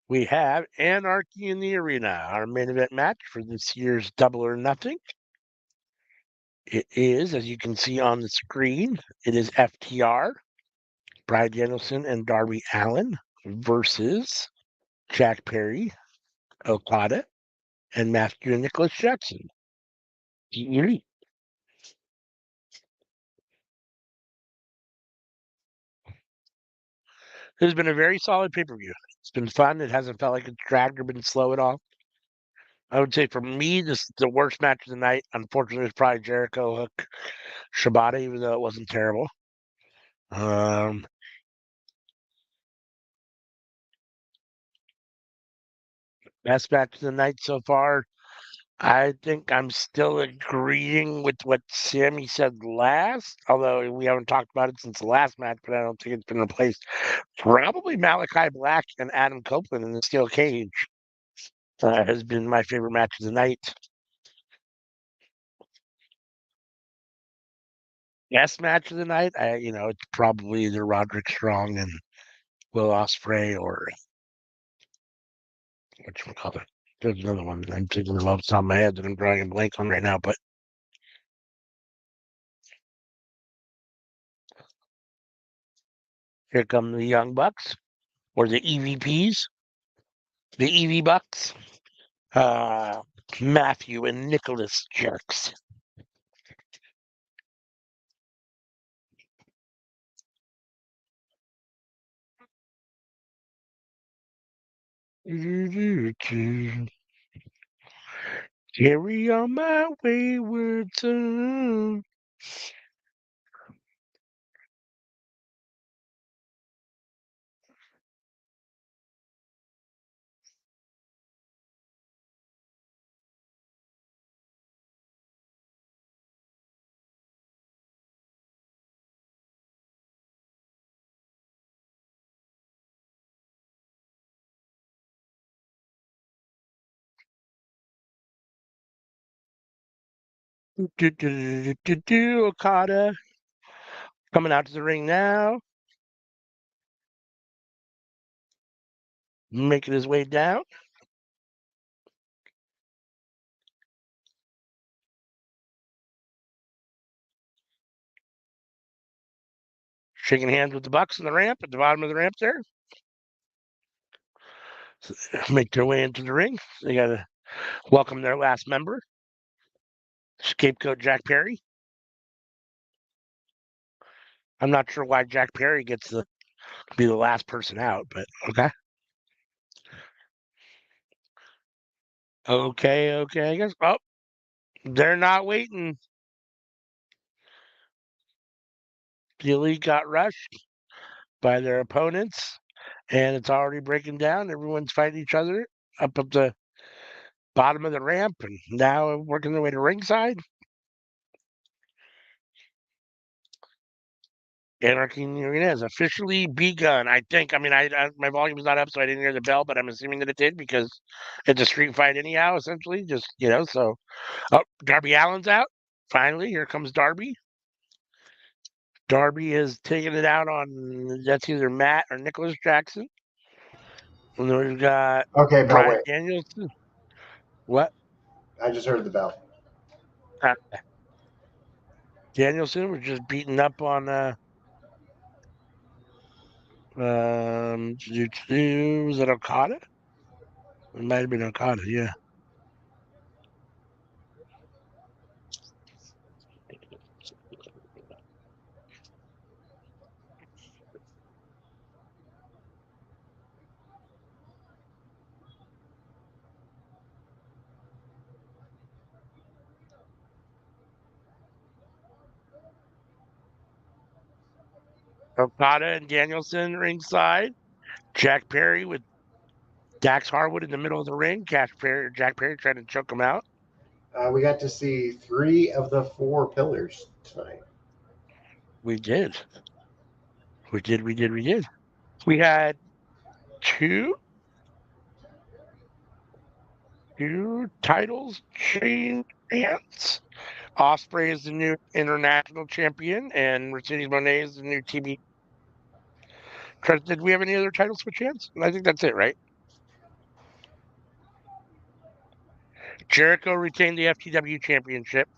we have Anarchy in the Arena, our main event match for this year's Double or Nothing. It is, as you can see on the screen, it is FTR, Bryan Danielson and Darby Allin versus Jack Perry, Okada, and Matthew and Nicholas Jackson. The Elite. It has been a very solid pay-per-view. It's been fun. It hasn't felt like it's dragged or been slow at all. I would say for me, this the worst match of the night. Unfortunately, it's probably Jericho Hook Shibata, even though it wasn't terrible. Um, Best match of the night so far. I think I'm still agreeing with what Sammy said last, although we haven't talked about it since the last match, but I don't think it's been replaced. Probably Malachi Black and Adam Copeland in the steel cage has been my favorite match of the night. Best match of the night, it's probably either Roderick Strong and Will Ospreay or whatchamacallit. There's another one that I'm thinking of off the top of my head that I'm drawing a blank on right now, but here come the Young Bucks or the EVPs, the EV Bucks, uh, Matthew and Nicholas Jerks. Carry on my wayward son. Okada coming out to the ring now, making his way down. Shaking hands with the Bucks on the ramp at the bottom of the ramp there. So make their way into the ring. They got to welcome their last member, Scapegoat Jack Perry. I'm not sure why Jack Perry gets to be the last person out, but okay. Okay, I guess. Oh, They're not waiting. The Elite got rushed by their opponents, and it's already breaking down. Everyone's fighting each other up at the bottom of the ramp, and now working their way to ringside. Anarchy in the Arena has officially begun. I think. I mean, my volume's not up, so I didn't hear the bell, but I'm assuming that it did because it's a street fight anyhow. Essentially, just So, oh, Darby Allin's out. Finally, here comes Darby. Darby has taken it out on that's either Matt or Nicholas Jackson. And then we've got Okay, bell Brian wait. Danielson. What? I just heard the bell. Uh, Danielson was just beating up on was it Okada? It might have been Okada, yeah. Okada and Danielson ringside. Jack Perry with Dax Harwood in the middle of the ring. Jack Perry trying to choke him out. We got to see 3 of the 4 pillars tonight. We did. We did. We had two titles change hands. Osprey is the new international champion, and Mercedes Moné is the new TV. Did we have any other title switch hands? I think that's it, right? Jericho retained the FTW championship.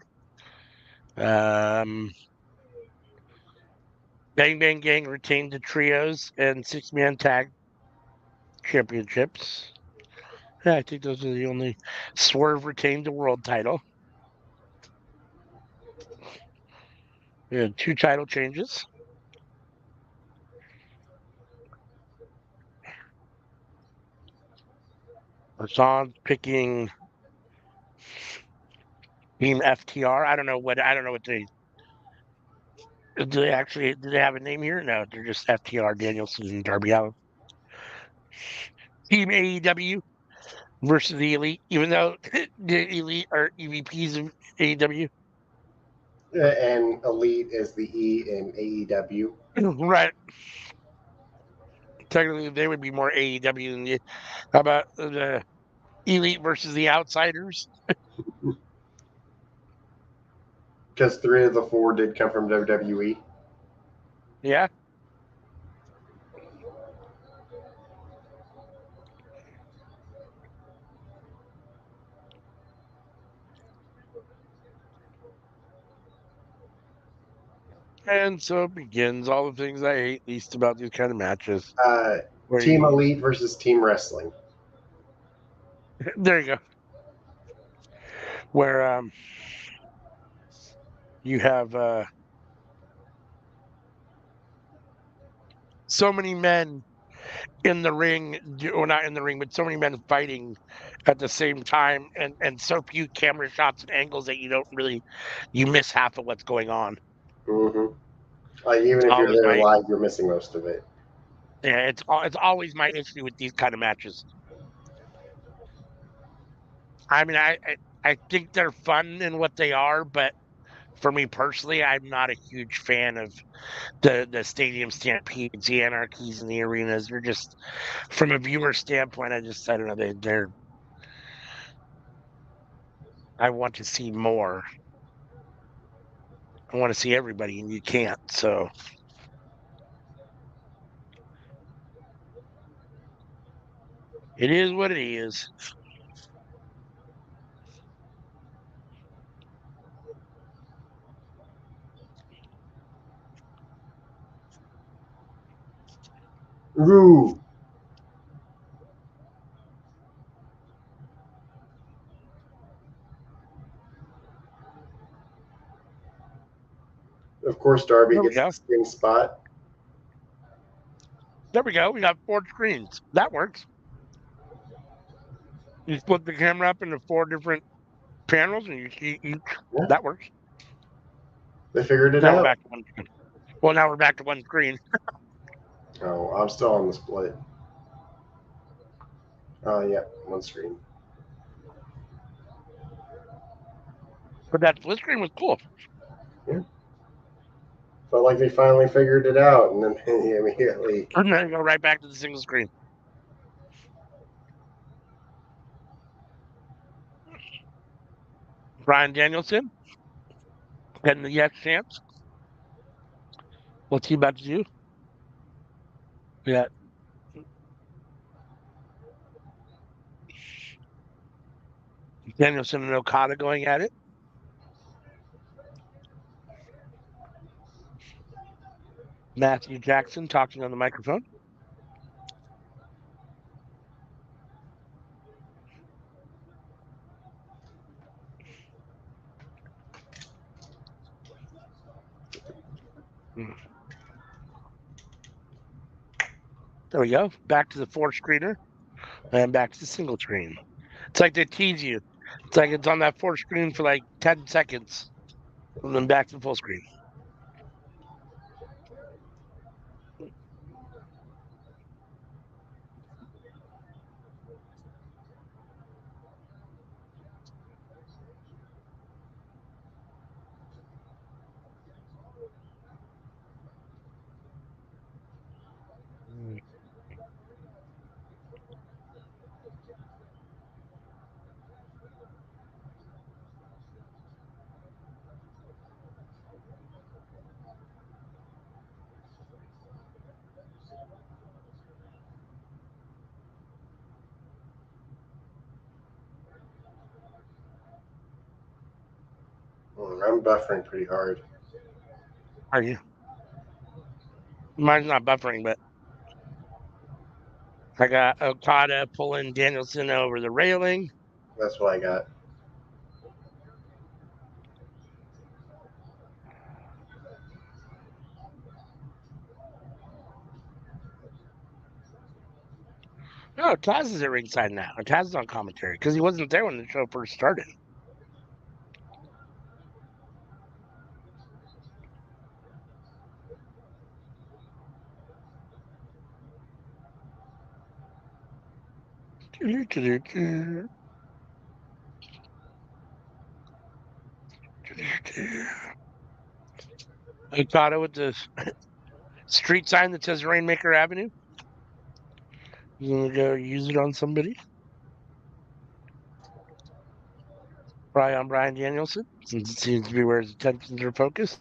Um, Bang Bang Gang retained the trios and six-man tag championships. Yeah, I think those are the only. Swerve retained the world title. We had 2 title changes. Hassan picking Team FTR. I don't know what they do they have a name here? No, they're just FTR, Danielson and Darby Allin. Team AEW versus the Elite, even though the Elite are EVPs of AEW. And Elite is the E in AEW. Right. Technically, they would be more AEW than the. How about the Elite versus the Outsiders? Because 3 of the 4 did come from WWE. Yeah. And so it begins all the things I hate least about these kind of matches. Team Elite versus Team Wrestling. There you go. Where you have so many men in the ring, or not in the ring, but so many men fighting at the same time, and so few camera shots and angles that you miss half of what's going on. Mm-hmm. Even if you're Always there my live, you're missing most of it. Yeah, it's always my issue with these kind of matches. I mean, I think they're fun in what they are, but for me personally, I'm not a huge fan of the stadium stampedes, the anarchies in the arenas. They're just from a viewer standpoint, I don't know, they're I want to see more. I want to see everybody, and you can't. So it is what it is. Ooh. Of course, Darby There we gets go. the spin spot. There we go. We got 4 screens. That works. You split the camera up into 4 different panels, and Yeah. that works. They figured it Now we're out. back to one screen. Well, now we're back to one screen. Oh, I'm still on the split. Oh, yeah, one screen. But that split screen was cool. Felt like they finally figured it out, and then immediately. And then go right back to the single screen. Brian Danielson getting the yes chance. What's he about to do? Yeah. Danielson and Okada going at it. Matthew Jackson talking on the microphone. Hmm. There we go. Back to the four screener and back to the single screen. It's like they tease you. It's like it's on that four screen for like 10 seconds and then back to the full screen. Hmm. I'm buffering pretty hard. Are you? Mine's not buffering, but I got Okada pulling Danielson over the railing. That's what I got. No, Taz is at ringside now. Taz is on commentary because he wasn't there when the show first started. Okada with the street sign that says Rainmaker Avenue. You gonna go use it on somebody? Probably on Brian Danielson, since it seems to be where his attentions are focused.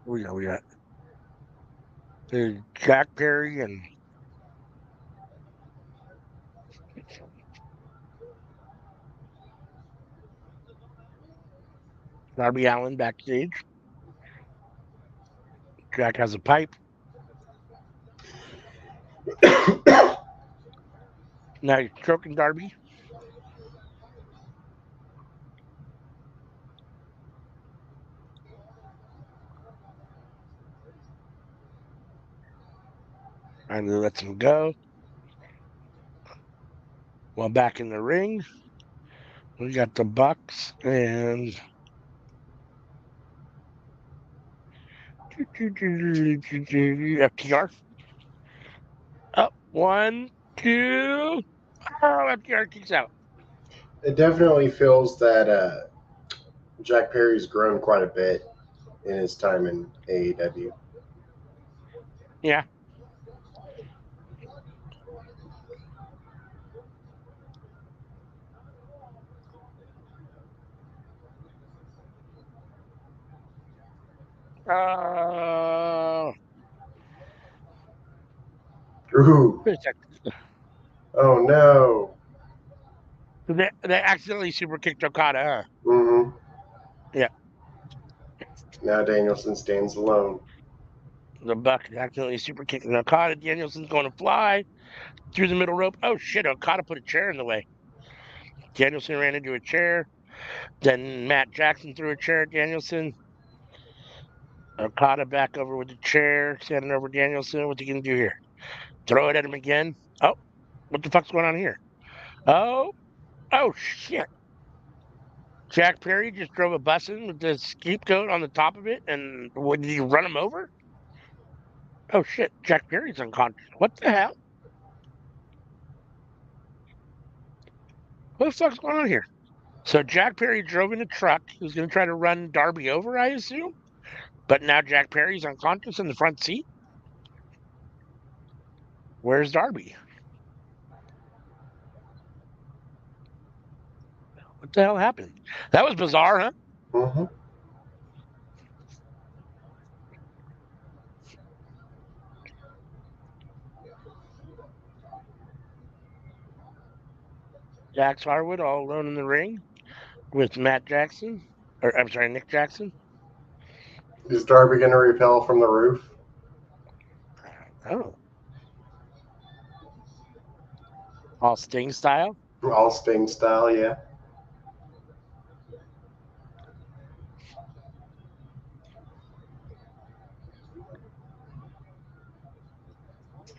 We got Jack Perry and Darby Allin backstage. Jack has a pipe. Now he's choking Darby. And he lets him go. Well, back in the ring, we got the Bucks and FTR. Up, one, two. Oh, FTR kicks out. It definitely feels that Jack Perry's grown quite a bit in his time in AEW. Yeah. Uh, Ooh. Oh no. They accidentally super kicked Okada, huh? Mm-hmm. Yeah. Now Danielson stands alone. The Buck accidentally super kicked Okada. Danielson's going to fly through the middle rope. Oh shit! Okada put a chair in the way. Danielson ran into a chair. Then Matt Jackson threw a chair at Danielson. Okada back over with the chair, standing over Danielson. What's he gonna do here? Throw it at him again. Oh, what the fuck's going on here? Oh, oh shit! Jack Perry just drove a bus in with the scapegoat on the top of it, and what, did he run him over? Oh shit! Jack Perry's unconscious. What the hell? What the fuck's going on here? So Jack Perry drove in a truck. He was going to try to run Darby over, I assume. But now Jack Perry's unconscious in the front seat. Where's Darby? What the hell happened? That was bizarre, huh? Mm-hmm. Jax Harwood all alone in the ring with Matt Jackson. Or, I'm sorry, Nick Jackson. Is Darby going to repel from the roof? Oh. All Sting style. All Sting style, yeah.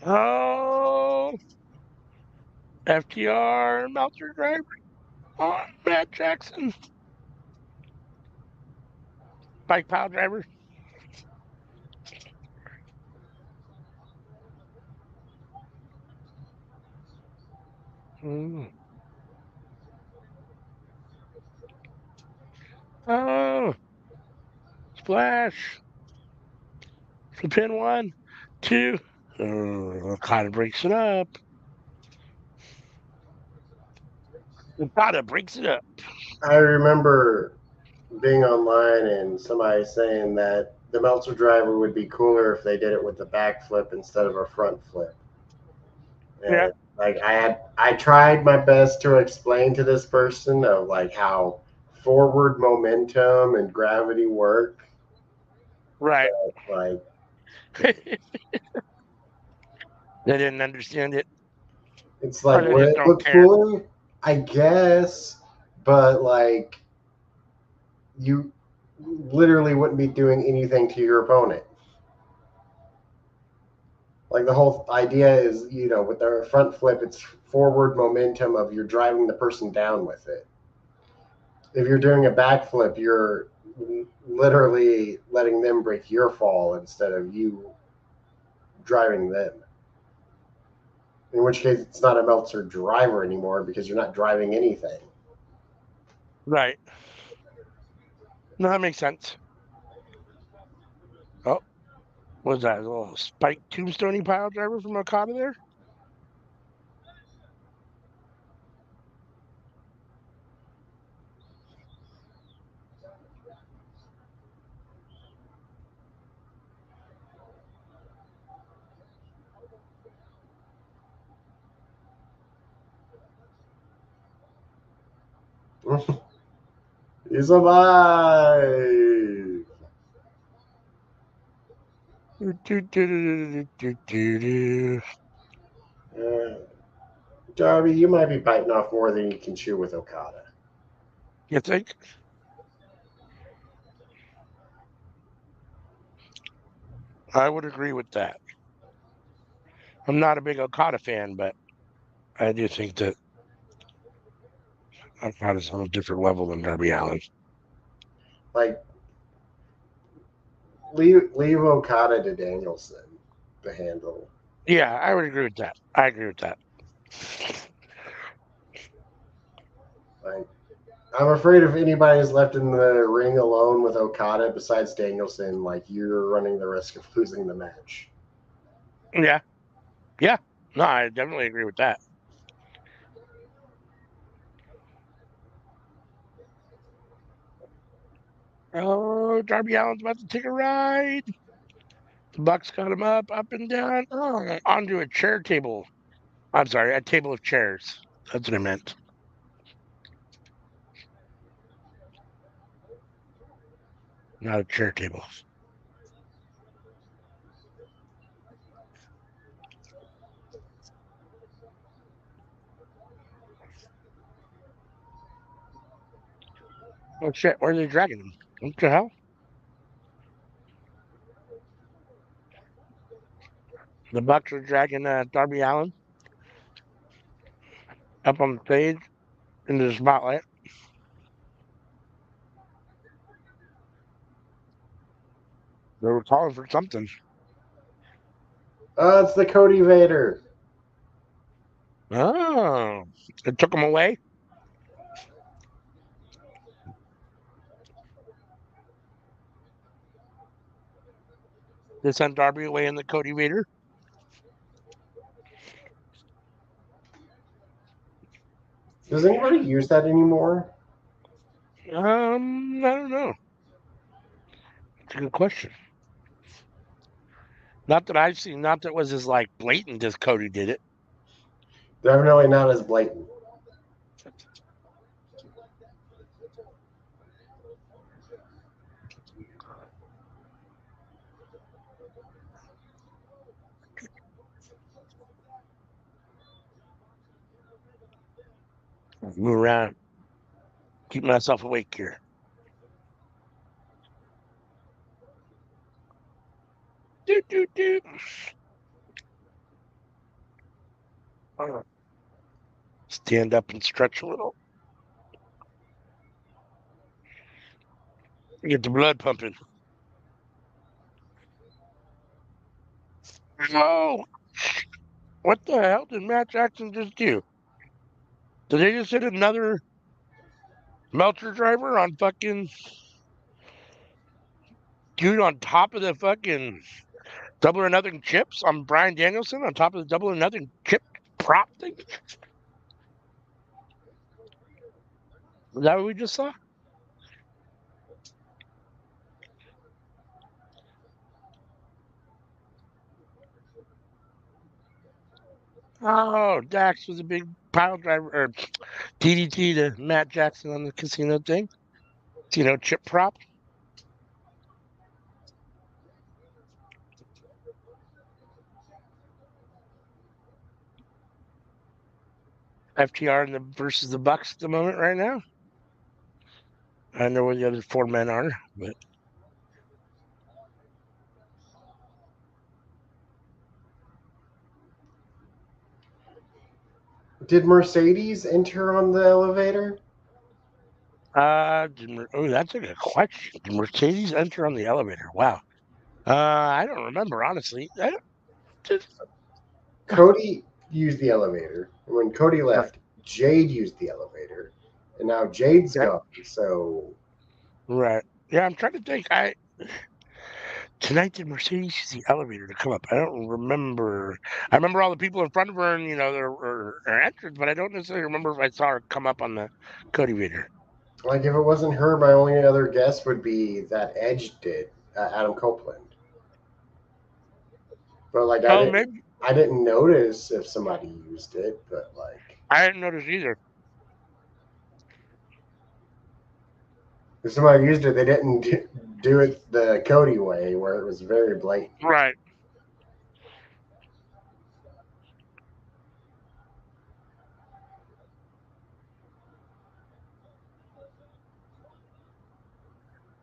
Oh. FTR Meltzer driver on Matt Jackson. Bike pile driver. Mm. Oh. Splash. The pin 1, 2. Kind of breaks it up. Okada breaks it up. I remember being online and somebody saying that the Meltzer driver would be cooler if they did it with the back flip instead of a front flip. Yeah. And like I tried my best to explain to this person of like how forward momentum and gravity work. Right. Like They didn't understand it. it's Or like they would just it don't look care. cooler? I guess, but like you literally wouldn't be doing anything to your opponent. Like the whole idea is, with the front flip, it's forward momentum of you're driving the person down with it. If you're doing a back flip, you're literally letting them break your fall instead of you driving them. In which case, it's not a Meltzer driver anymore because you're not driving anything. Right. No, that makes sense. Oh, was that a little spike tombstone pile driver from Okada there? He's alive. Do. Uh, Darby, you might be biting off more than you can chew with Okada. You think? I would agree with that. I'm not a big Okada fan, but I do think that Okada's on a different level than Darby Allin. Like, leave Okada to Danielson to handle. Yeah, I would agree with that. I agree with that. Like, I'm afraid if anybody's left in the ring alone with Okada besides Danielson, like you're running the risk of losing the match. Yeah. Yeah. No, I definitely agree with that. Oh, Darby Allin's about to take a ride. The Bucks got him up and down, onto a chair table. I'm sorry, a table of chairs. That's what I meant. Not a chair table. Oh shit, where are they dragging him? What the hell? The Bucks are dragging Darby Allin up on the stage into the spotlight. They were calling for something. Oh, it's the Cody Vader. Oh, it took him away. They sent Darby away in the Cody Vader. Does anybody use that anymore? I don't know. It's a good question. Not that I've seen. Not that it was as like blatant as Cody did it. Definitely not as blatant. Move around, keep myself awake here. Do do do. Stand up and stretch a little. Get the blood pumping. Oh, what the hell did Matt Jackson just do? Did they just hit another Meltzer driver on fucking dude on top of the fucking Double or Nothing chips on Brian Danielson on top of the Double or Nothing chip prop thing? Is that what we just saw? Oh, Dax was a big pile driver or DDT to Matt Jackson on the casino thing. Casino chip prop. FTR versus the Bucks at the moment right now. I don't know where the other four men are, but Did Mercedes enter on the elevator? that's a good question. Did Mercedes enter on the elevator? Wow. I don't remember honestly. I don't, just, Cody used the elevator. When Cody right. left, Jade used the elevator. And now Jade's Okay. gone. So Right. Yeah, I'm trying to think. I Tonight did Mercedes use the elevator to come up? I don't remember. I remember all the people in front of her and her entrance, but I don't necessarily remember if I saw her come up on the Cody Vader. like if it wasn't her, my only other guess would be that Edge did, Adam Copeland. But like Oh, maybe I didn't notice if somebody used it, but like I didn't notice either. if somebody used it, they didn't do it the Cody way, where it was very blatant. Right.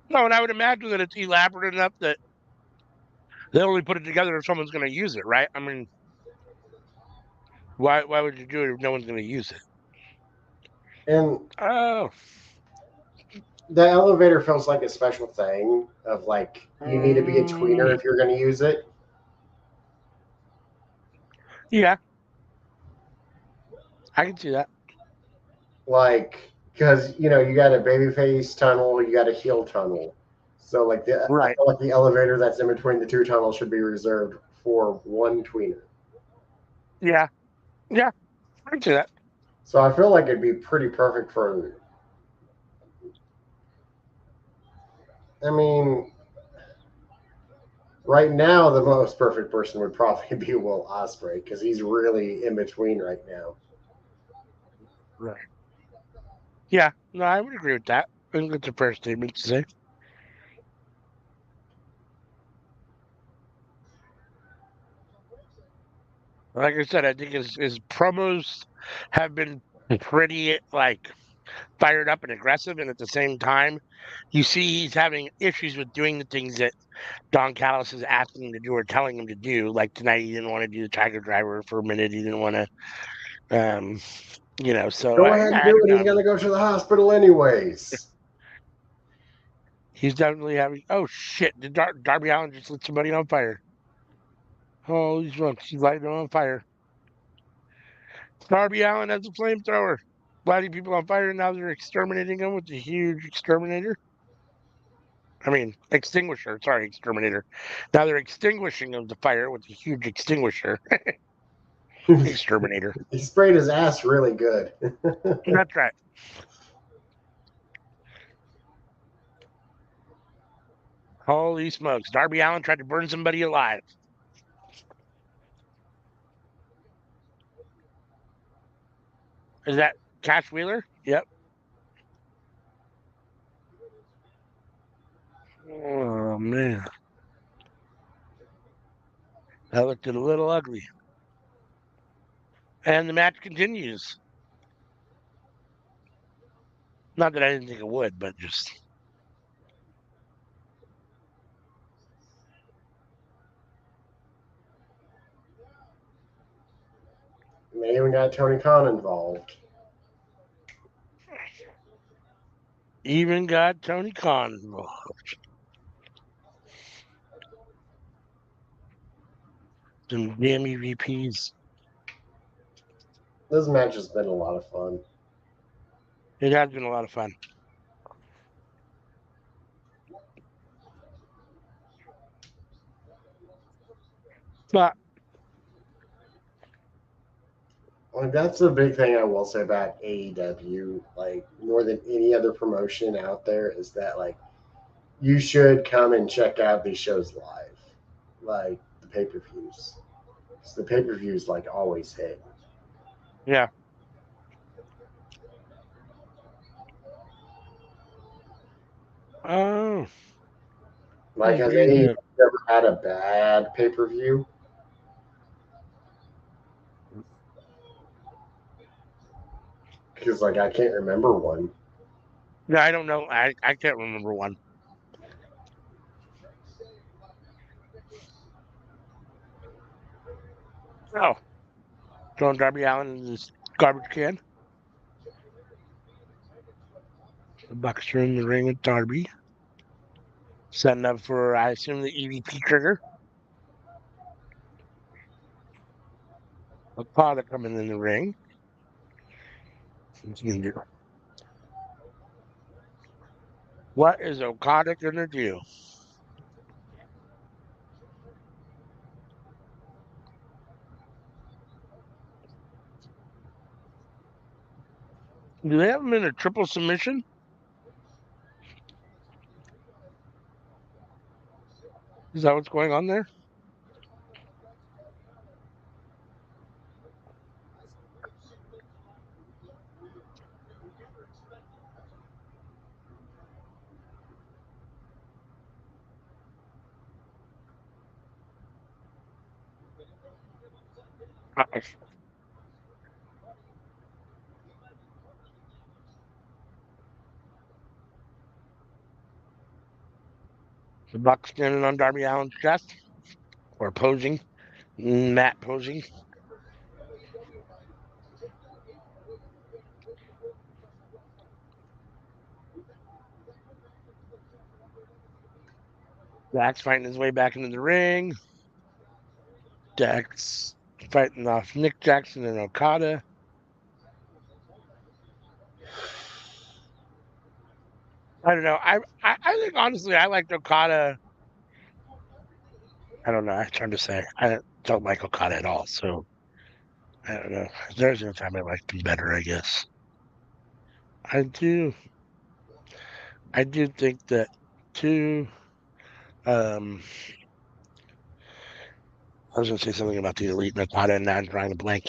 No, and I would imagine that it's elaborate enough that they only put it together if someone's going to use it, right? I mean, why would you do it if no one's going to use it? And Oh, the elevator feels like a special thing of like you need to be a tweener mm, if you're going to use it. yeah, I can see that. Like because you got a babyface tunnel, you got a heel tunnel. So like I Right. feel like the elevator that's in between the two tunnels should be reserved for one tweener. Yeah, yeah, I can see that. So I feel like it'd be pretty perfect for. I mean, Right now, the most perfect person would probably be Will Ospreay because he's really in between right now. Right. Yeah, no, I would agree with that. I think it's a fair statement to say. Like I said, I think his promos have been pretty like fired up and aggressive, and at the same time, you see he's having issues with doing the things that Don Callis is asking him to do or telling him to do. Like tonight, he didn't want to do the Tiger Driver for a minute. He didn't want to, So Go ahead and I do don't it. know. He's I going mean, to go to the hospital anyways. he's definitely having. Oh shit! Did Darby Allin just lit somebody on fire? Holy smokes! He's lighting them on fire. Darby Allin has a flamethrower, lighting people on fire, and now they're exterminating them with a huge exterminator. I mean, extinguisher. Sorry, exterminator. Now they're extinguishing the fire with a huge extinguisher. Exterminator. He sprayed his ass really good. That's right. Holy smokes! Darby Allin tried to burn somebody alive. Is that Cash Wheeler? Yep. Oh man, that looked a little ugly. And the match continues. Not that I didn't think it would, but just They even got Tony Khan involved. even got Tony Khan involved. Some damn EVPs. This match has been a lot of fun. It has been a lot of fun. But Like that's the big thing I will say about AEW, like more than any other promotion out there, is that like you should come and check out these shows live, like the pay per views. The pay per views like always hit. yeah. Oh, I Like has agree AEW there. ever had a bad pay per view? Because like I can't remember one. No, I don't know. I can't remember one. Oh, throwing Darby Allen in this garbage can. The Bucks are in the ring with Darby, setting up for I assume the EVP trigger. Okada coming in the ring. What's he gonna do? What is Okada gonna do? Do they have him in a triple submission? Is that what's going on there? The Bucks standing on Darby Allen's chest or posing. Matt posing. Dax fighting his way back into the ring. Dax fighting off Nick Jackson and Okada. I don't know. I think honestly I liked Okada. I don't know. I'm trying to say I don't like Okada at all. So I don't know. There's no time I liked him better. I guess I do. I do think that too. Um, I was going to say something about the Elite and Okada, and now I'm trying to blank.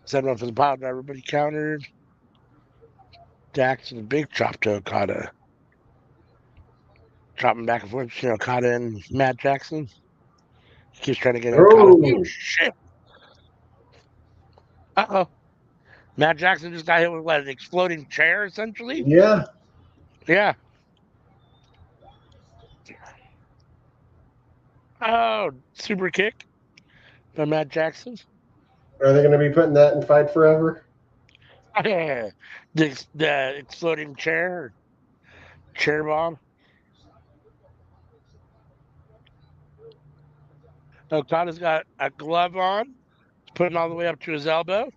Set one for the pile driver, but he countered. Jackson, big chop to Okada. Chopping back and forth between Okada and Matt Jackson. He keeps trying to get Okada. Oh, Oh, shit. Uh-oh. Matt Jackson just got hit with what, an exploding chair, essentially? yeah. Yeah. Oh, super kick by Matt Jackson. Are they going to be putting that in Fight Forever? The exploding chair bomb. Okada's got a glove on, putting all the way up to his elbow.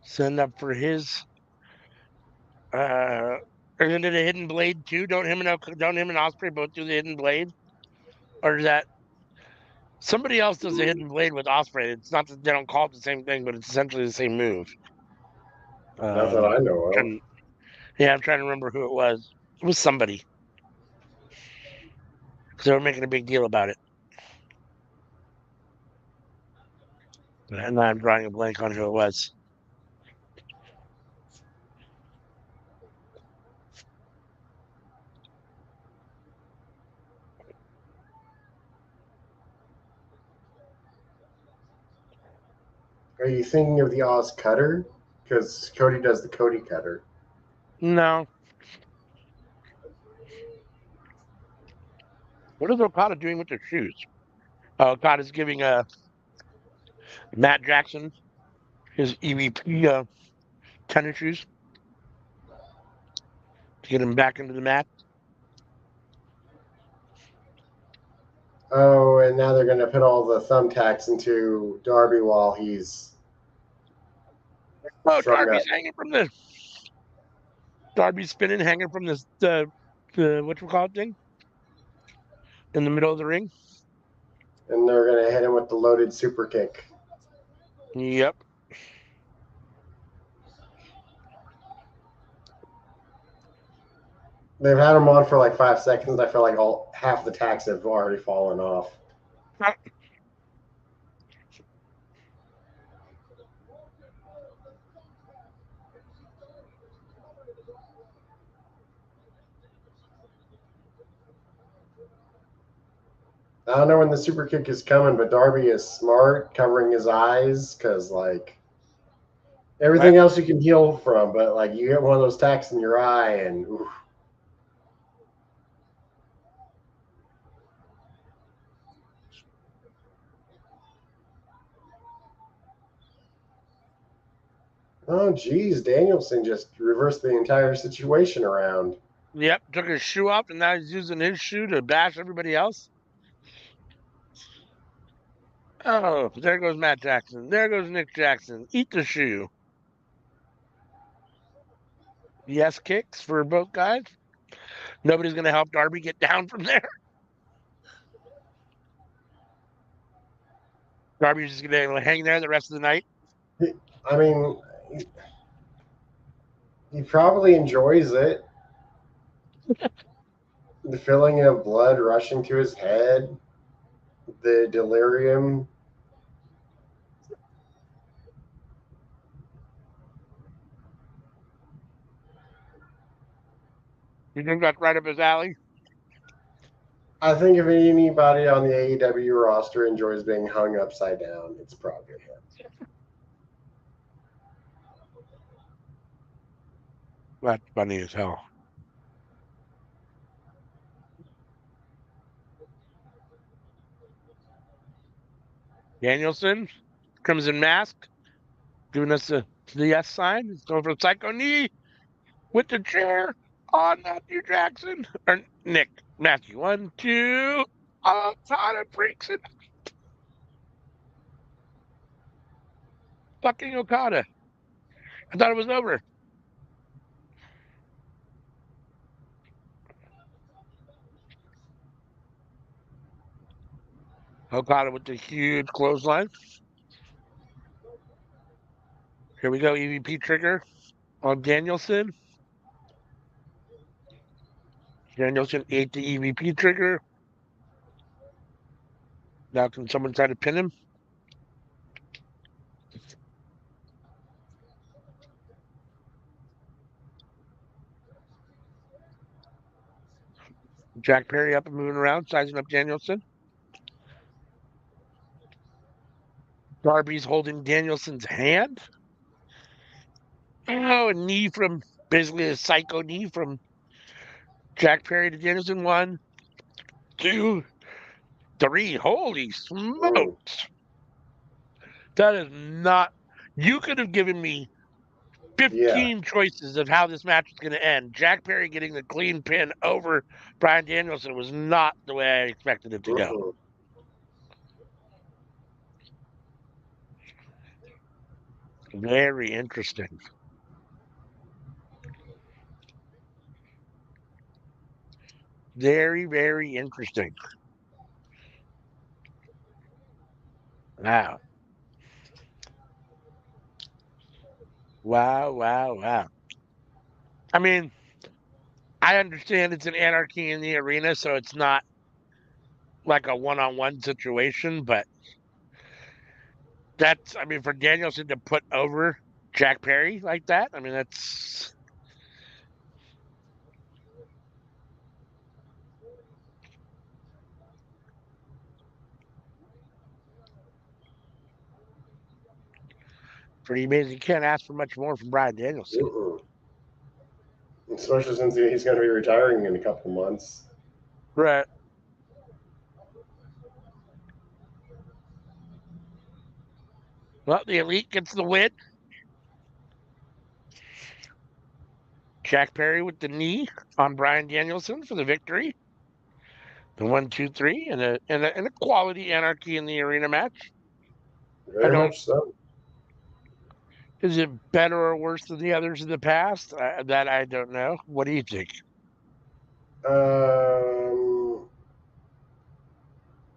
Send up for his isn't it a hidden blade too? Don't him and Osprey both do the hidden blade? Or is that somebody else does the hidden blade with Osprey? It's not that they don't call it the same thing, but it's essentially the same move. Not that I know of. Trying, yeah, I'm trying to remember who it was. It was somebody. Because they were making a big deal about it. And now I'm drawing a blank on who it was. Are you thinking of the Oz Cutter? Because Cody does the Cody Cutter. No. What is Okada doing with their shoes? Okada's giving Matt Jackson his EVP tennis shoes to get him back into the match. Oh, and now they're going to put all the thumbtacks into Darby while he's Oh, strung up. Darby's spinning, hanging from the what you call it thing in the middle of the ring. And they're going to hit him with the loaded super kick. Yep. They've had him on for like 5 seconds. I feel like half the tacks have already fallen off. I don't know when the super kick is coming, but Darby is smart, covering his eyes, because like everything else you can heal from, but like you get one of those tacks in your eye, and oof. Oh, geez, Danielson just reversed the entire situation around. Yep. Took his shoe off, and now he's using his shoe to bash everybody else. Oh, there goes Matt Jackson. There goes Nick Jackson. Eat the shoe. Yes, kicks for both guys. Nobody's going to help Darby get down from there. Darby's just going to hang there the rest of the night. I mean, he probably enjoys it. The feeling of blood rushing to his head, the delirium. You think that's right up his alley? I think if anybody on the AEW roster enjoys being hung upside down, it's probably him. That's funny as hell. Danielson comes in mask, giving us the S sign. He's going for a psycho knee with the chair on Matthew Jackson. Or Nick. Matthew. 1, 2. Oh, Tana breaks it. Fucking Okada. I thought it was over. Okada with the huge clothesline. Here we go. EVP trigger on Danielson. Danielson ate the EVP trigger. Now can someone try to pin him? Jack Perry up and moving around, sizing up Danielson. Darby's holding Danielson's hand. Oh, a knee from, basically a psycho knee from Jack Perry to Danielson. 1, 2, 3. Holy smokes. That is not, you could have given me Yeah. 15 choices of how this match is going to end. Jack Perry getting the clean pin over Bryan Danielson was not the way I expected it to go. Mm-mm. Very interesting. Very, very interesting. Wow. Wow, wow, wow. I mean, I understand it's an anarchy in the arena, so it's not like a one-on-one situation, but that's, I mean, for Danielson to put over Jack Perry like that, I mean, that's pretty amazing. You can't ask for much more from Bryan Danielson. Mm-mm. Especially since he's going to be retiring in a couple months. Right. Well, the Elite gets the win. Jack Perry with the knee on Bryan Danielson for the victory. The 1, 2, 3, and a quality anarchy in the arena match. I Very don't. much so. Is it better or worse than the others in the past? That I don't know. What do you think?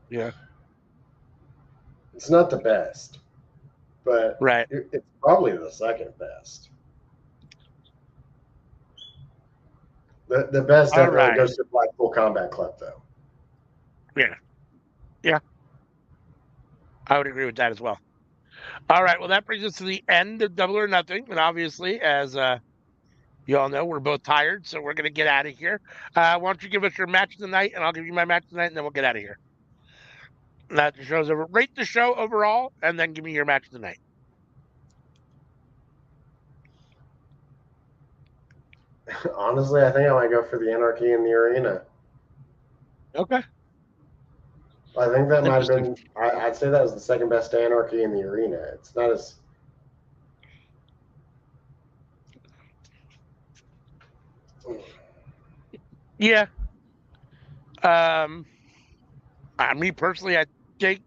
Yeah. It's not the best, but Right. it's probably the second best. The best All definitely right. goes to Blackpool Combat Club, though. Yeah. Yeah. I would agree with that as well. All right. Well, that brings us to the end of Double or Nothing, and obviously, as you all know, we're both tired, so we're gonna get out of here. Why don't you give us your match of the night, and I'll give you my match tonight, and then we'll get out of here. That the show's over. Rate the show overall, and then give me your match of the night. Honestly, I think I might go for the Anarchy in the Arena. Okay. I think that might have Interesting. been. I'd say that was the second best Anarchy in the Arena. It's not as. Yeah. Me personally, I think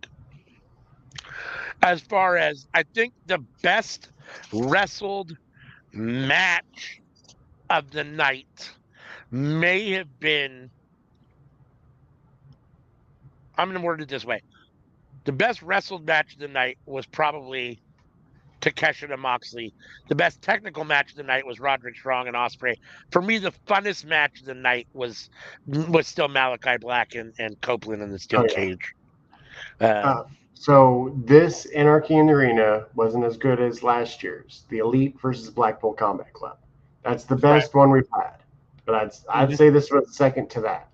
as far as I think the best wrestled match of the night may have been. I'm going to word it this way: the best wrestled match of the night was probably Takeshita and Moxley. The best technical match of the night was Roderick Strong and Ospreay. For me, the funnest match of the night was still Malachi Black and Copeland in the steel Oh yeah. cage. Um, So this Anarchy in the Arena wasn't as good as last year's, the Elite versus Blackpool Combat Club. That's the right. best one we've had, but I'd say this was second to that.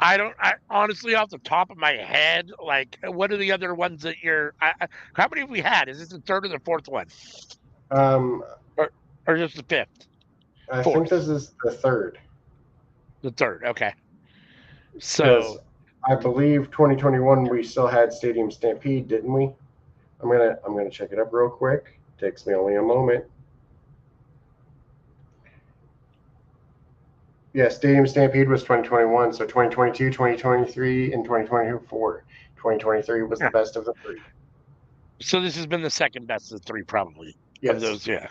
I honestly, off the top of my head, like, what are the other ones that how many have we had? Is this the third or the fourth one? Um, Or, or just the fifth? I think Fourth? this is the third The third. Okay. because So, I believe 2021 we still had Stadium Stampede, didn't we? I'm gonna check it up real quick. Takes me only a moment. Yeah, Stadium Stampede was 2021, so 2022, 2023, and 2024. 2023 was the yeah. best of the three. So this has been the second best of the three, probably, of Yes. those. Yeah.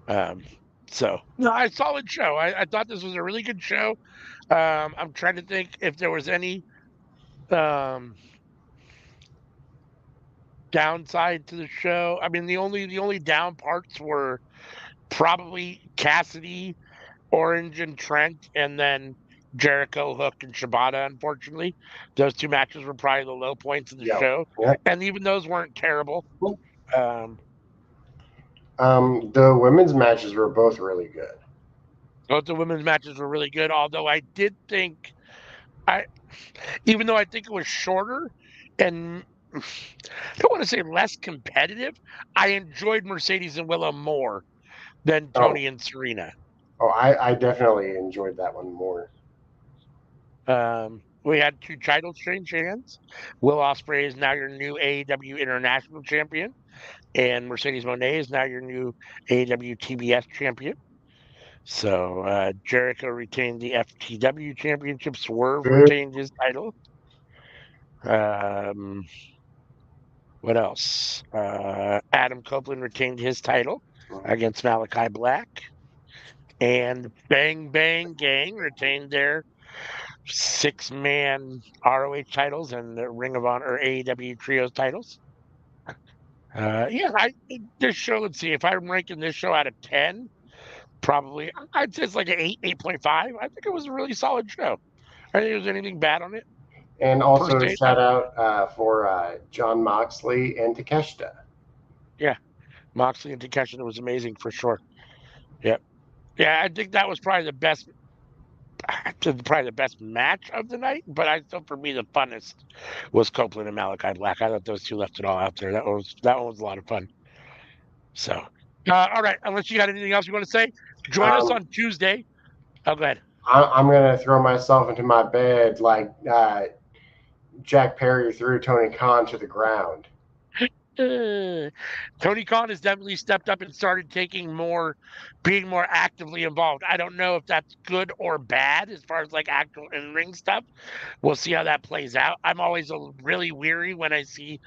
Um, so, no, a solid show. I thought this was a really good show. I'm trying to think if there was any um, downside to the show. I mean, the only down parts were probably Cassidy, Orange, and Trent, and then Jericho, Hook, and Shibata. Unfortunately, those two matches were probably the low points of the Yeah. show, Yeah. and even those weren't terrible. Um, The women's matches were both really good. Both the women's matches were really good. Although I did think I, even though I think it was shorter and I don't want to say less competitive, I enjoyed Mercedes and Willow more than Oh, Tony and Serena. I definitely enjoyed that one more. We had two titles change hands. Will Ospreay is now your new AEW International Champion, and Mercedes Moné is now your new AEW TBS Champion. So Jericho retained the FTW Championship. Swerve Good. retained his title. Um, what else? Adam Copeland retained his title against Malachi Black, and Bang Bang Gang retained their 6-man ROH titles and the Ring of Honor AEW Trios titles. Yeah, this show. Let's see. If I'm ranking this show out of 10, probably I'd say it's like an 8, 8.5. I think it was a really solid show. I think there was anything bad on it And per also se. shout out for John Moxley and Takeshita. Yeah, Moxley and Takeshita was amazing for sure. Yeah, yeah. I think that was probably the best. Probably the best match of the night, but I thought for me the funnest was Copeland and Malachi Black. I thought those two left it all out there. That one was a lot of fun. So, all right. Unless you got anything else you want to say, join us Um, on Tuesday. Oh, go ahead. I'm gonna throw myself into my bed like Jack Perry threw Tony Khan to the ground. Tony Khan has definitely stepped up and started being more actively involved. I don't know if that's good or bad as far as like actual in ring stuff. We'll see how that plays out. I'm always really weary when I see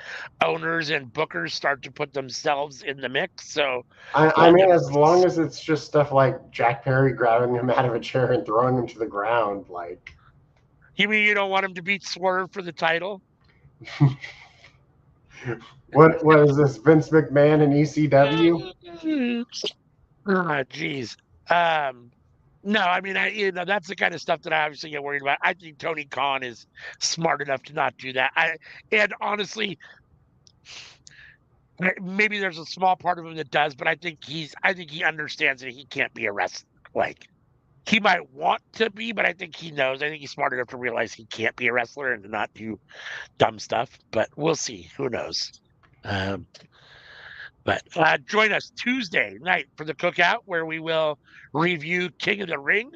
owners and bookers start to put themselves in the mix. So I we'll mean, have as long as it's just stuff like Jack Perry grabbing him out of a chair and throwing him to the ground, like. You mean you don't want him to beat Swerve for the title? What is this, Vince McMahon and ECW? Ah, jeez. No, I mean, that's the kind of stuff that I obviously get worried about. I think Tony Khan is smart enough to not do that. And honestly, maybe there's a small part of him that does, but I think he understands that he can't be a wrestler. Like he might want to be, but I think he knows. I think he's smart enough to realize he can't be a wrestler and to not do dumb stuff. But we'll see. Who knows? Um, But join us Tuesday night for the cookout where we will review King of the Ring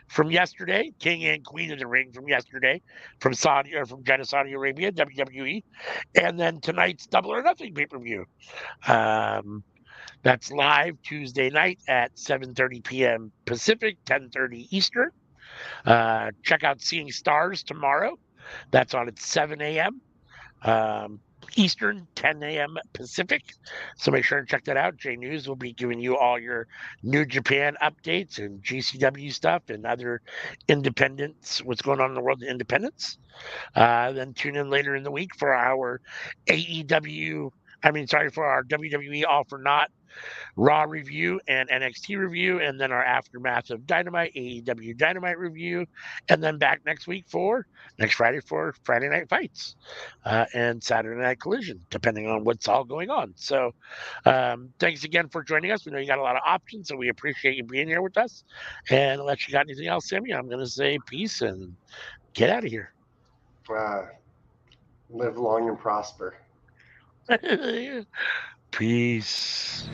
from yesterday, King and Queen of the Ring from yesterday, from Jeddah, Saudi Arabia, WWE, and then tonight's Double or Nothing pay-per-view. Um, that's live Tuesday night at 7:30 p.m. Pacific, 10:30 Eastern. Check out Seeing Stars tomorrow. That's on at 7 a.m. Eastern, 10 a.m. Pacific. So make sure and check that out. J News will be giving you all your New Japan updates and GCW stuff and other independents, what's going on in the world of independence. Then tune in later in the week for our for our WWE All for Naught Raw review and NXT review, and then our aftermath of Dynamite, AEW Dynamite review, and then back next Friday for Friday Night Fights and Saturday Night Collision, depending on what's all going on. So, thanks again for joining us. We know you got a lot of options, so we appreciate you being here with us. And unless you got anything else, Sammy, I'm going to say peace and get out of here. Live long and prosper. Peace.